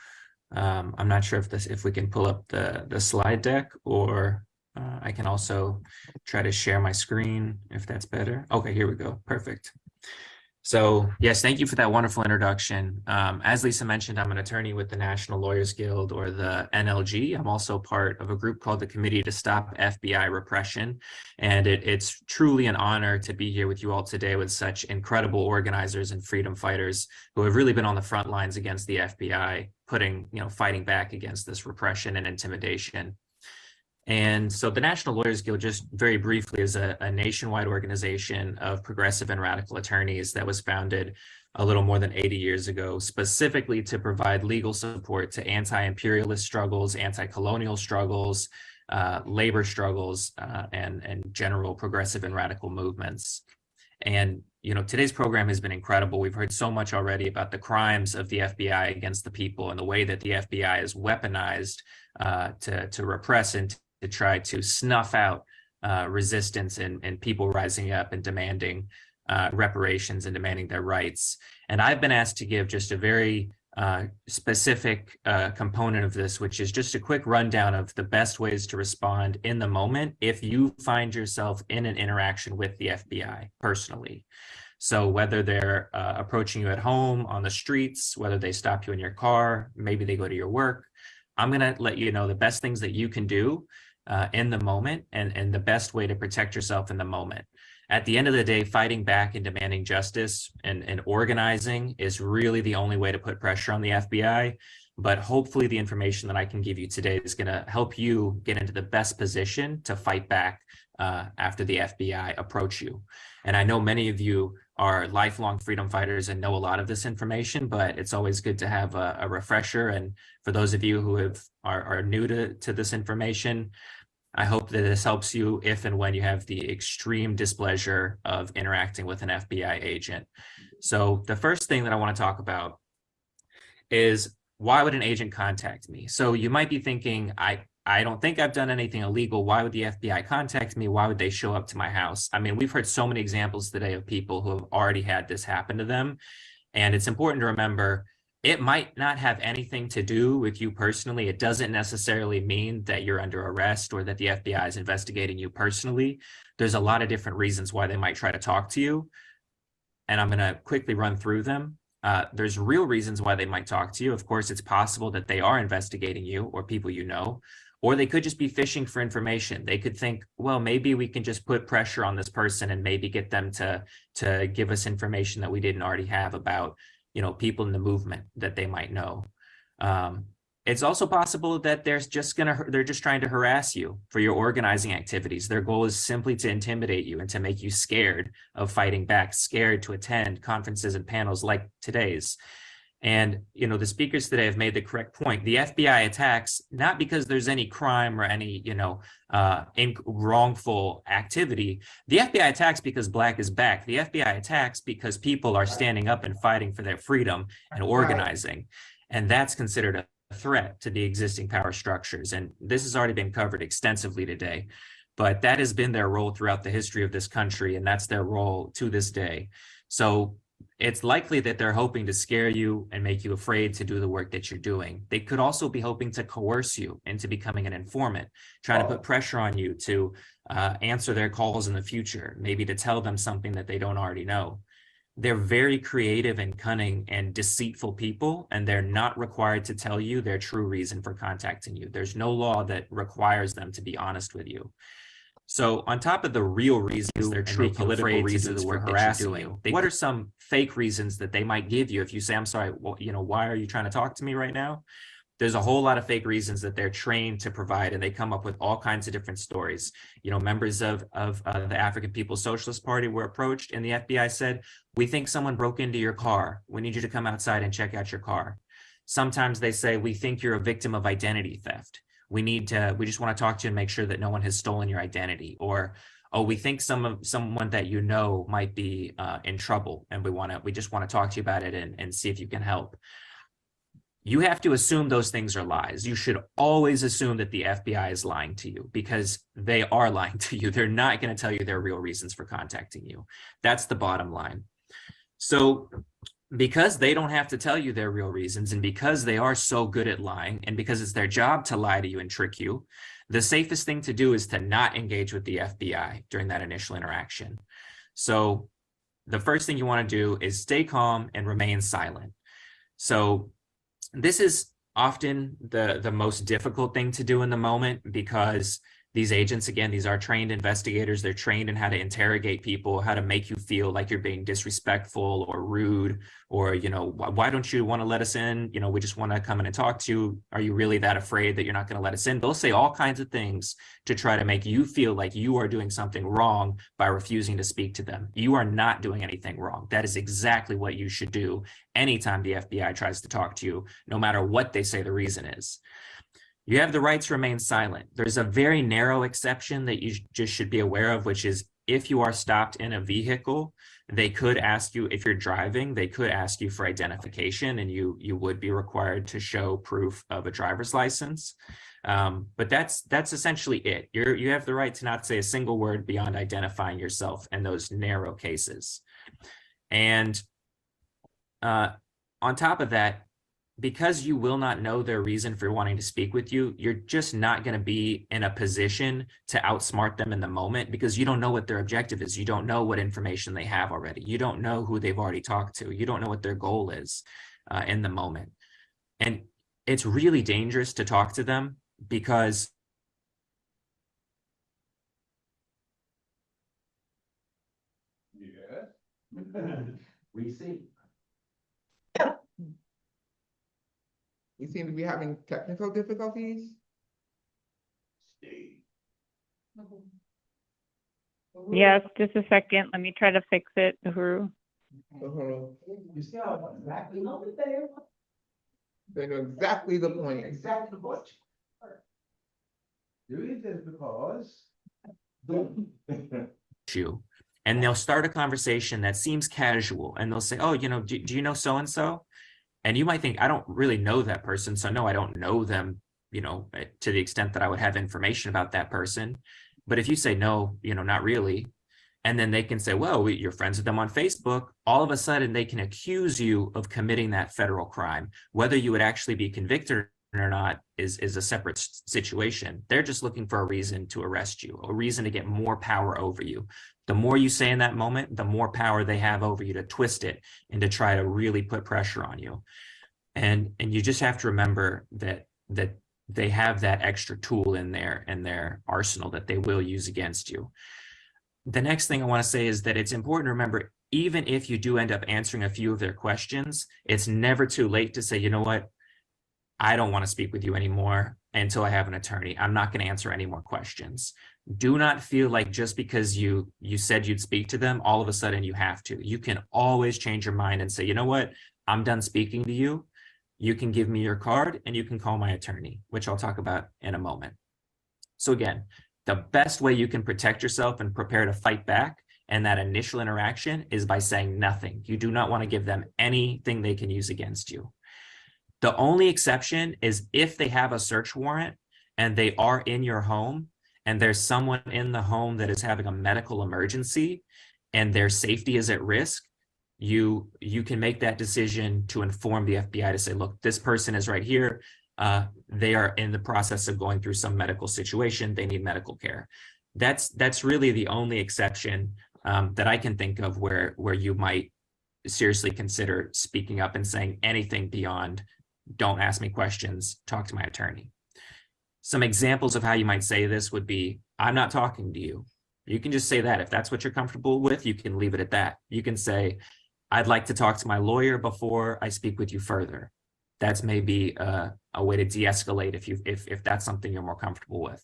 I'm not sure if we can pull up the slide deck, or I can also try to share my screen if that's better. Okay, here we go. Perfect. So yes, thank you for that wonderful introduction. As Lisa mentioned, I'm an attorney with the National Lawyers Guild, or the NLG. I'm also part of a group called the Committee to Stop FBI Repression. And it's truly an honor to be here with you all today with such incredible organizers and freedom fighters who have really been on the front lines against the FBI, fighting back against this repression and intimidation. And so the National Lawyers Guild, just very briefly, is a nationwide organization of progressive and radical attorneys that was founded a little more than 80 years ago, specifically to provide legal support to anti-imperialist struggles, anti-colonial struggles, labor struggles, and general progressive and radical movements. And today's program has been incredible. We've heard so much already about the crimes of the FBI against the people and the way that the FBI is weaponized to repress and to try to snuff out resistance and people rising up and demanding reparations and demanding their rights. And I've been asked to give just a very specific component of this, which is just a quick rundown of the best ways to respond in the moment if you find yourself in an interaction with the FBI personally. So whether they're approaching you at home, on the streets, whether they stop you in your car, maybe they go to your work, I'm going to let you know the best things that you can do in the moment and the best way to protect yourself in the moment. At the end of the day, fighting back and demanding justice and organizing is really the only way to put pressure on the FBI. But hopefully the information that I can give you today is going to help you get into the best position to fight back after the FBI approach you. And I know many of you are lifelong freedom fighters and know a lot of this information, but it's always good to have a refresher. And for those of you who are new to this information, I hope that this helps you if and when you have the extreme displeasure of interacting with an FBI agent. So the first thing that I want to talk about is, why would an agent contact me? So you might be thinking, I don't think I've done anything illegal. Why would the FBI contact me? Why would they show up to my house? I mean, we've heard so many examples today of people who have already had this happen to them. And it's important to remember, it might not have anything to do with you personally. It doesn't necessarily mean that you're under arrest or that the FBI is investigating you personally. There's a lot of different reasons why they might try to talk to you. And I'm going to quickly run through them. There's real reasons why they might talk to you. Of course, it's possible that they are investigating you or people you know, or they could just be fishing for information. They could think, well, maybe we can just put pressure on this person and maybe get them to give us information that we didn't already have about, you know, people in the movement that they might know. It's also possible that they're just trying to harass you for your organizing activities. Their goal is simply to intimidate you and to make you scared of fighting back, scared to attend conferences and panels like today's. And, you know, the speakers today have made the correct point. The FBI attacks not because there's any crime or any, you know, wrongful activity. The FBI attacks because Black is back. The FBI attacks because people are standing up and fighting for their freedom and organizing. And that's considered a threat to the existing power structures. And this has already been covered extensively today, but that has been their role throughout the history of this country. And that's their role to this day. So it's likely that they're hoping to scare you and make you afraid to do the work that you're doing. They could also be hoping to coerce you into becoming an informant, trying to put pressure on you to answer their calls in the future, maybe to tell them something that they don't already know. They're very creative and cunning and deceitful people, and they're not required to tell you their true reason for contacting you. There's no law that requires them to be honest with you. So on top of the real reasons, they're true political reasons for harassing you. What are some fake reasons that they might give you if you say, I'm sorry, well, you know, why are you trying to talk to me right now? There's a whole lot of fake reasons that they're trained to provide, and they come up with all kinds of different stories. You know, members of the African People's Socialist Party were approached, and the FBI said, we think someone broke into your car. We need you to come outside and check out your car. Sometimes they say, we think you're a victim of identity theft. We just want to talk to you and make sure that no one has stolen your identity. Or, oh, we think someone that you know might be in trouble, and we just want to talk to you about it and see if you can help. You have to assume those things are lies. You should always assume that the FBI is lying to you, because they are lying to you. They're not going to tell you their real reasons for contacting you. That's the bottom line. So because they don't have to tell you their real reasons, and because they are so good at lying, and because it's their job to lie to you and trick you, the safest thing to do is to not engage with the FBI during that initial interaction. So the first thing you want to do is stay calm and remain silent. So this is often the most difficult thing to do in the moment, because these agents, again, these are trained investigators. They're trained in how to interrogate people, how to make you feel like you're being disrespectful or rude, or, you know, why don't you want to let us in? You know, we just want to come in and talk to you. Are you really that afraid that you're not going to let us in? They'll say all kinds of things to try to make you feel like you are doing something wrong by refusing to speak to them. You are not doing anything wrong. That is exactly what you should do anytime the FBI tries to talk to you, no matter what they say the reason is. You have the right to remain silent. There's a very narrow exception that you just should be aware of, which is if you are stopped in a vehicle, they could ask you, if you're driving, they could ask you for identification, and you would be required to show proof of a driver's license. But that's essentially it. You have the right to not say a single word beyond identifying yourself in those narrow cases. And on top of that, because you will not know their reason for wanting to speak with you, you're just not going to be in a position to outsmart them in the moment, because you don't know what their objective is. You don't know what information they have already. You don't know who they've already talked to. You don't know what their goal is in the moment. And it's really dangerous to talk to them, because we see. We seem to be having technical difficulties. Yes, just a second. Let me try to fix it, Uhuru. You see how exactly they know exactly the point. Exactly what. Do it is because. You. And they'll start a conversation that seems casual, and they'll say, oh, you know, do you know so-and-so? And you might think, I don't really know that person, so no, I don't know them, to the extent that I would have information about that person. But if you say, no, not really, and then they can say, well, you're friends with them on Facebook, all of a sudden they can accuse you of committing that federal crime. Whether you would actually be convicted or not is a separate situation. They're just looking for a reason to arrest you, a reason to get more power over you. The more you say in that moment, the more power they have over you to twist it and to try to really put pressure on you. And you just have to remember that they have that extra tool in their arsenal that they will use against you. The next thing I want to say is that it's important to remember, even if you do end up answering a few of their questions, it's never too late to say, you know what, I don't want to speak with you anymore until I have an attorney. I'm not going to answer any more questions. Do not feel like just because you said you'd speak to them, all of a sudden you have to. You can always change your mind and say, you know what, I'm done speaking to you. You can give me your card and you can call my attorney, which I'll talk about in a moment. So again, the best way you can protect yourself and prepare to fight back and that initial interaction is by saying nothing. You do not want to give them anything they can use against you. The only exception is if they have a search warrant and they are in your home and there's someone in the home that is having a medical emergency and their safety is at risk, you can make that decision to inform the FBI to say, look, this person is right here. They are in the process of going through some medical situation. They need medical care. That's really the only exception that I can think of where you might seriously consider speaking up and saying anything beyond, don't ask me questions, talk to my attorney. Some examples of how you might say this would be, I'm not talking to you. You can just say that. If that's what you're comfortable with, you can leave it at that. You can say, I'd like to talk to my lawyer before I speak with you further. That's maybe a way to de-escalate if that's something you're more comfortable with.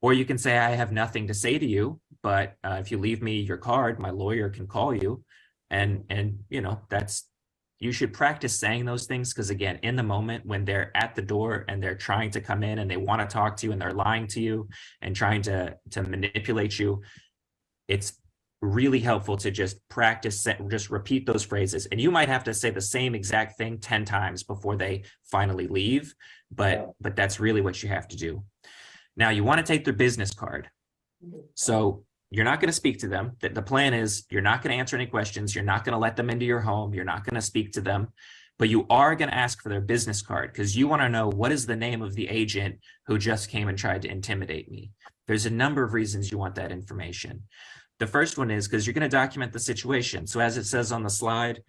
Or you can say, I have nothing to say to you, but if you leave me your card, my lawyer can call you. And you should practice saying those things, because again, in the moment when they're at the door and they're trying to come in and they want to talk to you and they're lying to you and trying to manipulate you, it's really helpful to just practice, just repeat those phrases. And you might have to say the same exact thing 10 times before they finally leave, but that's really what you have to do. Now, you want to take their business card. So you're not going to speak to them. The plan is you're not going to answer any questions. You're not going to let them into your home. You're not going to speak to them, but you are going to ask for their business card because you want to know, what is the name of the agent who just came and tried to intimidate me? There's a number of reasons you want that information. The first one is because you're going to document the situation. So as it says on the slide,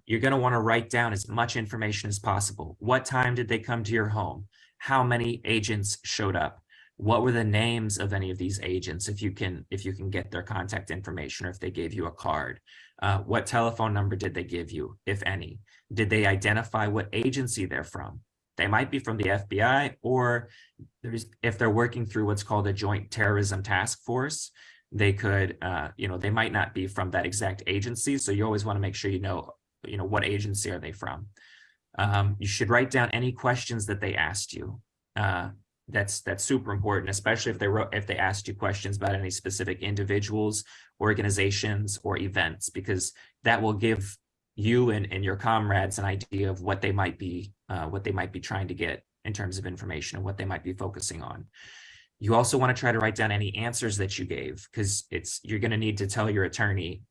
you're going to want to write down as much information as possible. What time did they come to your home? How many agents showed up? What were the names of any of these agents, if you can get their contact information, or if they gave you a card? What telephone number did they give you, if any? Did they identify what agency they're from? They might be from the FBI, or if they're working through what's called a joint terrorism task force, they could, they might not be from that exact agency. So you always want to make sure you know what agency are they from. You should write down any questions that they asked you. That's super important, especially if they asked you questions about any specific individuals, organizations, or events, because that will give you and your comrades an idea of what they might be trying to get in terms of information and what they might be focusing on. You also want to try to write down any answers that you gave, because you're going to need to tell your attorney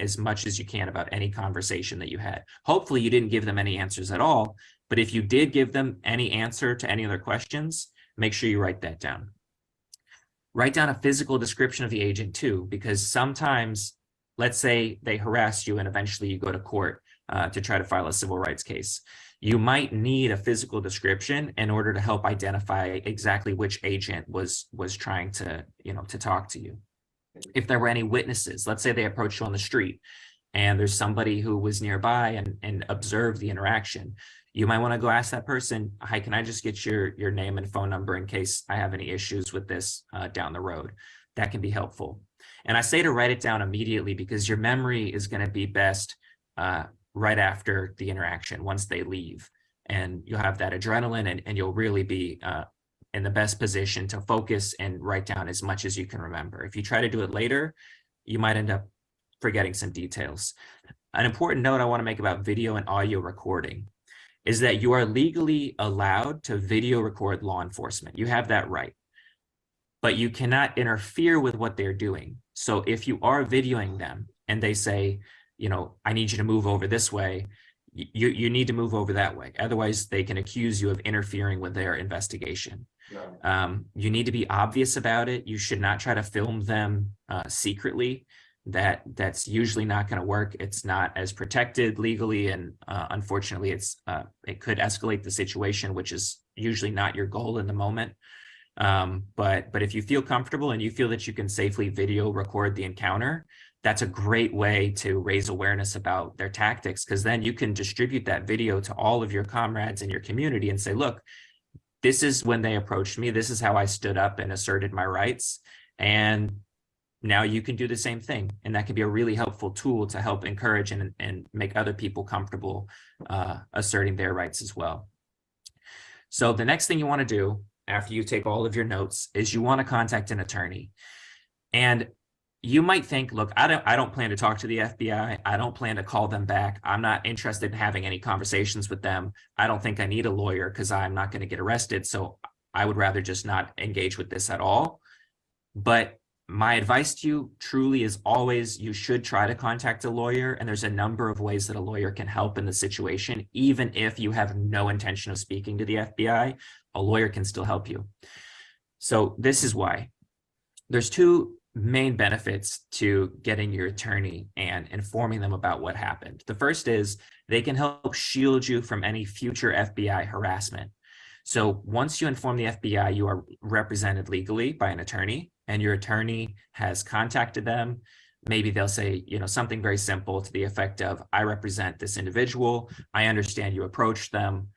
as much as you can about any conversation that you had. Hopefully you didn't give them any answers at all, but if you did give them any answer to any of their questions, make sure you write that down. Write down a physical description of the agent too, because sometimes, let's say they harass you and eventually you go to court to try to file a civil rights case. You might need a physical description in order to help identify exactly which agent was trying to talk to you. If there were any witnesses, let's say they approached you on the street and there's somebody who was nearby and observed the interaction, you might want to go ask that person, hi, can I just get your name and phone number in case I have any issues with this down the road? That can be helpful. And I say to write it down immediately because your memory is going to be best right after the interaction, once they leave. And you'll have that adrenaline and you'll really be in the best position to focus and write down as much as you can remember. If you try to do it later, you might end up forgetting some details. An important note I want to make about video and audio recording. is that you are legally allowed to video record law enforcement. You have that right, but you cannot interfere with what they're doing. So if you are videoing them and they say, you know, I need you to move over this way, you need to move over that way. Otherwise, they can accuse you of interfering with their investigation. You need to be obvious about it. You should not try to film them secretly. That's usually not going to work. It's not as protected legally, and unfortunately, it could escalate the situation, which is usually not your goal in the moment. But if you feel comfortable and you feel that you can safely video record the encounter, that's a great way to raise awareness about their tactics, because then you can distribute that video to all of your comrades in your community and say, look, this is when they approached me. This is how I stood up and asserted my rights. And now you can do the same thing. And that can be a really helpful tool to help encourage and make other people comfortable asserting their rights as well. So the next thing you want to do after you take all of your notes is you want to contact an attorney. And you might think, look, I don't plan to talk to the FBI. I don't plan to call them back. I'm not interested in having any conversations with them. I don't think I need a lawyer because I'm not going to get arrested. So I would rather just not engage with this at all. But my advice to you truly is always, you should try to contact a lawyer. And there's a number of ways that a lawyer can help in the situation. Even if you have no intention of speaking to the FBI, a lawyer can still help you. So this is why. There's two main benefits to getting your attorney and informing them about what happened. The first is they can help shield you from any future FBI harassment. So once you inform the FBI, you are represented legally by an attorney, and your attorney has contacted them. Maybe they'll say, you know, something very simple to the effect of, I represent this individual. I understand you approached them.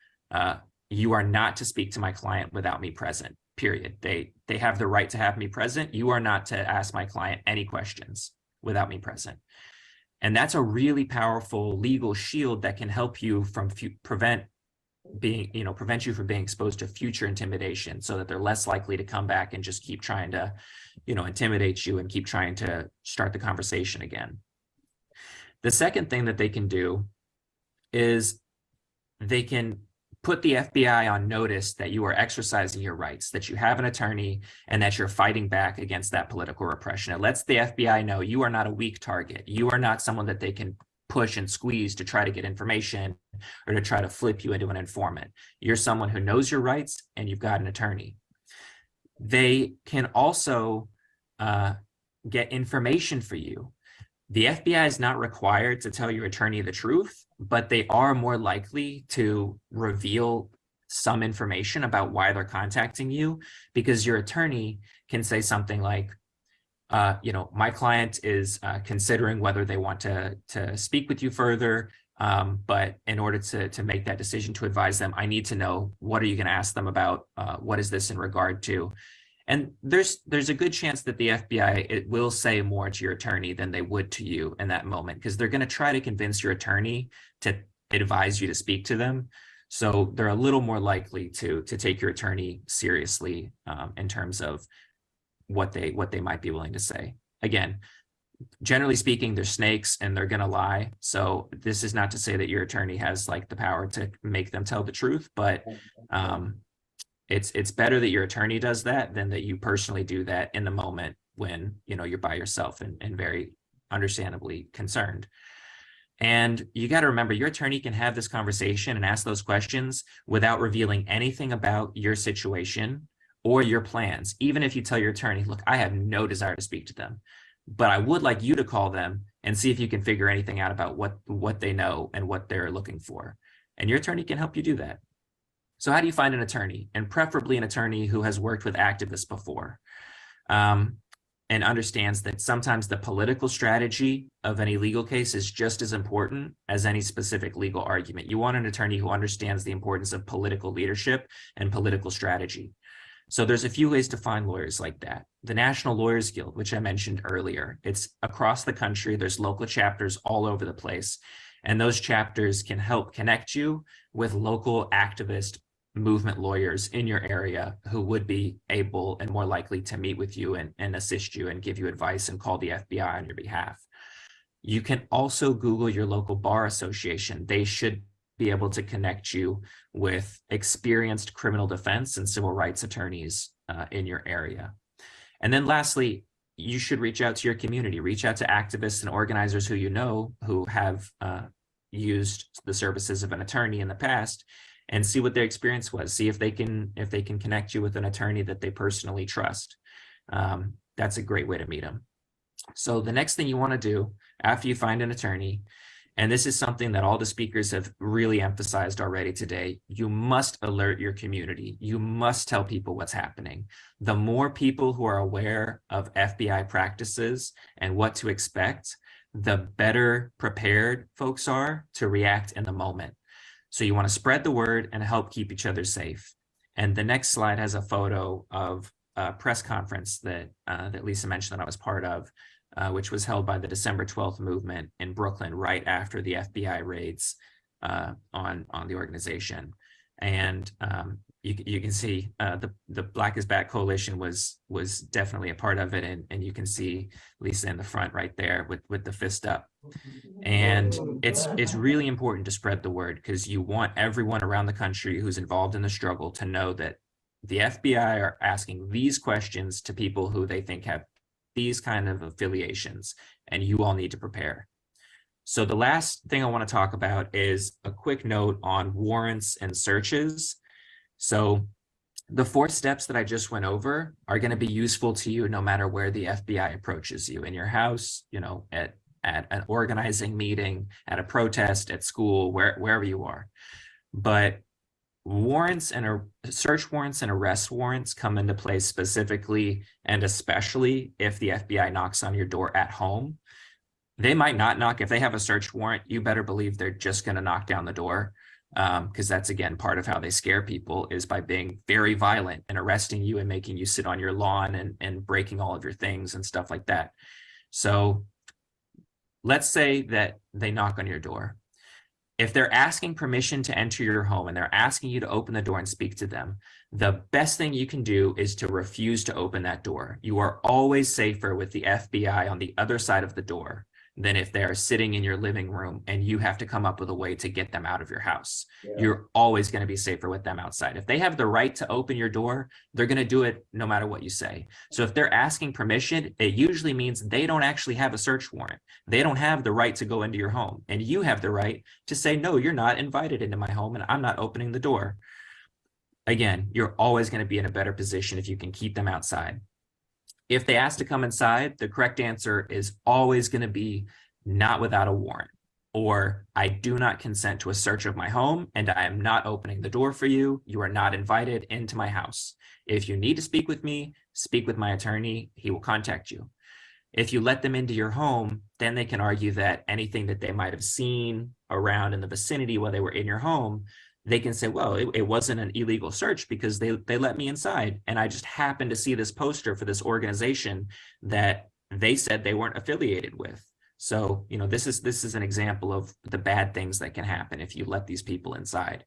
You are not to speak to my client without me present, period. They have the right to have me present. You are not to ask my client any questions without me present. And that's a really powerful legal shield that can help you from prevent you from being exposed to future intimidation, so that they're less likely to come back and just keep trying to, intimidate you and keep trying to start the conversation again. The second thing that they can do is they can put the FBI on notice that you are exercising your rights, that you have an attorney, and that you're fighting back against that political repression. It lets the FBI know you are not a weak target. You are not someone that they can push and squeeze to try to get information or to try to flip you into an informant. You're someone who knows your rights and you've got an attorney. They can also get information for you. The FBI is not required to tell your attorney the truth, but they are more likely to reveal some information about why they're contacting you, because your attorney can say something like, my client is considering whether they want to speak with you further, but in order to make that decision, to advise them, I need to know, what are you going to ask them about? What is this in regard to? And there's a good chance that the FBI will say more to your attorney than they would to you in that moment, because they're going to try to convince your attorney to advise you to speak to them. So they're a little more likely to take your attorney seriously in terms of what they might be willing to say. Again, generally speaking, they're snakes and they're going to lie. So this is not to say that your attorney has like the power to make them tell the truth, but it's better that your attorney does that than that you personally do that in the moment when you're by yourself and very understandably concerned. And you got to remember, your attorney can have this conversation and ask those questions without revealing anything about your situation or your plans. Even if you tell your attorney, look, I have no desire to speak to them, but I would like you to call them and see if you can figure anything out about what they know and what they're looking for. And your attorney can help you do that. So how do you find an attorney? And preferably an attorney who has worked with activists before and understands that sometimes the political strategy of any legal case is just as important as any specific legal argument. You want an attorney who understands the importance of political leadership and political strategy. So there's a few ways to find lawyers like that. The National Lawyers Guild, which I mentioned earlier, it's across the country. There's local chapters all over the place. And those chapters can help connect you with local activist movement lawyers in your area who would be able and more likely to meet with you and assist you and give you advice and call the FBI on your behalf. You can also Google your local bar association. They should be able to connect you with experienced criminal defense and civil rights attorneys in your area. And then lastly, you should reach out to your community, reach out to activists and organizers who you know who have used the services of an attorney in the past, and see what their experience was. See if they can connect you with an attorney that they personally trust. That's a great way to meet them. So the next thing you want to do after you find an attorney, and this is something that all the speakers have really emphasized already today, you must alert your community. You must tell people what's happening. The more people who are aware of FBI practices and what to expect, the better prepared folks are to react in the moment. So you want to spread the word and help keep each other safe. And the next slide has a photo of a press conference that Lisa mentioned that I was part of, which was held by the December 12th movement in Brooklyn right after the FBI raids on the organization. And you can see the Black is Back coalition was definitely a part of it, and you can see Lisa in the front right there with the fist up. And it's really important to spread the word, because you want everyone around the country who's involved in the struggle to know that the FBI are asking these questions to people who they think have these kind of affiliations, and you all need to prepare. So the last thing I want to talk about is a quick note on warrants and searches. So the 4 steps that I just went over are going to be useful to you no matter where the FBI approaches you, in your house, you know, at an organizing meeting, at a protest, at school, wherever you are. But warrants and search warrants and arrest warrants come into play specifically and especially if the FBI knocks on your door at home. They might not knock. If they have a search warrant, you better believe they're just going to knock down the door, because that's, again, part of how they scare people, is by being very violent and arresting you and making you sit on your lawn and breaking all of your things and stuff like that. So let's say that they knock on your door. If they're asking permission to enter your home and they're asking you to open the door and speak to them, the best thing you can do is to refuse to open that door. You are always safer with the FBI on the other side of the door than if they are sitting in your living room and you have to come up with a way to get them out of your house. Yeah. You're always going to be safer with them outside. If they have the right to open your door, they're going to do it no matter what you say. So if they're asking permission, it usually means they don't actually have a search warrant. They don't have the right to go into your home, and you have the right to say, no, you're not invited into my home and I'm not opening the door. Again, you're always going to be in a better position if you can keep them outside. If they ask to come inside, the correct answer is always going to be not without a warrant, or I do not consent to a search of my home and I am not opening the door for you. You are not invited into my house. If you need to speak with me, speak with my attorney. He will contact you. If you let them into your home, then they can argue that anything that they might have seen around in the vicinity while they were in your home, they can say, well, it wasn't an illegal search because they let me inside. And I just happened to see this poster for this organization that they said they weren't affiliated with. So, you know, this is an example of the bad things that can happen if you let these people inside.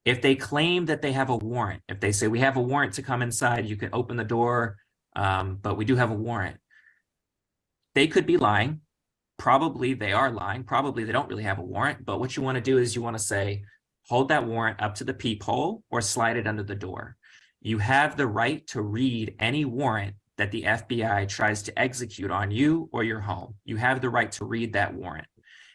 If they claim that they have a warrant, if they say we have a warrant to come inside, you can open the door, but we do have a warrant. They could be lying. Probably they are lying. Probably they don't really have a warrant. But what you want to do is you want to say, hold that warrant up to the peephole or slide it under the door. You have the right to read any warrant that the FBI tries to execute on you or your home. You have the right to read that warrant.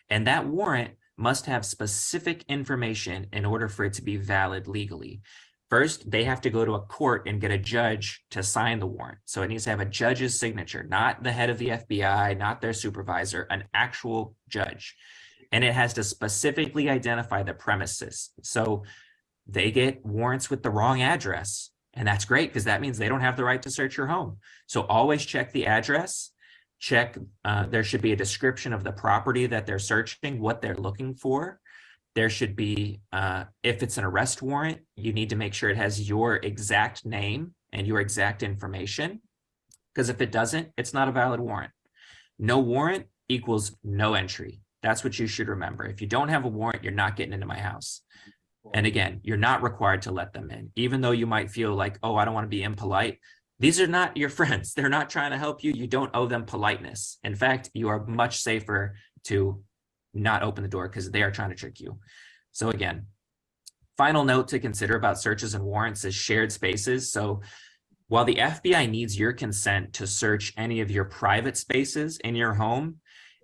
And that warrant must have specific information in order for it to be valid legally. First, they have to go to a court and get a judge to sign the warrant. So it needs to have a judge's signature, not the head of the FBI, not their supervisor, an actual judge. And it has to specifically identify the premises. So they get warrants with the wrong address. And that's great because that means they don't have the right to search your home. So always check the address. Check, there should be a description of the property that they're searching, what they're looking for. There should be, if it's an arrest warrant, you need to make sure it has your exact name and your exact information. Because if it doesn't, it's not a valid warrant. No warrant equals no entry. That's what you should remember. If you don't have a warrant, you're not getting into my house. And again, you're not required to let them in, even though you might feel like, oh, I don't want to be impolite. These are not your friends. They're not trying to help you. You don't owe them politeness. In fact, you are much safer to not open the door because they are trying to trick you. So again, final note to consider about searches and warrants is shared spaces. So while the FBI needs your consent to search any of your private spaces in your home,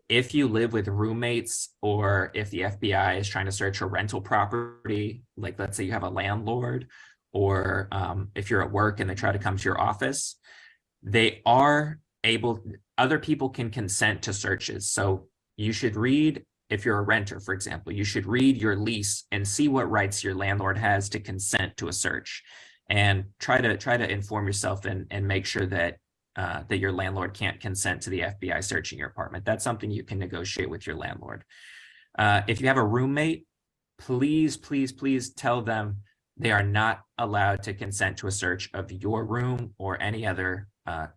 if you live with roommates or if the FBI is trying to search a rental property, like let's say you have a landlord, or if you're at work and they try to come to your office, they are able, other people can consent to searches. So you should read, if you're a renter, for example, you should read your lease and see what rights your landlord has to consent to a search, and try to inform yourself and make sure that that your landlord can't consent to the FBI searching your apartment. That's something you can negotiate with your landlord. If you have a roommate, please, please, please tell them they are not allowed to consent to a search of your room or any other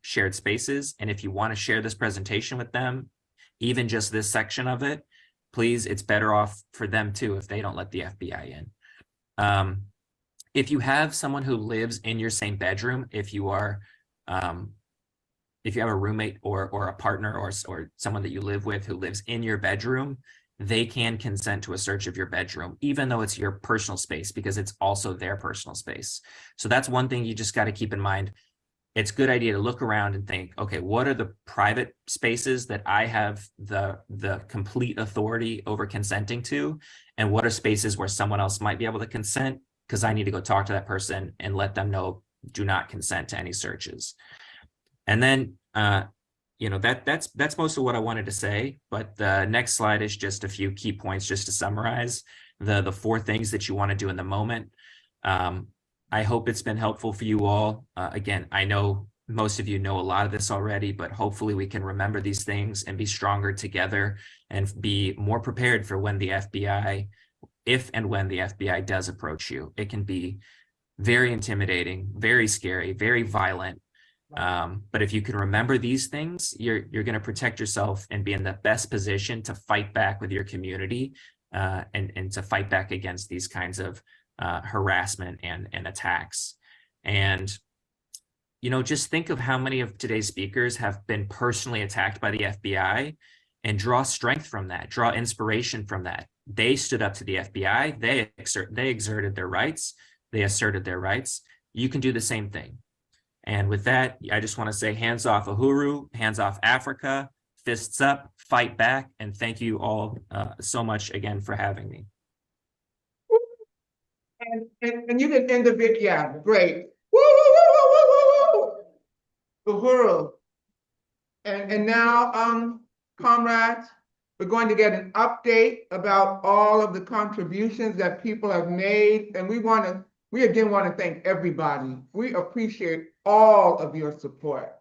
shared spaces. And if you want to share this presentation with them, even just this section of it, please, it's better off for them too if they don't let the FBI in. If you have someone who lives in your same bedroom, if you are if you have a roommate or a partner or someone that you live with who lives in your bedroom, they can consent to a search of your bedroom, even though it's your personal space, because it's also their personal space. So that's one thing you just got to keep in mind. It's a good idea to look around and think, okay, what are the private spaces that I have the complete authority over consenting to? And what are spaces where someone else might be able to consent? Because I need to go talk to that person and let them know, do not consent to any searches. And then, you know, that's most of what I wanted to say. But the next slide is just a few key points just to summarize the 4 things that you want to do in the moment. I hope it's been helpful for you all. Again, I know most of you know a lot of this already, but hopefully we can remember these things and be stronger together and be more prepared for when the FBI, if and when the FBI does approach you. It can be very intimidating, very scary, very violent. But if you can remember these things, you're going to protect yourself and be in the best position to fight back with your community and to fight back against these kinds of harassment and attacks. And, you know, just think of how many of today's speakers have been personally attacked by the FBI, and draw strength from that, draw inspiration from that. They stood up to the FBI, they exerted their rights, they asserted their rights. You can do the same thing. And with that, I just want to say hands off Uhuru, hands off Africa, fists up, fight back, and thank you all so much again for having me. And you can end the video, yeah, great. Woo, woo, woo, woo, woo, woo. Uhuru. And now, comrades, we're going to get an update about all of the contributions that people have made. And we again want to thank everybody. We appreciate all of your support.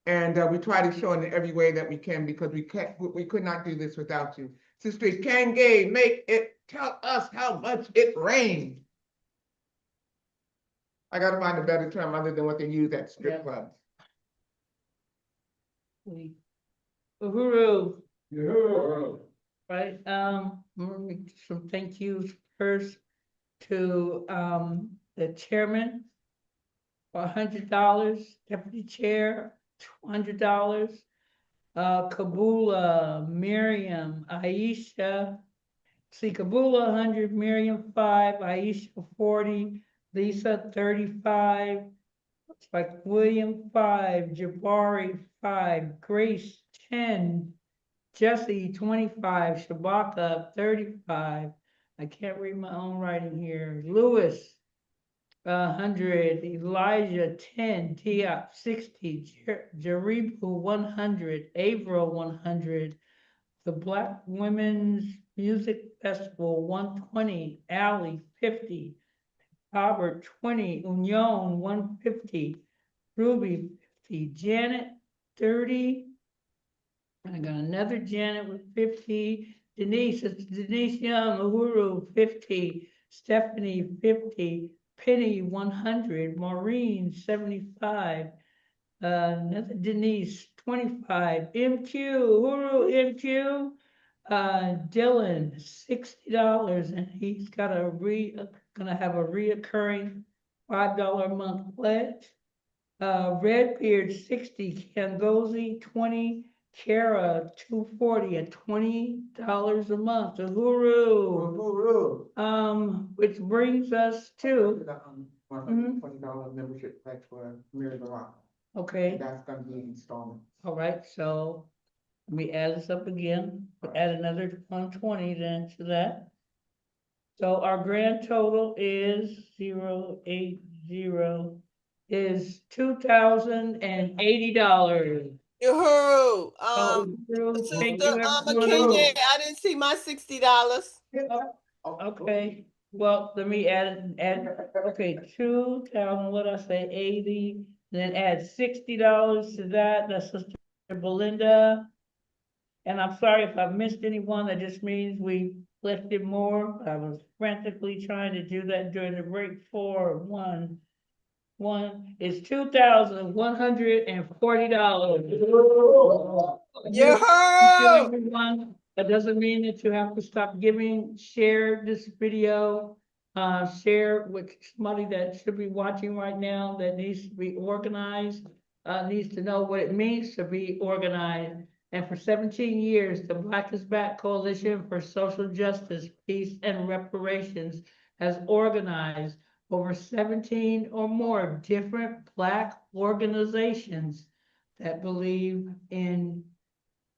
And we try to show in every way that we can, because we could not do this without you. Sisters Kangay, tell us how much it rained. I got to find a better term other than what they use at strip clubs. Uhuru. Yeah. Right, some thank yous first to the chairman for $100, deputy chair $200, Kabula, Miriam, Aisha, see Kabula 100, Miriam 5, Aisha 40, Lisa 35, looks like William 5, Jabari 5, Grace 10, Jesse 25, Shabaka 35. I can't read my own writing here. Lewis 100, Elijah 10, Tiap 60, Jaribu 100, Avro 100, the Black Women's Music Festival 120, Alley 50, Robert 20, Union 150, Ruby 50, Janet 30. I got another Janet with 50, Denise, it's Denise Young, Uhuru 50, Stephanie 50, Penny 100, Maureen 75, another Denise 25, MQ, Uhuru MQ, Dylan $60, and he's got gonna have a reoccurring $5 a month pledge. Redbeard 60, Kangozi 20, Kara, 240 at $20 a month. Uhuru. Which brings us to, $20 membership pledge for Mary Rock. okay, That's gonna be installment. all right, so let me add this up again. Add another 120 then to that. So our grand total is 080 is $2,080. Uhuru, Thank Sister you, everyone. Kenya, I didn't see my $60. Okay, well, let me okay, 2,000, what I say, 80, then add $60 to that, that's Sister Belinda. And I'm sorry if I missed anyone, that just means we lifted more. I was frantically trying to do that during the break. One is $2,140. Uhuru! Everyone, that doesn't mean that you have to stop giving. Share this video. Share with somebody that should be watching right now that needs to be organized, needs to know what it means to be organized. And for 17 years, the Black is Back Coalition for Social Justice, Peace, and Reparations has organized over 17 or more different Black organizations that believe in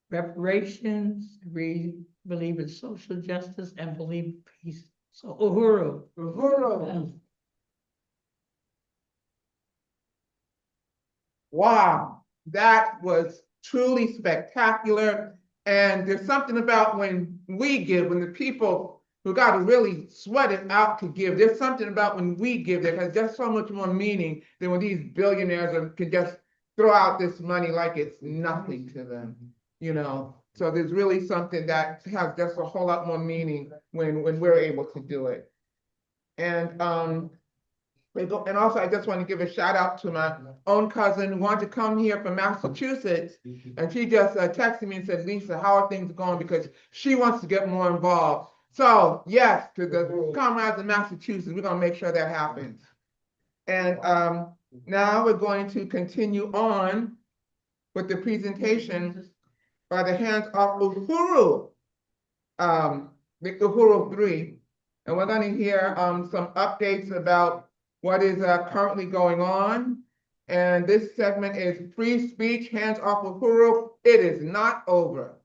reparations, believe in social justice, and believe in peace. So Uhuru. Wow, that was truly spectacular. And there's something about when we give, when the people who got to really sweat it out to give, there's something about when we give that has just so much more meaning than when these billionaires can just throw out this money like it's nothing to them, you know? So there's really something that has just a whole lot more meaning when we're able to do it. And also, I just want to give a shout out to my own cousin who wanted to come here from Massachusetts. And she just texted me and said, Lisa, how are things going? Because she wants to get more involved. So yes, to the comrades in Massachusetts, we're going to make sure that happens. And now we're going to continue on with the presentation by the hands of Uhuru, the Uhuru 3. And we're going to hear some updates about what is currently going on. And this segment is free speech, hands off Uhuru. It is not over.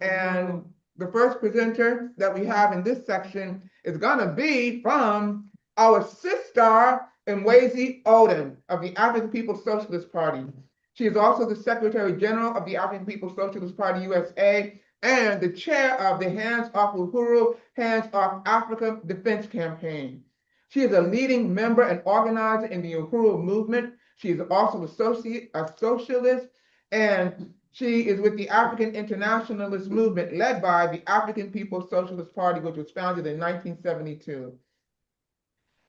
And the first presenter that we have in this section is gonna be from our sister Mwezi Odom of the African People's Socialist Party. She is also the Secretary General of the African People's Socialist Party USA and the chair of the Hands Off Uhuru, Hands Off Africa Defense Campaign. She is a leading member and organizer in the Uhuru Movement. She is also a socialist, and she is with the African Internationalist Movement led by the African People's Socialist Party, which was founded in 1972.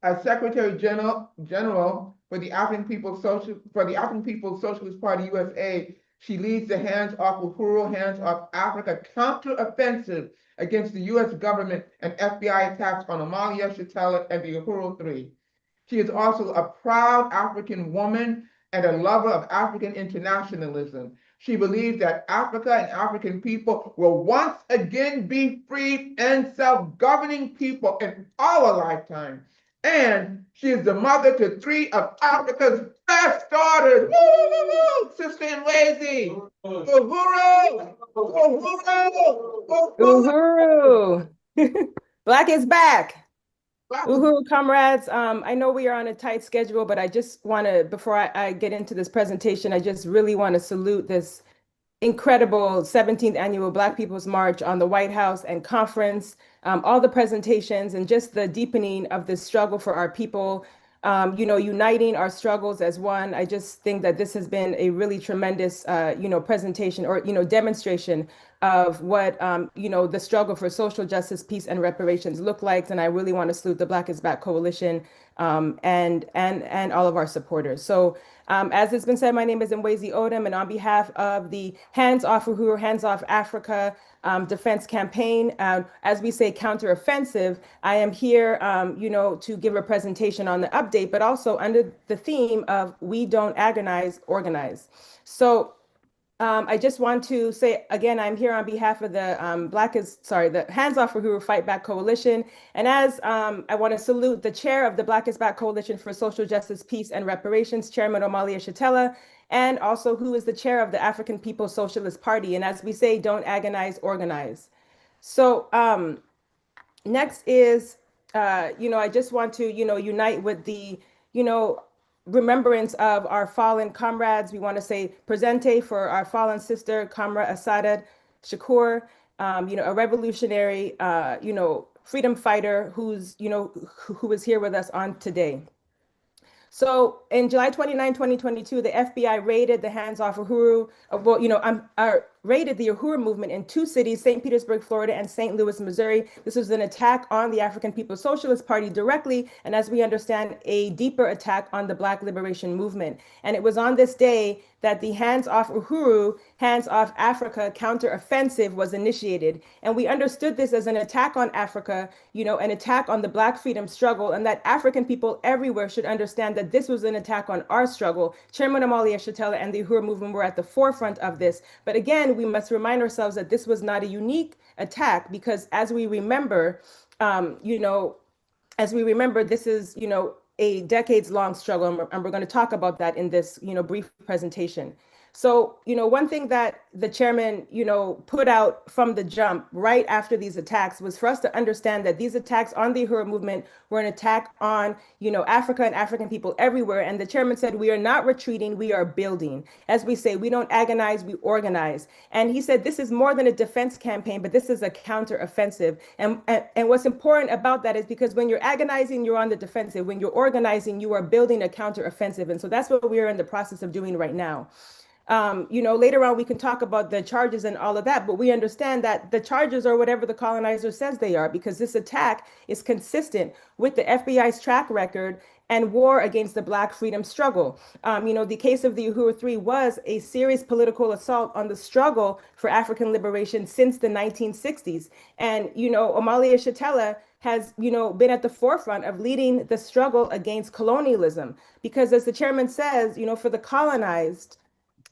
As Secretary General for the African People's Socialist Party USA, she leads the Hands Off Uhuru, Hands Off Africa counteroffensive against the US government and FBI attacks on Omali Yeshitela and the Uhuru 3. She is also a proud African woman and a lover of African internationalism. She believes that Africa and African people will once again be free and self-governing people in our lifetime. And she is the mother to 3 of Africa's best daughters. Woo! Sister Mwezi. Uhuru! Uhuru! Black is back. Uhuru comrades, I know we are on a tight schedule, but I just want to, before I get into this presentation, I just really want to salute this incredible 17th annual Black People's March on the White House and conference, all the presentations and just the deepening of this struggle for our people, uniting our struggles as one. I just think that this has been a really tremendous, presentation or, demonstration of what, the struggle for social justice, peace, and reparations look like. And I really want to salute the Black is Back Coalition and all of our supporters. So as has been said, my name is Mwezi Odom, and on behalf of the Hands Off Uhuru, Hands Off Africa Defense Campaign, as we say, counteroffensive, I am here, to give a presentation on the update, but also under the theme of We Don't Agonize, Organize. So I just want to say again, I'm here on behalf of the the Hands Off Uhuru Fight Back Coalition. And as I want to salute the chair of the Black is Back Coalition for Social Justice, Peace, and Reparations, Chairman Omali Yeshitela, and also who is the chair of the African People's Socialist Party. And as we say, don't agonize, organize. So next is, I just want to, unite with the, remembrance of our fallen comrades. We want to say presente for our fallen sister, Comrade Asada Shakur, a revolutionary, freedom fighter who's, who is here with us on today. So in July 29, 2022, the FBI raided the Hands Off Uhuru, raided the Uhuru Movement in two cities, St. Petersburg, Florida, and St. Louis, Missouri. This was an attack on the African People's Socialist Party directly, and as we understand, a deeper attack on the Black Liberation Movement. And it was on this day that the Hands Off Uhuru, Hands Off Africa counteroffensive was initiated. And we understood this as an attack on Africa, an attack on the Black freedom struggle, and that African people everywhere should understand that this was an attack on our struggle. Chairman Omali Yeshitela and the Uhuru Movement were at the forefront of this. But again, we must remind ourselves that this was not a unique attack, because as we remember, this is, a decades-long struggle, and we're going to talk about that in this, brief presentation. So, one thing that the chairman, put out from the jump right after these attacks was for us to understand that these attacks on the Uhuru Movement were an attack on, Africa and African people everywhere. And the chairman said, we are not retreating, we are building. As we say, we don't agonize, we organize. And he said, this is more than a defense campaign, but this is a counteroffensive. And what's important about that is because when you're agonizing, you're on the defensive. When you're organizing, you are building a counteroffensive. And so that's what we are in the process of doing right now. Later on, we can talk about the charges and all of that, but we understand that the charges are whatever the colonizer says they are, because this attack is consistent with the FBI's track record and war against the Black freedom struggle. The case of the Uhuru 3 was a serious political assault on the struggle for African liberation since the 1960s. And, Omali Yeshitela has, been at the forefront of leading the struggle against colonialism, because as the chairman says, for the colonized,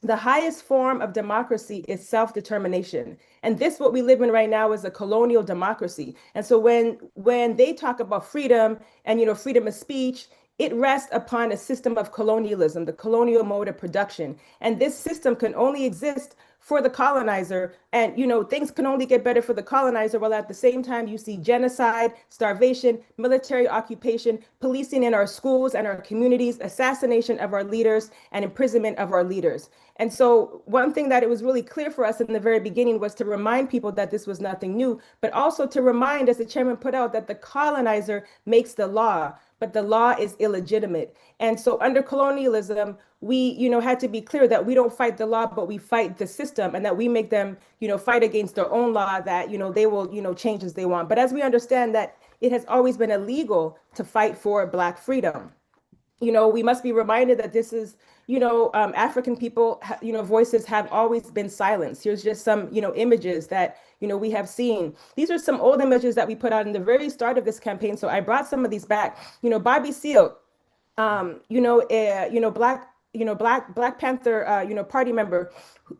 the highest form of democracy is self-determination. And this, what we live in right now, is a colonial democracy. And so when they talk about freedom and, freedom of speech, it rests upon a system of colonialism, the colonial mode of production. And this system can only exist for the colonizer. And, things can only get better for the colonizer, while at the same time you see genocide, starvation, military occupation, policing in our schools and our communities, assassination of our leaders, and imprisonment of our leaders. And so one thing that it was really clear for us in the very beginning was to remind people that this was nothing new, but also to remind, as the chairman put out, that the colonizer makes the law, but the law is illegitimate. And so under colonialism, we, had to be clear that we don't fight the law, but we fight the system, and that we make them, fight against their own law that, they will, change as they want. But as we understand that it has always been illegal to fight for Black freedom. We must be reminded that this is, African people, voices have always been silenced. Here's just some, images that, we have seen. These are some old images that we put out in the very start of this campaign. So I brought some of these back. Bobby Seale, Black Panther, party member,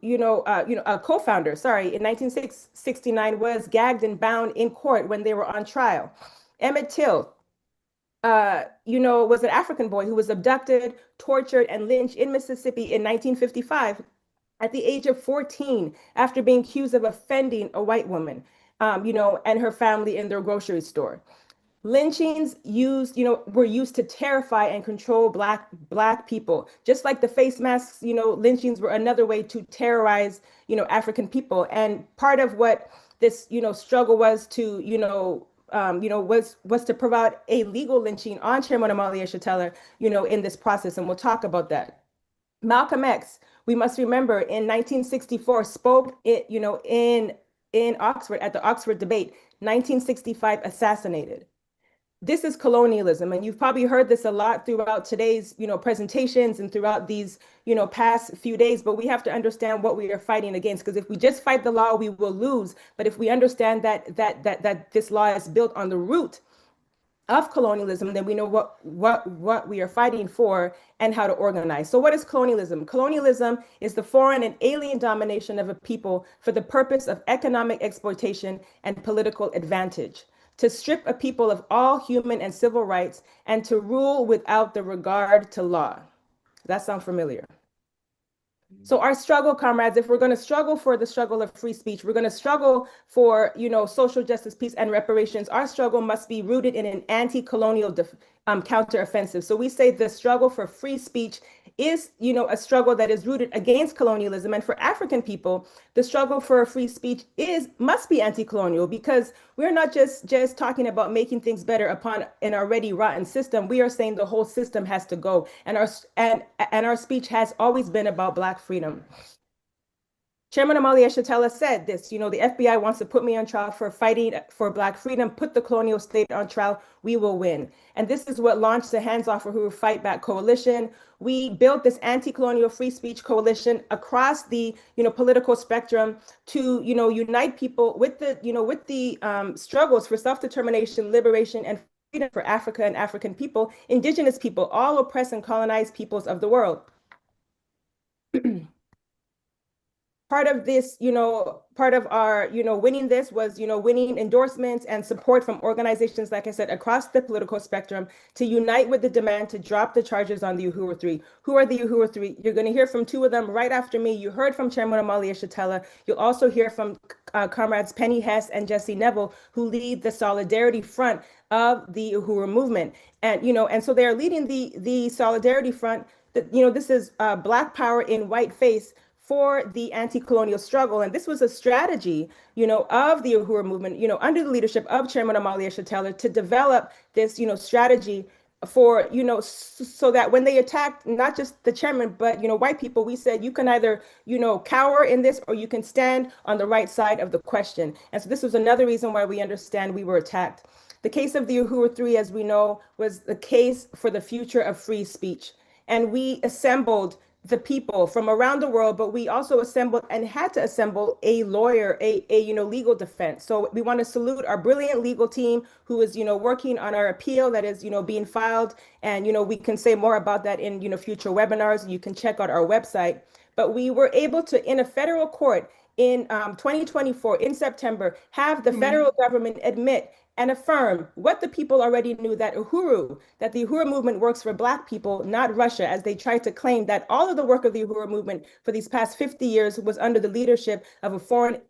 a co-founder, sorry, in 1969 was gagged and bound in court when they were on trial. Emmett Till, was an African boy who was abducted, tortured, and lynched in Mississippi in 1955 at the age of 14 after being accused of offending a white woman, and her family in their grocery store. Lynchings were used to terrify and control Black people, just like the face masks. Lynchings were another way to terrorize, African people. And part of what this, struggle was to, was to provide a legal lynching on Chairman Omali Yeshitela, in this process, and we'll talk about that. Malcolm X, we must remember, in 1964 spoke, in Oxford at the Oxford debate. 1965 assassinated. This is colonialism, and you've probably heard this a lot throughout today's, presentations and throughout these, past few days, but we have to understand what we are fighting against, because if we just fight the law, we will lose. But if we understand that this law is built on the root of colonialism, then we know what we are fighting for and how to organize. So what is colonialism? Colonialism is the foreign and alien domination of a people for the purpose of economic exploitation and political advantage, to strip a people of all human and civil rights, and to rule without the regard to law. Does that sound familiar? So our struggle, comrades, if we're going to struggle for the struggle of free speech, we're going to struggle for, social justice, peace, and reparations. Our struggle must be rooted in an anti-colonial counteroffensive. So we say the struggle for free speech is, a struggle that is rooted against colonialism. And for African people, the struggle for free speech must be anti-colonial, because we're not just talking about making things better upon an already rotten system. We are saying the whole system has to go. And our speech has always been about Black freedom. Chairman Omali Yeshitela said this, the FBI wants to put me on trial for fighting for Black freedom, put the colonial state on trial, we will win. And this is what launched the Hands Off Uhuru Fight Back Coalition. We built this anti-colonial free speech coalition across the, political spectrum to, unite people with the struggles for self-determination, liberation, and freedom for Africa and African people, indigenous people, all oppressed and colonized peoples of the world. Part of this, part of our, winning this was, winning endorsements and support from organizations, like I said, across the political spectrum to unite with the demand to drop the charges on the Uhuru Three. Who are the Uhuru Three? You're going to hear from two of them right after me. You heard from Chairman Omali Yeshitela. You'll also hear from comrades Penny Hess and Jesse Nevel, who lead the Solidarity Front of the Uhuru Movement. And, and so they're leading the Solidarity Front. This is Black power in white face for the anti-colonial struggle. And this was a strategy, of the Uhuru Movement, under the leadership of Chairman Omali Yeshitela, to develop this, strategy for, so that when they attacked not just the chairman, but, white people, we said, you can either, cower in this, or you can stand on the right side of the question. And so this was another reason why we understand we were attacked. The case of the Uhuru Three, as we know, was the case for the future of free speech. And we assembled the people from around the world, but we also assembled and had to assemble a lawyer, a legal defense. So we want to salute our brilliant legal team who is, working on our appeal that is, being filed. And, we can say more about that in, future webinars. You can check out our website. But we were able to, in a federal court in 2024, in September, have the federal government admit and affirm what the people already knew, that the Uhuru Movement works for Black people, not Russia, as they tried to claim that all of the work of the Uhuru Movement for these past 50 years was under the leadership of a foreign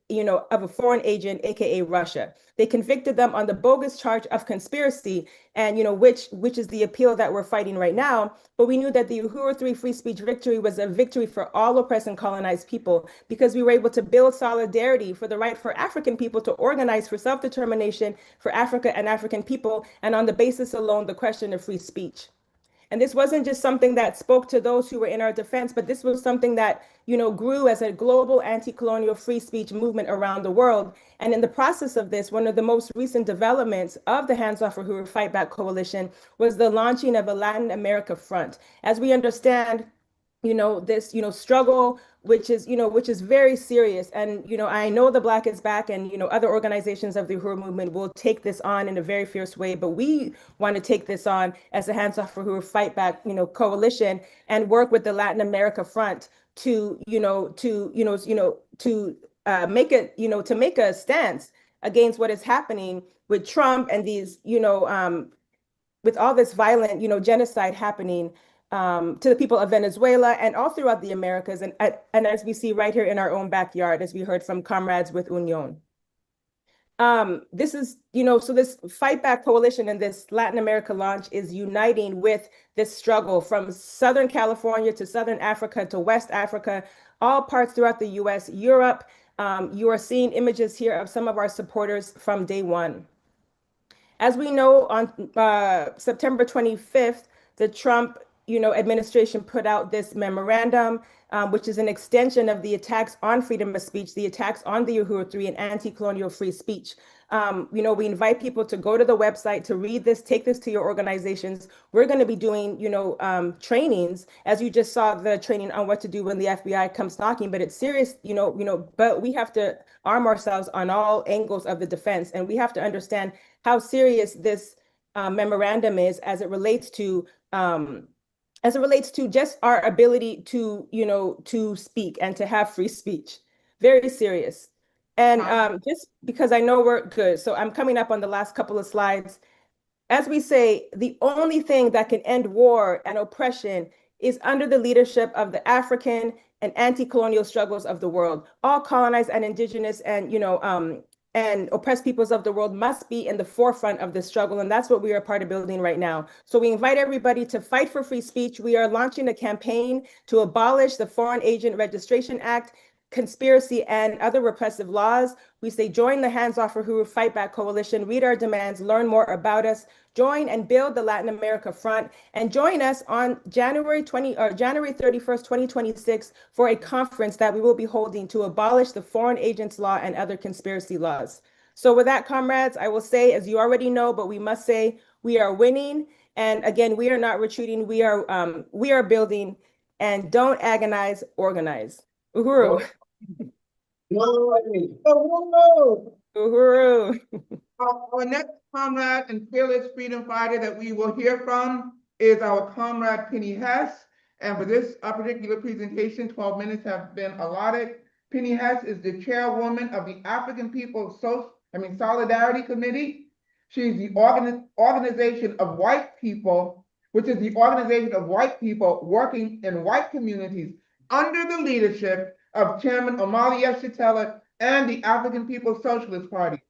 agent, aka Russia. They convicted them on the bogus charge of conspiracy, and which is the appeal that we're fighting right now. But we knew that the Uhuru Three free speech victory was a victory for all oppressed and colonized people, because we were able to build solidarity for the right for African people to organize for self-determination for Africa and African people, and on the basis alone, the question of free speech. And this wasn't just something that spoke to those who were in our defense, but this was something that, grew as a global anti-colonial free speech movement around the world. And in the process of this, one of the most recent developments of the Hands Off Uhuru Fight Back Coalition was the launching of a Latin America front. As we understand, this, struggle, which is very serious. And, I know the Black is Back and, other organizations of the Uhuru Movement will take this on in a very fierce way, but we want to take this on as a Hands Off Uhuru Fight Back, coalition, and work with the Latin America front to make a stance against what is happening with Trump and these, with all this violent, genocide happening to the people of Venezuela and all throughout the Americas, and as we see right here in our own backyard, as we heard from comrades with Union. This is, so this Fight Back Coalition and this Latin America launch is uniting with this struggle from Southern California to Southern Africa to West Africa, all parts throughout the US, Europe. You are seeing images here of some of our supporters from day one. As we know, on September 25th, the Trump administration put out this memorandum, which is an extension of the attacks on freedom of speech, the attacks on the Uhuru Three and anti-colonial free speech. We invite people to go to the website to read this, take this to your organizations. We're going to be doing, trainings, as you just saw the training on what to do when the FBI comes knocking, but it's serious, but we have to arm ourselves on all angles of the defense. And we have to understand how serious this memorandum is as it relates to just our ability to, to speak and to have free speech. Very serious. And just because I know we're good, so I'm coming up on the last couple of slides. As we say, the only thing that can end war and oppression is under the leadership of the African and anti-colonial struggles of the world. All colonized and indigenous and oppressed peoples of the world must be in the forefront of this struggle. And that's what we are part of building right now. So we invite everybody to fight for free speech. We are launching a campaign to abolish the Foreign Agent Registration Act, conspiracy, and other repressive laws. We say, join the Hands Off Uhuru Fight Back Coalition, read our demands, learn more about us, join and build the Latin America Front, and join us on January 31st, 2026 for a conference that we will be holding to abolish the Foreign Agents Law and other conspiracy laws. So with that, comrades, I will say, as you already know, but we must say, we are winning. And again, we are not retreating. We are building, and don't agonize, organize. Uhuru. Uhuru. Our next comrade and fearless freedom fighter that we will hear from is our comrade Penny Hess. And for this particular presentation, 12 minutes have been allotted. Penny Hess is the chairwoman of the African People's Solidarity Committee. She's the organization of white people, which is the organization of white people working in white communities under the leadership of Chairman Omali Yeshitela and the African People's Socialist Party.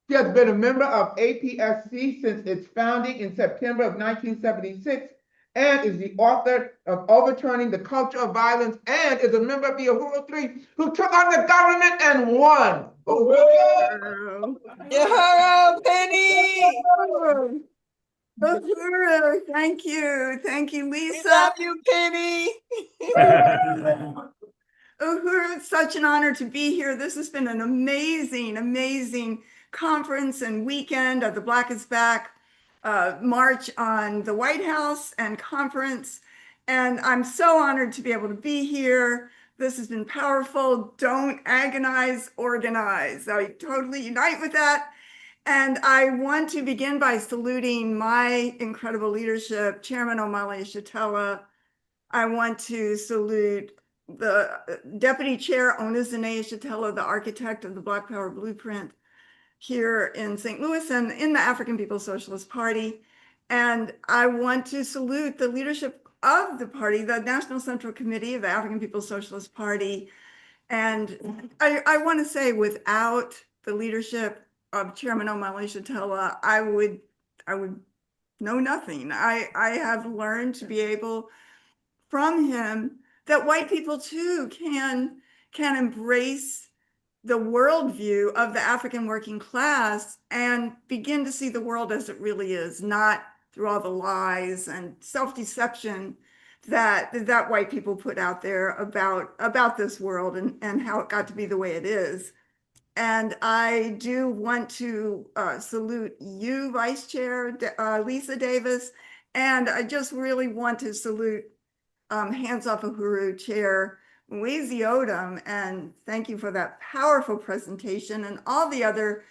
She has been a member of APSC since its founding in September of 1976 and is the author of Overturning the Culture of Violence and is a member of the Uhuru 3 who took on the government and won. Uhuru, Penny! Uhuru, thank you. Thank you, Lisa. We love you, Penny. Uhuru, it's such an honor to be here. This has been an amazing, amazing conference and weekend of the Black is Back march on the White House and conference. And I'm so honored to be able to be here. This has been powerful. Don't agonize, organize. I totally unite with that. And I want to begin by saluting my incredible leadership, Chairman Omali Yeshitela. I want to salute the Deputy Chair, Onizane Yeshitela, the architect of the Black Power Blueprint here in St. Louis and in the African People's Socialist Party. And I want to salute the leadership of the party, the National Central Committee of the African People's Socialist Party. And I want to say, without the leadership of Chairman Omali Yeshitela, I would know nothing. I have learned to be able from him that white people too can embrace the worldview of the African working class and begin to see the world as it really is, not through all the lies and self-deception that white people put out there about this world and how it got to be the way it is. And I do want to salute you, Vice Chair Lisa Davis, and I just really want to salute Hands Off Uhuru Chair Mwezi Odom, and thank you for that powerful presentation and all the other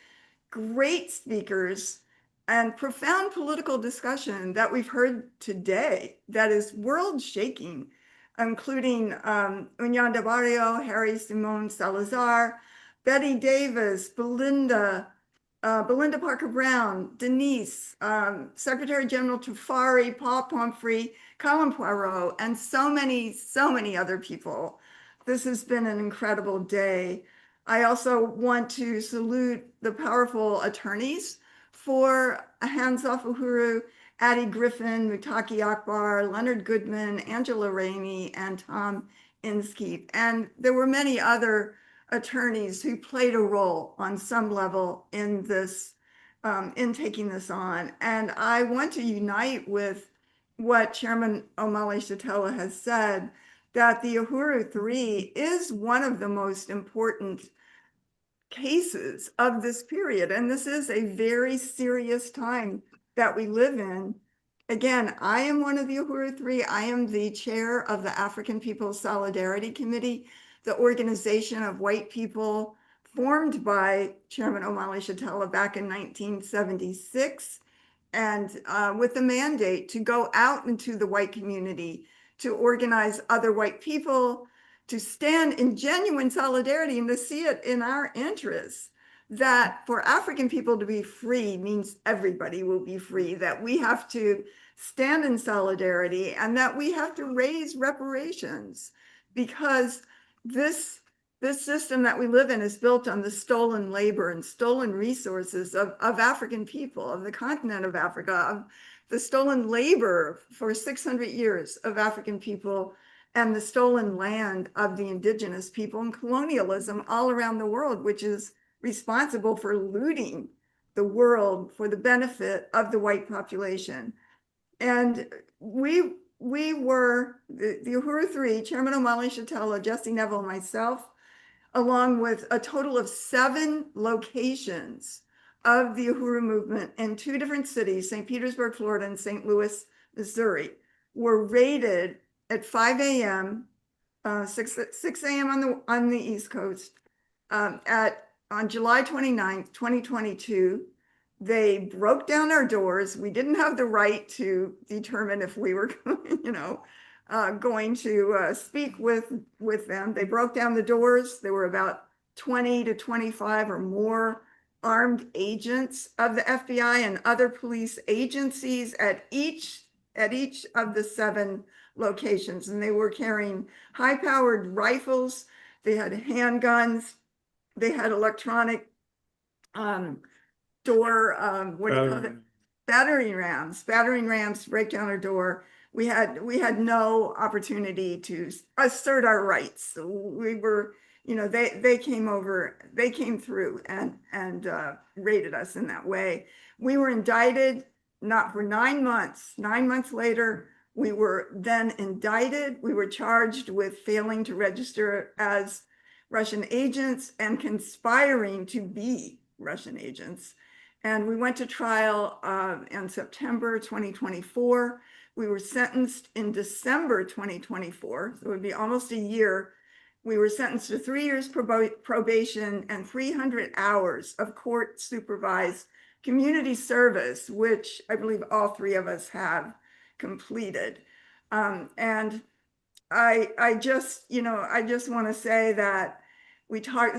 great speakers and profound political discussion that we've heard today that is world shaking, including Unyanda Barrio, Harry Simon Salazar, Betty Davis, Belinda Parker Brown, Denise, Secretary General Tafarie, Paul Pumphrey, Colin Poirot, and so many other people. This has been an incredible day. I also want to salute the powerful attorneys for Hands Off Uhuru, Addie Griffin, Mutaki Akbar, Leonard Goodman, Angela Rainey, and Tom Inskeep. And there were many other attorneys who played a role on some level in this, in taking this on. And I want to unite with what Chairman Omali Yeshitela has said, that the Uhuru 3 is one of the most important cases of this period. And this is a very serious time that we live in. Again, I am one of the Uhuru 3. I am the chair of the African People's Solidarity Committee, the organization of white people formed by Chairman Omali Yeshitela back in 1976. with the mandate to go out into the white community, to organize other white people, to stand in genuine solidarity and to see it in our interests, that for African people to be free means everybody will be free, that we have to stand in solidarity and that we have to raise reparations, because this system that we live in is built on the stolen labor and stolen resources of African people, of the continent of Africa, of the stolen labor for 600 years of African people, and the stolen land of the indigenous people, and colonialism all around the world, which is responsible for looting the world for the benefit of the white population. And we were, the Uhuru Three, Chairman Omali Yeshitela, Jesse Nevel, and myself, along with a total of 7 locations of the Uhuru Movement in 2 different cities, St. Petersburg, Florida, and St. Louis, Missouri, were raided at 5 a.m., 6 a.m. on the East Coast, on July 29th, 2022. They broke down our doors. We didn't have the right to determine if we were, going to speak with them. They broke down the doors. There were about 20 to 25 or more armed agents of the FBI and other police agencies at each of the 7 locations. And they were carrying high-powered rifles. They had handguns. They had electronic door, what do you call it? Battering rams to break down our door. We had no opportunity to assert our rights. We were, they came through and raided us in that way. We were indicted not for 9 months. 9 months later, we were then indicted. We were charged with failing to register as Russian agents and conspiring to be Russian agents. And we went to trial in September 2024. We were sentenced in December 2024, so it would be almost a year. We were sentenced to 3 years probation and 300 hours of court supervised community service, which I believe all 3 of us have completed. And I just want to say that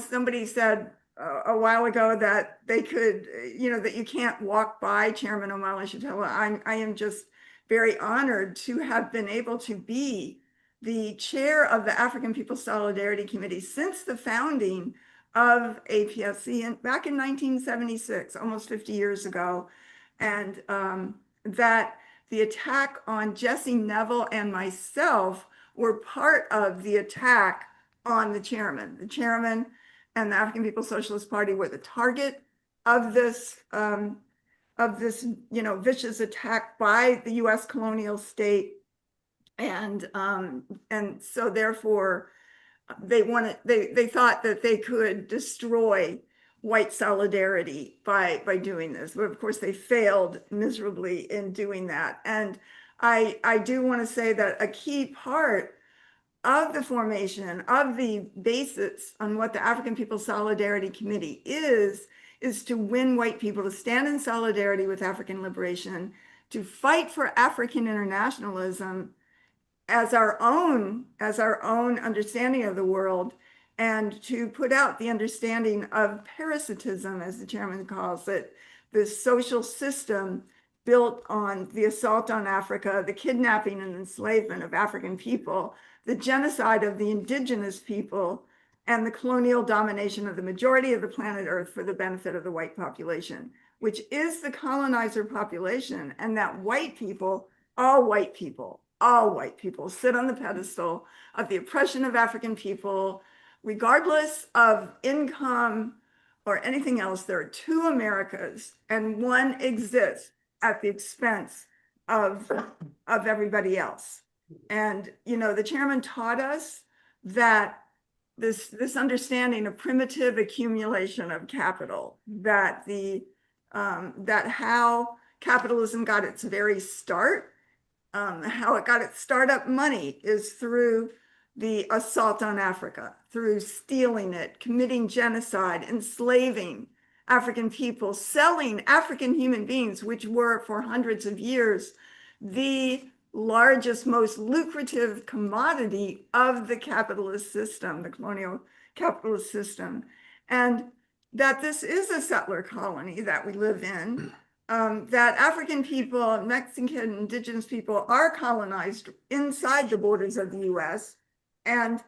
somebody said a while ago that they could, that you can't walk by Chairman Omali Yeshitela. I am just very honored to have been able to be the chair of the African People's Solidarity Committee since the founding of APSC back in 1976, almost 50 years ago. And that the attack on Jesse Nevel and myself were part of the attack on the chairman. The chairman and the African People's Socialist Party were the target of this vicious attack by the U.S. colonial state. And so therefore they thought that they could destroy white solidarity by doing this. But of course they failed miserably in doing that. And I do want to say that a key part of the formation of the basis on what the African People's Solidarity Committee is to win white people to stand in solidarity with African liberation, to fight for African internationalism as our own understanding of the world, and to put out the understanding of parasitism, as the chairman calls it, the social system built on the assault on Africa, the kidnapping and enslavement of African people, the genocide of the indigenous people, and the colonial domination of the majority of the planet Earth for the benefit of the white population, which is the colonizer population, and that white people, all white people, sit on the pedestal of the oppression of African people, regardless of income or anything else. There are 2 Americas, and one exists at the expense of everybody else. And, the chairman taught us that this understanding of primitive accumulation of capital, that how capitalism got its very start, how it got its startup money is through the assault on Africa, through stealing it, committing genocide, enslaving African people, selling African human beings, which were for hundreds of years the largest, most lucrative commodity of the capitalist system, the colonial capitalist system. And that this is a settler colony that we live in, that African people, Mexican indigenous people are colonized inside the borders of the US, and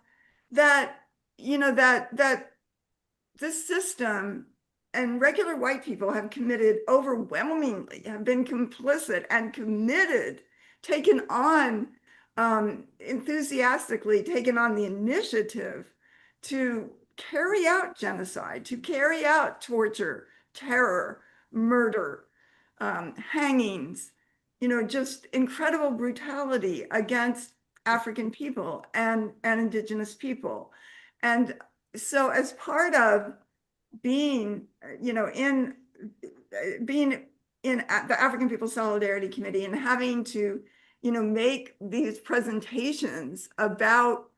that, you know, that this system and regular white people have committed overwhelmingly, have been complicit and committed, taken on, enthusiastically taken on the initiative to carry out genocide, to carry out torture, terror, murder, hangings, you know, just incredible brutality against African people and indigenous people. And so as part of being, you know, being in the African People's Solidarity Committee and having to, you know, make these presentations about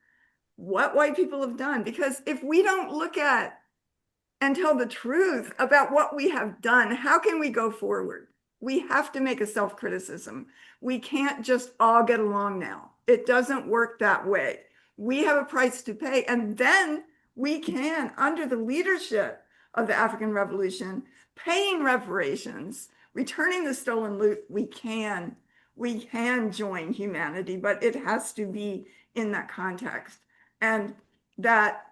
what white people have done, because if we don't look at and tell the truth about what we have done, how can we go forward? We have to make a self-criticism. We can't just all get along now. It doesn't work that way. We have a price to pay, and then we can, under the leadership of the African Revolution, paying reparations, returning the stolen loot, we can join humanity, but it has to be in that context. And that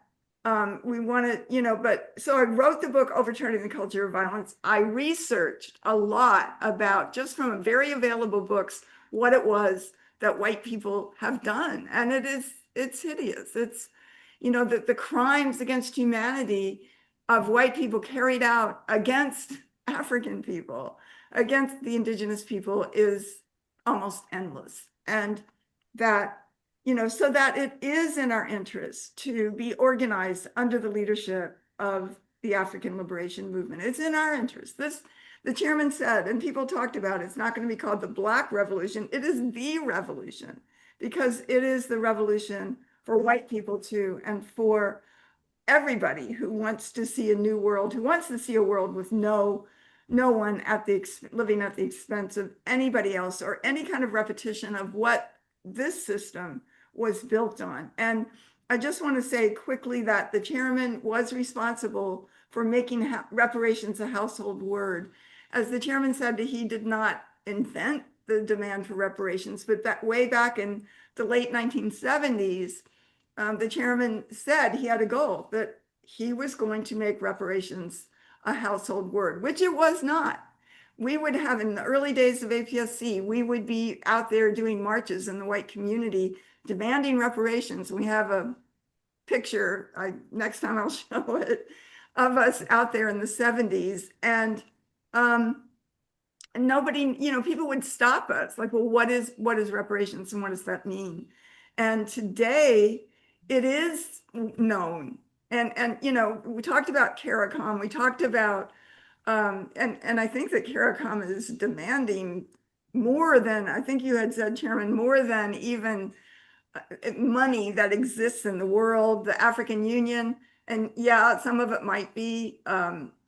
we want to, you know, but so I wrote the book, Overturning the Culture of Violence. I researched a lot about, just from very available books, what it was that white people have done. And it's hideous. It's, you know, the crimes against humanity of white people carried out against African people, against the indigenous people, is almost endless. And that, you know, so that it is in our interest to be organized under the leadership of the African Liberation Movement. It's in our interest. The chairman said, and people talked about, it's not going to be called the Black Revolution. It is the revolution, because it is the revolution for white people too, and for everybody who wants to see a new world, who wants to see a world with no one living at the expense of anybody else, or any kind of repetition of what this system was built on. And I just want to say quickly that the chairman was responsible for making reparations a household word. As the chairman said, he did not invent the demand for reparations, but that way back in the late 1970s, the chairman said he had a goal that he was going to make reparations a household word, which it was not. We would have, in the early days of APSC, we would be out there doing marches in the white community demanding reparations. We have a picture, next time I'll show it, of us out there in the 70s. And nobody, you know, people would stop us, like, well, what is reparations and what does that mean? And today it is known. And you know, we talked about CARICOM, we talked about, and I think that CARICOM is demanding more than, I think you had said, Chairman, more than even money that exists in the world, the African Union. And yeah, some of it might be,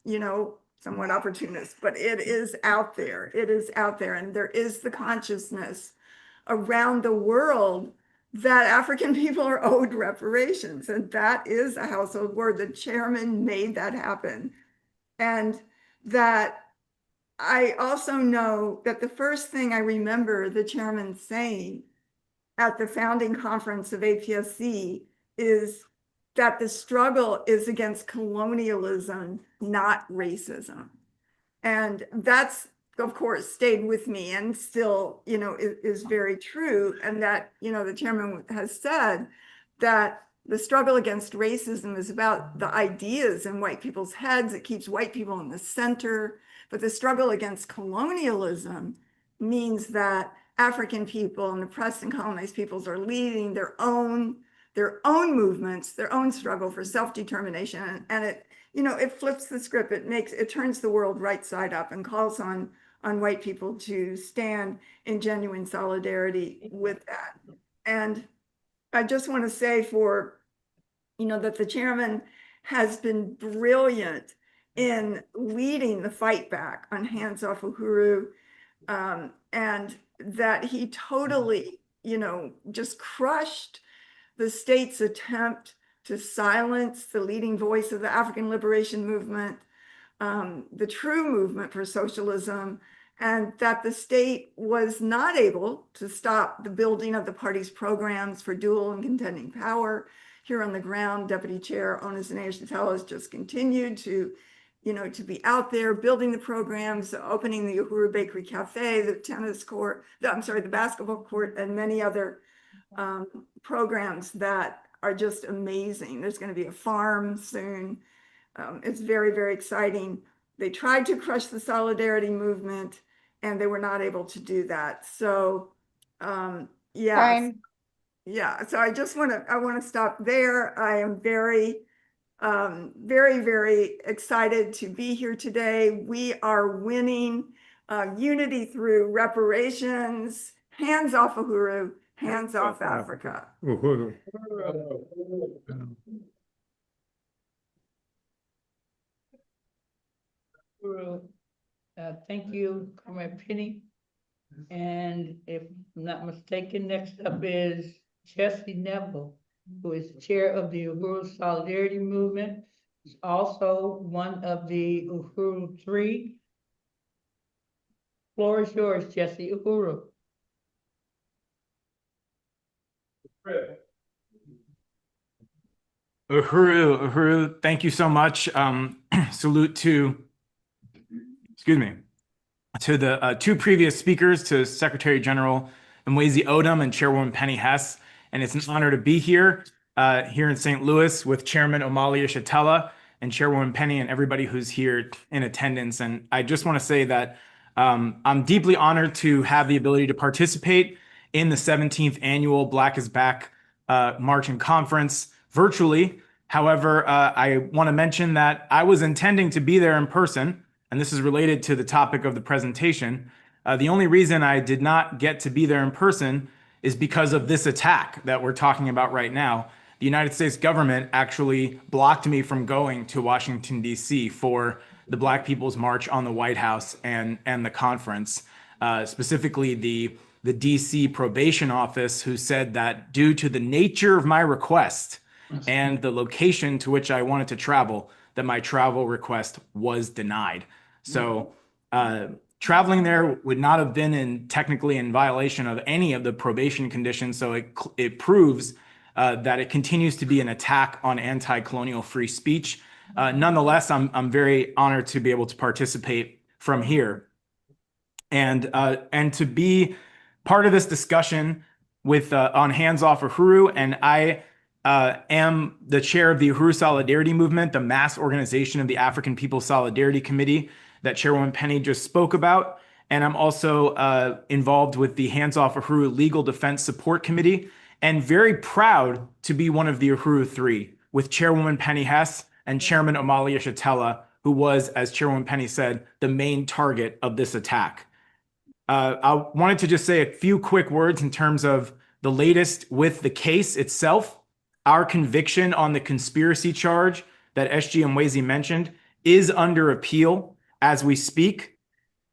you know, somewhat opportunist, but it is out there. It is out there. And there is the consciousness around the world that African people are owed reparations. And that is a household word. The chairman made that happen. And that I also know that the first thing I remember the chairman saying at the founding conference of APSC is that the struggle is against colonialism, not racism. And that's, of course, stayed with me and still, you know, is very true. And that, you know, the chairman has said that the struggle against racism is about the ideas in white people's heads. It keeps white people in the center. But the struggle against colonialism means that African people and oppressed and colonized peoples are leading their own movements, their own struggle for self-determination. And it, you know, it flips the script. It turns the world right side up and calls on white people to stand in genuine solidarity with that. And I just want to say, for, you know, that the chairman has been brilliant in leading the fight back on hands off Uhuru, and that he totally, just crushed the state's attempt to silence the leading voice of the African liberation movement, the true movement for socialism, and that the state was not able to stop the building of the party's programs for dual and contending power. Here on the ground, Deputy Chair Omali Yeshitela has just continued to be out there building the programs, opening the Uhuru Bakery Cafe, the tennis court, the basketball court, and many other programs that are just amazing. There's going to be a farm soon. It's very, very exciting. They tried to crush the solidarity movement and they were not able to do that. So, yeah. So I want to stop there. I am very, very excited to be here today. We are winning unity through reparations, hands off Uhuru, hands off Africa. Uhuru. Thank you, Comrade Penny. And if I'm not mistaken, next up is Jesse Nevel, who is chair of the Uhuru Solidarity Movement. He's also one of the Uhuru 3. Floor is yours, Jesse. Uhuru. Uhuru, thank you so much. Salute to, to the two previous speakers, to Secretary General Mwezi Odom and Chairwoman Penny Hess. And it's an honor to be here, here in St. Louis with Chairman Omali Yeshitela and Chairwoman Penny and everybody who's here in attendance. And I just want to say that I'm deeply honored to have the ability to participate in the 17th annual Black is Back March and Conference virtually. However, I want to mention that I was intending to be there in person, and this is related to the topic of the presentation. The only reason I did not get to be there in person is because of this attack that we're talking about right now. The United States government actually blocked me from going to Washington, D.C. for the Black People's March on the White House and the conference, specifically the D.C. probation office, who said that due to the nature of my request and the location to which I wanted to travel, that my travel request was denied. So traveling there would not have been technically in violation of any of the probation conditions. So it proves that it continues to be an attack on anti-colonial free speech. Nonetheless, I'm very honored to be able to participate from here and to be part of this discussion with on Hands Off Uhuru. And I am the chair of the Uhuru Solidarity Movement, the mass organization of the African People's Solidarity Committee that Chairwoman Penny just spoke about. And I'm also involved with the Hands Off Uhuru Legal Defense Support Committee, and very proud to be one of the Uhuru 3 with Chairwoman Penny Hess and Chairman Omali Yeshitela, who was, as Chairwoman Penny said, the main target of this attack. I wanted to just say a few quick words in terms of the latest with the case itself. Our conviction on the conspiracy charge that SG and Mwezi mentioned is under appeal as we speak.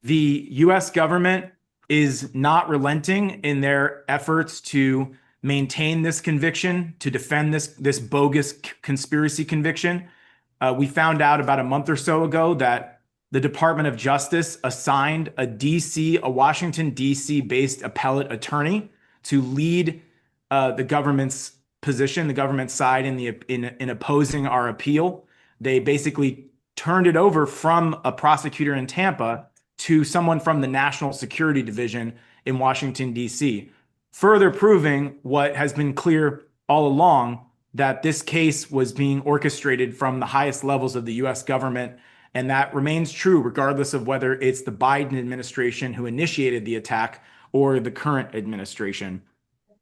The US government is not relenting in their efforts to maintain this conviction, to defend this bogus conspiracy conviction. We found out about a month or so ago that the Department of Justice assigned a Washington, D.C. based appellate attorney to lead the government's position, the government's side in opposing our appeal. They basically turned it over from a prosecutor in Tampa to someone from the National Security Division in Washington, D.C., further proving what has been clear all along, that this case was being orchestrated from the highest levels of the U.S. government. And that remains true regardless of whether it's the Biden administration who initiated the attack or the current administration.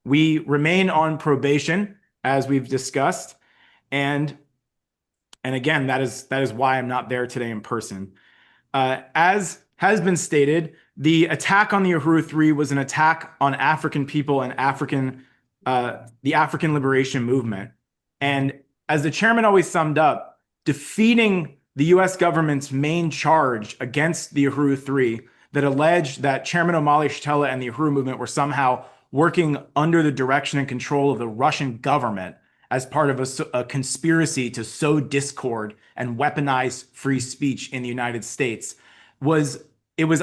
We remain on probation, as we've discussed. And again, that is why I'm not there today in person. As has been stated, the attack on the Uhuru 3 was an attack on African people and the African liberation movement. And as the chairman always summed up, defeating the US government's main charge against the Uhuru Three that alleged that Chairman Omali Yeshitela and the Uhuru Movement were somehow working under the direction and control of the Russian government as part of a conspiracy to sow discord and weaponize free speech in the United States was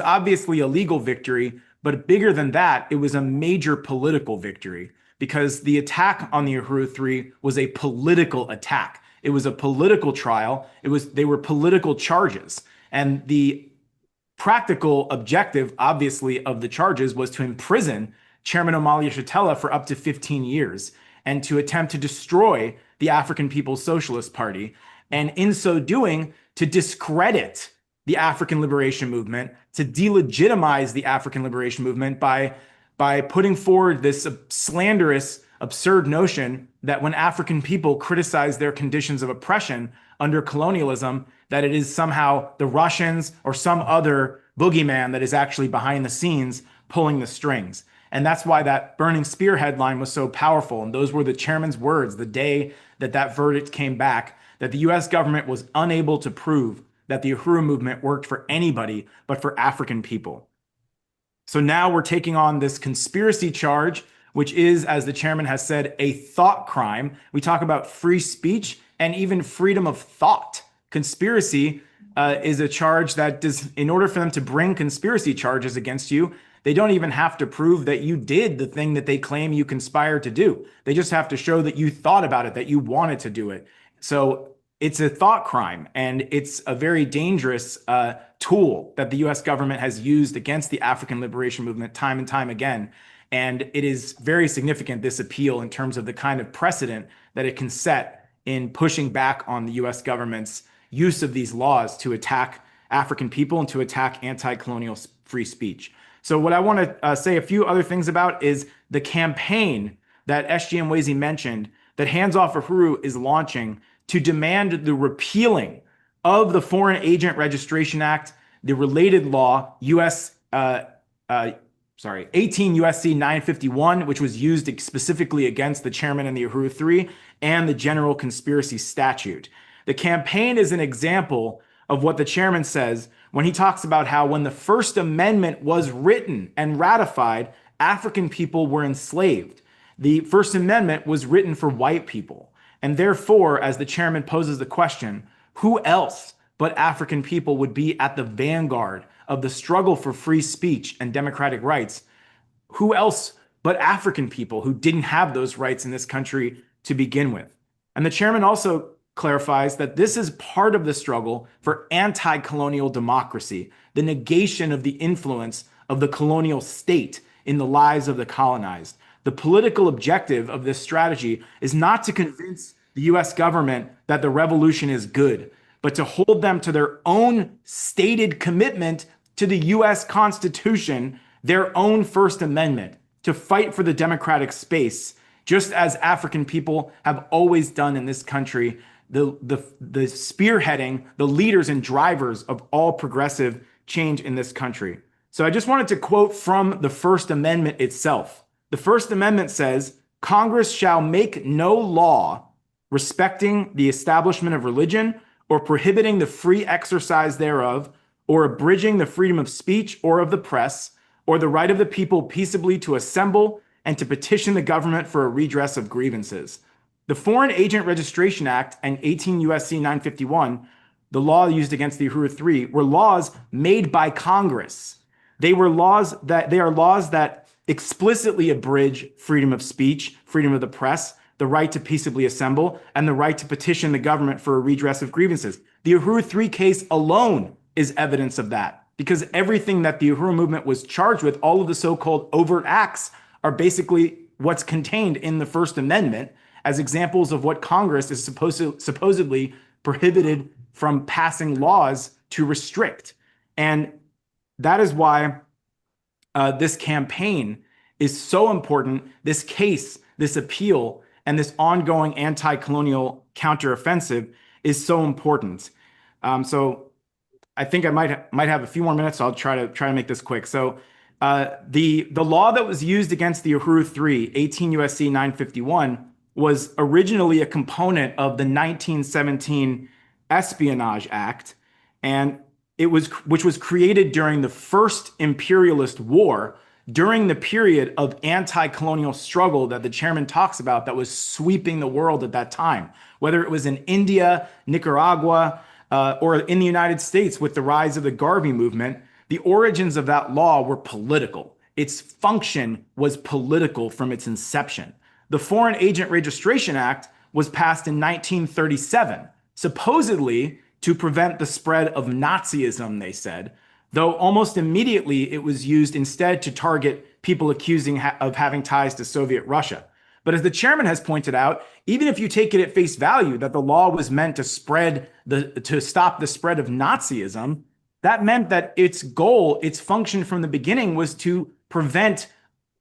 obviously a legal victory, but bigger than that, it was a major political victory because the attack on the Uhuru Three was a political attack. It was a political trial. They were political charges. And the practical objective, obviously, of the charges was to imprison Chairman Omali Yeshitela for up to 15 years and to attempt to destroy the African People's Socialist Party. And in so doing, to discredit the African Liberation Movement, to delegitimize the African Liberation Movement by putting forward this slanderous, absurd notion that when African people criticize their conditions of oppression under colonialism, that it is somehow the Russians or some other boogeyman that is actually behind the scenes pulling the strings. And that's why that Burning Spear headline was so powerful. And those were the chairman's words the day that verdict came back, that the US government was unable to prove that the Uhuru Movement worked for anybody but for African people. So now we're taking on this conspiracy charge, which is, as the chairman has said, a thought crime. We talk about free speech and even freedom of thought. Conspiracy is a charge that does, in order for them to bring conspiracy charges against you, they don't even have to prove that you did the thing that they claim you conspired to do. They just have to show that you thought about it, that you wanted to do it. So it's a thought crime, and it's a very dangerous tool that the US government has used against the African Liberation Movement time and time again. And it is very significant, this appeal, in terms of the kind of precedent that it can set in pushing back on the US government's use of these laws to attack African people and to attack anti-colonial free speech. So what I want to say a few other things about is the campaign that SG Mwezi mentioned that Hands Off Uhuru is launching to demand the repealing of the Foreign Agent Registration Act, the related law, 18 USC 951, which was used specifically against the chairman and the Uhuru Three, and the General Conspiracy Statute. The campaign is an example of what the chairman says when he talks about how when the First Amendment was written and ratified, African people were enslaved. The First Amendment was written for white people. And therefore, as the chairman poses the question, who else but African people would be at the vanguard of the struggle for free speech and democratic rights? Who else but African people who didn't have those rights in this country to begin with? And the chairman also clarifies that this is part of the struggle for anti-colonial democracy, the negation of the influence of the colonial state in the lives of the colonized. The political objective of this strategy is not to convince the US government that the revolution is good, but to hold them to their own stated commitment to the US Constitution, their own First Amendment, to fight for the democratic space, just as African people have always done in this country, the spearheading, the leaders and drivers of all progressive change in this country. So I just wanted to quote from the First Amendment itself. The First Amendment says, Congress shall make no law respecting the establishment of religion or prohibiting the free exercise thereof, or abridging the freedom of speech or of the press, or the right of the people peaceably to assemble and to petition the government for a redress of grievances. The Foreign Agent Registration Act and 18 USC 951, the law used against the Uhuru Three, were laws made by Congress. They are laws that explicitly abridge freedom of speech, freedom of the press, the right to peaceably assemble, and the right to petition the government for a redress of grievances. The Uhuru Three case alone is evidence of that, because everything that the Uhuru Movement was charged with, all of the so-called overt acts, are basically what's contained in the First Amendment as examples of what Congress is supposedly prohibited from passing laws to restrict. And that is why this campaign is so important. This case, this appeal, and this ongoing anti-colonial counteroffensive is so important. So I think I might have a few more minutes, so I'll try to make this quick. So the law that was used against the Uhuru Three, 18 USC 951, was originally a component of the 1917 Espionage Act, and which was created during the first imperialist war, during the period of anti-colonial struggle that the chairman talks about that was sweeping the world at that time, whether it was in India, Nicaragua, or in the United States with the rise of the Garvey movement. The origins of that law were political. Its function was political from its inception. The Foreign Agent Registration Act was passed in 1937, supposedly to prevent the spread of Nazism, they said, though almost immediately it was used instead to target people accusing of having ties to Soviet Russia. But as the chairman has pointed out, even if you take it at face value that the law was meant to stop the spread of Nazism, that meant that its goal, its function from the beginning was to prevent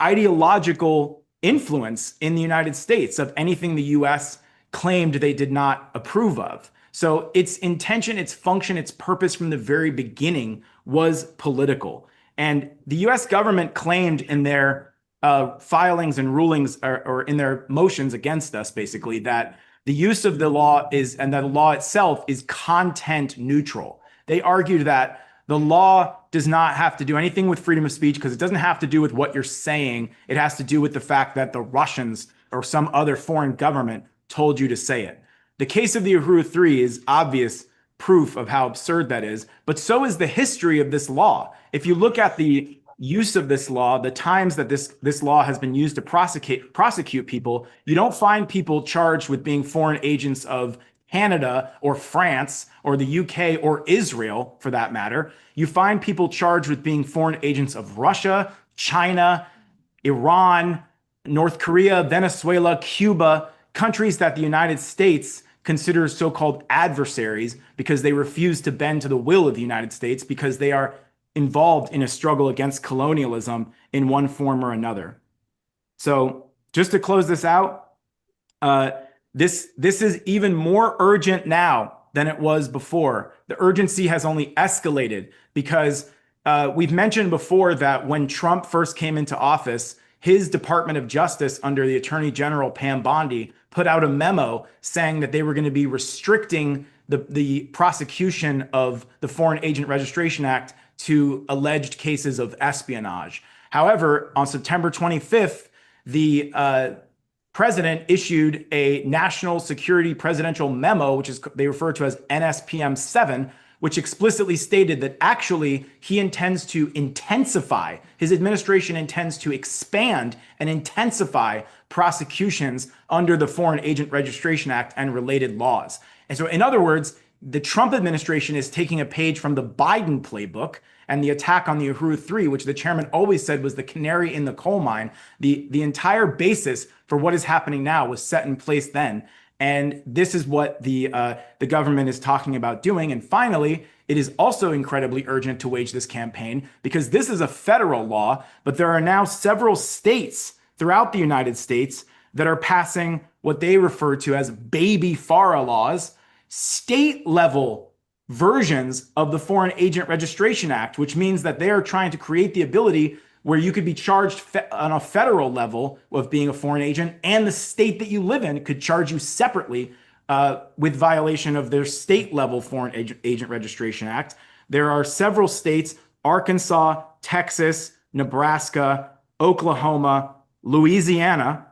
ideological influence in the United States of anything the US claimed they did not approve of. So its intention, its function, its purpose from the very beginning was political. And the US government claimed in their filings and rulings or in their motions against us, basically, that the use of the law and that the law itself is content neutral. They argued that the law does not have to do anything with freedom of speech because it doesn't have to do with what you're saying. It has to do with the fact that the Russians or some other foreign government told you to say it. The case of the Uhuru 3 is obvious proof of how absurd that is, but so is the history of this law. If you look at the use of this law, the times that this law has been used to prosecute people, you don't find people charged with being foreign agents of Canada or France or the UK or Israel, for that matter. You find people charged with being foreign agents of Russia, China, Iran, North Korea, Venezuela, Cuba, countries that the United States considers so-called adversaries because they refuse to bend to the will of the United States because they are involved in a struggle against colonialism in one form or another. So just to close this out, this is even more urgent now than it was before. The urgency has only escalated because we've mentioned before that when Trump first came into office, his Department of Justice under the Attorney General Pam Bondi put out a memo saying that they were going to be restricting the prosecution of the Foreign Agent Registration Act to alleged cases of espionage. However, on September 25th, the president issued a national security presidential memo, which is they refer to as NSPM 7, which explicitly stated that actually he intends to intensify, his administration intends to expand and intensify prosecutions under the Foreign Agent Registration Act and related laws. And so in other words, the Trump administration is taking a page from the Biden playbook and the attack on the Uhuru 3, which the chairman always said was the canary in the coal mine. The entire basis for what is happening now was set in place then. And this is what the government is talking about doing. And finally, it is also incredibly urgent to wage this campaign because this is a federal law, but there are now several states throughout the United States that are passing what they refer to as baby FARA laws, state level versions of the Foreign Agent Registration Act, which means that they are trying to create the ability where you could be charged on a federal level of being a foreign agent, and the state that you live in could charge you separately with violation of their state level Foreign Agent Registration Act. There are several states, Arkansas, Texas, Nebraska, Oklahoma, Louisiana,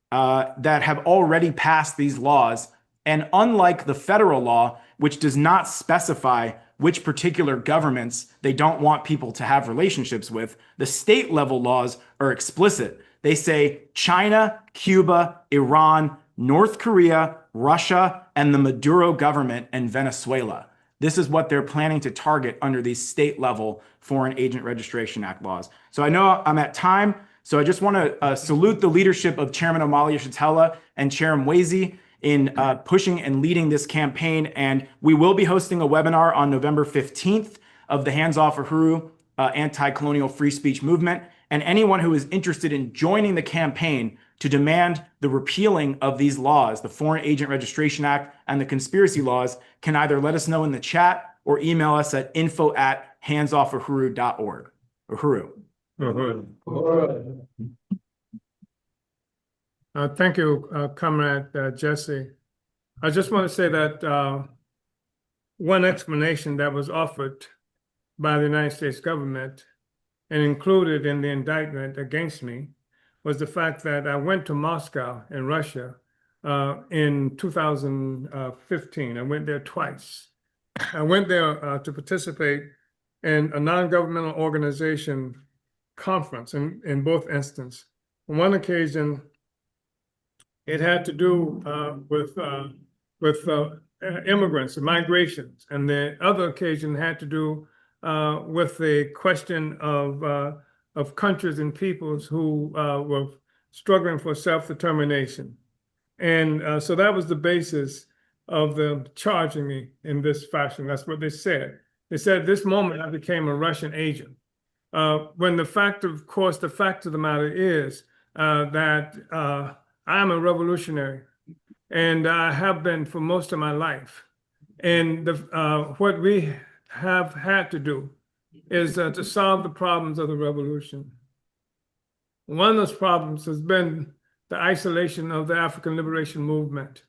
that have already passed these laws. And unlike the federal law, which does not specify which particular governments they don't want people to have relationships with, the state level laws are explicit. They say China, Cuba, Iran, North Korea, Russia, and the Maduro government and Venezuela. This is what they're planning to target under these state level Foreign Agent Registration Act laws. So I know I'm at time, so I just want to salute the leadership of Chairman Omali Yeshitela and Chair Mwezi in pushing and leading this campaign. And we will be hosting a webinar on November 15th of the Hands Off Uhuru Anti-Colonial Free Speech Movement. And anyone who is interested in joining the campaign to demand the repealing of these laws, the Foreign Agent Registration Act and the conspiracy laws, can either let us know in the chat or email us at info@handsoffuhuru.org. Uhuru. Thank you, Comrade Jesse. I just want to say that one explanation that was offered by the United States government and included in the indictment against me was the fact that I went to Moscow in Russia in 2015. I went there twice. I went there to participate in a non-governmental organization conference in both instances. On one occasion, it had to do with immigrants and migrations, and the other occasion had to do with the question of countries and peoples who were struggling for self-determination. And so that was the basis of them charging me in this fashion. That's what they said. They said, this moment I became a Russian agent. When the fact of the matter is that I am a revolutionary, and I have been for most of my life. And what we have had to do is to solve the problems of the revolution. One of those problems has been the isolation of the African liberation movement.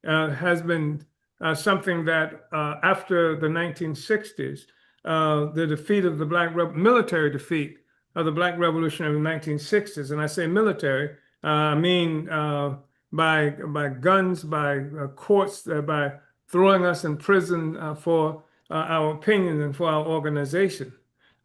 Has been something that after the 1960s, the defeat of the military defeat of the Black Revolution of the 1960s, and I say military, I mean by guns, by courts, by throwing us in prison for our opinion and for our organization.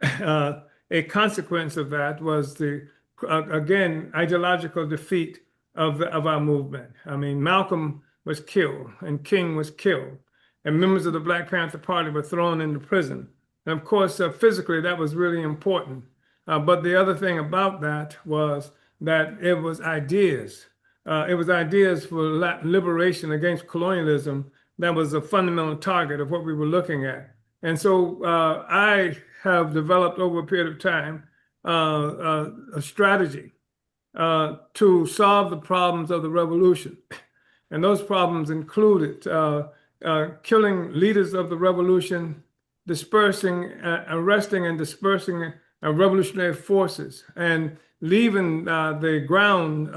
A consequence of that was the, again, ideological defeat of our movement. I mean, Malcolm was killed and King was killed, and members of the Black Panther Party were thrown into prison. And of course, physically, that was really important. But the other thing about that was that it was ideas. It was ideas for liberation against colonialism that was a fundamental target of what we were looking at. And so I have developed over a period of time a strategy to solve the problems of the revolution. And those problems included killing leaders of the revolution, arresting and dispersing revolutionary forces, and leaving the ground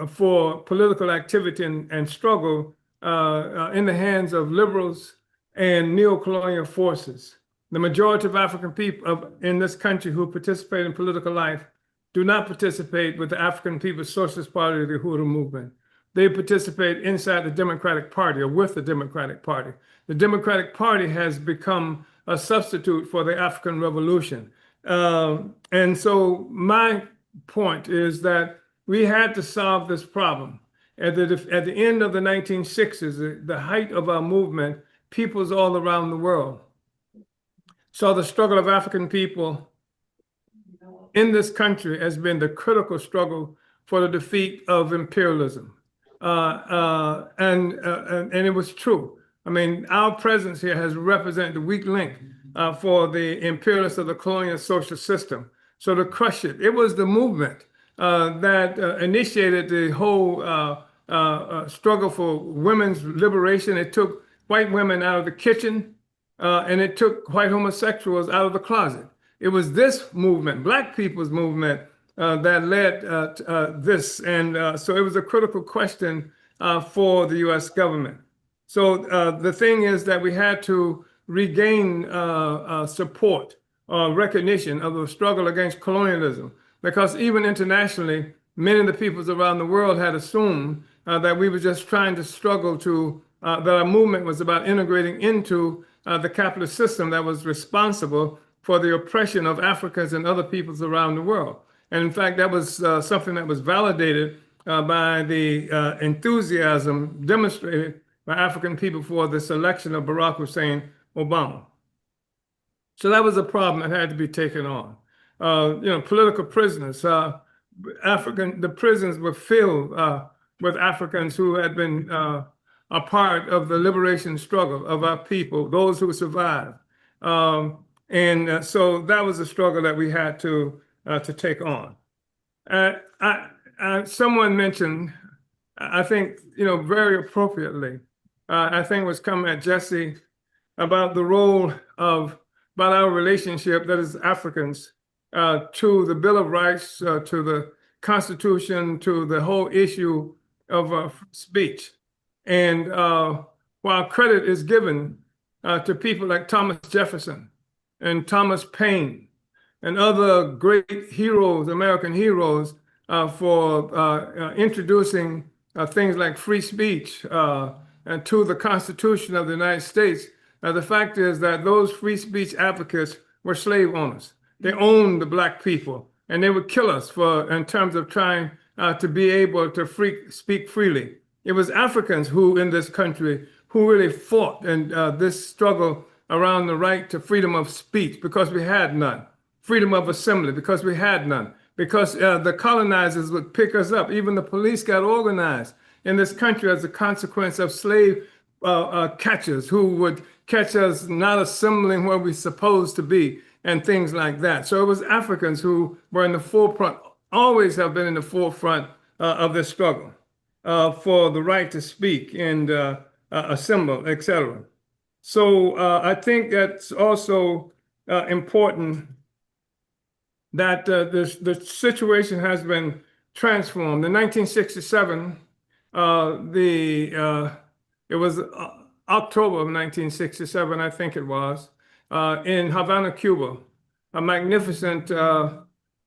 for political activity and struggle in the hands of liberals and neo-colonial forces. The majority of African people in this country who participate in political life do not participate with the African People's Socialist Party or the Uhuru Movement. They participate inside the Democratic Party or with the Democratic Party. The Democratic Party has become a substitute for the African Revolution. And so my point is that we had to solve this problem. At the end of the 1960s, the height of our movement, peoples all around the world saw the struggle of African people in this country as being the critical struggle for the defeat of imperialism. And it was true. I mean, our presence here has represented the weak link for the imperialists of the colonial social system. So to crush it, it was the movement that initiated the whole struggle for women's liberation. It took white women out of the kitchen, and it took white homosexuals out of the closet. It was this movement, Black people's movement, that led this. And so it was a critical question for the US government. So the thing is that we had to regain support or recognition of the struggle against colonialism, because even internationally, many of the peoples around the world had assumed that we were just trying to struggle to, that our movement was about integrating into the capitalist system that was responsible for the oppression of Africans and other peoples around the world. And in fact, that was something that was validated by the enthusiasm demonstrated by African people for the selection of Barack Hussein Obama. So that was a problem that had to be taken on. Political prisoners, the prisons were filled with Africans who had been a part of the liberation struggle of our people, those who survived. And so that was a struggle that we had to take on. Someone mentioned, I think, very appropriately, I think it was coming at Jesse, about the role of, about our relationship, that is Africans, to the Bill of Rights, to the Constitution, to the whole issue of speech. And while credit is given to people like Thomas Jefferson and Thomas Paine and other great heroes, American heroes, for introducing things like free speech and to the Constitution of the United States. The fact is that those free speech advocates were slave owners. They owned the Black people, and they would kill us in terms of trying to be able to speak freely. It was Africans who, in this country, who really fought in this struggle around the right to freedom of speech, because we had none. Freedom of assembly, because we had none. Because the colonizers would pick us up. Even the police got organized in this country as a consequence of slave catchers who would catch us not assembling where we're supposed to be and things like that. So it was Africans who were in the forefront, always have been in the forefront of this struggle for the right to speak and assemble, etc. So I think that's also important that the situation has been transformed. In 1967, it was October of 1967, I think it was, in Havana, Cuba, a magnificent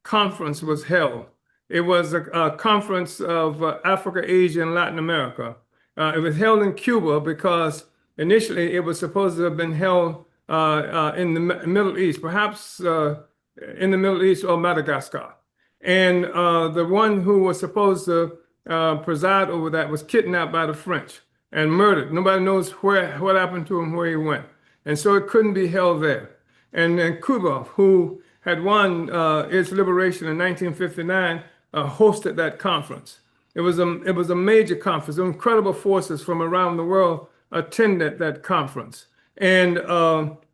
conference was held. It was a conference of Africa, Asia, and Latin America. It was held in Cuba because initially it was supposed to have been held in the Middle East, perhaps in the Middle East or Madagascar. And the one who was supposed to preside over that was kidnapped by the French and murdered. Nobody knows what happened to him, where he went. And so it couldn't be held there. And then Cuba, who had won its liberation in 1959, hosted that conference. It was a major conference. Incredible forces from around the world attended that conference. And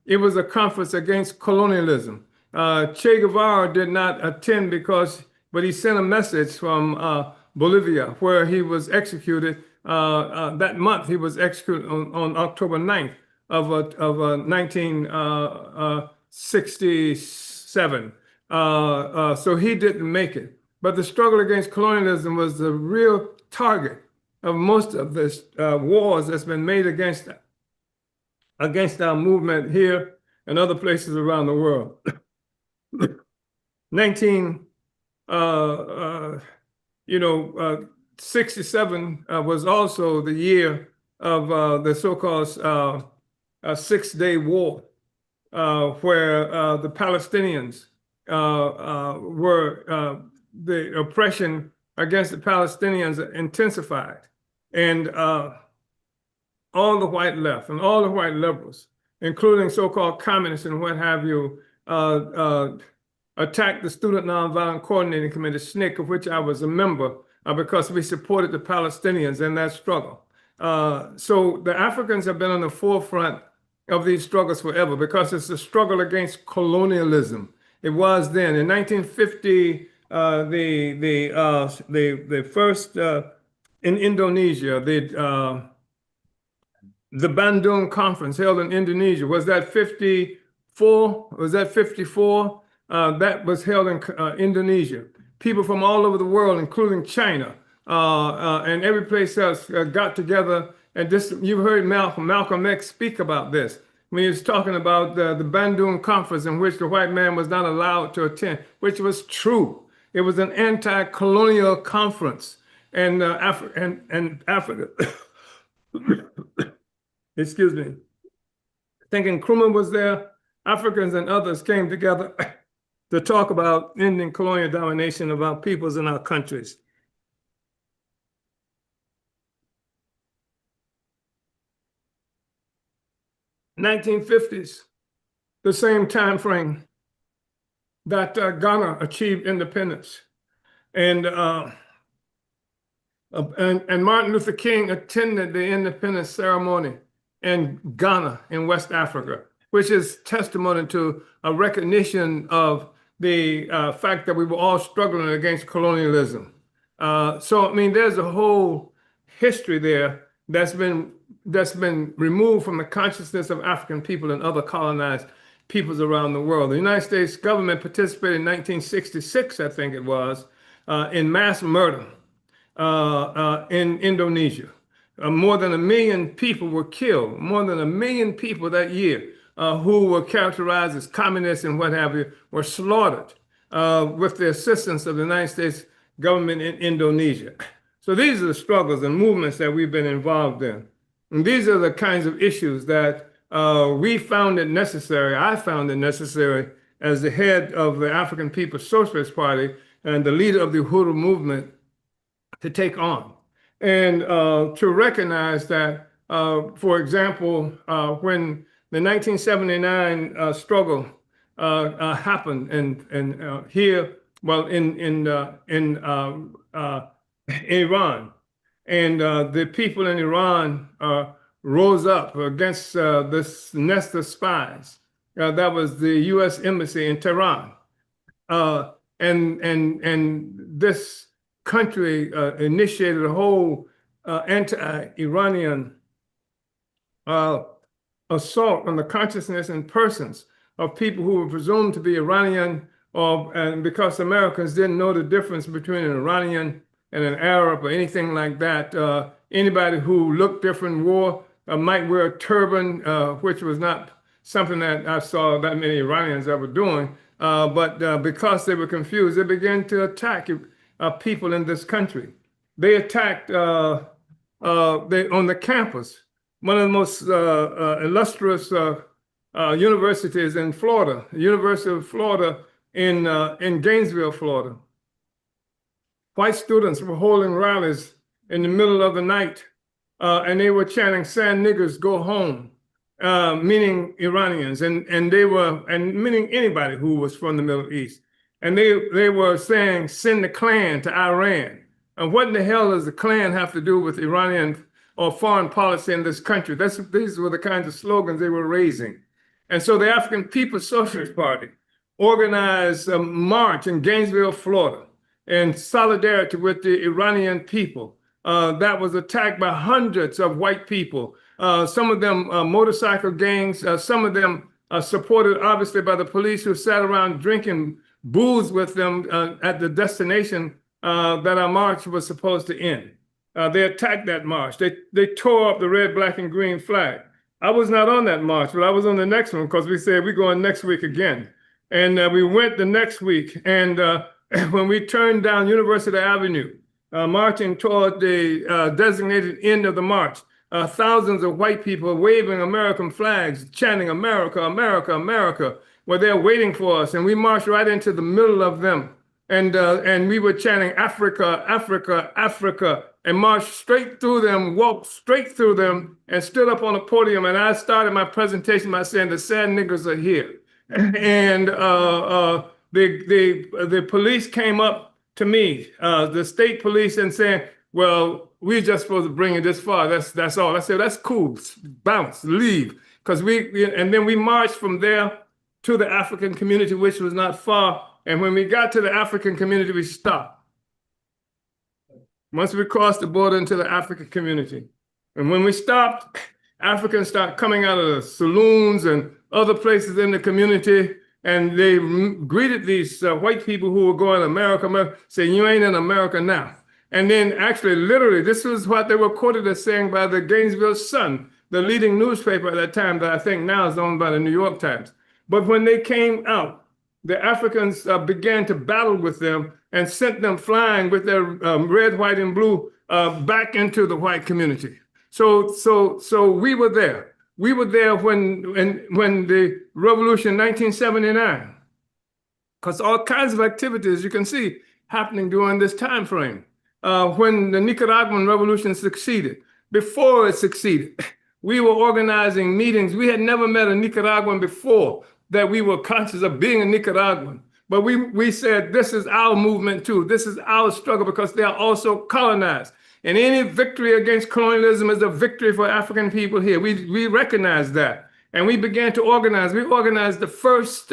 it was a conference against colonialism. Che Guevara did not attend but he sent a message from Bolivia, where he was executed that month. He was executed on October 9th of 1967. So he didn't make it. But the struggle against colonialism was the real target of most of this wars that's been made against our movement here and other places around the world. 67 was also the year of the so-called 6-Day War, where the Palestinians the oppression against the Palestinians intensified. And all the white left and all the white liberals, including so-called communists and what have you, attacked the Student Nonviolent Coordinating Committee, SNCC, of which I was a member, because we supported the Palestinians in that struggle. So the Africans have been on the forefront of these struggles forever, because it's a struggle against colonialism. It was then. In 1950, the first in Indonesia, the Bandung Conference held in Indonesia. Was that 54? Was that 54? That was held in Indonesia. People from all over the world, including China and every place else, got together. And this, you've heard Malcolm X speak about this when he was talking about the Bandung Conference, in which the white man was not allowed to attend, which was true. It was an anti-colonial conference, and Africa. Excuse me. Thinking Nkrumah was there, Africans and others came together to talk about ending colonial domination of our peoples and our countries. In the 1950s, the same time frame that Ghana achieved independence, and Martin Luther King attended the independence ceremony in Ghana in West Africa, which is testimony to a recognition of the fact that we were all struggling against colonialism. So, I mean, there's a whole history there that's been removed from the consciousness of African people and other colonized peoples around the world. The United States government participated in 1966, I think it was, in mass murder in Indonesia. More than 1 million people were killed, more than 1 million people that year who were characterized as communists and what have you, were slaughtered with the assistance of the United States government in Indonesia. So these are the struggles and movements that we've been involved in. And these are the kinds of issues that we found it necessary, I found it necessary as the head of the African People's Socialist Party and the leader of the Uhuru Movement to take on. And to recognize that, for example, when the 1979 struggle happened and here, well, in Iran, and the people in Iran rose up against this nest of spies. That was the U.S. Embassy in Tehran. And this country initiated a whole anti-Iranian assault on the consciousness and persons of people who were presumed to be Iranian, and because Americans didn't know the difference between an Iranian and an Arab or anything like that. Anybody who looked different might wear a turban, which was not something that I saw that many Iranians ever doing. But because they were confused, they began to attack people in this country. They attacked on the campus, one of the most illustrious universities in Florida, University of Florida in Gainesville, Florida. White students were holding rallies in the middle of the night, and they were chanting, "Sand niggers, go home," meaning Iranians, and meaning anybody who was from the Middle East. And they were saying, "Send the Klan to Iran." And what in the hell does the Klan have to do with Iranian or foreign policy in this country? These were the kinds of slogans they were raising. And so the African People's Socialist Party organized a march in Gainesville, Florida, in solidarity with the Iranian people that was attacked by hundreds of white people, some of them motorcycle gangs, some of them supported obviously by the police who sat around drinking booze with them at the destination that our march was supposed to end. They attacked that march. They tore up the red, black, and green flag. I was not on that march, but I was on the next one because we said we're going next week again. And we went the next week. And when we turned down University Avenue, marching toward the designated end of the march, thousands of white people waving American flags, chanting "America, America, America," were there waiting for us. And we marched right into the middle of them. And we were chanting "Africa, Africa, Africa," and marched straight through them, walked straight through them, and stood up on the podium. And I started my presentation by saying, "The sand niggers are here." And the police came up to me, the state police, and saying, "Well, we're just supposed to bring it this far. That's all." I said, "That's cool. Bounce, leave." And then we marched from there to the African community, which was not far. And when we got to the African community, we stopped. Once we crossed the border into the African community. And when we stopped, Africans started coming out of the saloons and other places in the community, and they greeted these white people who were going, "America, America," saying, "You ain't in America now." And then actually, literally, this was what they were quoted as saying by the Gainesville Sun, the leading newspaper at that time that I think now is owned by the New York Times. But when they came out, the Africans began to battle with them and sent them flying with their red, white, and blue back into the white community. So we were there. We were there when the revolution, 1979, because all kinds of activities you can see happening during this time frame. When the Nicaraguan revolution succeeded, before it succeeded, we were organizing meetings. We had never met a Nicaraguan before that we were conscious of being a Nicaraguan. But we said, this is our movement too. This is our struggle because they are also colonized. And any victory against colonialism is a victory for African people here. We recognize that. And we began to organize. We organized the first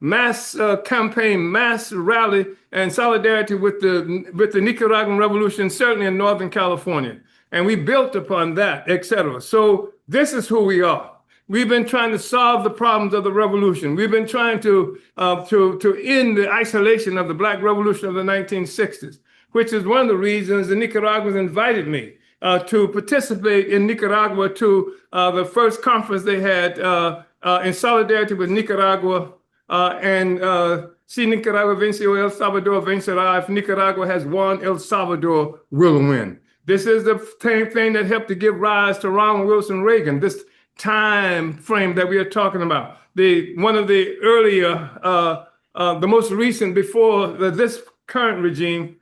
mass campaign, mass rally and solidarity with the Nicaraguan revolution, certainly in Northern California. And we built upon that, et cetera. So this is who we are. We've been trying to solve the problems of the revolution. We've been trying to end the isolation of the Black Revolution of the 1960s, which is one of the reasons the Nicaraguans invited me to participate in Nicaragua to the first conference they had in solidarity with Nicaragua and si Nicaragua venció, El Salvador vencerá. If Nicaragua has won, El Salvador will win. This is the same thing that helped to give rise to Ronald Wilson Reagan, this time frame that we are talking about. One of the earlier, the most recent before this current regime,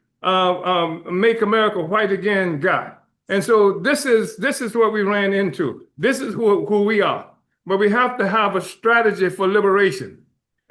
Make America White Again guy. And so this is what we ran into. This is who we are. But we have to have a strategy for liberation.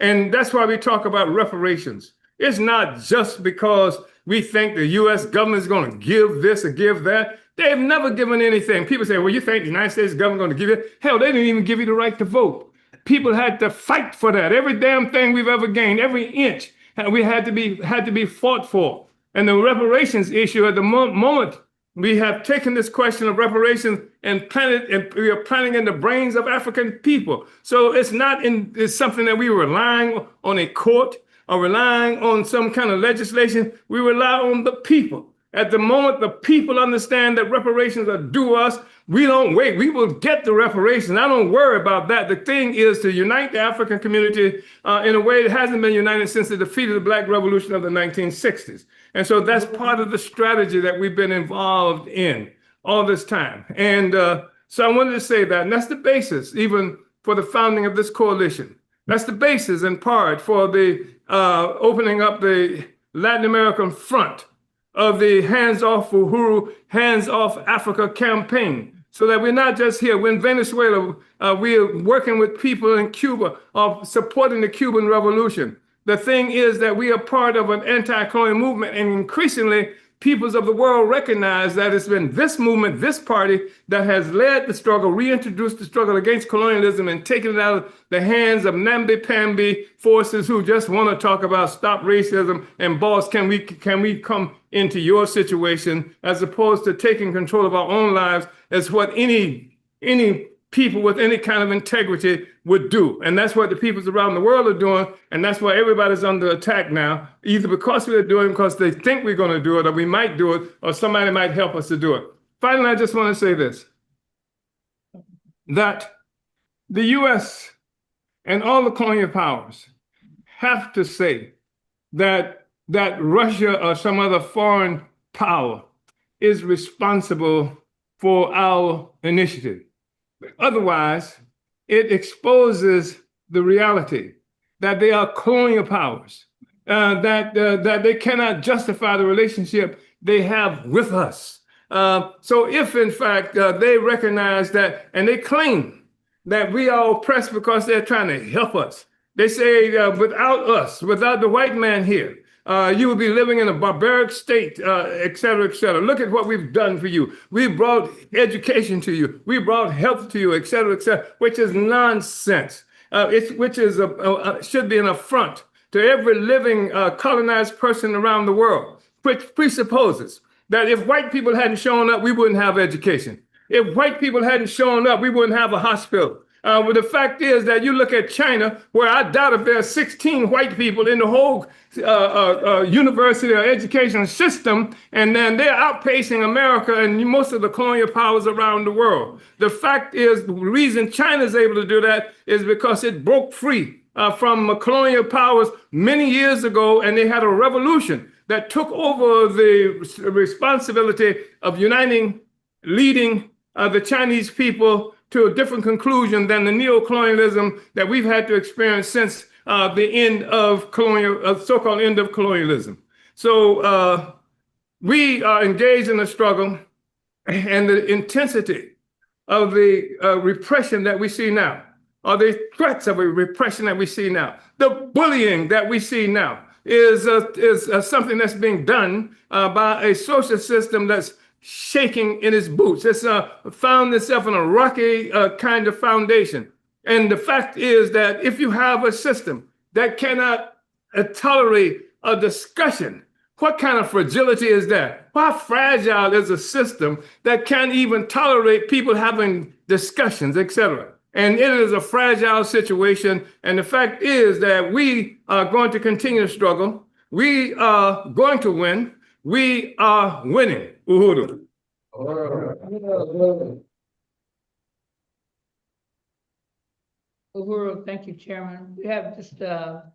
And that's why we talk about reparations. It's not just because we think the U.S. government is going to give this or give that. They've never given anything. People say, well, you think the United States government is going to give you? Hell, they didn't even give you the right to vote. People had to fight for that. Every damn thing we've ever gained, every inch, we had to be fought for. And the reparations issue at the moment, we have taken this question of reparations and planted, and we are planting in the brains of African people. So it's something that we are relying on a court or relying on some kind of legislation. We rely on the people. At the moment, the people understand that reparations are due us. We don't wait. We will get the reparations. I don't worry about that. The thing is to unite the African community in a way that hasn't been united since the defeat of the Black Revolution of the 1960s. And so that's part of the strategy that we've been involved in all this time. And so I wanted to say that, and that's the basis even for the founding of this coalition. That's the basis in part for the opening up the Latin American front of the Hands Off Uhuru, Hands Off Africa campaign, so that we're not just here. We're in Venezuela. We're working with people in Cuba of supporting the Cuban Revolution. The thing is that we are part of an anti-colonial movement, and increasingly peoples of the world recognize that it's been this movement, this party, that has led the struggle, reintroduced the struggle against colonialism and taken it out of the hands of namby-pamby forces who just want to talk about stop racism and boss, can we come into your situation, as opposed to taking control of our own lives as what any people with any kind of integrity would do. And that's what the peoples around the world are doing. And that's why everybody's under attack now, either because we're doing it because they think we're going to do it, or we might do it, or somebody might help us to do it. Finally, I just want to say this, that the US and all the colonial powers have to say that Russia or some other foreign power is responsible for our initiative. Otherwise, it exposes the reality that they are colonial powers, that they cannot justify the relationship they have with us. So if, in fact, they recognize that, and they claim that we are oppressed because they're trying to help us. They say, without us, without the white man here, you will be living in a barbaric state, et cetera, et cetera. Look at what we've done for you. We brought education to you. We brought health to you, et cetera, which is nonsense. Which should be an affront to every living colonized person around the world, which presupposes that if white people hadn't shown up, we wouldn't have education. If white people hadn't shown up, we wouldn't have a hospital. But the fact is that you look at China, where I doubt if there are 16 white people in the whole university or education system, and then they're outpacing America and most of the colonial powers around the world. The fact is, the reason China is able to do that is because it broke free from colonial powers many years ago, and they had a revolution that took over the responsibility of leading the Chinese people to a different conclusion than the neo-colonialism that we've had to experience since the end of so-called end of colonialism. So we are engaged in a struggle, and the intensity of the repression that we see now, or the threats of a repression that we see now, the bullying that we see now is something that's being done by a social system that's shaking in its boots. It's found itself in a rocky kind of foundation. And the fact is that if you have a system that cannot tolerate a discussion, what kind of fragility is that? How fragile is a system that can't even tolerate people having discussions, etc.? And it is a fragile situation. And the fact is that we are going to continue to struggle. We are going to win. We are winning. Uhuru. Uhuru, thank you, Chairman. We have just a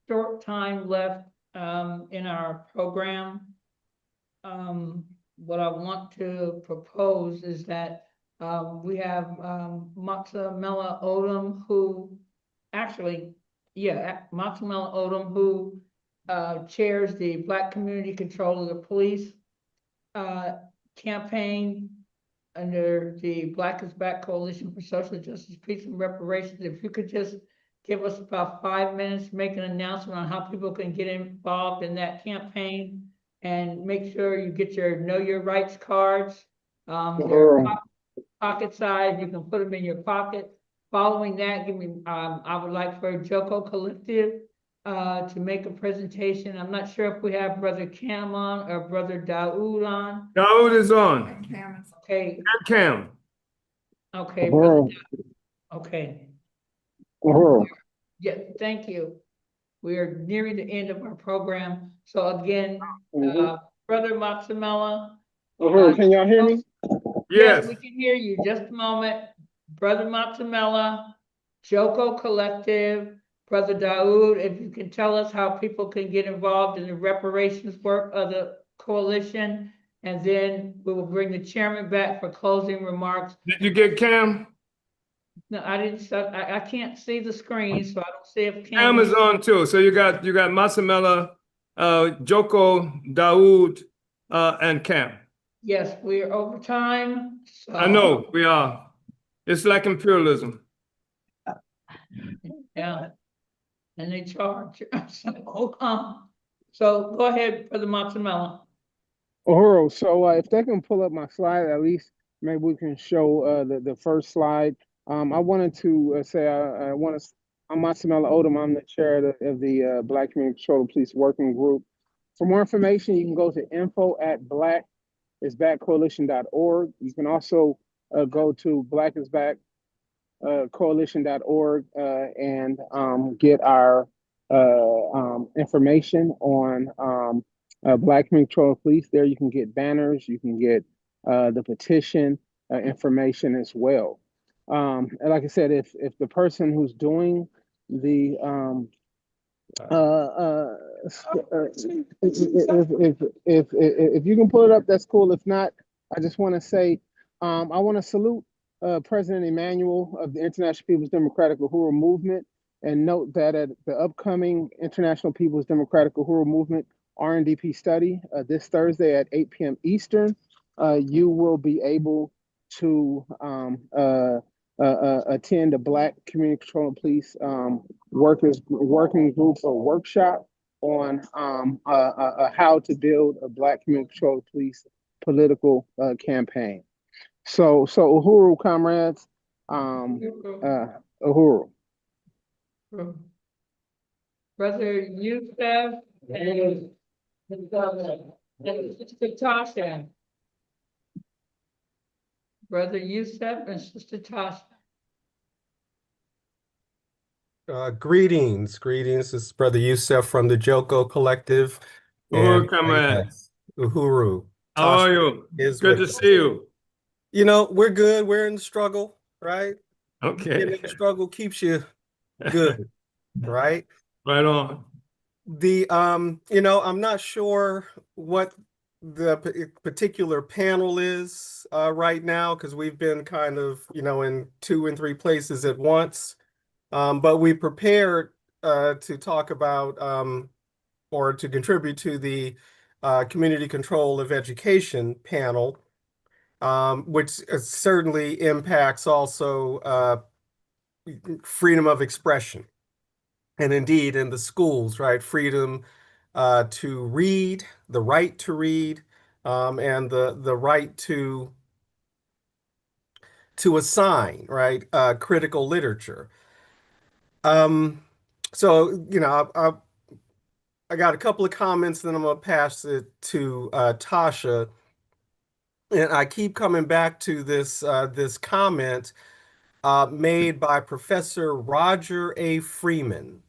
short time left in our program. What I want to propose is that we have Matsemela Odom, who actually, Matsemela Odom, who chairs the Black Community Control of the Police campaign under the Black is Back Coalition for Social Justice, Peace and Reparations. If you could just give us about 5 minutes, make an announcement on how people can get involved in that campaign, and make sure you get your Know Your Rights cards. They're pocket size, you can put them in your pocket. Following that, I would like for Jericho Collective to make a presentation. I'm not sure if we have Brother Cam on or Brother Daoud on. Daoud is on. Okay. And Cam. Okay, Brother Daoud. Okay. Yeah, thank you. We are nearing the end of our program. So again, Brother Matsemela. Can y'all hear me? Yes, we can hear you. Just a moment. Brother Matsemela, Joko Collective, Brother Daoud, if you can tell us how people can get involved in the reparations work of the coalition, and then we will bring the chairman back for closing remarks. Did you get Cam? No, I didn't. I can't see the screen, so I don't see if Cam is on too. So you got Matsemela, Joko, Daoud, and Cam. Yes, we are over time. So. I know we are. It's like imperialism. Yeah, and they charge. So go ahead, Brother Matsemela. Uhuru, so if they can pull up my slide, at least maybe we can show the first slide. I wanted to say I'm Matsemela Odom. I'm the chair of the Black Community Control of Police Working Group. For more information, you can go to info@blackisbackcoalition.org. You can also go to blackisbackcoalition.org and get our information on Black Community Control of Police. There you can get banners, you can get the petition information as well. And like I said, if the person who's doing the if you can pull it up, that's cool. If not, I just want to say I want to salute President Emmanuel of the International People's Democratic Uhuru Movement, and note that at the upcoming International People's Democratic Uhuru Movement RNDP study this Thursday at 8 p.m. Eastern, you will be able to attend a Black Community Control and Police working group or workshop on how to build a Black Community Control and Police political campaign. So Uhuru, comrades, Uhuru. Brother Yusef and Sister Tasha. Brother Yusef and Sister Tasha. Greetings. This is Brother Yusef from the Joko Collective. Uhuru, comrade. Uhuru. How are you? Good to see you. You know, we're good. We're in the struggle, right? Okay. Being in the struggle keeps you good, right? Right on. You know, I'm not sure what the particular panel is right now, because we've been kind of, you know, in 2 and 3 places at once. But we prepared to talk about or to contribute to the Community Control of Education panel, which certainly impacts also freedom of expression. And indeed, in the schools, right? Freedom to read, the right to read, and the right to assign, right? Critical literature. So, you know, I got a couple of comments, then I'm going to pass it to Tasha. And I keep coming back to this comment made by Professor Roger A. Freeman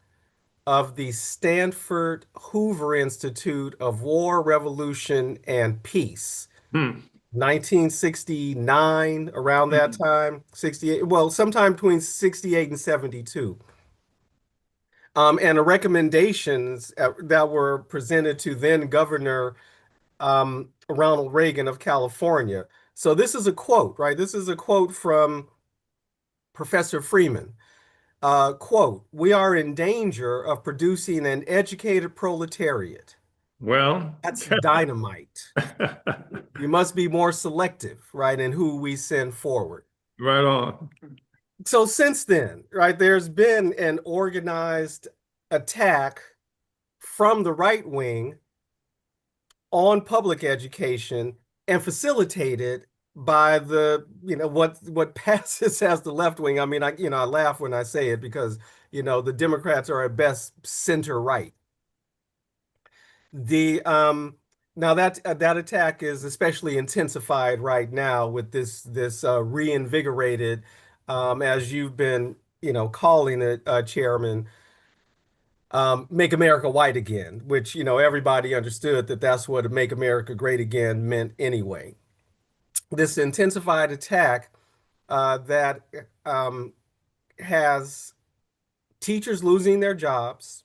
of the Stanford Hoover Institute of War, Revolution, and Peace. 1969, around that time, 68, well, sometime between 68 and 72. And the recommendations that were presented to then Governor Ronald Reagan of California. So this is a quote, right? This is a quote from Professor Freeman. Quote, "We are in danger of producing an educated proletariat." Well, that's dynamite. We must be more selective, right, in who we send forward. Right on. So since then, right, there's been an organized attack from the right wing on public education and facilitated by the, what passes as the left wing. I mean, I laugh when I say it because, the Democrats are at best center right. Now that attack is especially intensified right now with this reinvigorated, as you've been, calling it, Chairman, Make America White Again, which, everybody understood that that's what Make America Great Again meant anyway. This intensified attack that has teachers losing their jobs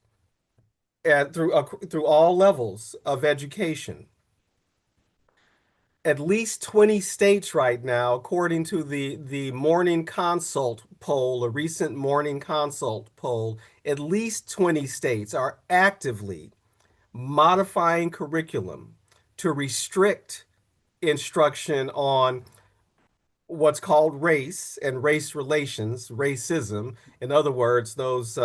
through all levels of education. At least 20 states right now, according to the Morning Consult poll, a recent Morning Consult poll, at least 20 states are actively modifying curriculum to restrict instruction on what's called race and race relations, racism. In other words, those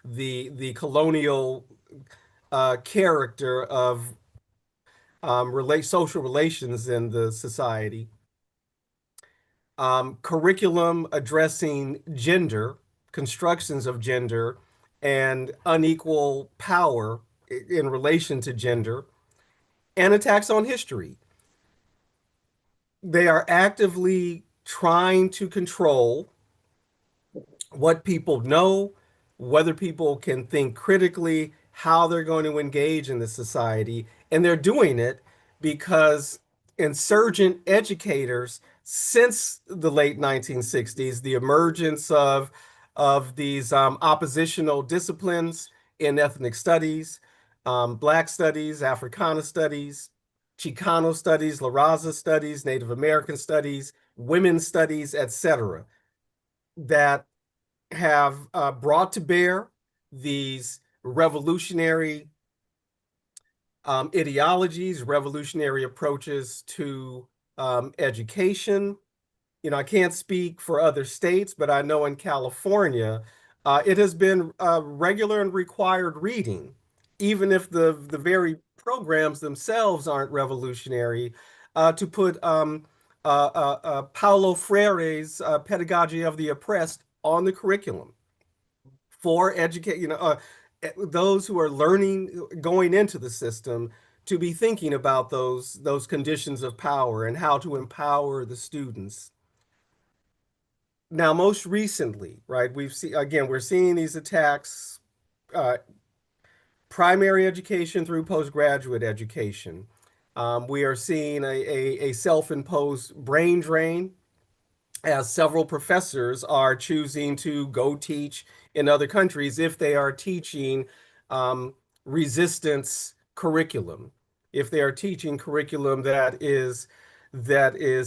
the colonial character of social relations in the society. Curriculum addressing gender, constructions of gender, and unequal power in relation to gender, and attacks on history. They are actively trying to control what people know, whether people can think critically, how they're going to engage in the society. And they're doing it because insurgent educators since the late 1960s, the emergence of these oppositional disciplines in ethnic studies, Black studies, Africana studies, Chicano studies, La Raza studies, Native American studies, women's studies, etc., that have brought to bear these revolutionary ideologies, revolutionary approaches to education. I can't speak for other states, but I know in California, it has been regular and required reading, even if the very programs themselves aren't revolutionary, to put Paulo Freire's Pedagogy of the Oppressed on the curriculum for those who are learning, going into the system, to be thinking about those conditions of power and how to empower the students. Now, most recently, right, we're seeing these attacks, primary education through postgraduate education. We are seeing a self-imposed brain drain, as several professors are choosing to go teach in other countries if they are teaching resistance curriculum, if they are teaching curriculum that is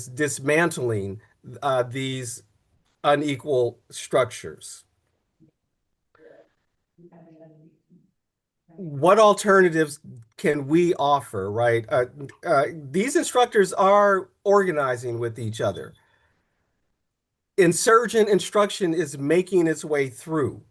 dismantling these unequal structures. What alternatives can we offer, right? These instructors are organizing with each other. Insurgent instruction is making its way through.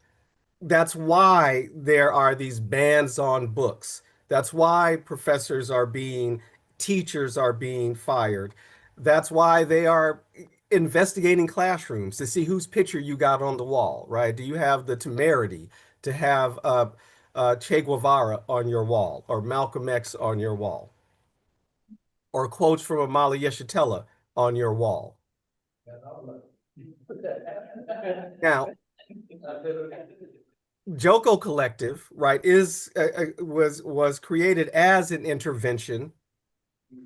That's why there are these bans on books. That's why teachers are being fired. That's why they are investigating classrooms to see whose picture you got on the wall, right? Do you have the temerity to have Che Guevara on your wall, or Malcolm X on your wall, or quotes from Omali Yeshitela on your wall? Now, Joko Collective, right, was created as an intervention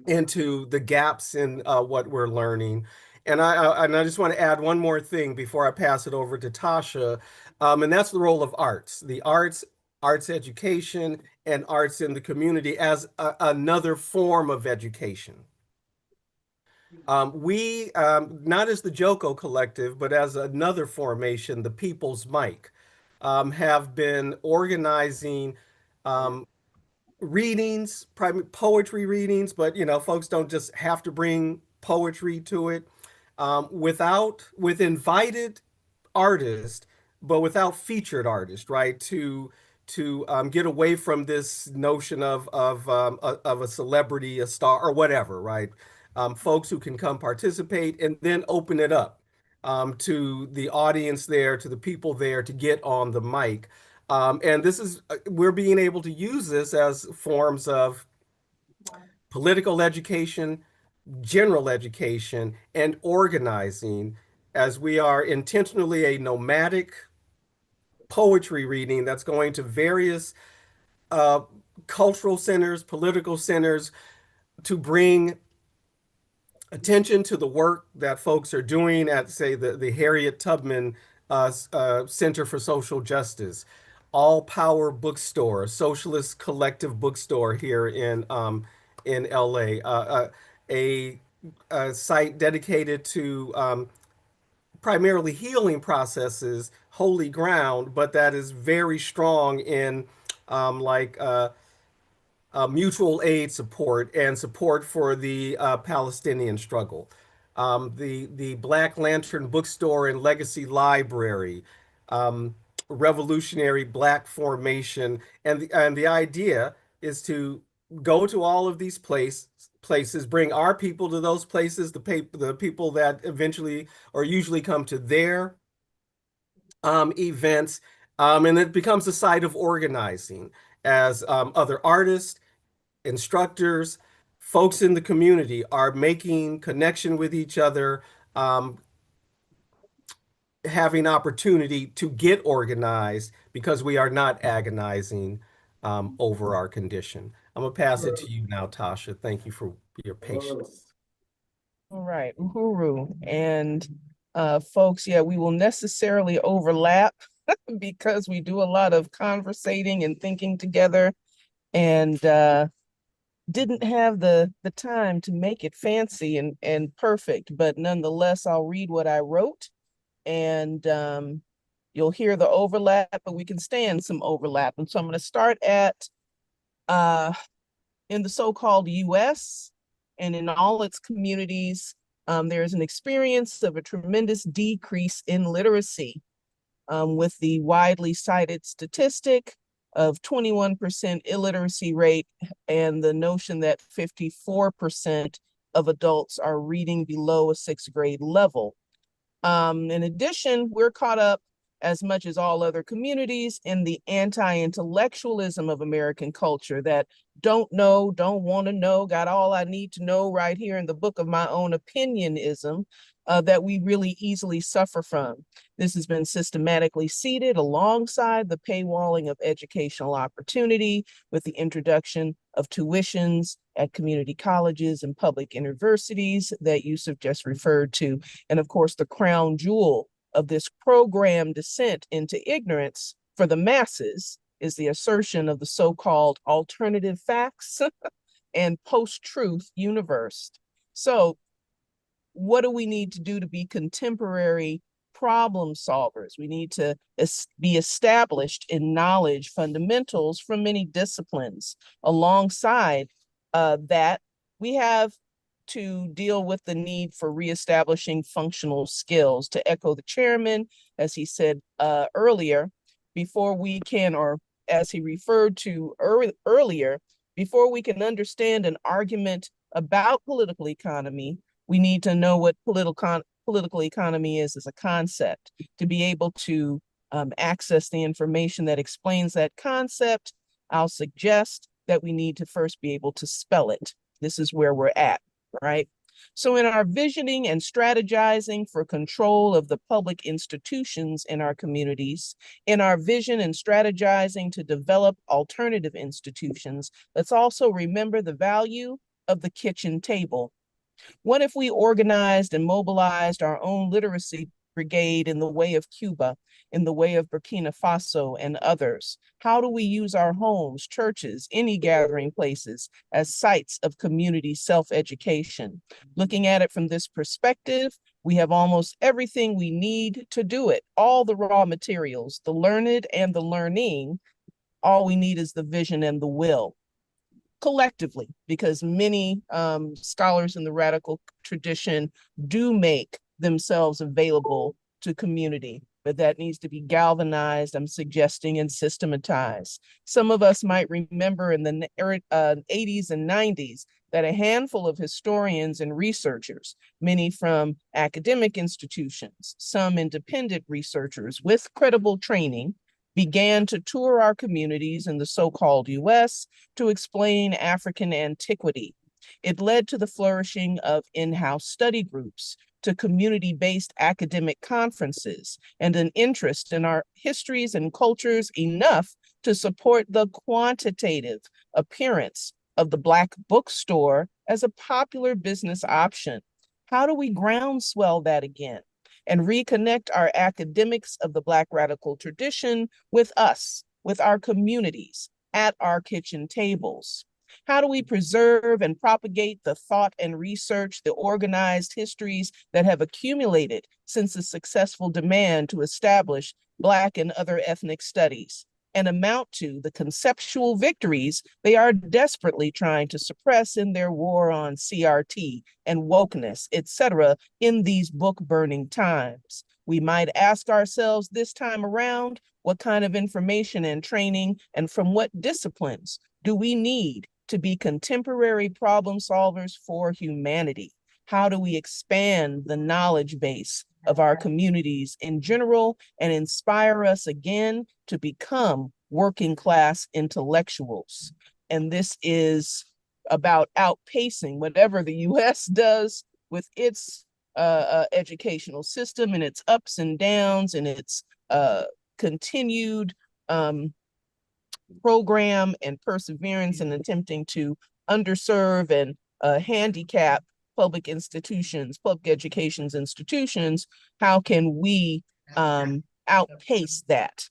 into the gaps in what we're learning. And I just want to add one more thing before I pass it over to Tasha, and that's the role of arts. The arts education, and arts in the community as another form of education. We, not as the Joko Collective, but as another formation, the People's Mic, have been organizing readings, poetry readings, but folks don't just have to bring poetry to it. With invited artists, but without featured artists, right? To get away from this notion of a celebrity, a star, or whatever, right? Folks who can come participate and then open it up to the audience there, to the people there, to get on the mic. And this is, we're being able to use this as forms of political education, general education, and organizing, as we are intentionally a nomadic poetry reading that's going to various cultural centers, political centers, to bring attention to the work that folks are doing at, say, the Harriet Tubman Center for Social Justice, All Power Bookstore, socialist collective bookstore here in LA, a site dedicated to primarily healing processes, holy ground, but that is very strong in mutual aid support and support for the Palestinian struggle. The Black Lantern Bookstore and Legacy Library, Revolutionary Black Formation, and the idea is to go to all of these places, bring our people to those places, the people that eventually or usually come to their events, and it becomes a site of organizing as other artists, instructors, folks in the community are making connection with each other, having opportunity to get organized because we are not agonizing over our condition. I'm gonna pass it to you now, Tasha. Thank you for your patience. All right, Uhuru and folks, yeah, we will necessarily overlap because we do a lot of conversating and thinking together, and didn't have the time to make it fancy and perfect, but nonetheless, I'll read what I wrote, and you'll hear the overlap, but we can stand some overlap. And so I'm going to start at in the so-called US and in all its communities, there is an experience of a tremendous decrease in literacy, with the widely cited statistic of 21% illiteracy rate and the notion that 54% of adults are reading below a 6th grade level. In addition, we're caught up as much as all other communities in the anti-intellectualism of American culture that don't know, don't want to know, got all I need to know right here in the book of my own opinionism, that we really easily suffer from. This has been systematically seeded alongside the paywalling of educational opportunity with the introduction of tuitions at community colleges and public universities that Yusef just referred to. And of course, the crown jewel of this programmed descent into ignorance for the masses is the assertion of the so-called alternative facts and post-truth universe. So what do we need to do to be contemporary problem solvers? We need to be established in knowledge fundamentals from many disciplines. Alongside that, we have to deal with the need for reestablishing functional skills. To echo the chairman, as he said earlier, before we can, or as he referred to earlier, before we can understand an argument about political economy, we need to know what political economy is as a concept. To be able to access the information that explains that concept, I'll suggest that we need to first be able to spell it. This is where we're at, right? So in our visioning and strategizing for control of the public institutions in our communities, in our vision and strategizing to develop alternative institutions, let's also remember the value of the kitchen table? What if we organized and mobilized our own literacy brigade in the way of Cuba, in the way of Burkina Faso and others? How do we use our homes, churches, any gathering places as sites of community self-education? Looking at it from this perspective, we have almost everything we need to do it, all the raw materials, the learned and the learning. All we need is the vision and the will. Collectively, because many scholars in the radical tradition do make themselves available to community, but that needs to be galvanized, I'm suggesting, and systematized. Some of us might remember in the 80s and 90s that a handful of historians and researchers, many from academic institutions, some independent researchers with credible training, began to tour our communities in the so-called US to explain African antiquity. It led to the flourishing of in-house study groups, to community-based academic conferences, and an interest in our histories and cultures enough to support the quantitative appearance of the Black bookstore as a popular business option. How do we groundswell that again and reconnect our academics of the Black radical tradition with us, with our communities, at our kitchen tables? How do we preserve and propagate the thought and research, the organized histories that have accumulated since the successful demand to establish Black and other ethnic studies, and amount to the conceptual victories they are desperately trying to suppress in their war on CRT and wokeness, etc., in these book-burning times? We might ask ourselves this time around, what kind of information and training and from what disciplines do we need to be contemporary problem solvers for humanity? How do we expand the knowledge base of our communities in general and inspire us again to become working class intellectuals? And this is about outpacing whatever the US does with its educational system and its ups and downs and its continued program and perseverance in attempting to underserve and handicap public institutions, public education's institutions. How can we outpace that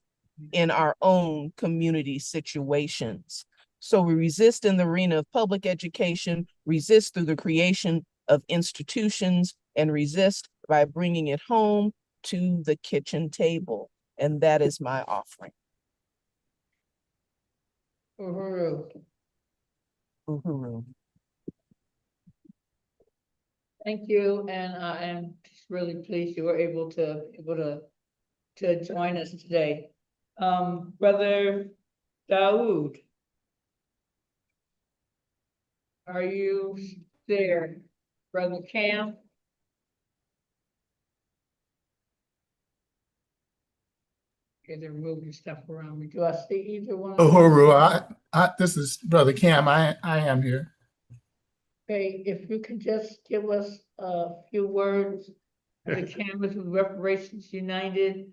in our own community situations? So we resist in the arena of public education, resist through the creation of institutions, and resist by bringing it home to the kitchen table. And that is my offering. Uhuru. Uhuru. Thank you, and I am just really pleased you were able to join us today. Brother Daoud, are you there? Brother Cam? Okay, they're moving stuff around me. Do I see either one? Uhuru, this is Brother Cam. I am here. Okay, if you can just give us a few words. The Canvas of Reparations United,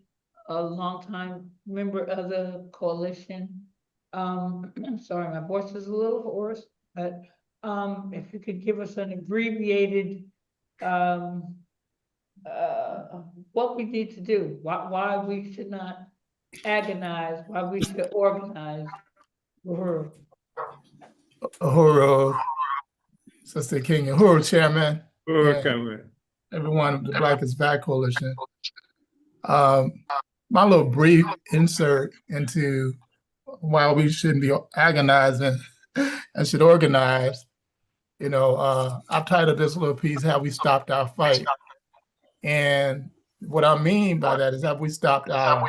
a longtime member of the coalition. I'm sorry, my voice is a little hoarse, but if you could give us an abbreviated what we need to do, why we should not agonize, why we should organize. Uhuru, Sister King, Uhuru Chairman, everyone of the Black is Back Coalition. My little brief insert into why we shouldn't be agonizing and should organize. I've titled this little piece, Have We Stopped Our Fight? And what I mean by that is, have we stopped our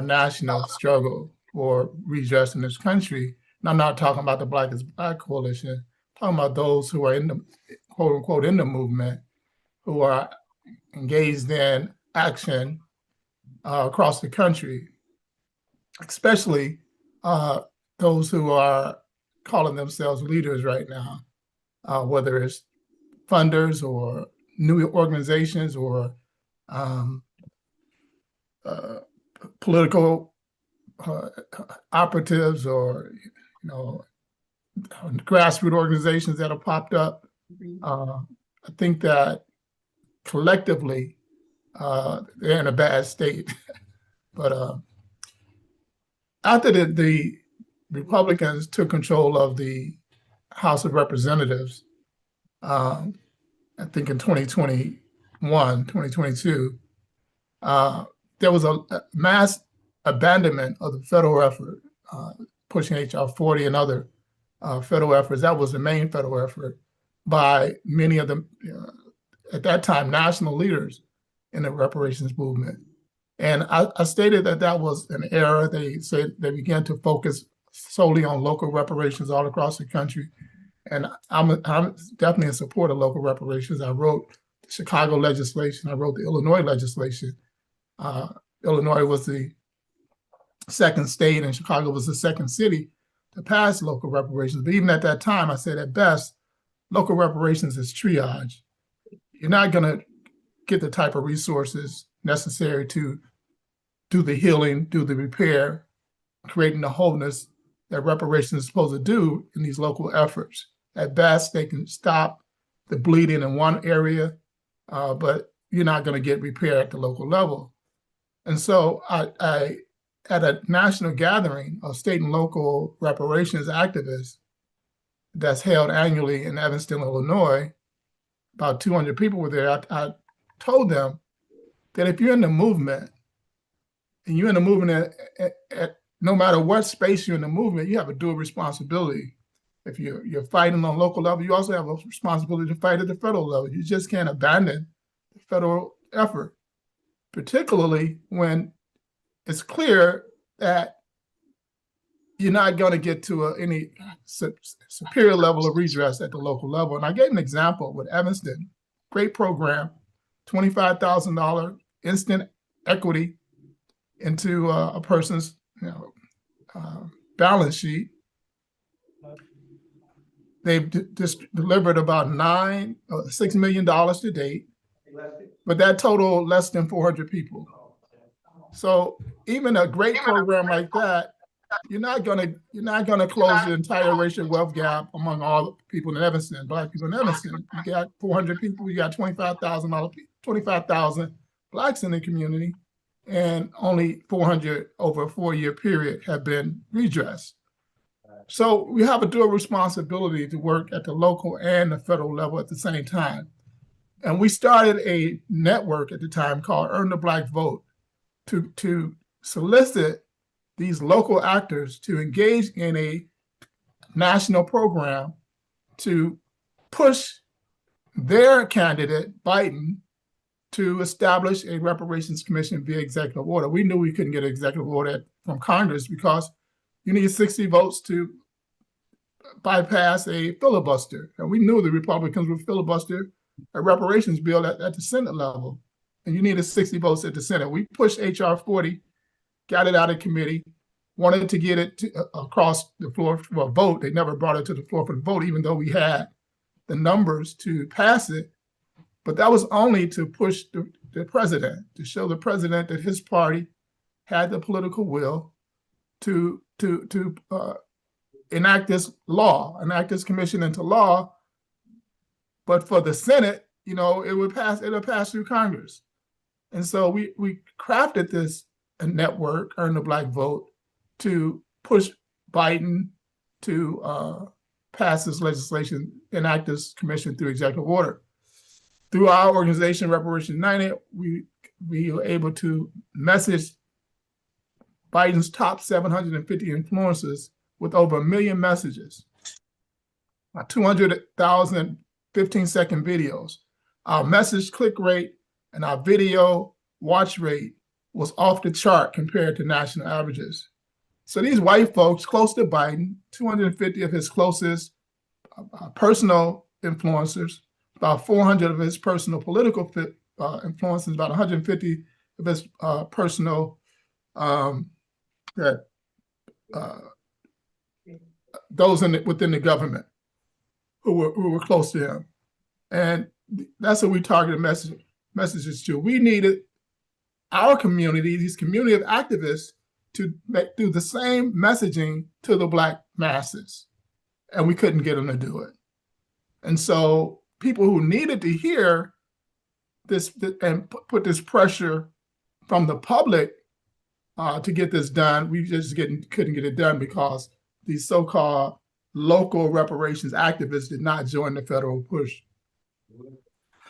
national struggle for redress in this country? And I'm not talking about the Black is Black Coalition, I'm talking about those who are in the, quote unquote, in the movement, who are engaged in action across the country, especially those who are calling themselves leaders right now, whether it's funders or new organizations or political operatives or grassroots organizations that have popped up. I think that collectively, they're in a bad state. But after the Republicans took control of the House of Representatives, I think in 2021, 2022, there was a mass abandonment of the federal effort, pushing H.R. 40 and other federal efforts. That was the main federal effort by many of the, at that time, national leaders in the reparations movement. And I stated that that was an error. They said they began to focus solely on local reparations all across the country. And I'm definitely in support of local reparations. I wrote the Chicago legislation. I wrote the Illinois legislation. Illinois was the second state and Chicago was the second city to pass local reparations. But even at that time, I said at best, local reparations is triage. You're not going to get the type of resources necessary to do the healing, do the repair, creating the wholeness that reparations is supposed to do in these local efforts. At best, they can stop the bleeding in one area, but you're not going to get repair at the local level. And so I at a national gathering of state and local reparations activists that's held annually in Evanston, Illinois, about 200 people were there. I told them that if you're in the movement, and you're in the movement at no matter what space you're in the movement, you have a dual responsibility. If you're fighting on local level, you also have a responsibility to fight at the federal level. You just can't abandon the federal effort, particularly when it's clear that you're not going to get to any superior level of redress at the local level. And I gave an example with Evanston, great program, $25,000 instant equity into a person's balance sheet. They've delivered about $6 million to date, but that total less than 400 people. So even a great program like that, you're not gonna close the entire racial wealth gap among all the people in Evanston, Black people in Evanston. You got 400 people, you got 25,000 Blacks in the community, and only 400 over a 4-year period have been redressed. So we have a dual responsibility to work at the local and the federal level at the same time. And we started a network at the time called Earn the Black Vote to solicit these local actors to engage in a national program to push their candidate, Biden, to establish a reparations commission via executive order. We knew we couldn't get an executive order from Congress because you need 60 votes to bypass a filibuster. And we knew the Republicans would filibuster a reparations bill at the Senate level. And you needed 60 votes at the Senate. We pushed H.R. 40, got it out of committee, wanted to get it across the floor for a vote. They never brought it to the floor for the vote, even though we had the numbers to pass it. But that was only to push the president, to show the president that his party had the political will to enact this law, enact this commission into law. But for the Senate, it would pass through Congress. And so we crafted this network, Earn the Black Vote, to push Biden to pass this legislation, enact this commission through executive order. Through our organization, Reparations United, we were able to message Biden's top 750 influencers with over 1 million messages, 200,000 15-second videos. Our message click rate and our video watch rate was off the chart compared to national averages. So these white folks close to Biden, 250 of his closest personal influencers, about 400 of his personal political influencers, about 150 of his personal those within the government who were close to him. And that's what we targeted messages to. We needed our community, these community of activists, to do the same messaging to the Black masses. and we couldn't get them to do it. And so people who needed to hear this and put this pressure from the public to get this done, we just couldn't get it done because these so-called local reparations activists did not join the federal push.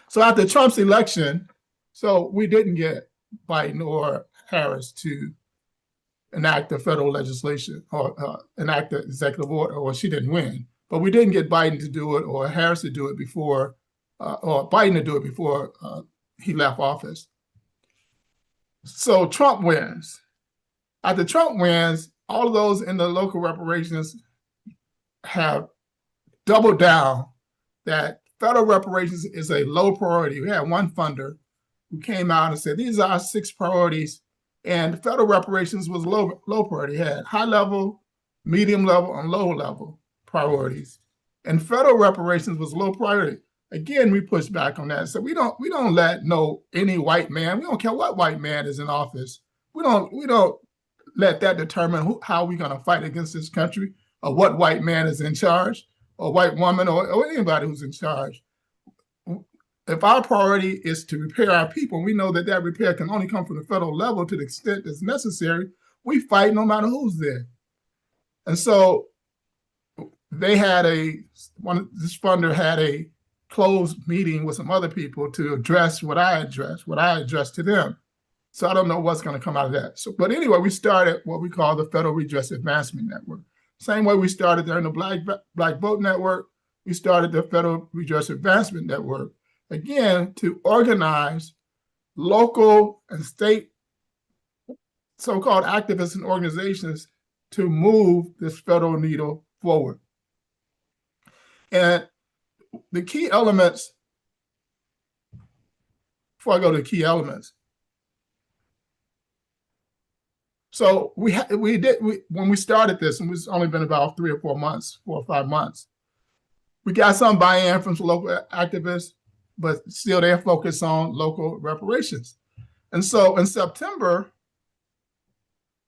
So after Trump's election, so we didn't get Biden or Harris to enact the federal legislation or enact the executive order, or she didn't win. But we didn't get Biden to do it or Harris to do it before, or Biden to do it before he left office. So Trump wins. After Trump wins, all of those in the local reparations have doubled down that federal reparations is a low priority. We had one funder who came out and said, these are our 6 priorities. And federal reparations was low priority. It had high level, medium level, and low level priorities. And federal reparations was low priority. Again, we push back on that. So we don't let any white man, we don't care what white man is in office. We don't let that determine how we're going to fight against this country, or what white man is in charge, or white woman, or anybody who's in charge. If our priority is to repair our people, we know that that repair can only come from the federal level to the extent that's necessary. We fight no matter who's there. And so they had this funder had a closed meeting with some other people to address what I addressed to them. So I don't know what's going to come out of that. So, but anyway, we started what we call the Federal Redress Advancement Network. Same way we started there in the Black Vote Network, we started the Federal Redress Advancement Network, again, to organize local and state so-called activists and organizations to move this federal needle forward. And the key elements, before I go to the key elements, so when we started this, and it's only been about 4 or 5 months, we got some buy-in from some local activists, but still they're focused on local reparations. And so in September,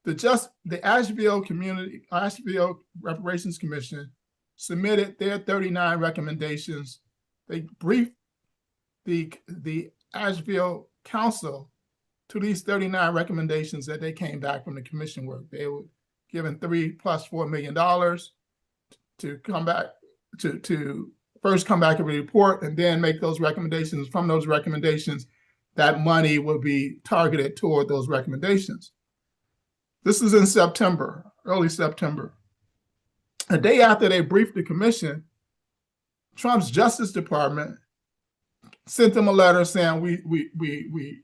the Asheville Reparations Commission submitted their 39 recommendations. They briefed the Asheville Council to these 39 recommendations that they came back from the commission work. They were given $3 + $4 million to come back to first come back and report, and then make those recommendations. From those recommendations, that money will be targeted toward those recommendations. This is in September, early September. A day after they briefed the commission, Trump's Justice Department sent them a letter saying, we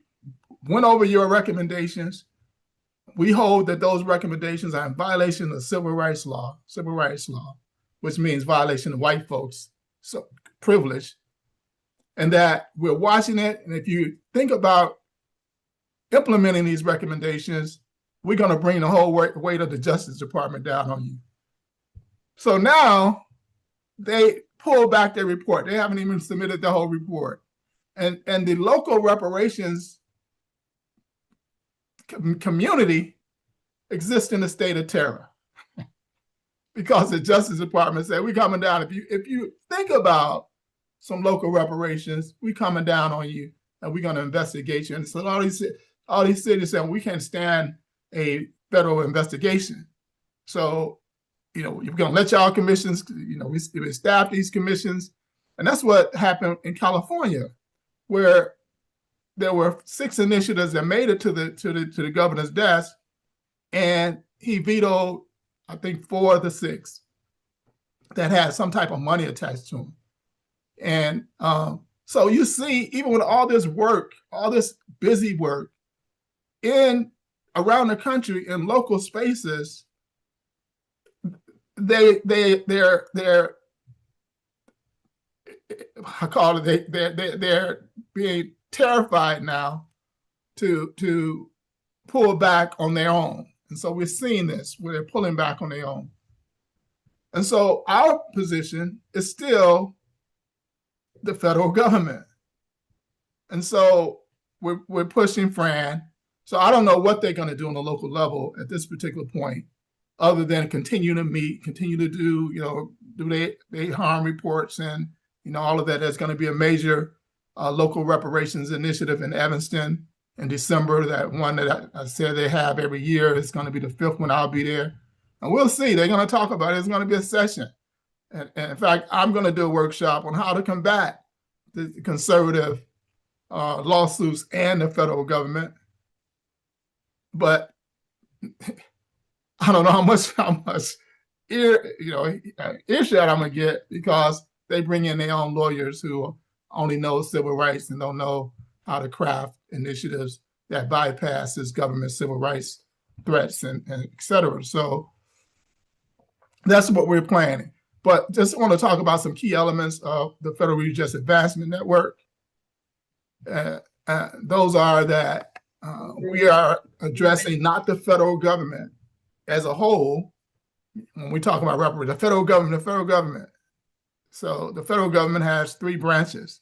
went over your recommendations. We hold that those recommendations are in violation of civil rights law, which means violation of white folks' privilege, and that we're watching it. And if you think about implementing these recommendations, we're going to bring the whole weight of the Justice Department down on you. So now they pull back their report. They haven't even submitted the whole report. And the local reparations community exists in a state of terror because the Justice Department said, we're coming down. If you think about some local reparations, we're coming down on you and we're going to investigate you. And so all these cities saying, we can't stand a federal investigation. So, we're going to let y'all commissions, we staff these commissions. And that's what happened in California, where there were 6 initiatives that made it to the governor's desk, and he vetoed, I think, 4 of the 6 that had some type of money attached to them. And so you see, even with all this work, all this busy work around the country in local spaces, they're being terrified now to pull back on their own. And so we're seeing this, where they're pulling back on their own. And so our position is still the federal government. And so we're pushing Fran. So I don't know what they're going to do on the local level at this particular point. other than continue to meet, continue to do, do they harm reports and, all of that. There's going to be a major local reparations initiative in Evanston in December. That one that I said they have every year is going to be the 5th one. I'll be there. And we'll see. They're going to talk about it. It's going to be a session. And in fact, I'm going to do a workshop on how to combat the conservative lawsuits and the federal government. But I don't know how much earshot I'm going to get, because they bring in their own lawyers who only know civil rights and don't know how to craft initiatives that bypasses government civil rights threats and et cetera. So that's what we're planning. But just want to talk about some key elements of the Federal Redress Advancement Network. Those are that we are addressing not the federal government as a whole. When we talk about reparations, the federal government. So the federal government has 3 branches.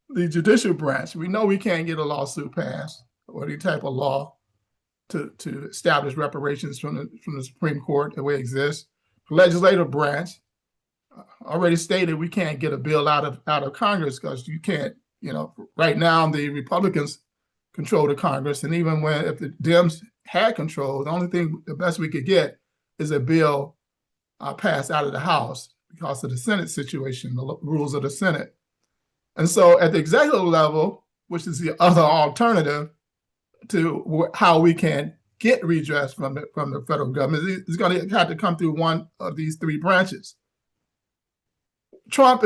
The judicial branch, we know we can't get a lawsuit passed or any type of law to establish reparations from the Supreme Court the way it exists. The legislative branch, already stated we can't get a bill out of Congress, because you can't, right now the Republicans control the Congress. And even if the Dems had control, the best we could get is a bill passed out of the House because of the Senate situation, the rules of the Senate. And so at the executive level, which is the other alternative to how we can get redress from the federal government, is going to have to come through one of these 3 branches. Trump,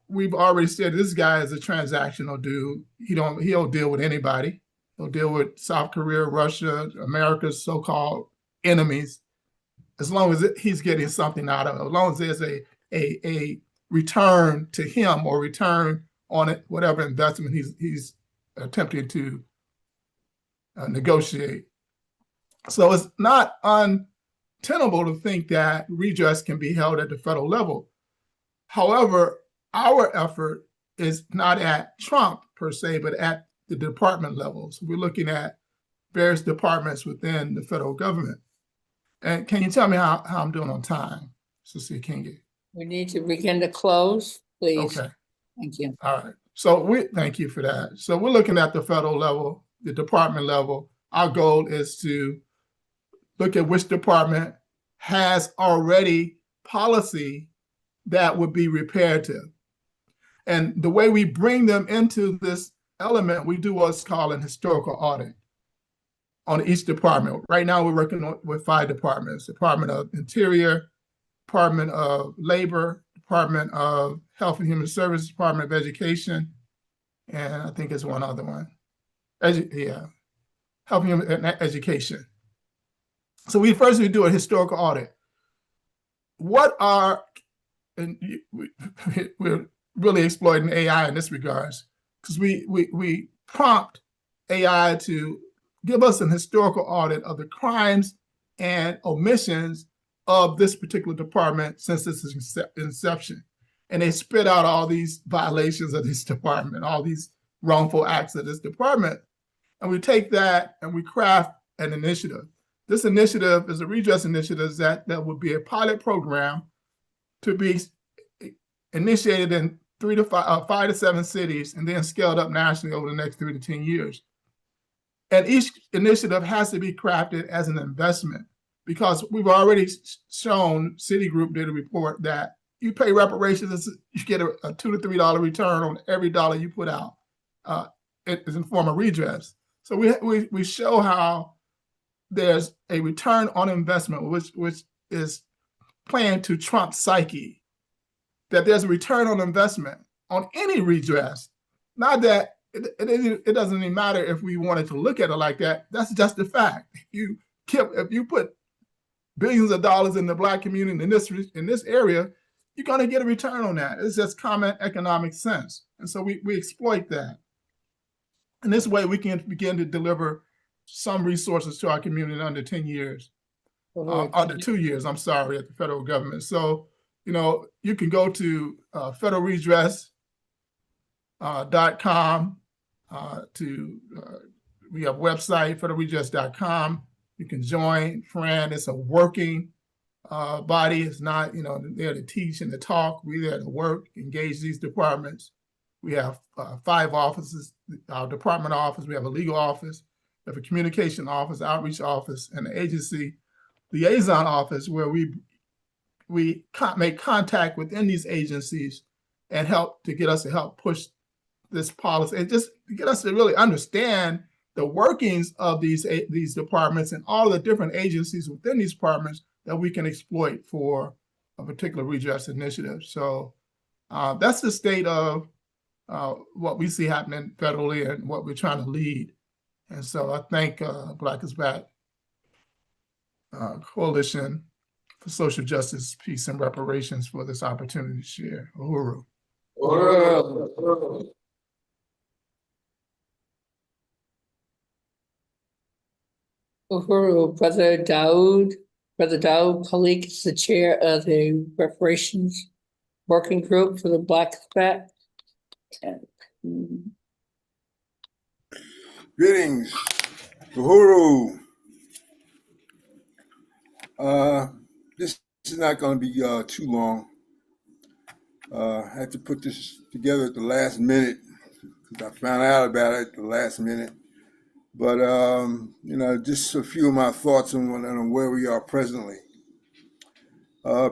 we've already said this guy is a transactional dude. He'll deal with anybody. He'll deal with South Korea, Russia, America's so-called enemies, as long as he's getting something out of it, as long as there's a return to him or return on it, whatever investment he's attempting to negotiate. So it's not untenable to think that redress can be held at the federal level. However, our effort is not at Trump per se, but at the department levels. We're looking at various departments within the federal government. And can you tell me how I'm doing on time, Sister Kingi? We need to begin to close, please. Okay. Thank you. All right. So thank you for that. So we're looking at the federal level, the department level. Our goal is to look at which department has already policy that would be reparative. And the way we bring them into this element, we do what's called an historical audit on each department. Right now, we're working with 5 departments: Department of Interior, Department of Labor, Department of Health and Human Services, Department of Education, and I think it's one other one. Health and Human Education. So we do a historical audit. And we're really exploiting AI in this regards, because we prompt AI to give us an historical audit of the crimes and omissions of this particular department since its inception. And they spit out all these violations of this department, all these wrongful acts of this department. And we take that and we craft an initiative. This initiative is a redress initiative that would be a pilot program to be initiated in 5 to 7 cities and then scaled up nationally over the next 3 to 10 years. And each initiative has to be crafted as an investment, because we've already shown, Citigroup did a report that you pay reparations, you get a $2 to $3 return on every dollar you put out. It is in the form of redress. So we show how there's a return on investment, which is playing to Trump's psyche, that there's a return on investment on any redress. Not that it doesn't even matter if we wanted to look at it like that. That's just the fact. If you put billions of dollars in the Black community in this area, you're going to get a return on that. It's just common economic sense. And so we exploit that. And this way we can begin to deliver some resources to our community in under 10 years. Under 2 years, I'm sorry, at the federal government. So, you can go to federalredress.com we have a website, federalredress.com. You can join, friend. It's a working body. It's not, there to teach and to talk. We're there to work, engage these departments. We have 5 offices, our department office. We have a legal office. We have a communication office, outreach office, and the agency liaison office, where we make contact within these agencies and help push this policy, and just to get us to really understand the workings of these departments and all the different agencies within these departments that we can exploit for a particular redress initiative. So that's the state of what we see happening federally and what we're trying to lead. And so I thank Black is Back Coalition for Social Justice, Peace, and Reparations for this opportunity to share. Uhuru. Uhuru. Uhuru, President Daoud Kalik is the chair of the Reparations Working Group for the Black is Back. Greetings, Uhuru. This is not going to be too long. I had to put this together at the last minute because I found out about it at the last minute. But, just a few of my thoughts on where we are presently.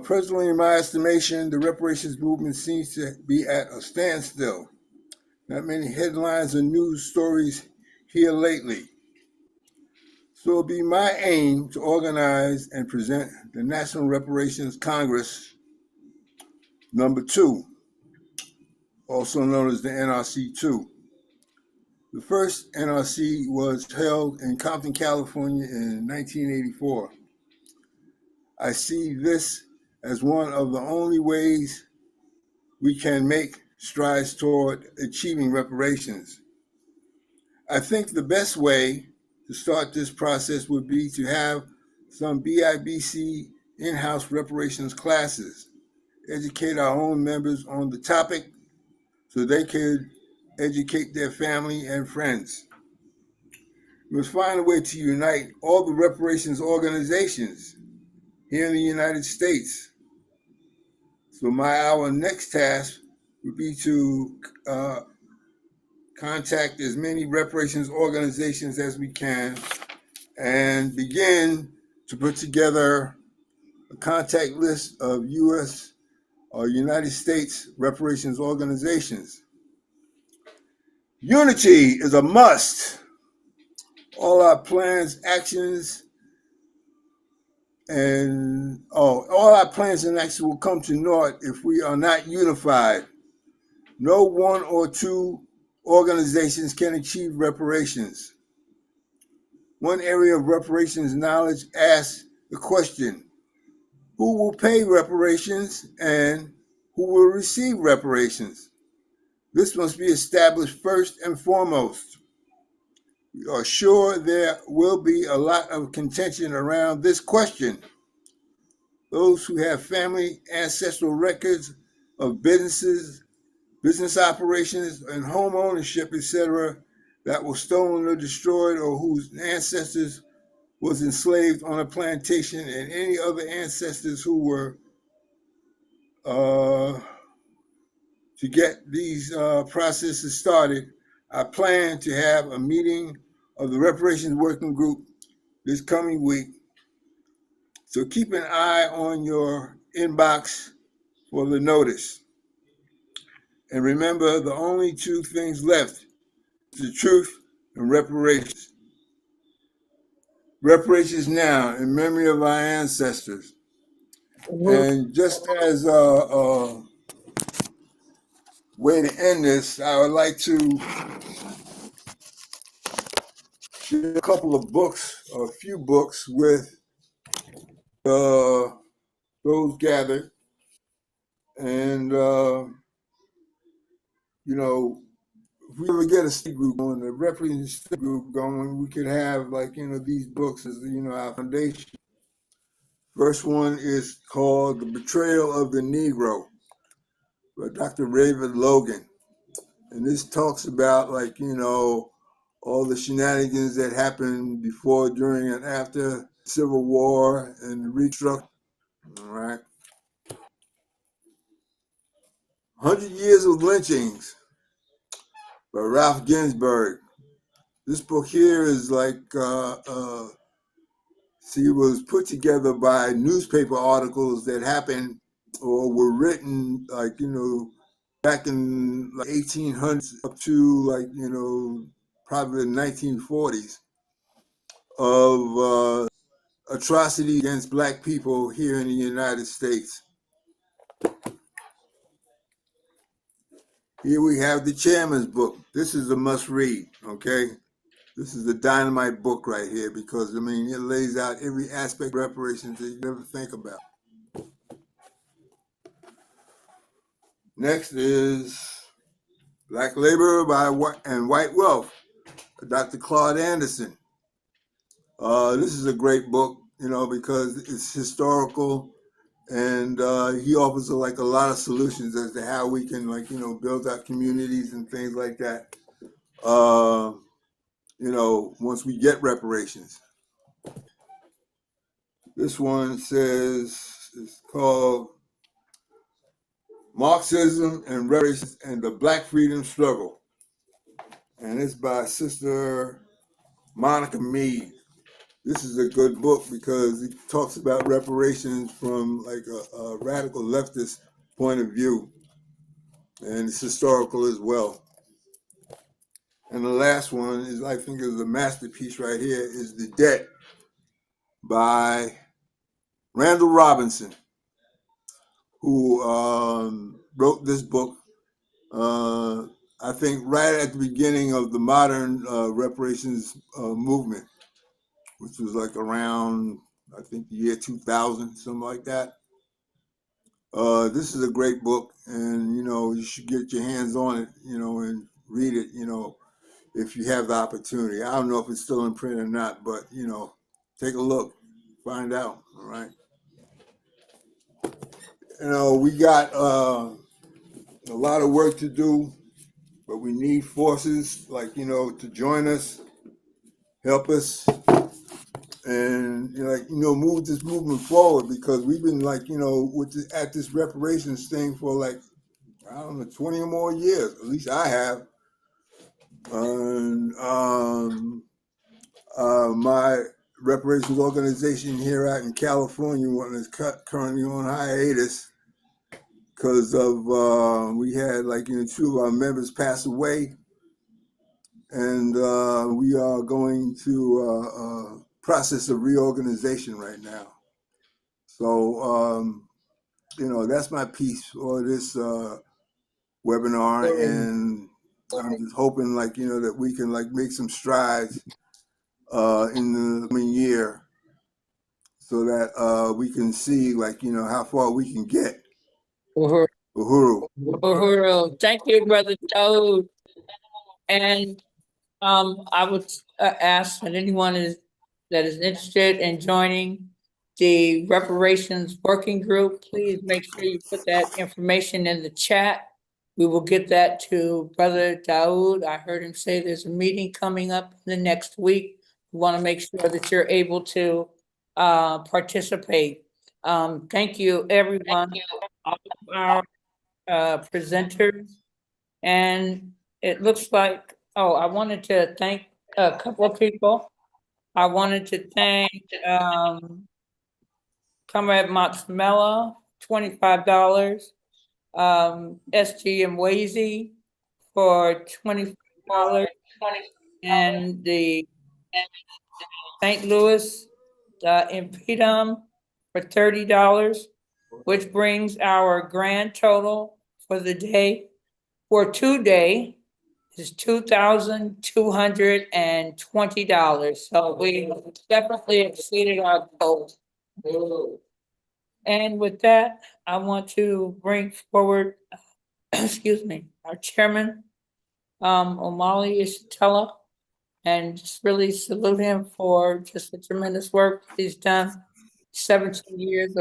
Presently, in my estimation, the reparations movement seems to be at a standstill. Not many headlines or news stories here lately. So it'll be my aim to organize and present the National Reparations Congress #2, also known as the NRC2. The first NRC was held in Compton, California in 1984. I see this as one of the only ways we can make strides toward achieving reparations. I think the best way to start this process would be to have some BIBC in-house reparations classes, educate our own members on the topic so they could educate their family and friends. We must find a way to unite all the reparations organizations here in the United States. So our next task would be to contact as many reparations organizations as we can and begin to put together a contact list of U.S. or United States reparations organizations. Unity is a must. All our plans, actions, and all our plans and actions will come to naught if we are not unified. No one or two organizations can achieve reparations. One area of reparations knowledge asks the question, who will pay reparations and who will receive reparations? This must be established first and foremost. We are sure there will be a lot of contention around this question. Those who have family ancestral records of businesses, business operations, and home ownership, etc., that were stolen or destroyed, or whose ancestors was enslaved on a plantation, and any other ancestors who were to get these processes started. I plan to have a meeting of the Reparations Working Group this coming week. So keep an eye on your inbox for the notice. And remember, the only two things left is the truth and reparations. Reparations now in memory of our ancestors. And just as a way to end this, I would like to share a couple of books, or a few books with those gathered. And, if we ever get a state group going, a reparations group going, we could have these books as, our foundation. First one is called The Betrayal of the Negro by Dr. Raven Logan. And this talks about all the shenanigans that happened before, during, and after Civil War and Reconstruction. All right. 100 Years of Lynchings by Ralph Ginsberg. This book here is like, see, it was put together by newspaper articles that happened or were written, like, you know, back in like 1800s up to like, you know, probably the 1940s of atrocity against Black people here in the United States. Here we have the chairman's book. This is a must read, okay? This is a dynamite book right here because, I mean, it lays out every aspect of reparations that you ever think about. Next is Black Labor and White Wealth, Dr. Claude Anderson. This is a great book, you know, because it's historical and he offers like a lot of solutions as to how we can, like, you know, build our communities and things like that. You know, once we get reparations. This one says, it's called Marxism and Reparations and the Black Freedom Struggle. And it's by Sister Monica Mead. This is a good book because it talks about reparations from like a radical leftist point of view. And it's historical as well. And the last one is, I think, is a masterpiece right here, is The Debt by Randall Robinson, who wrote this book, I think, right at the beginning of the modern reparations movement, which was like around, I think, the year 2000, something like that. This is a great book, and, you know, you should get your hands on it, you know, and read it, you know, if you have the opportunity. I don't know if it's still in print or not, but, you know, take a look, find out, all right? You know, we got a lot of work to do, but we need forces like, you know, to join us, help us, and, you know, move this movement forward, because we've been, like, you know, at this reparations thing for like, I don't know, 20 or more years. At least I have. And my reparations organization here out in California one is currently on hiatus because of we had, like, you know, 2 of our members pass away, and we are going to process of reorganization right now. So you know, that's my piece for this webinar, and I'm just hoping, like, you know, that we can, like, make some strides in the coming year, so that we can see, like, you know, how far we can get. Uhuru. Uhuru. Thank you, Brother Toad. And I would ask that anyone that is interested in joining the reparations working group, please make sure you put that information in the chat. We will get that to Brother Daoud. I heard him say there's a meeting coming up the next week. We want to make sure that you're able to participate. Thank you, everyone, all of our presenters. And it looks like, oh, I wanted to thank a couple of people. I wanted to thank Comrade Matsemela, $25. SG and Mwezi for $24, and the St. Louis InPDUM for $30, which brings our grand total for the day, for today, is $2,220. So we definitely exceeded our goal. And with that, I want to bring forward, excuse me, our chairman, Omali Yeshitela, and just really salute him for just the tremendous work he's done. 17 years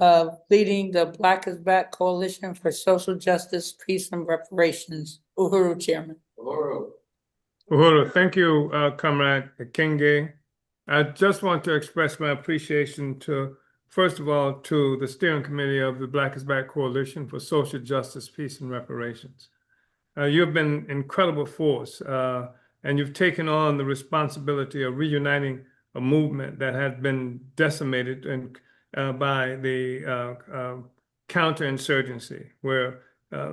of leading the Black is Back Coalition for Social Justice, Peace, and Reparations. Uhuru, Chairman. Uhuru. Uhuru, thank you, Comrade Kenge. I just want to express my appreciation to, first of all, to the steering committee of the Black is Back Coalition for Social Justice, Peace, and Reparations. You've been an incredible force, and you've taken on the responsibility of reuniting a movement that had been decimated by the counterinsurgency, where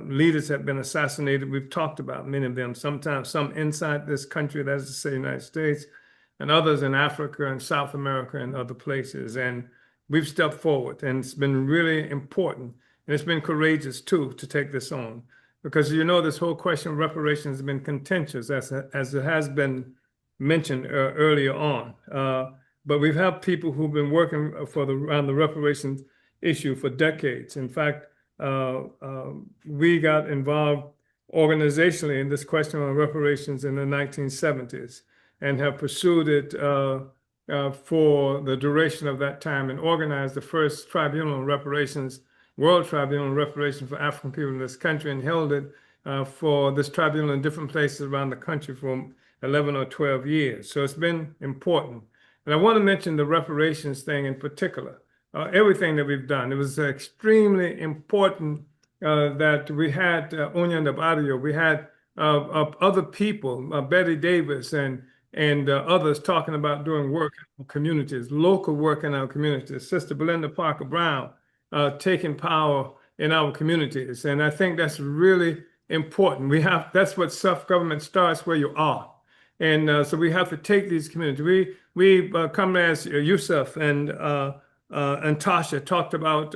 leaders have been assassinated. We've talked about many of them, sometimes some inside this country, that is to say, United States, and others in Africa and South America and other places. And we've stepped forward, and it's been really important. And it's been courageous, too, to take this on. Because, you know, this whole question of reparations has been contentious, as it has been mentioned earlier on. But we've had people who've been working around the reparations issue for decades. In fact, we got involved organizationally in this question on reparations in the 1970s and have pursued it for the duration of that time and organized the first tribunal on reparations, World Tribunal on Reparations for African people in this country, and held it for this tribunal in different places around the country for 11 or 12 years. So it's been important. And I want to mention the reparations thing in particular. Everything that we've done. It was extremely important that we had Onya and Barrio. We had other people, Betty Davis and others talking about doing work in our communities, local work in our communities. Sister Belinda Parker Brown taking power in our communities. And I think that's really important. That's what self-government starts, where you are. And so we have to take these communities. We come as Yusef and Tasha talked about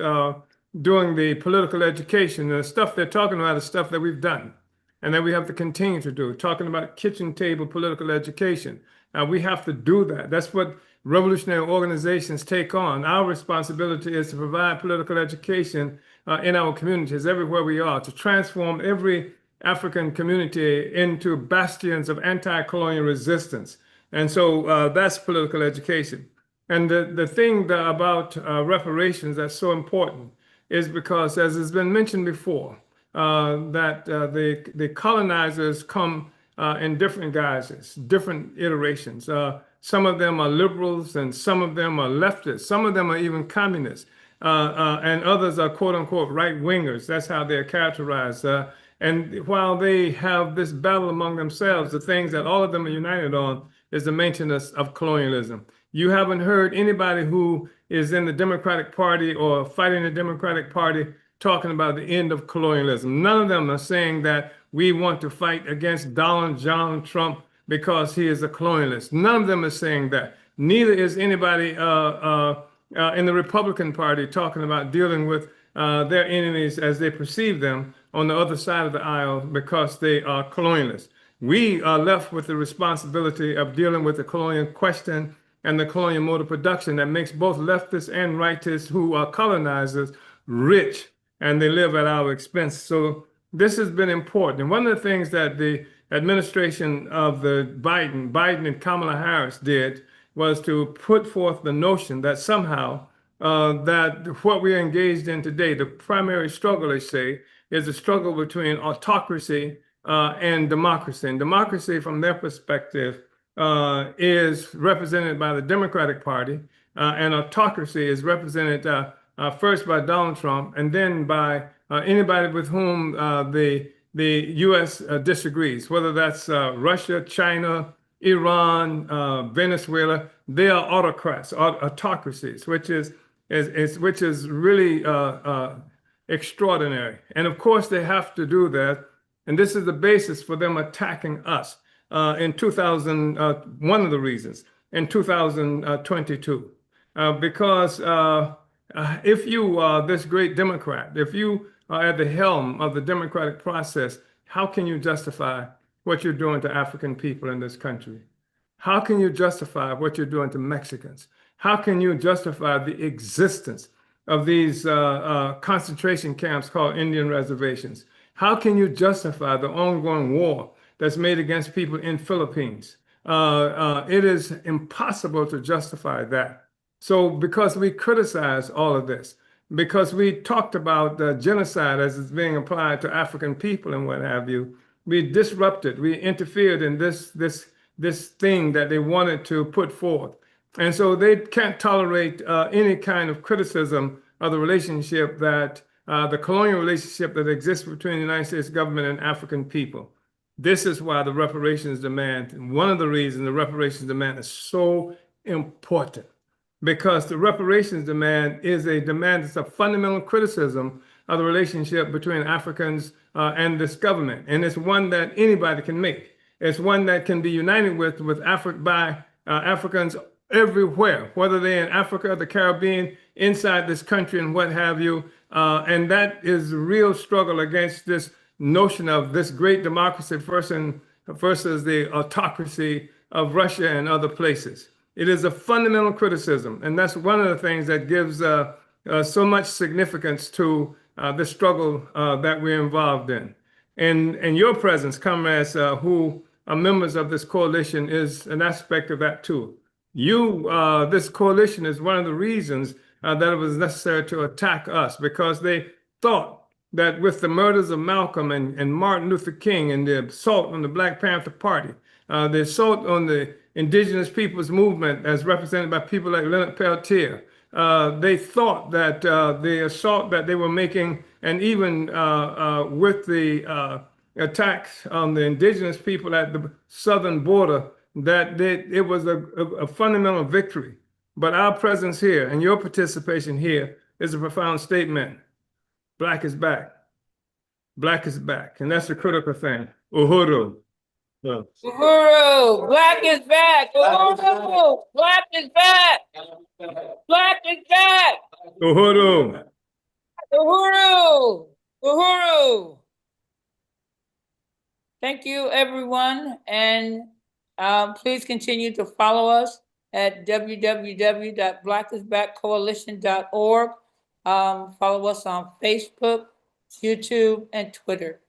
doing the political education. The stuff they're talking about is stuff that we've done and that we have to continue to do, talking about kitchen table political education. We have to do that. That's what revolutionary organizations take on. Our responsibility is to provide political education in our communities, everywhere we are, to transform every African community into bastions of anti-colonial resistance. And so that's political education. And the thing about reparations that's so important is because, as has been mentioned before, that the colonizers come in different guises, different iterations. Some of them are liberals and some of them are leftists. Some of them are even communists. And others are quote unquote right wingers. That's how they're characterized. And while they have this battle among themselves, the things that all of them are united on is the maintenance of colonialism. You haven't heard anybody who is in the Democratic Party or fighting the Democratic Party talking about the end of colonialism. None of them are saying that we want to fight against Donald John Trump because he is a colonialist. None of them are saying that. Neither is anybody in the Republican Party talking about dealing with their enemies as they perceive them on the other side of the aisle because they are colonialists. We are left with the responsibility of dealing with the colonial question and the colonial mode of production that makes both leftists and rightists who are colonizers rich, and they live at our expense. So this has been important. And one of the things that the administration of the Biden and Kamala Harris did was to put forth the notion that somehow that what we are engaged in today, the primary struggle, they say, is a struggle between autocracy and democracy. And democracy, from their perspective, is represented by the Democratic Party, and autocracy is represented first by Donald Trump and then by anybody with whom the U.S. disagrees, whether that's Russia, China, Iran, Venezuela. They are autocrats, autocracies, which is really extraordinary. And of course, they have to do that. And this is the basis for them attacking us. In 2000, one of the reasons, in 2022, because if you are this great Democrat, if you are at the helm of the democratic process, how can you justify what you're doing to African people in this country? How can you justify what you're doing to Mexicans? How can you justify the existence of these concentration camps called Indian reservations? How can you justify the ongoing war that's made against people in Philippines? It is impossible to justify that. So because we criticize all of this, because we talked about genocide as it's being applied to African people and what have you, We disrupted, we interfered in this thing that they wanted to put forth. And so they can't tolerate any kind of criticism of the relationship that the colonial relationship that exists between the United States government and African people. This is why the reparations demand, and one of the reasons the reparations demand is so important, because the reparations demand is a demand, it's a fundamental criticism of the relationship between Africans and this government. And it's one that anybody can make. It's one that can be united with Africans everywhere, whether they're in Africa, the Caribbean, inside this country and what have you. And that is a real struggle against this notion of this great democracy versus the autocracy of Russia and other places. It is a fundamental criticism, and that's one of the things that gives so much significance to the struggle that we're involved in. And your presence, comrades who are members of this coalition, is an aspect of that too. This coalition is one of the reasons that it was necessary to attack us, because they thought that with the murders of Malcolm and Martin Luther King and the assault on the Black Panther Party, the assault on the indigenous peoples movement as represented by people like Leonard Peltier, they thought that the assault that they were making, and even with the attacks on the indigenous people at the southern border, that it was a fundamental victory. But our presence here and your participation here is a profound statement. Black is back. Black is back. And that's the critical thing. Uhuru. Uhuru, Black is back. Uhuru, Black is back. Black is back. Uhuru. Uhuru, Uhuru. Thank you, everyone. And please continue to follow us at www.blackisbackcoalition.org. Follow us on Facebook, YouTube, and Twitter.